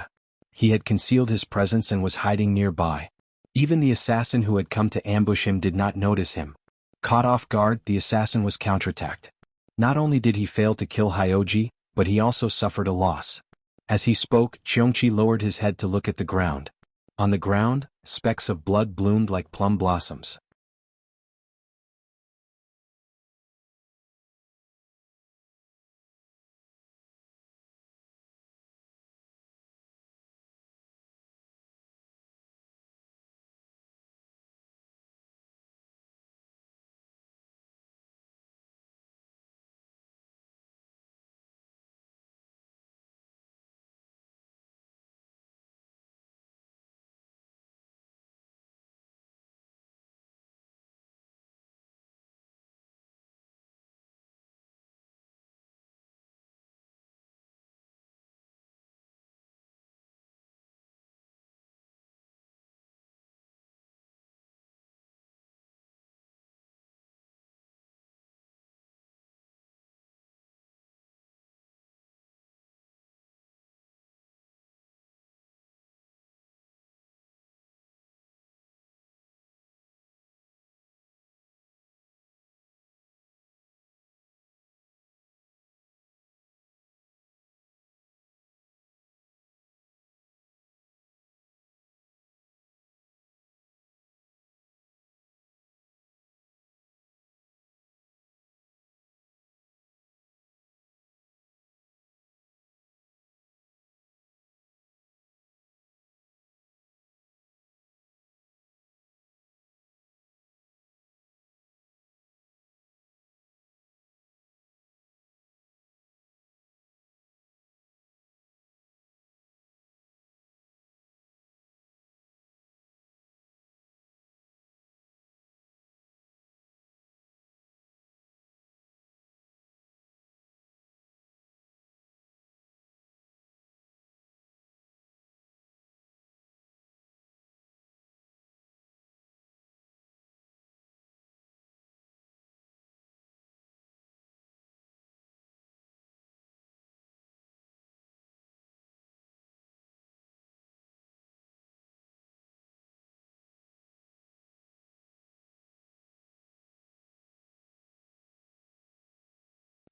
He had concealed his presence and was hiding nearby. Even the assassin who had come to ambush him did not notice him. Caught off guard, the assassin was counterattacked. Not only did he fail to kill Hyoji, but he also suffered a loss. As he spoke, Qiongqi lowered his head to look at the ground. On the ground, specks of blood bloomed like plum blossoms.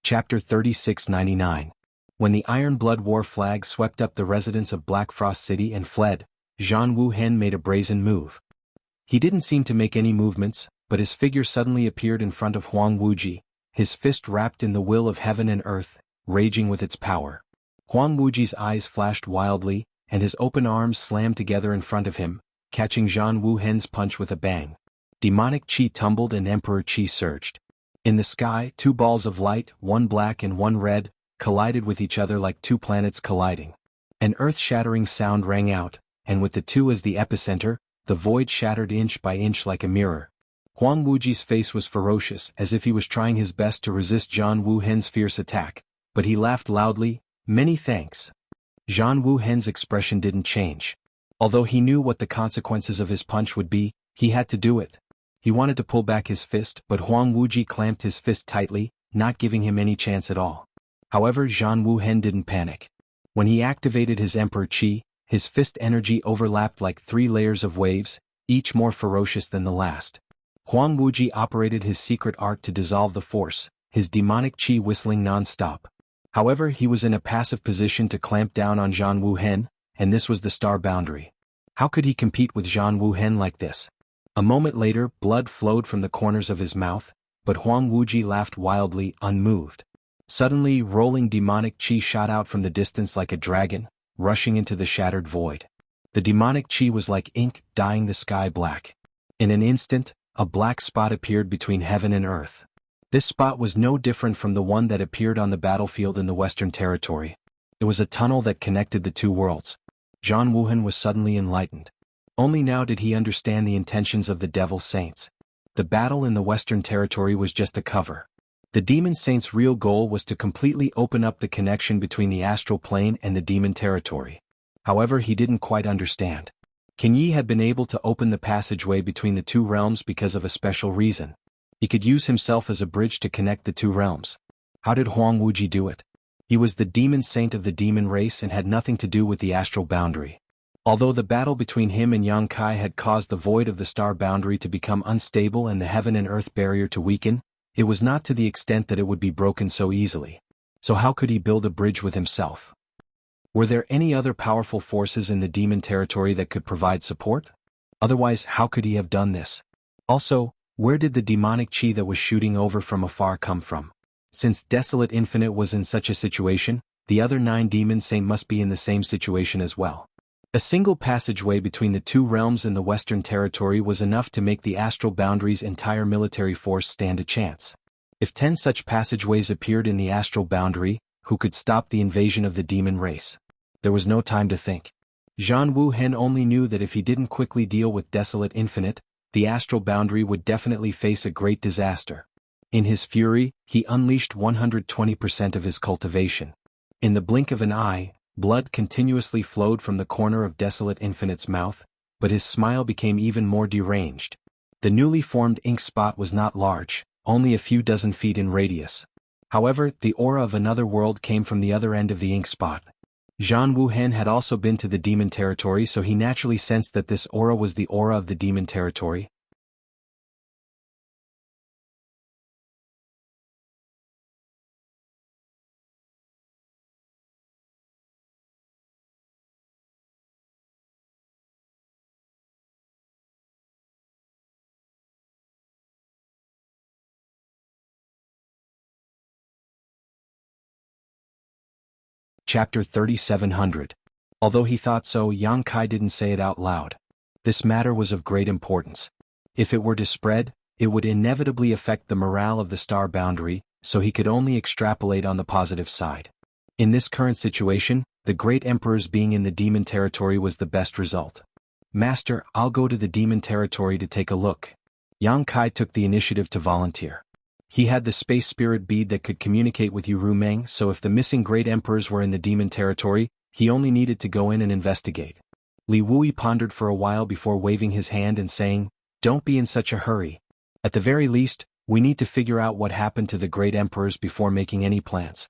Chapter 3699. When the Iron Blood War flag swept up the residents of Black Frost City and fled, Zhan Wuhen made a brazen move. He didn't seem to make any movements, but his figure suddenly appeared in front of Huang Wuji, his fist wrapped in the will of heaven and earth, raging with its power. Huang Wuji's eyes flashed wildly, and his open arms slammed together in front of him, catching Zhan Wuhen's punch with a bang. Demonic qi tumbled and Emperor qi surged. In the sky, two balls of light, one black and one red, collided with each other like two planets colliding. An earth-shattering sound rang out, and with the two as the epicenter, the void shattered inch by inch like a mirror. Huang Wuji's face was ferocious, as if he was trying his best to resist Zhan Wuhen's fierce attack, but he laughed loudly, "Many thanks." Zhan Wuhen's expression didn't change. Although he knew what the consequences of his punch would be, he had to do it. He wanted to pull back his fist, but Huang Wuji clamped his fist tightly, not giving him any chance at all. However, Zhan Wuhen didn't panic. When he activated his Emperor Qi, his fist energy overlapped like 3 layers of waves, each more ferocious than the last. Huang Wuji operated his secret art to dissolve the force, his demonic qi whistling non-stop. However, he was in a passive position to clamp down on Zhan Wuhen, and this was the star boundary. How could he compete with Zhan Wuhen like this? A moment later, blood flowed from the corners of his mouth, but Huang Wuji laughed wildly, unmoved. Suddenly, rolling demonic qi shot out from the distance like a dragon, rushing into the shattered void. The demonic qi was like ink, dyeing the sky black. In an instant, A black spot appeared between heaven and earth. This spot was no different from the one that appeared on the battlefield in the Western Territory. It was a tunnel that connected the two worlds. Jianghu was suddenly enlightened. Only now did he understand the intentions of the Devil Saints. The battle in the Western Territory was just a cover. The Demon Saints' real goal was to completely open up the connection between the astral plane and the Demon Territory. However, he didn't quite understand. King Yi had been able to open the passageway between the two realms because of a special reason. He could use himself as a bridge to connect the two realms. How did Huang Wuji do it? He was the demon saint of the demon race and had nothing to do with the astral boundary. Although the battle between him and Yang Kai had caused the void of the star boundary to become unstable and the heaven and earth barrier to weaken, it was not to the extent that it would be broken so easily. So how could he build a bridge with himself? Were there any other powerful forces in the demon territory that could provide support? Otherwise, how could he have done this? Also, where did the demonic chi that was shooting over from afar come from? Since Desolate Infinite was in such a situation, the other 9 demon saints must be in the same situation as well. A single passageway between the two realms in the Western Territory was enough to make the astral boundary's entire military force stand a chance. If 10 such passageways appeared in the astral boundary, who could stop the invasion of the demon race? There was no time to think. Jianghu only knew that if he didn't quickly deal with Desolate Infinite, the astral boundary would definitely face a great disaster. In his fury, he unleashed 120% of his cultivation. In the blink of an eye, blood continuously flowed from the corner of Desolate Infinite's mouth, but his smile became even more deranged. The newly formed ink spot was not large, only a few dozen feet in radius. However, the aura of another world came from the other end of the ink spot. Jianghu had also been to the demon territory, so he naturally sensed that this aura was the aura of the demon territory. Chapter 3700. Although he thought so, Yang Kai didn't say it out loud. This matter was of great importance. If it were to spread, it would inevitably affect the morale of the star boundary, so he could only extrapolate on the positive side. In this current situation, the great emperor's being in the demon territory was the best result. Master, I'll go to the demon territory to take a look. Yang Kai took the initiative to volunteer. He had the space spirit bead that could communicate with Yu Rumeng, so if the missing great emperors were in the demon territory, he only needed to go in and investigate. Li Wui pondered for a while before waving his hand and saying, "Don't be in such a hurry. At the very least, we need to figure out what happened to the great emperors before making any plans."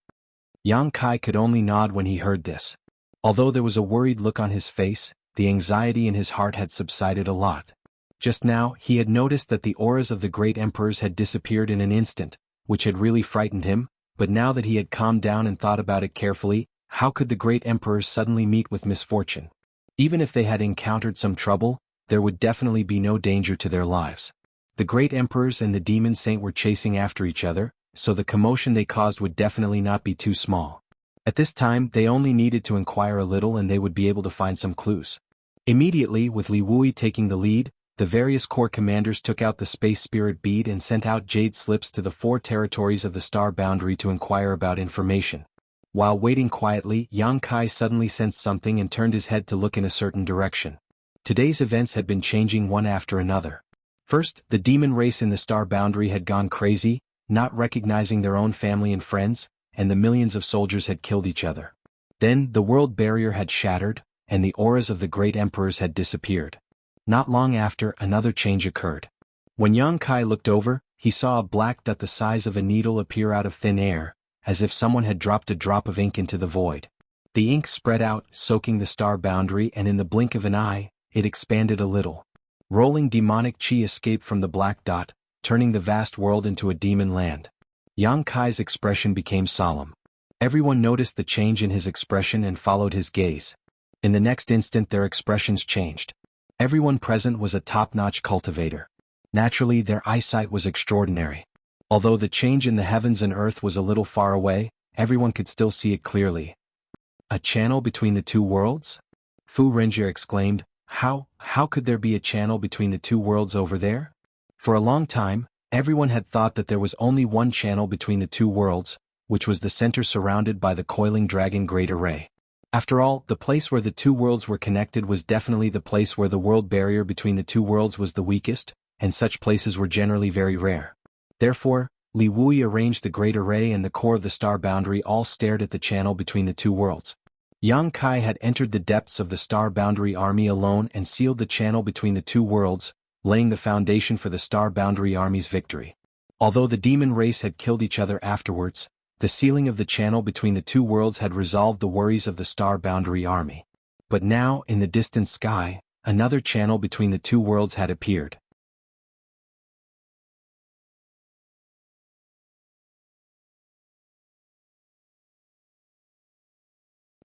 Yang Kai could only nod when he heard this. Although there was a worried look on his face, the anxiety in his heart had subsided a lot. Just now, he had noticed that the auras of the great emperors had disappeared in an instant, which had really frightened him, but now that he had calmed down and thought about it carefully, how could the great emperors suddenly meet with misfortune? Even if they had encountered some trouble, there would definitely be no danger to their lives. The great emperors and the demon saint were chasing after each other, so the commotion they caused would definitely not be too small. At this time, they only needed to inquire a little and they would be able to find some clues. Immediately, with Li Wui taking the lead, the various corps commanders took out the space spirit bead and sent out jade slips to the 4 territories of the star boundary to inquire about information. While waiting quietly, Yang Kai suddenly sensed something and turned his head to look in a certain direction. Today's events had been changing one after another. First, the demon race in the star boundary had gone crazy, not recognizing their own family and friends, and the millions of soldiers had killed each other. Then, the world barrier had shattered, and the auras of the great emperors had disappeared. Not long after, another change occurred. When Yang Kai looked over, he saw a black dot the size of a needle appear out of thin air, as if someone had dropped a drop of ink into the void. The ink spread out, soaking the star boundary, and in the blink of an eye, it expanded a little. Rolling demonic chi escaped from the black dot, turning the vast world into a demon land. Yang Kai's expression became solemn. Everyone noticed the change in his expression and followed his gaze. In the next instant their expressions changed. Everyone present was a top-notch cultivator. Naturally, their eyesight was extraordinary. Although the change in the heavens and earth was a little far away, everyone could still see it clearly. A channel between the two worlds? Fu Renjie exclaimed, How could there be a channel between the two worlds over there? For a long time, everyone had thought that there was only one channel between the two worlds, which was the center surrounded by the coiling dragon Great Array. After all, the place where the two worlds were connected was definitely the place where the world barrier between the two worlds was the weakest, and such places were generally very rare. Therefore, Li Wui arranged the Great Array and the core of the star boundary all stared at the channel between the two worlds. Yang Kai had entered the depths of the star boundary army alone and sealed the channel between the two worlds, laying the foundation for the star boundary army's victory. Although the demon race had killed each other afterwards, the sealing of the channel between the two worlds had resolved the worries of the star boundary army. But now, in the distant sky, another channel between the two worlds had appeared.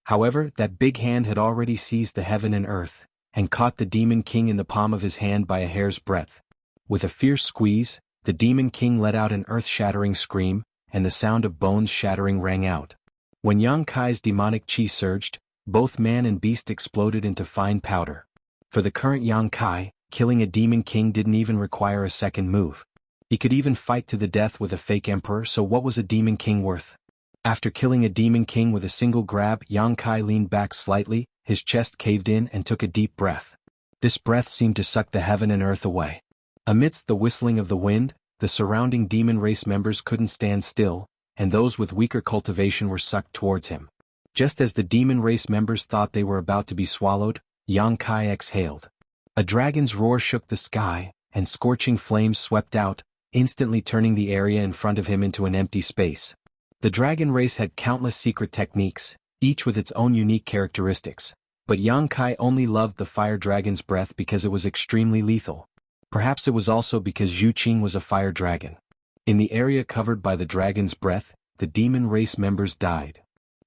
However, that big hand had already seized the heaven and earth, and caught the Demon King in the palm of his hand by a hair's breadth. With a fierce squeeze, the Demon King let out an earth-shattering scream, and the sound of bones shattering rang out. When Yang Kai's demonic chi surged, both man and beast exploded into fine powder. For the current Yang Kai, killing a Demon King didn't even require a second move. He could even fight to the death with a fake emperor, so what was a Demon King worth? After killing a Demon King with a single grab, Yang Kai leaned back slightly, his chest caved in and took a deep breath. This breath seemed to suck the heaven and earth away. Amidst the whistling of the wind, the surrounding demon race members couldn't stand still, and those with weaker cultivation were sucked towards him. Just as the demon race members thought they were about to be swallowed, Yang Kai exhaled. A dragon's roar shook the sky, and scorching flames swept out, instantly turning the area in front of him into an empty space. The dragon race had countless secret techniques, each with its own unique characteristics, but Yang Kai only loved the fire dragon's breath because it was extremely lethal. Perhaps it was also because Zhu Qing was a fire dragon. In the area covered by the dragon's breath, the demon race members died.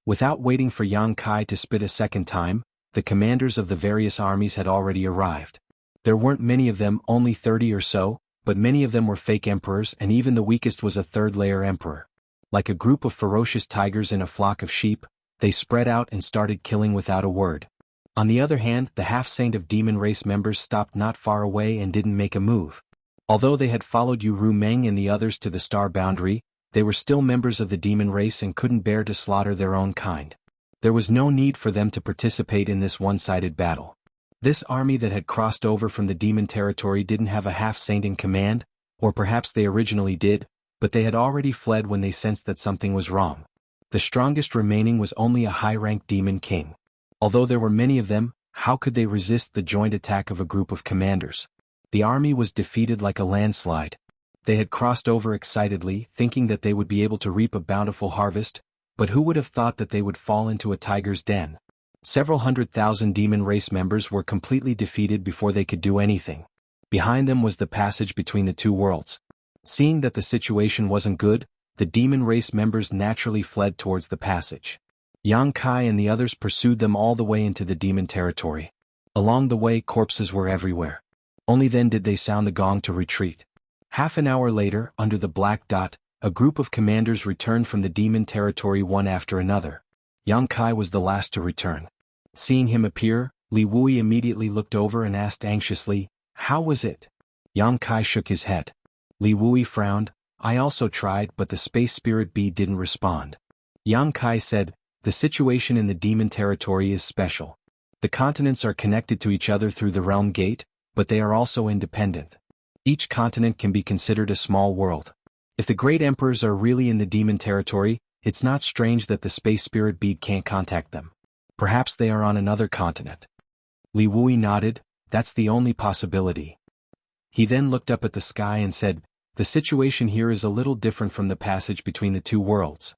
Without waiting for Yang Kai to spit a second time, the commanders of the various armies had already arrived. There weren't many of them, only 30 or so, but many of them were fake emperors, and even the weakest was a third-layer emperor. Like a group of ferocious tigers in a flock of sheep, they spread out and started killing without a word. On the other hand, the half-saint of demon race members stopped not far away and didn't make a move. Although they had followed Yu Ru Meng and the others to the star boundary, they were still members of the demon race and couldn't bear to slaughter their own kind. There was no need for them to participate in this one-sided battle. This army that had crossed over from the demon territory didn't have a half-saint in command, or perhaps they originally did, but they had already fled when they sensed that something was wrong. The strongest remaining was only a high-ranked demon king. Although there were many of them, how could they resist the joint attack of a group of commanders? The army was defeated like a landslide. They had crossed over excitedly, thinking that they would be able to reap a bountiful harvest, but who would have thought that they would fall into a tiger's den? Several 100,000 demon race members were completely defeated before they could do anything. Behind them was the passage between the two worlds. Seeing that the situation wasn't good, the demon race members naturally fled towards the passage. Yang Kai and the others pursued them all the way into the demon territory. Along the way, corpses were everywhere. Only then did they sound the gong to retreat. Half an hour later, under the black dot, a group of commanders returned from the demon territory one after another. Yang Kai was the last to return. Seeing him appear, Li Wui immediately looked over and asked anxiously, "How was it?" Yang Kai shook his head. Li Wui frowned. "I also tried, but the space spirit bead didn't respond." Yang Kai said, "The situation in the demon territory is special. The continents are connected to each other through the realm gate, but they are also independent. Each continent can be considered a small world. If the great emperors are really in the demon territory, it's not strange that the space spirit bead can't contact them. Perhaps they are on another continent." Li Wui nodded. "That's the only possibility." He then looked up at the sky and said, "The situation here is a little different from the passage between the two worlds.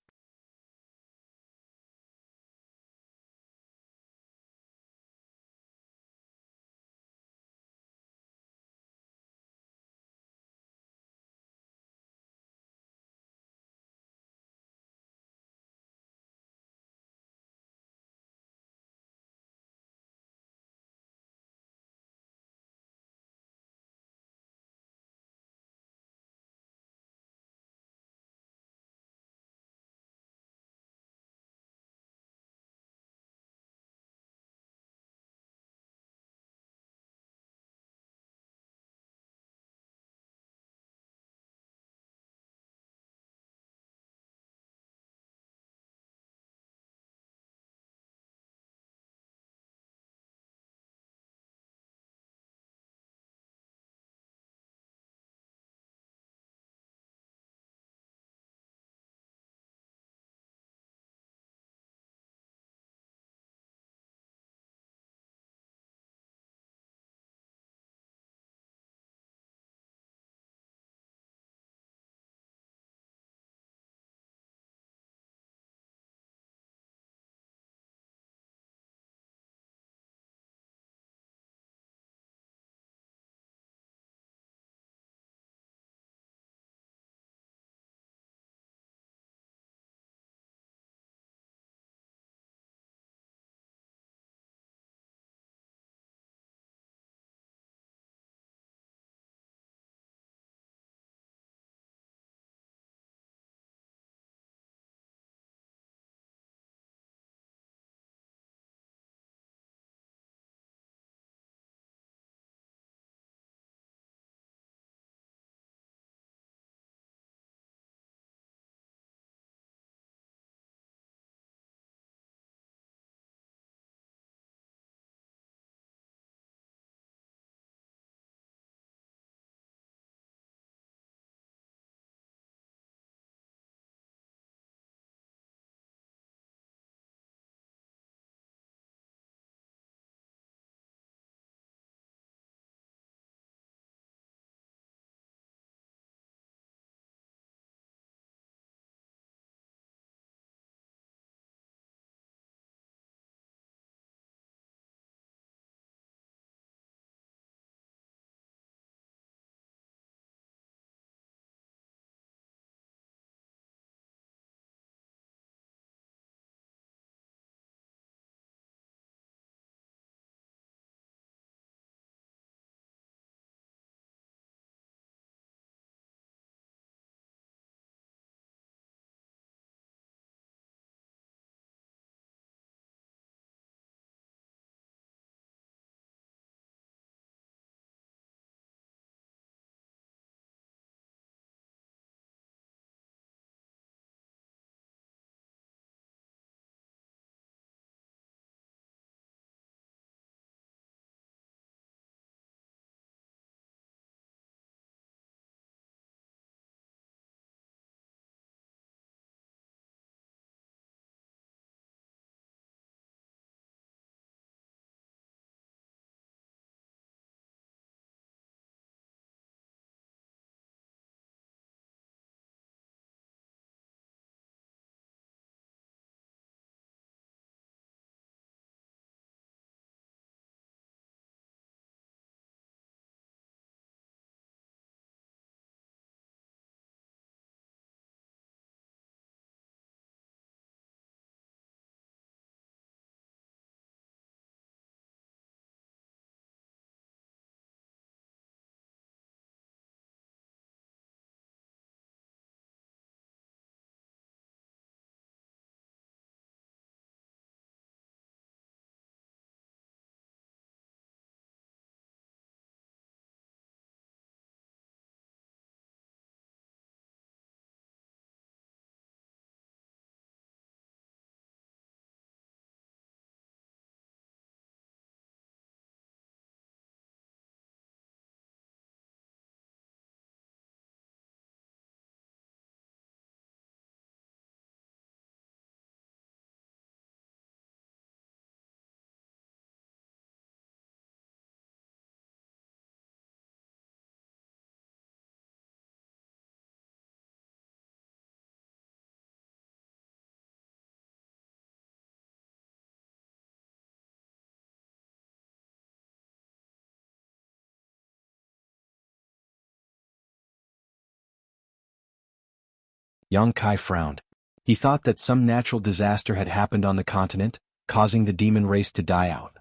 Yang Kai frowned. He thought that some natural disaster had happened on the continent, causing the demon race to die out.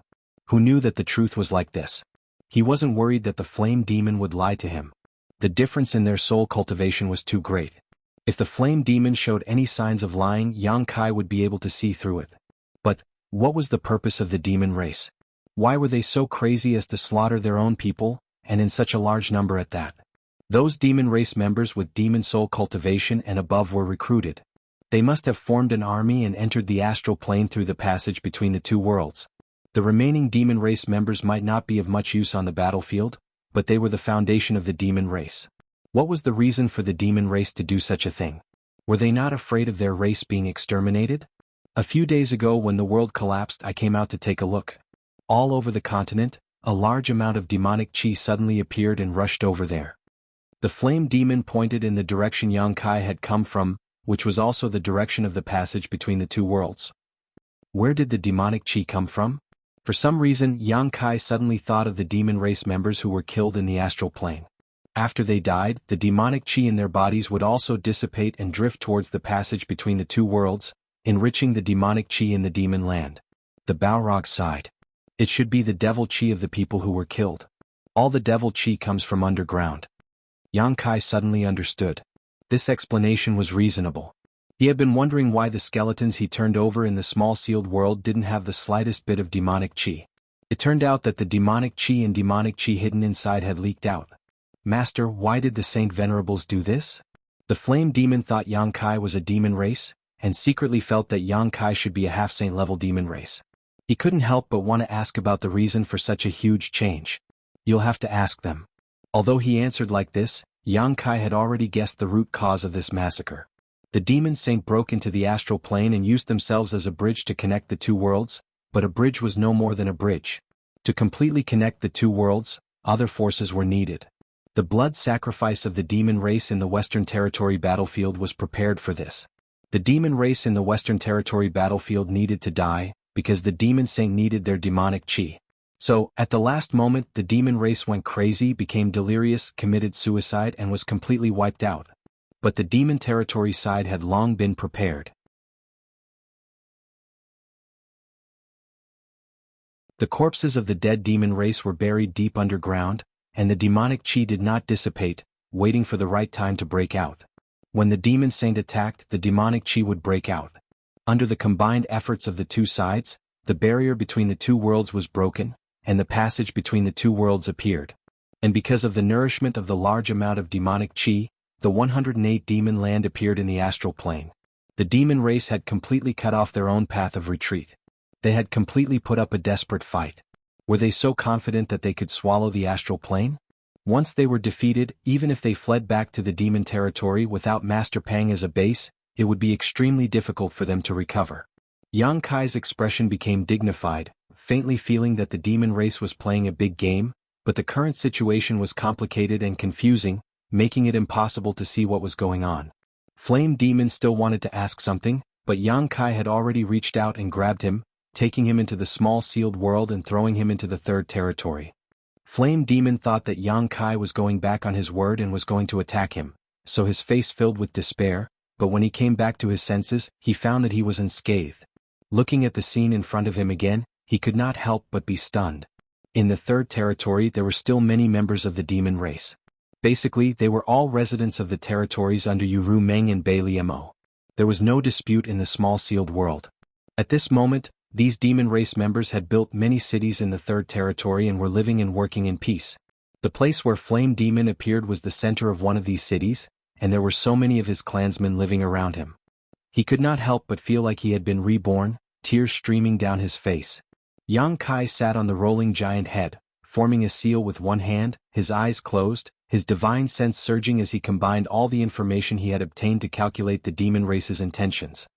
Who knew that the truth was like this? He wasn't worried that the flame demon would lie to him. The difference in their soul cultivation was too great. If the flame demon showed any signs of lying, Yang Kai would be able to see through it. But what was the purpose of the demon race? Why were they so crazy as to slaughter their own people, and in such a large number at that? Those demon race members with demon soul cultivation and above were recruited. They must have formed an army and entered the astral plane through the passage between the two worlds. The remaining demon race members might not be of much use on the battlefield, but they were the foundation of the demon race. What was the reason for the demon race to do such a thing? Were they not afraid of their race being exterminated? A few days ago when the world collapsed, I came out to take a look. All over the continent, a large amount of demonic chi suddenly appeared and rushed over there. The flame demon pointed in the direction Yang Kai had come from, which was also the direction of the passage between the two worlds. Where did the demonic chi come from? For some reason, Yang Kai suddenly thought of the demon race members who were killed in the astral plane. After they died, the demonic chi in their bodies would also dissipate and drift towards the passage between the two worlds, enriching the demonic chi in the demon land. The Balrog sighed. It should be the devil chi of the people who were killed. All the devil chi comes from underground. Yang Kai suddenly understood. This explanation was reasonable. He had been wondering why the skeletons he turned over in the small sealed world didn't have the slightest bit of demonic chi. It turned out that the demonic chi and demonic chi hidden inside had leaked out. Master, why did the Saint Venerables do this? The flame demon thought Yang Kai was a demon race, and secretly felt that Yang Kai should be a half-saint level demon race. He couldn't help but want to ask about the reason for such a huge change. You'll have to ask them. Although he answered like this, Yang Kai had already guessed the root cause of this massacre. The demon saint broke into the astral plane and used themselves as a bridge to connect the two worlds, but a bridge was no more than a bridge. To completely connect the two worlds, other forces were needed. The blood sacrifice of the demon race in the Western Territory battlefield was prepared for this. The demon race in the Western Territory battlefield needed to die, because the demon saint needed their demonic chi. So, at the last moment, the demon race went crazy, became delirious, committed suicide, and was completely wiped out. But the demon territory side had long been prepared. The corpses of the dead demon race were buried deep underground, and the demonic chi did not dissipate, waiting for the right time to break out. When the demon saint attacked, the demonic chi would break out. Under the combined efforts of the two sides, the barrier between the two worlds was broken, and the passage between the two worlds appeared. And because of the nourishment of the large amount of demonic chi, the 108 demon land appeared in the astral plane. The demon race had completely cut off their own path of retreat. They had completely put up a desperate fight. Were they so confident that they could swallow the astral plane? Once they were defeated, even if they fled back to the demon territory without Master Pang as a base, it would be extremely difficult for them to recover. Yang Kai's expression became dignified, faintly feeling that the demon race was playing a big game, but the current situation was complicated and confusing, making it impossible to see what was going on. Flame Demon still wanted to ask something, but Yang Kai had already reached out and grabbed him, taking him into the small sealed world and throwing him into the third territory. Flame Demon thought that Yang Kai was going back on his word and was going to attack him, so his face filled with despair, but when he came back to his senses, he found that he was unscathed. Looking at the scene in front of him again, he could not help but be stunned. In the third territory there were still many members of the demon race. Basically, they were all residents of the territories under Yuru Meng and Bei Liemo. There was no dispute in the small sealed world. At this moment, these demon race members had built many cities in the third territory and were living and working in peace. The place where Flame Demon appeared was the center of one of these cities, and there were so many of his clansmen living around him. He could not help but feel like he had been reborn, tears streaming down his face. Yang Kai sat on the rolling giant head, forming a seal with one hand, his eyes closed, his divine sense surging as he combined all the information he had obtained to calculate the demon race's intentions.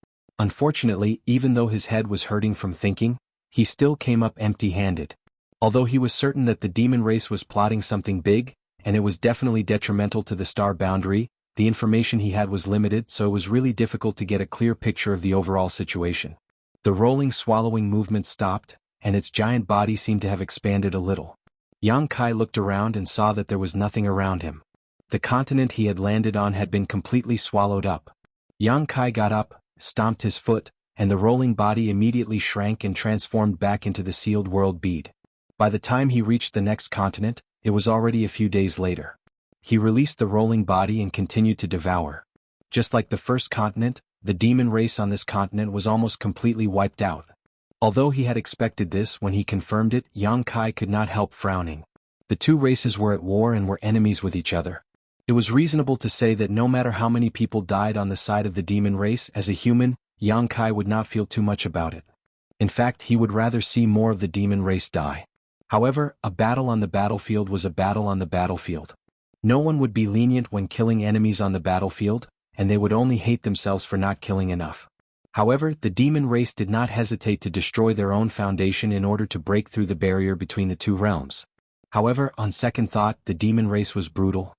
Unfortunately, even though his head was hurting from thinking, he still came up empty-handed. Although he was certain that the demon race was plotting something big, and it was definitely detrimental to the star boundary, the information he had was limited, so it was really difficult to get a clear picture of the overall situation. The rolling swallowing movement stopped, and its giant body seemed to have expanded a little. Yang Kai looked around and saw that there was nothing around him. The continent he had landed on had been completely swallowed up. Yang Kai got up, stomped his foot, and the rolling body immediately shrank and transformed back into the sealed world bead. By the time he reached the next continent, it was already a few days later. He released the rolling body and continued to devour. Just like the first continent, the demon race on this continent was almost completely wiped out. Although he had expected this when he confirmed it, Yang Kai could not help frowning. The two races were at war and were enemies with each other. It was reasonable to say that no matter how many people died on the side of the demon race, as a human, Yang Kai would not feel too much about it. In fact, he would rather see more of the demon race die. However, a battle on the battlefield was a battle on the battlefield. No one would be lenient when killing enemies on the battlefield, and they would only hate themselves for not killing enough. However, the demon race did not hesitate to destroy their own foundation in order to break through the barrier between the two realms. However, on second thought, the demon race was brutal,